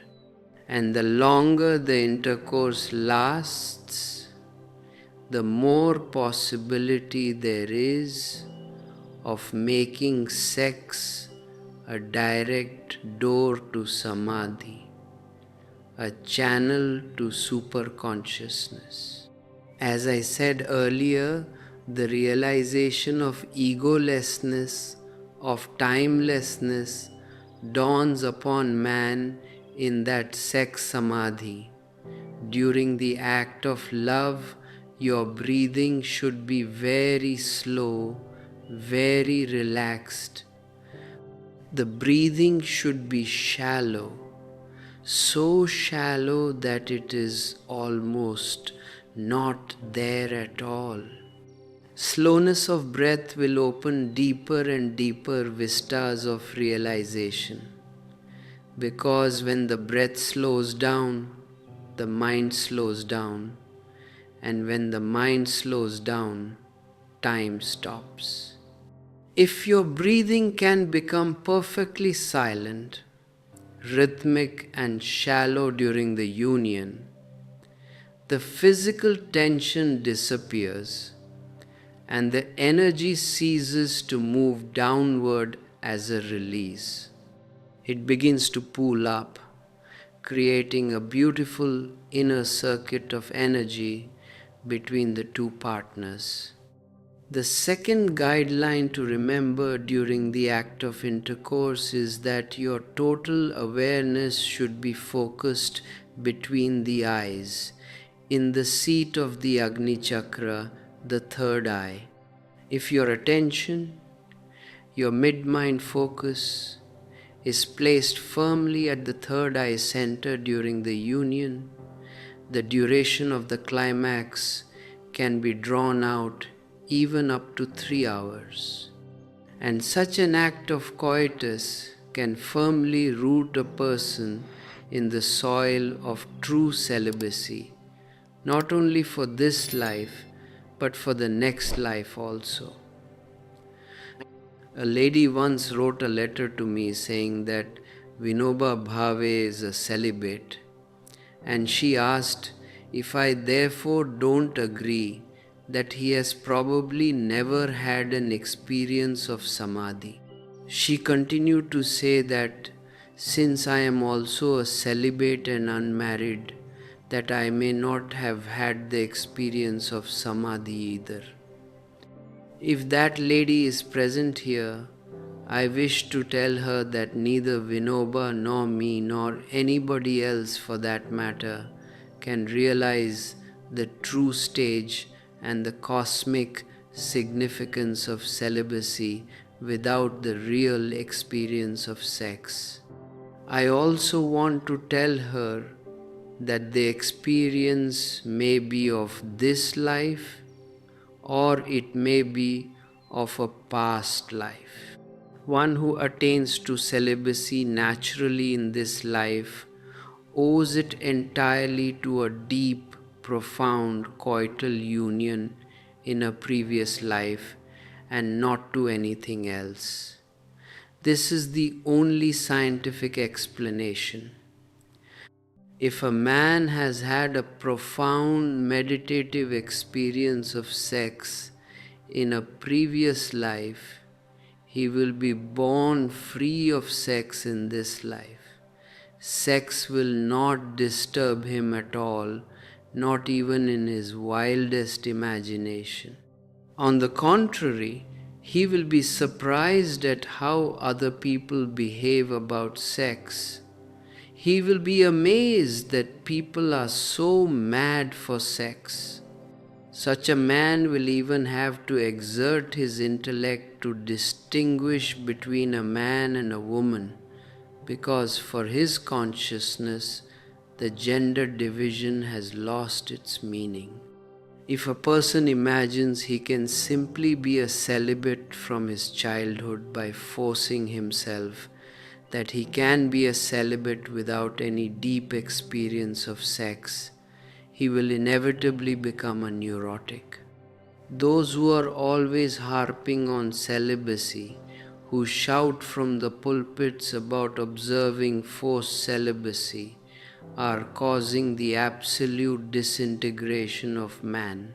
[SPEAKER 1] And the longer the intercourse lasts, the more possibility there is of making sex a direct door to samadhi, a channel to superconsciousness. As I said earlier, the realization of egolessness, of timelessness, dawns upon man in that sex samadhi. During the act of love, your breathing should be very slow, very relaxed. The breathing should be shallow, so shallow that it is almost not there at all. Slowness of breath will open deeper and deeper vistas of realization, because when the breath slows down, the mind slows down, and when the mind slows down, time stops. If your breathing can become perfectly silent, rhythmic and shallow during the union, the physical tension disappears and the energy ceases to move downward as a release. It begins to pool up, creating a beautiful inner circuit of energy between the two partners. The second guideline to remember during the act of intercourse is that your total awareness should be focused between the eyes, in the seat of the Agni Chakra, the third eye. If your attention, your mid-mind focus, is placed firmly at the third eye center during the union, the duration of the climax can be drawn out even up to 3 hours. And such an act of coitus can firmly root a person in the soil of true celibacy, not only for this life, but for the next life also. A lady once wrote a letter to me saying that Vinoba Bhave is a celibate, and she asked if I therefore don't agree that he has probably never had an experience of samadhi. She continued to say that since I am also a celibate and unmarried, that I may not have had the experience of samadhi either. If that lady is present here, I wish to tell her that neither Vinoba nor me nor anybody else for that matter can realize the true stage and the cosmic significance of celibacy without the real experience of sex. I also want to tell her that the experience may be of this life or it may be of a past life. One who attains to celibacy naturally in this life owes it entirely to a deep, profound coital union in a previous life and not to anything else. This is the only scientific explanation. If a man has had a profound meditative experience of sex in a previous life, he will be born free of sex in this life. Sex will not disturb him at all, not even in his wildest imagination. On the contrary, he will be surprised at how other people behave about sex. He will be amazed that people are so mad for sex. Such a man will even have to exert his intellect to distinguish between a man and a woman, because for his consciousness, the gender division has lost its meaning. If a person imagines he can simply be a celibate from his childhood by forcing himself that he can be a celibate without any deep experience of sex, he will inevitably become a neurotic. Those who are always harping on celibacy, who shout from the pulpits about observing forced celibacy, are causing the absolute disintegration of man.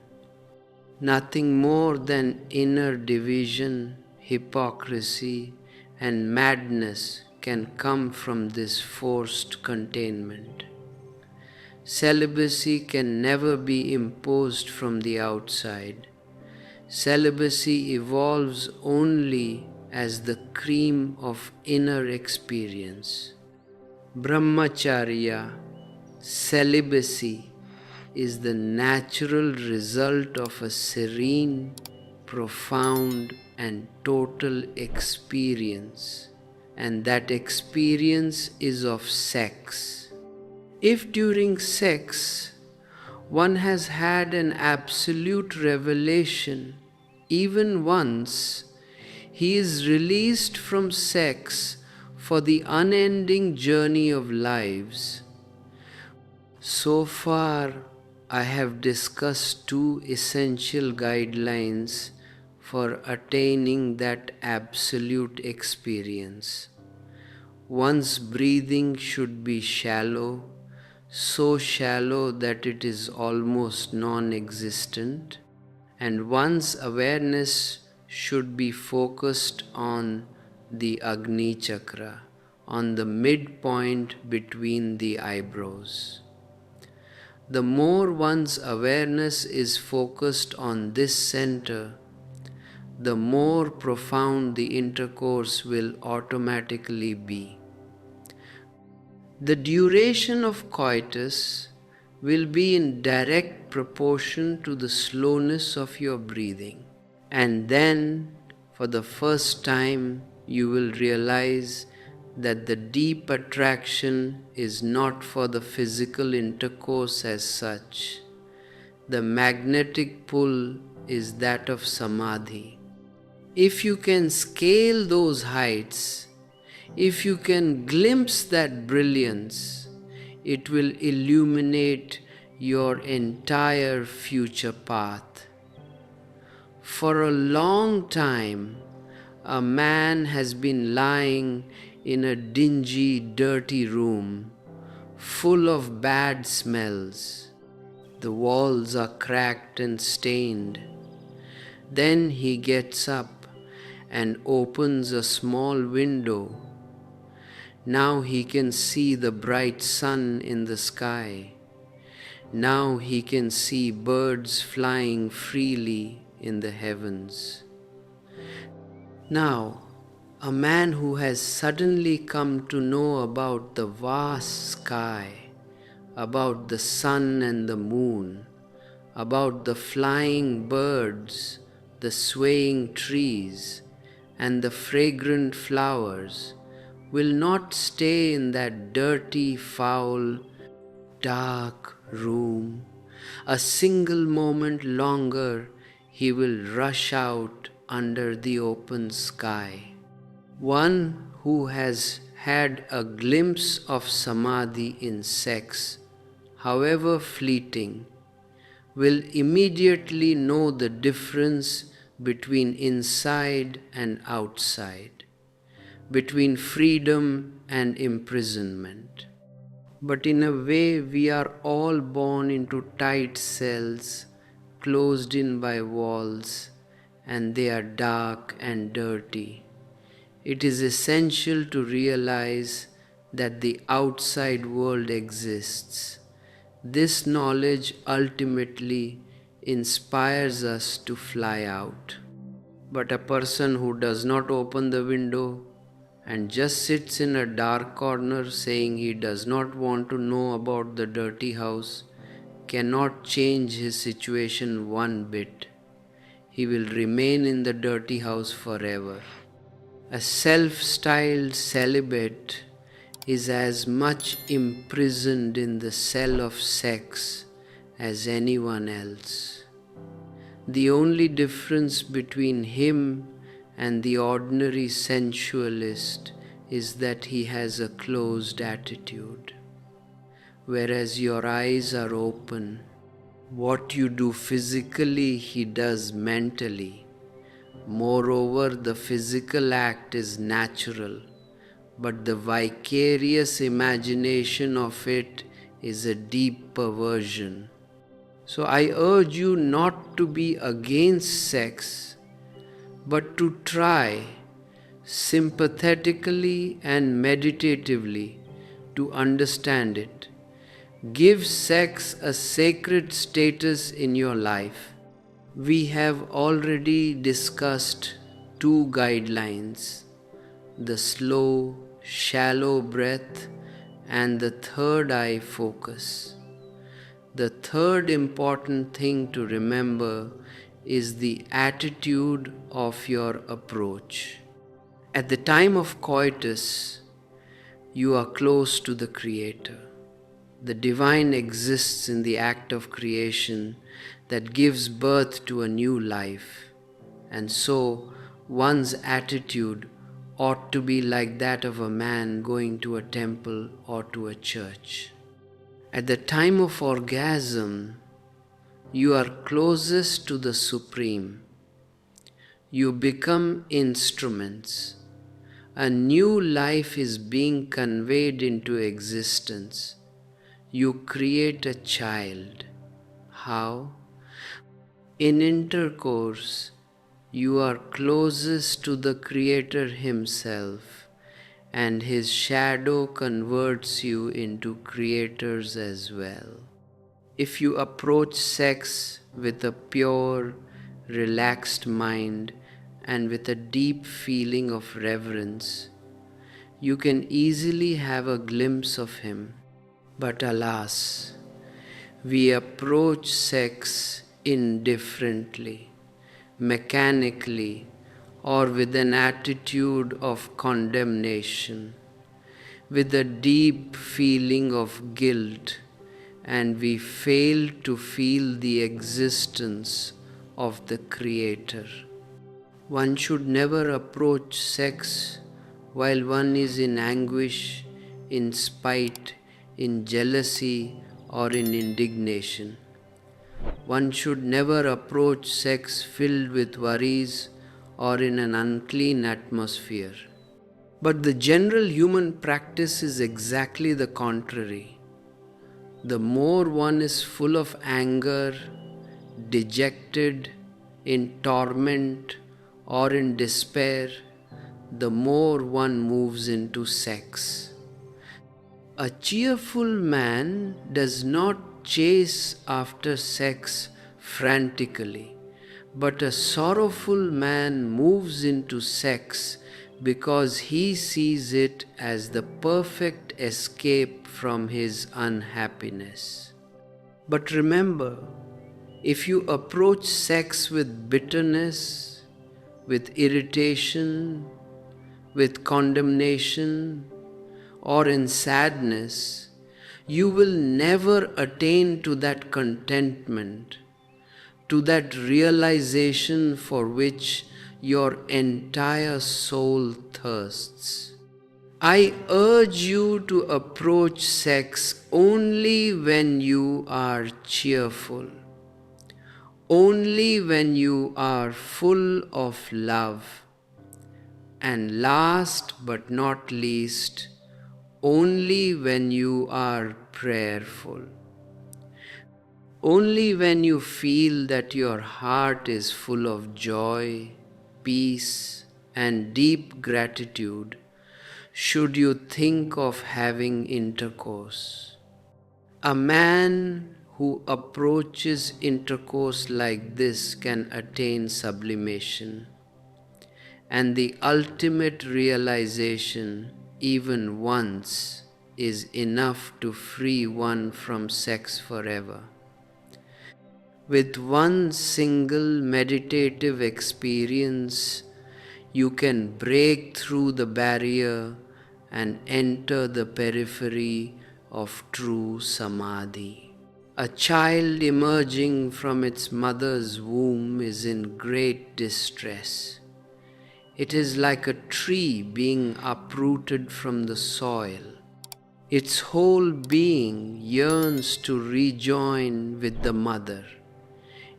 [SPEAKER 1] Nothing more than inner division, hypocrisy, and madness can come from this forced containment. Celibacy can never be imposed from the outside. Celibacy evolves only as the cream of inner experience. Brahmacharya, celibacy, is the natural result of a serene, profound, and total experience, and that experience is of sex. If during sex one has had an absolute revelation, even once, he is released from sex for the unending journey of lives. So far, I have discussed two essential guidelines for attaining that absolute experience. One's breathing should be shallow, so shallow that it is almost non-existent, and one's awareness should be focused on the Agni Chakra, on the midpoint between the eyebrows. The more one's awareness is focused on this center, the more profound the intercourse will automatically be. The duration of coitus will be in direct proportion to the slowness of your breathing. And then, for the first time, you will realize that the deep attraction is not for the physical intercourse as such. The magnetic pull is that of samadhi. If you can scale those heights, if you can glimpse that brilliance, it will illuminate your entire future path. For a long time, a man has been lying in a dingy, dirty room, full of bad smells. The walls are cracked and stained. Then he gets up and opens a small window. Now he can see the bright sun in the sky. Now he can see birds flying freely in the heavens. Now, a man who has suddenly come to know about the vast sky, about the sun and the moon, about the flying birds, the swaying trees, and the fragrant flowers, will not stay in that dirty, foul, dark room. A single moment longer, he will rush out under the open sky. One who has had a glimpse of samadhi in sex, however fleeting, will immediately know the difference between inside and outside, between freedom and imprisonment. But in a way, we are all born into tight cells, closed in by walls, and they are dark and dirty. It is essential to realize that the outside world exists. This knowledge ultimately inspires us to fly out. But a person who does not open the window and just sits in a dark corner saying he does not want to know about the dirty house cannot change his situation one bit. He will remain in the dirty house forever. A self-styled celibate is as much imprisoned in the cell of sex as anyone else. The only difference between him and the ordinary sensualist is that he has a closed attitude, whereas your eyes are open. What you do physically, he does mentally. Moreover, the physical act is natural, but the vicarious imagination of it is a deep perversion. So I urge you not to be against sex, but to try sympathetically and meditatively to understand it. Give sex a sacred status in your life. We have already discussed two guidelines: the slow, shallow breath and the third eye focus. The third important thing to remember is the attitude of your approach. At the time of coitus, you are close to the Creator. The divine exists in the act of creation that gives birth to a new life, and so one's attitude ought to be like that of a man going to a temple or to a church. At the time of orgasm, you are closest to the Supreme. You become instruments. A new life is being conveyed into existence. You create a child. How? In intercourse, you are closest to the Creator Himself, and His shadow converts you into creators as well. If you approach sex with a pure, relaxed mind and with a deep feeling of reverence, you can easily have a glimpse of Him. But alas, we approach sex indifferently, mechanically, or with an attitude of condemnation, with a deep feeling of guilt, and we fail to feel the existence of the Creator. One should never approach sex while one is in anguish, in spite, in jealousy, or in indignation. One should never approach sex filled with worries or in an unclean atmosphere. But the general human practice is exactly the contrary. The more one is full of anger, dejected, in torment, or in despair, the more one moves into sex. A cheerful man does not chase after sex frantically, but a sorrowful man moves into sex because he sees it as the perfect escape from his unhappiness. But remember, if you approach sex with bitterness, with irritation, with condemnation, or in sadness, you will never attain to that contentment, to that realization for which your entire soul thirsts. I urge you to approach sex only when you are cheerful, only when you are full of love, and last but not least, only when you are prayerful. Only when you feel that your heart is full of joy, peace, and deep gratitude should you think of having intercourse. A man who approaches intercourse like this can attain sublimation, and the ultimate realization, even once, is enough to free one from sex forever. With one single meditative experience, you can break through the barrier and enter the periphery of true samadhi. A child emerging from its mother's womb is in great distress. It is like a tree being uprooted from the soil. Its whole being yearns to rejoin with the mother.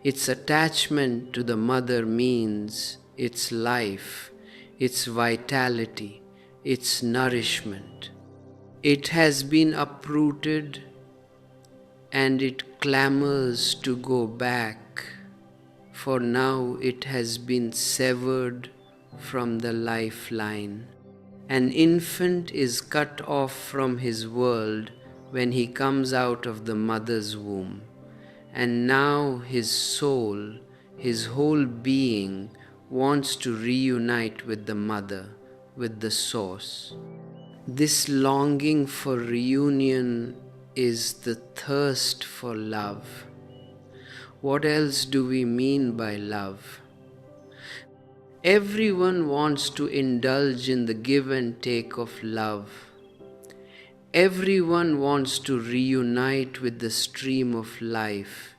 [SPEAKER 1] Its attachment to the mother means its life, its vitality, its nourishment. It has been uprooted and it clamors to go back, for now it has been severed from the lifeline. An infant is cut off from his world when he comes out of the mother's womb, and now his soul, his whole being, wants to reunite with the mother, with the source. This longing for reunion is the thirst for love. What else do we mean by love? Everyone wants to indulge in the give and take of love. Everyone wants to reunite with the stream of life,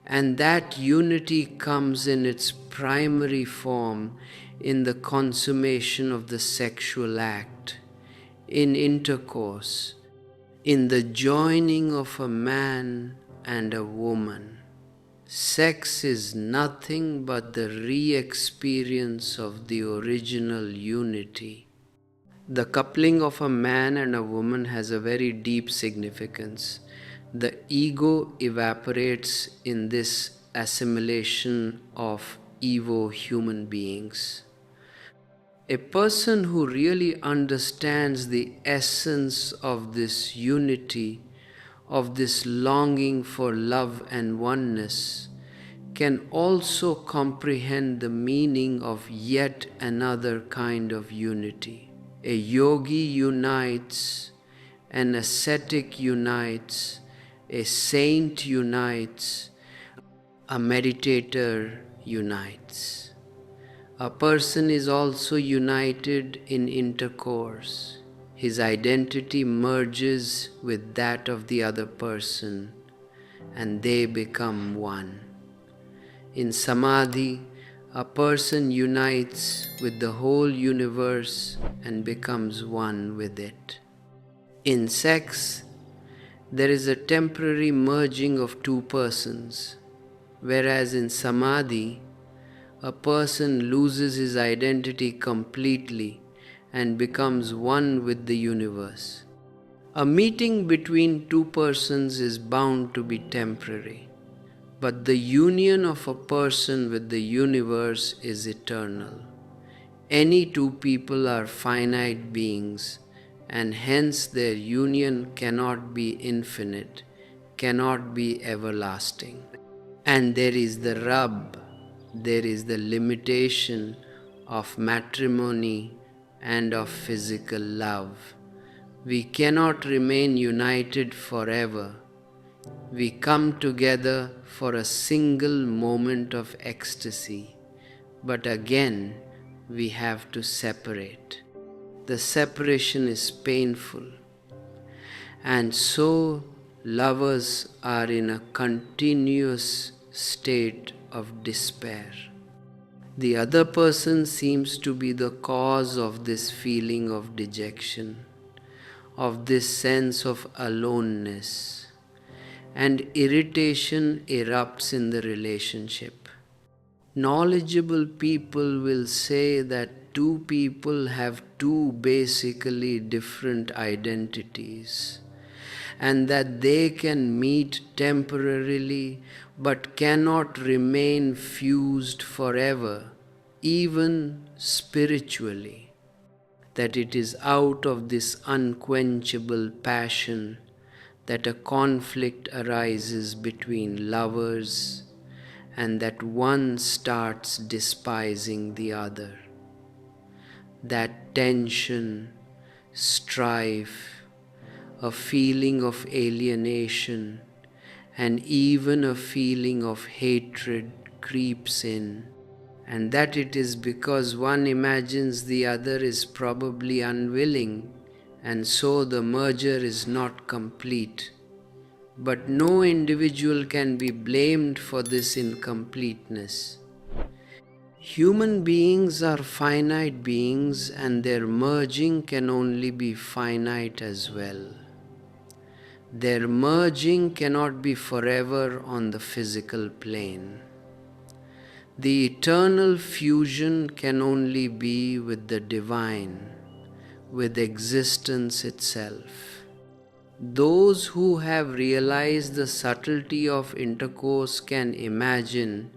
[SPEAKER 1] and that unity comes in its primary form in the consummation of the sexual act, in intercourse, in the joining of a man and a woman. Sex is nothing but the re-experience of the original unity. The coupling of a man and a woman has a very deep significance. The ego evaporates in this assimilation of Evo human beings. A person who really understands the essence of this unity, of this longing for love and oneness, can also comprehend the meaning of yet another kind of unity. A yogi unites, an ascetic unites, a saint unites, a meditator unites. A person is also united in intercourse. His identity merges with that of the other person, and they become one. In samadhi, a person unites with the whole universe and becomes one with it. In sex, there is a temporary merging of two persons, whereas in samadhi, a person loses his identity completely and becomes one with the universe. A meeting between two persons is bound to be temporary, but the union of a person with the universe is eternal. Any two people are finite beings, and hence their union cannot be infinite, cannot be everlasting. And there is the rub, there is the limitation of matrimony and of physical love. We cannot remain united forever. We come together for a single moment of ecstasy, but again we have to separate. The separation is painful, and so lovers are in a continuous state of despair. The other person seems to be the cause of this feeling of dejection, of this sense of aloneness, and irritation erupts in the relationship. Knowledgeable people will say that two people have two basically different identities, and that they can meet temporarily but cannot remain fused forever, even spiritually. That it is out of this unquenchable passion that a conflict arises between lovers, and that one starts despising the other. That tension, strife, a feeling of alienation, and even a feeling of hatred creeps in, and that it is because one imagines the other is probably unwilling, and so the merger is not complete. But no individual can be blamed for this incompleteness. Human beings are finite beings, and their merging can only be finite as well. Their merging cannot be forever on the physical plane. The eternal fusion can only be with the divine, with existence itself. Those who have realized the subtlety of intercourse can imagine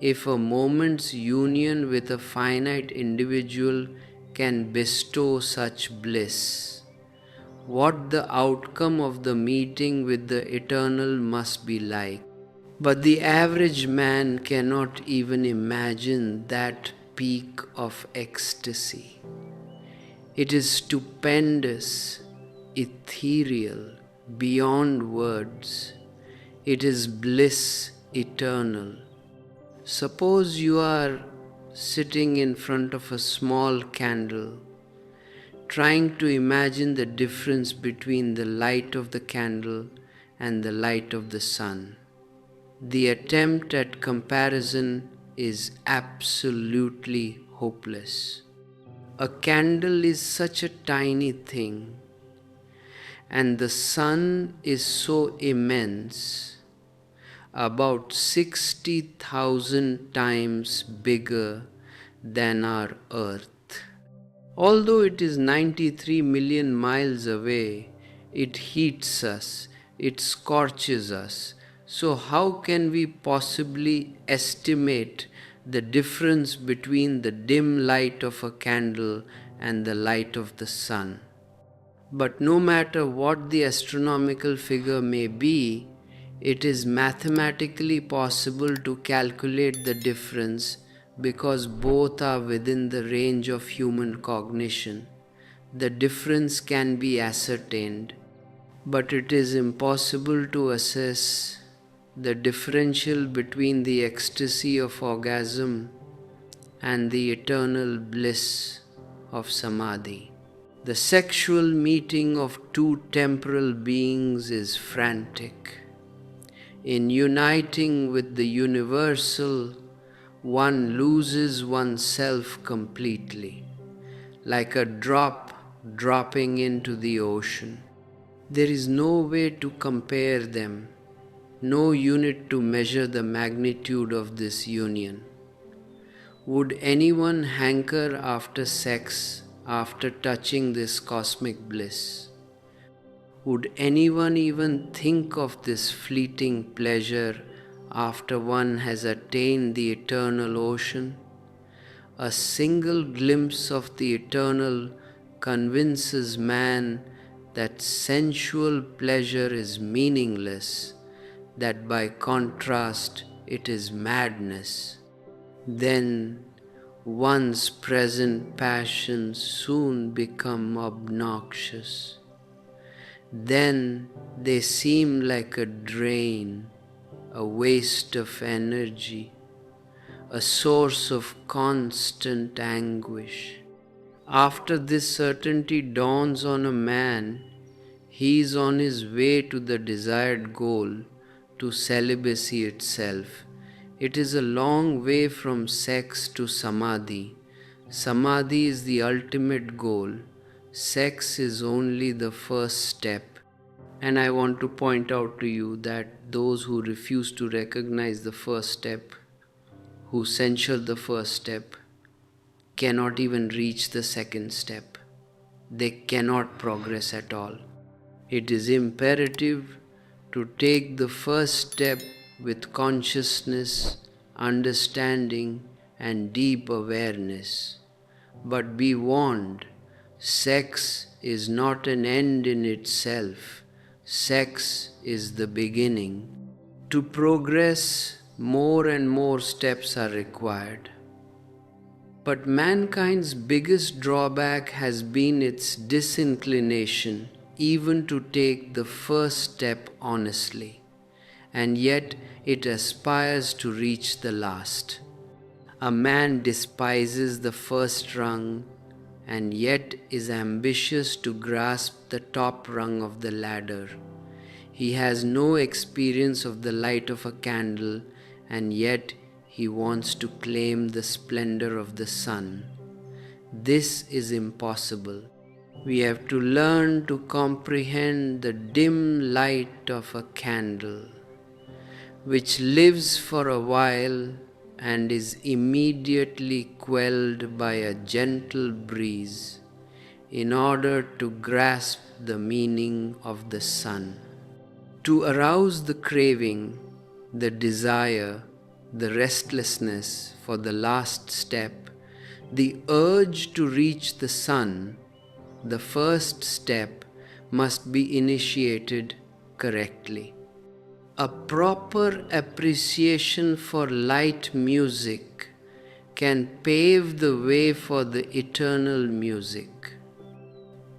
[SPEAKER 1] if a moment's union with a finite individual can bestow such bliss, what the outcome of the meeting with the eternal must be like. But the average man cannot even imagine that peak of ecstasy. It is stupendous, ethereal, beyond words. It is bliss eternal. Suppose you are sitting in front of a small candle, trying to imagine the difference between the light of the candle and the light of the sun. The attempt at comparison is absolutely hopeless. A candle is such a tiny thing, and the sun is so immense, about 60,000 times bigger than our earth. Although it is 93 million miles away, it heats us, it scorches us. So how can we possibly estimate the difference between the dim light of a candle and the light of the sun? But no matter what the astronomical figure may be, it is mathematically possible to calculate the difference because both are within the range of human cognition. The difference can be ascertained, but it is impossible to assess the differential between the ecstasy of orgasm and the eternal bliss of samadhi. The sexual meeting of two temporal beings is frantic. In uniting with the universal, one loses oneself completely, like a drop dropping into the ocean. There is no way to compare them, no unit to measure the magnitude of this union. Would anyone hanker after sex after touching this cosmic bliss? Would anyone even think of this fleeting pleasure after one has attained the eternal ocean? A single glimpse of the eternal convinces man that sensual pleasure is meaningless, that by contrast it is madness. Then one's present passions soon become obnoxious. Then they seem like a drain, a waste of energy, a source of constant anguish. After this certainty dawns on a man, he is on his way to the desired goal, to celibacy itself. It is a long way from sex to samadhi. Samadhi is the ultimate goal. Sex is only the first step. And I want to point out to you that those who refuse to recognize the first step, who censure the first step, cannot even reach the second step. They cannot progress at all. It is imperative to take the first step with consciousness, understanding, and deep awareness. But be warned, sex is not an end in itself. Sex is the beginning. To progress, more and more steps are required. But mankind's biggest drawback has been its disinclination even to take the first step honestly, and yet it aspires to reach the last. A man despises the first rung and yet is ambitious to grasp the top rung of the ladder. He has no experience of the light of a candle, and yet he wants to claim the splendor of the sun. This is impossible. We have to learn to comprehend the dim light of a candle, which lives for a while and is immediately quelled by a gentle breeze, in order to grasp the meaning of the sun. To arouse the craving, the desire, the restlessness for the last step, the urge to reach the sun, the first step must be initiated correctly. A proper appreciation for light music can pave the way for the eternal music.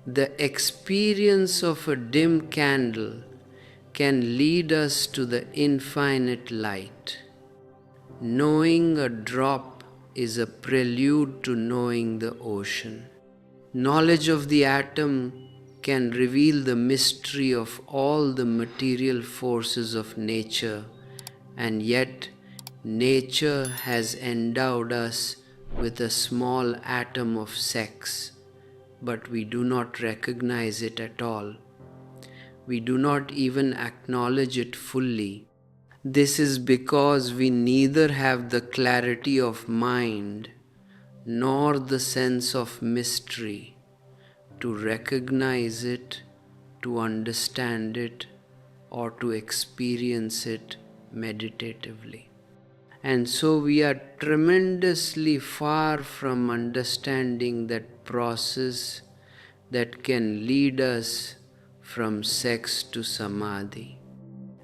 [SPEAKER 1] The experience of a dim candle can lead us to the infinite light. Knowing a drop is a prelude to knowing the ocean. Knowledge of the atom can reveal the mystery of all the material forces of nature, and yet nature has endowed us with a small atom of sex, but we do not recognize it at all. We do not even acknowledge it fully. This is because we neither have the clarity of mind nor the sense of mystery to recognize it, to understand it, or to experience it meditatively. And so we are tremendously far from understanding that process that can lead us from sex to samadhi.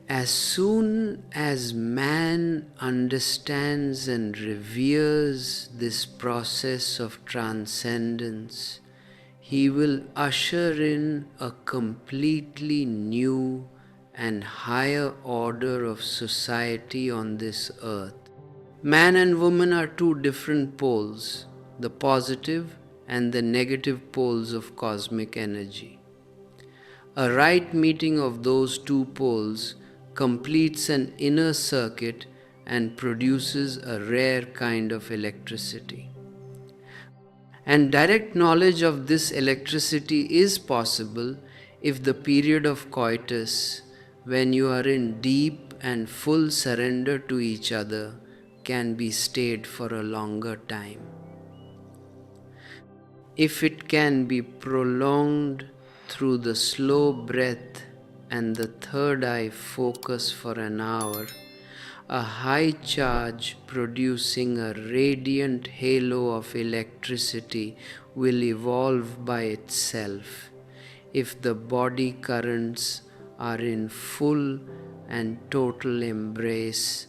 [SPEAKER 1] As soon as man understands and reveres this process of transcendence, he will usher in a completely new and higher order of society on this earth. Man and woman are two different poles, the positive and the negative poles of cosmic energy. A right meeting of those two poles completes an inner circuit and produces a rare kind of electricity. And direct knowledge of this electricity is possible if the period of coitus, when you are in deep and full surrender to each other, can be stayed for a longer time. If it can be prolonged through the slow breath and the third eye focus for an hour, a high charge producing a radiant halo of electricity will evolve by itself if the body currents are in full and total embrace.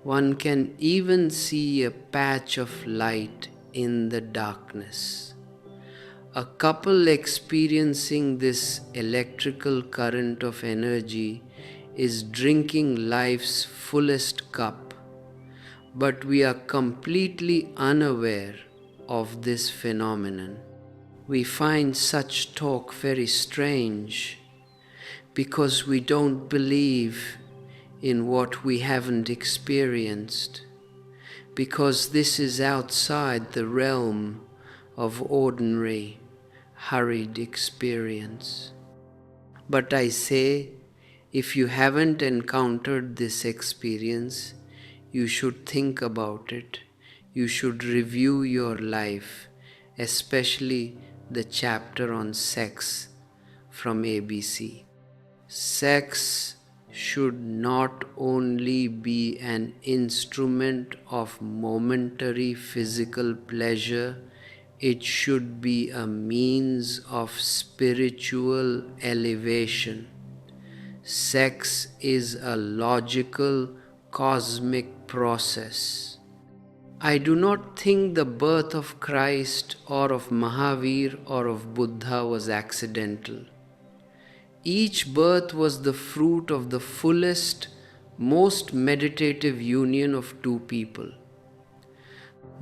[SPEAKER 1] One can even see a patch of light in the darkness. A couple experiencing this electrical current of energy is drinking life's fullest cup, but we are completely unaware of this phenomenon. We find such talk very strange because we don't believe in what we haven't experienced, because this is outside the realm of ordinary, hurried experience. But I say, if you haven't encountered this experience, you should think about it. You should review your life, especially the chapter on sex from ABC. Sex should not only be an instrument of momentary physical pleasure, it should be a means of spiritual elevation. Sex is a logical, cosmic process. I do not think the birth of Christ or of Mahavir or of Buddha was accidental. Each birth was the fruit of the fullest, most meditative union of two people.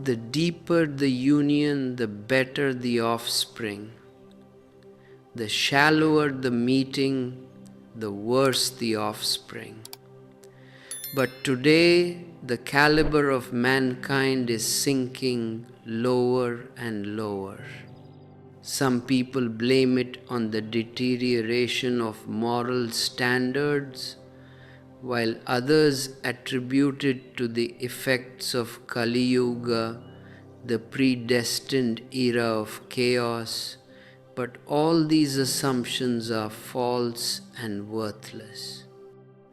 [SPEAKER 1] The deeper the union, the better the offspring. The shallower the meeting, the worse the offspring. But today, the caliber of mankind is sinking lower and lower. Some people blame it on the deterioration of moral standards, while others attribute it to the effects of Kali Yuga, the predestined era of chaos. But all these assumptions are false and worthless.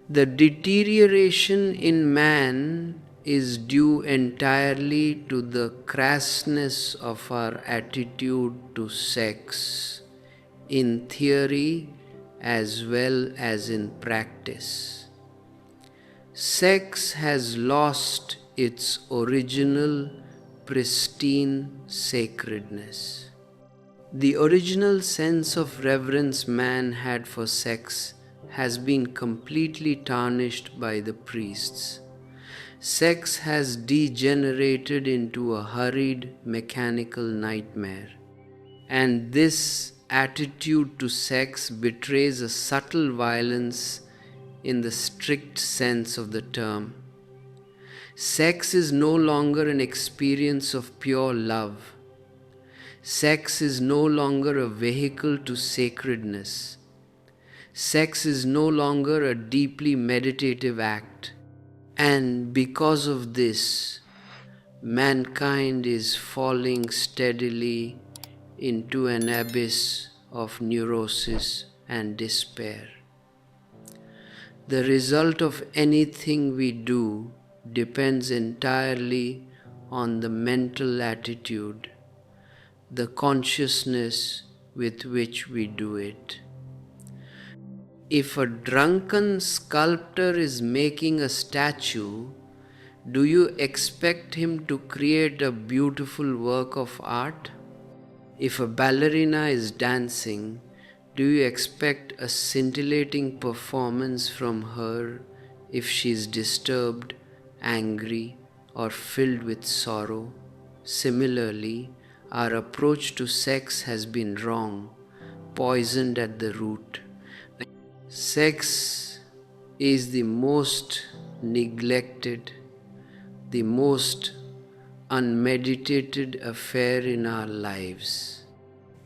[SPEAKER 1] The deterioration in man is due entirely to the crassness of our attitude to sex, in theory as well as in practice. Sex has lost its original, pristine sacredness. The original sense of reverence man had for sex has been completely tarnished by the priests. Sex has degenerated into a hurried, mechanical nightmare. And this attitude to sex betrays a subtle violence in the strict sense of the term. Sex is no longer an experience of pure love. Sex is no longer a vehicle to sacredness. Sex is no longer a deeply meditative act. And because of this, mankind is falling steadily into an abyss of neurosis and despair. The result of anything we do depends entirely on the mental attitude, the consciousness with which we do it. If a drunken sculptor is making a statue, do you expect him to create a beautiful work of art? If a ballerina is dancing, do you expect a scintillating performance from her if she is disturbed, angry, or filled with sorrow? Similarly, our approach to sex has been wrong, poisoned at the root. Sex is the most neglected, the most unmeditated affair in our lives.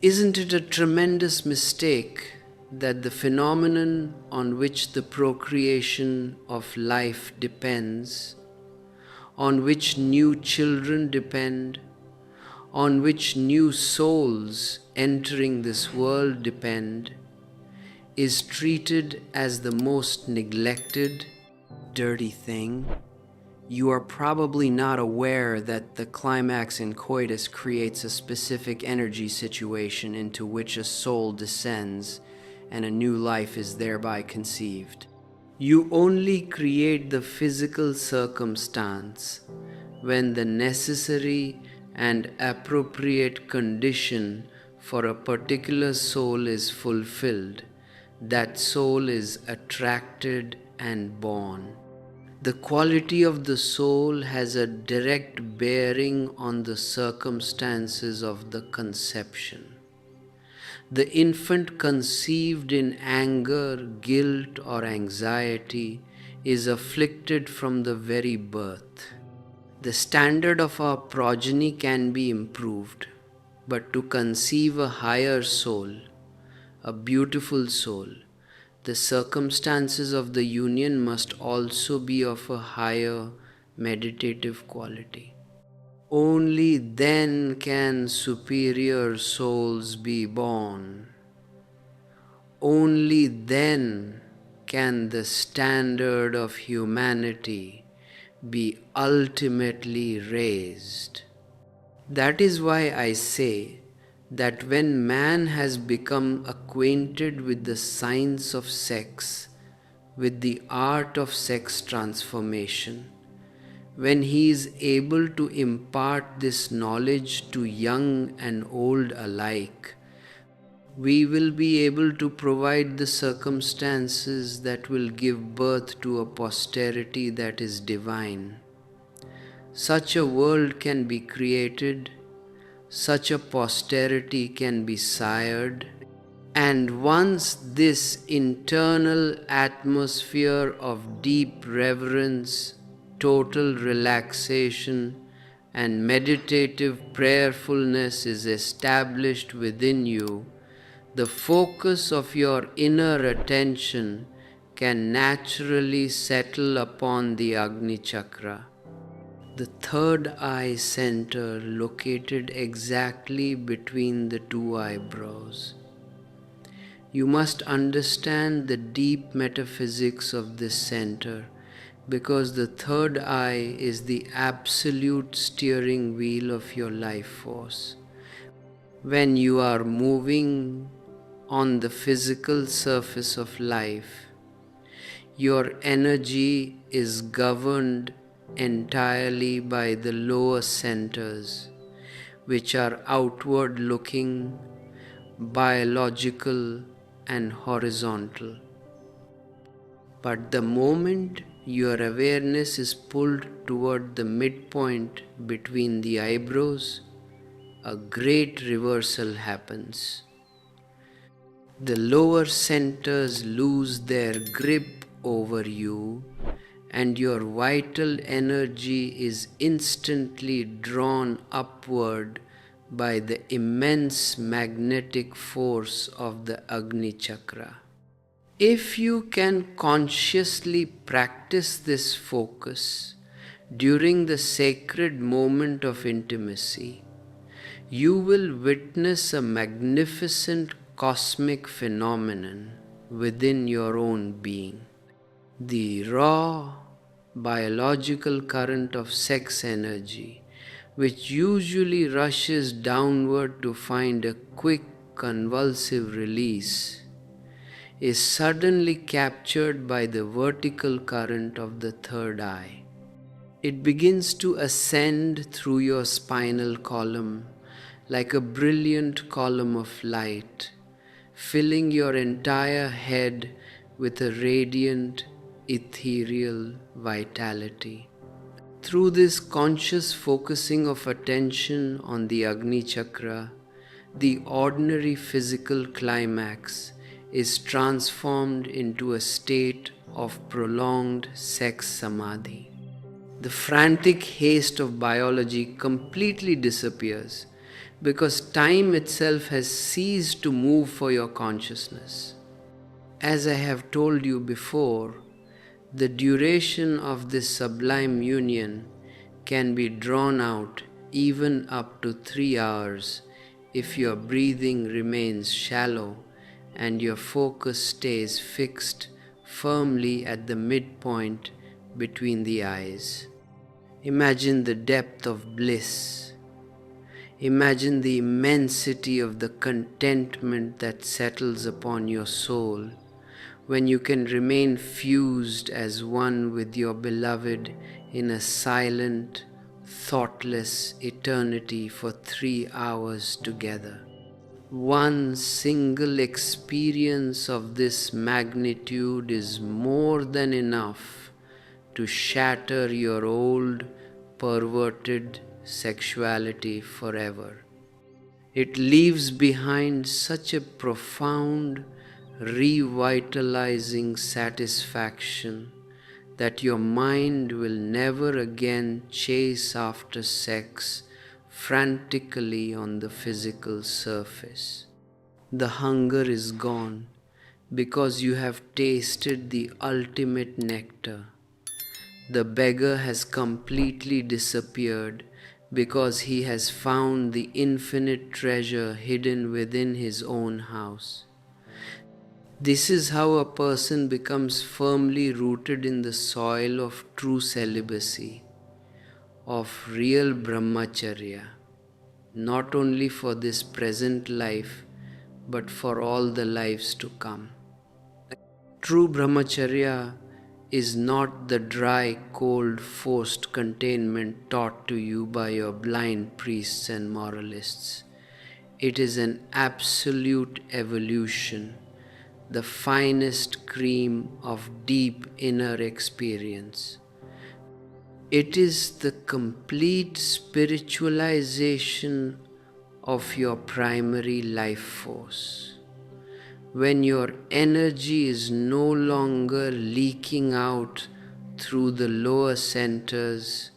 [SPEAKER 1] Isn't it a tremendous mistake that the phenomenon on which the procreation of life depends, on which new children depend, on which new souls entering this world depend, is treated as the most neglected, dirty thing? You are probably not aware that the climax in coitus creates a specific energy situation into which a soul descends and a new life is thereby conceived. You only create the physical circumstance when the necessary and appropriate condition for a particular soul is fulfilled. That soul is attracted and born. The quality of the soul has a direct bearing on the circumstances of the conception. The infant conceived in anger, guilt, or anxiety is afflicted from the very birth. The standard of our progeny can be improved, but to conceive a higher soul, a beautiful soul, the circumstances of the union must also be of a higher meditative quality. Only then can superior souls be born. Only then can the standard of humanity be ultimately raised. That is why I say that when man has become acquainted with the science of sex, with the art of sex transformation, when he is able to impart this knowledge to young and old alike, we will be able to provide the circumstances that will give birth to a posterity that is divine. Such a world can be created, such a posterity can be sired, And once this internal atmosphere of deep reverence, total relaxation, and meditative prayerfulness is established within you, the focus of your inner attention can naturally settle upon the Agni Chakra, the third eye center located exactly between the two eyebrows. You must understand the deep metaphysics of this center because the third eye is the absolute steering wheel of your life force. When you are moving on the physical surface of life, your energy is governed entirely by the lower centers, which are outward looking, biological, and horizontal. But the moment your awareness is pulled toward the midpoint between the eyebrows, a great reversal happens. The lower centers lose their grip over you, and your vital energy is instantly drawn upward by the immense magnetic force of the Agni Chakra. If you can consciously practice this focus during the sacred moment of intimacy, you will witness a magnificent cosmic phenomenon within your own being. The raw biological current of sex energy, which usually rushes downward to find a quick convulsive release, is suddenly captured by the vertical current of the third eye. It begins to ascend through your spinal column like a brilliant column of light, filling your entire head with a radiant, ethereal vitality. Through this conscious focusing of attention on the Agni Chakra, the ordinary physical climax is transformed into a state of prolonged sex samadhi. The frantic haste of biology completely disappears because time itself has ceased to move for your consciousness. As I have told you before, the duration of this sublime union can be drawn out even up to 3 hours if your breathing remains shallow and your focus stays fixed firmly at the midpoint between the eyes. Imagine the depth of bliss. Imagine the immensity of the contentment that settles upon your soul when you can remain fused as one with your beloved in a silent, thoughtless eternity for 3 hours together. One single experience of this magnitude is more than enough to shatter your old, perverted sexuality forever. It leaves behind such a profound, revitalizing satisfaction that your mind will never again chase after sex frantically on the physical surface. The hunger is gone because you have tasted the ultimate nectar. The beggar has completely disappeared because he has found the infinite treasure hidden within his own house. This is how a person becomes firmly rooted in the soil of true celibacy, of real brahmacharya, not only for this present life, but for all the lives to come. True brahmacharya is not the dry, cold, forced containment taught to you by your blind priests and moralists. It is an absolute evolution, the finest cream of deep inner experience. It is the complete spiritualization of your primary life force. when your energy is no longer leaking out through the lower centers,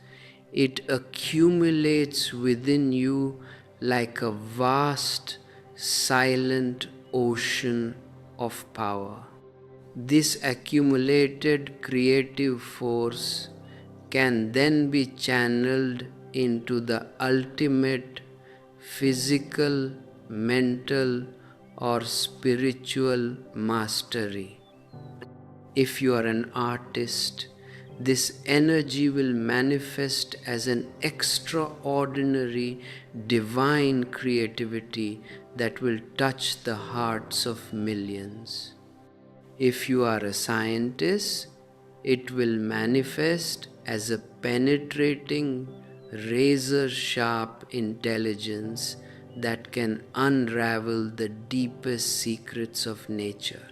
[SPEAKER 1] it accumulates within you like a vast, silent ocean of power. This accumulated creative force can then be channeled into the ultimate physical, mental, or spiritual mastery. If you are an artist, this energy will manifest as an extraordinary, divine creativity that will touch the hearts of millions. If you are a scientist, it will manifest as a penetrating, razor-sharp intelligence that can unravel the deepest secrets of nature.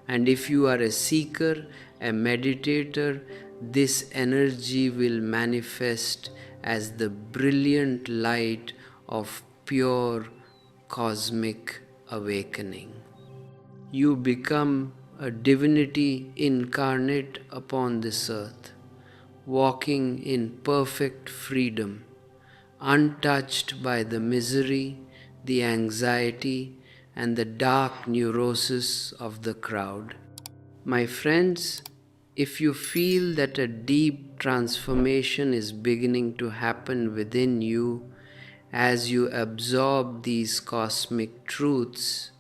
[SPEAKER 1] And if you are a seeker, a meditator, this energy will manifest as the brilliant light of pure cosmic awakening. You become a divinity incarnate upon this earth, walking in perfect freedom, untouched by the misery, the anxiety, and the dark neurosis of the crowd. My friends, if you feel that a deep transformation is beginning to happen within you as you absorb these cosmic truths,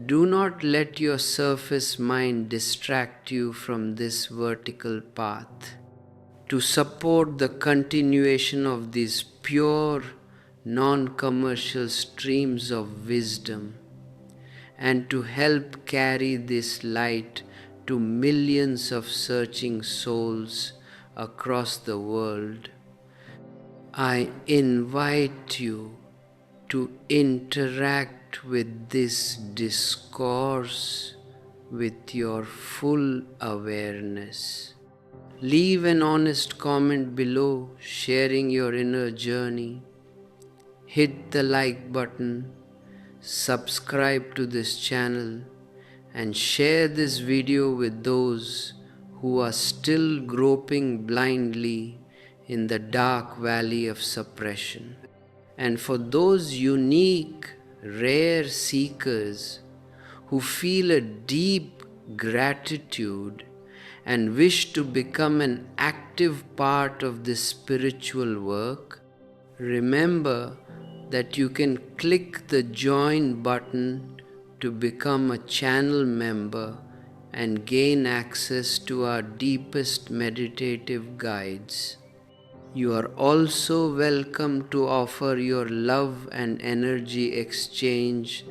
[SPEAKER 1] do not let your surface mind distract you from this vertical path. To support the continuation of these pure, non-commercial streams of wisdom, and to help carry this light to millions of searching souls across the world, I invite you to interact with this discourse with your full awareness. Leave an honest comment below sharing your inner journey. Hit the like button, subscribe to this channel, and share this video with those who are still groping blindly in the dark valley of suppression. And for those unique, rare seekers who feel a deep gratitude and wish to become an active part of this spiritual work, remember that you can click the join button to become a channel member and gain access to our deepest meditative guides. You are also welcome to offer your love and energy exchange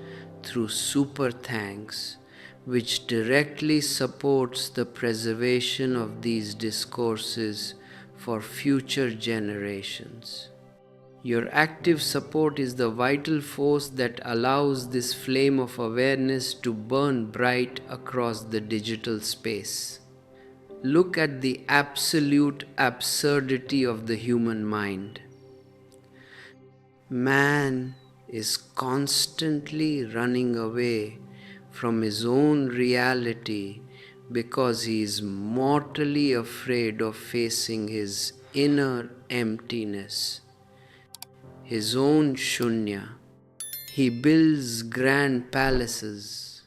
[SPEAKER 1] through Super Thanks, which directly supports the preservation of these discourses for future generations. Your active support is the vital force that allows this flame of awareness to burn bright across the digital space. Look at the absolute absurdity of the human mind. Man is constantly running away from his own reality because he is mortally afraid of facing his inner emptiness, his own shunya. He builds grand palaces,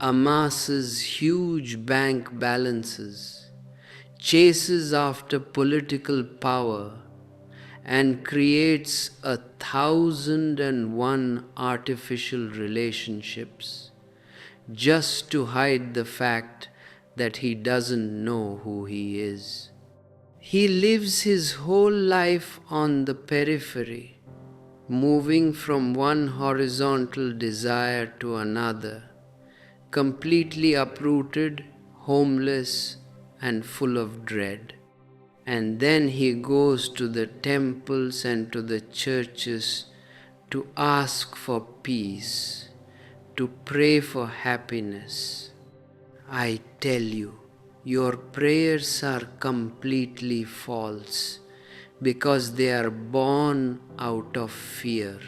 [SPEAKER 1] amasses huge bank balances, chases after political power, and creates 1,001 artificial relationships just to hide the fact that he doesn't know who he is. He lives his whole life on the periphery, moving from one horizontal desire to another, completely uprooted, homeless, and full of dread. And then he goes to the temples and to the churches to ask for peace, to pray for happiness. I tell you, your prayers are completely false because they are born out of fear.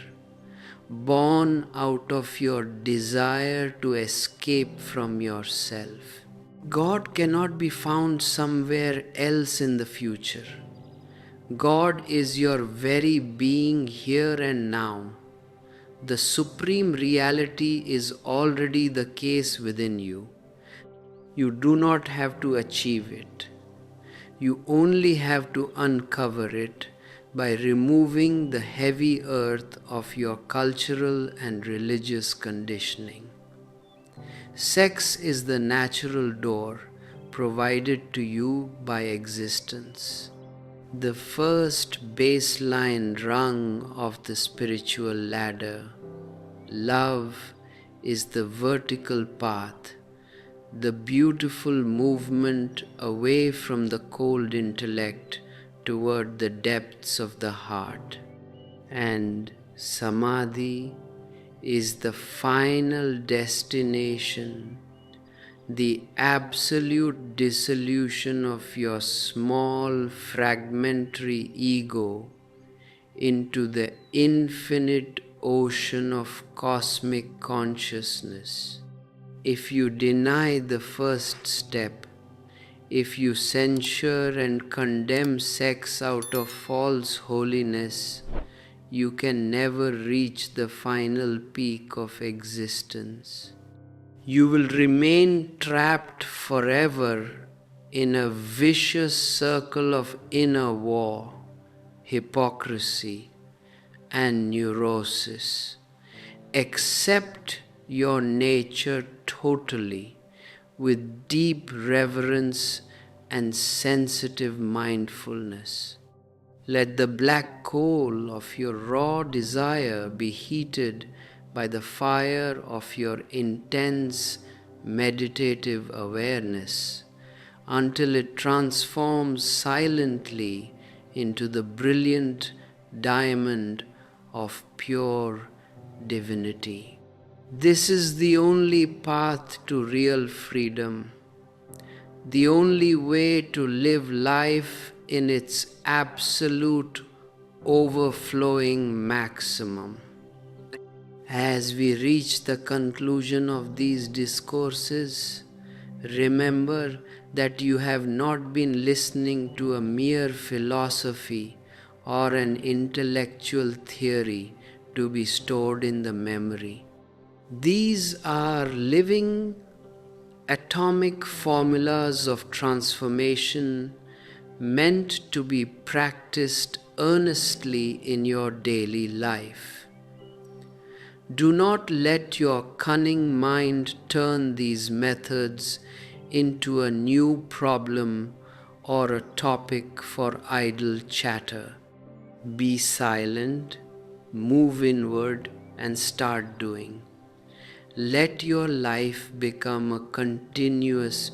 [SPEAKER 1] born out of your desire to escape from yourself. God cannot be found somewhere else in the future. God is your very being here and now. The supreme reality is already the case within you. You do not have to achieve it. You only have to uncover it by removing the heavy earth of your cultural and religious conditioning. Sex is the natural door provided to you by existence. The first baseline rung of the spiritual ladder. Love is the vertical path, the beautiful movement away from the cold intellect toward the depths of the heart. And samadhi is the final destination, the absolute dissolution of your small fragmentary ego into the infinite ocean of cosmic consciousness. If you deny the first step, if you censure and condemn sex out of false holiness, you can never reach the final peak of existence. You will remain trapped forever in a vicious circle of inner war, hypocrisy, and neurosis. Accept your nature totally with deep reverence and sensitive mindfulness. Let the black coal of your raw desire be heated by the fire of your intense meditative awareness until it transforms silently into the brilliant diamond of pure divinity. This is the only path to real freedom, the only way to live life in its absolute overflowing maximum. As we reach the conclusion of these discourses, remember that you have not been listening to a mere philosophy or an intellectual theory to be stored in the memory. These are living atomic formulas of transformation meant to be practiced earnestly in your daily life. Do not let your cunning mind turn these methods into a new problem or a topic for idle chatter. Be silent, move inward, and start doing. Let your life become a continuous,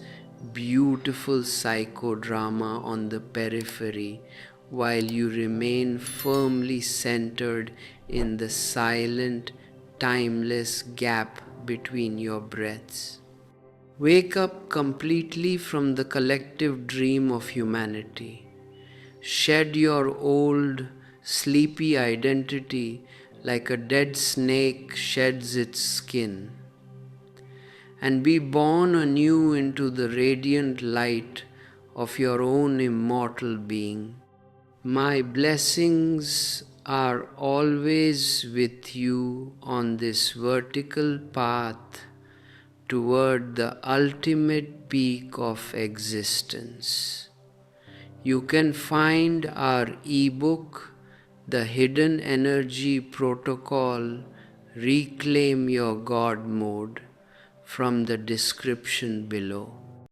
[SPEAKER 1] beautiful psychodrama on the periphery while you remain firmly centered in the silent, timeless gap between your breaths. Wake up completely from the collective dream of humanity. Shed your old, sleepy identity like a dead snake sheds its skin, and be born anew into the radiant light of your own immortal being. My blessings are always with you on this vertical path toward the ultimate peak of existence. You can find our ebook, The Hidden Energy Protocol, Reclaim Your God Mode, from the description below.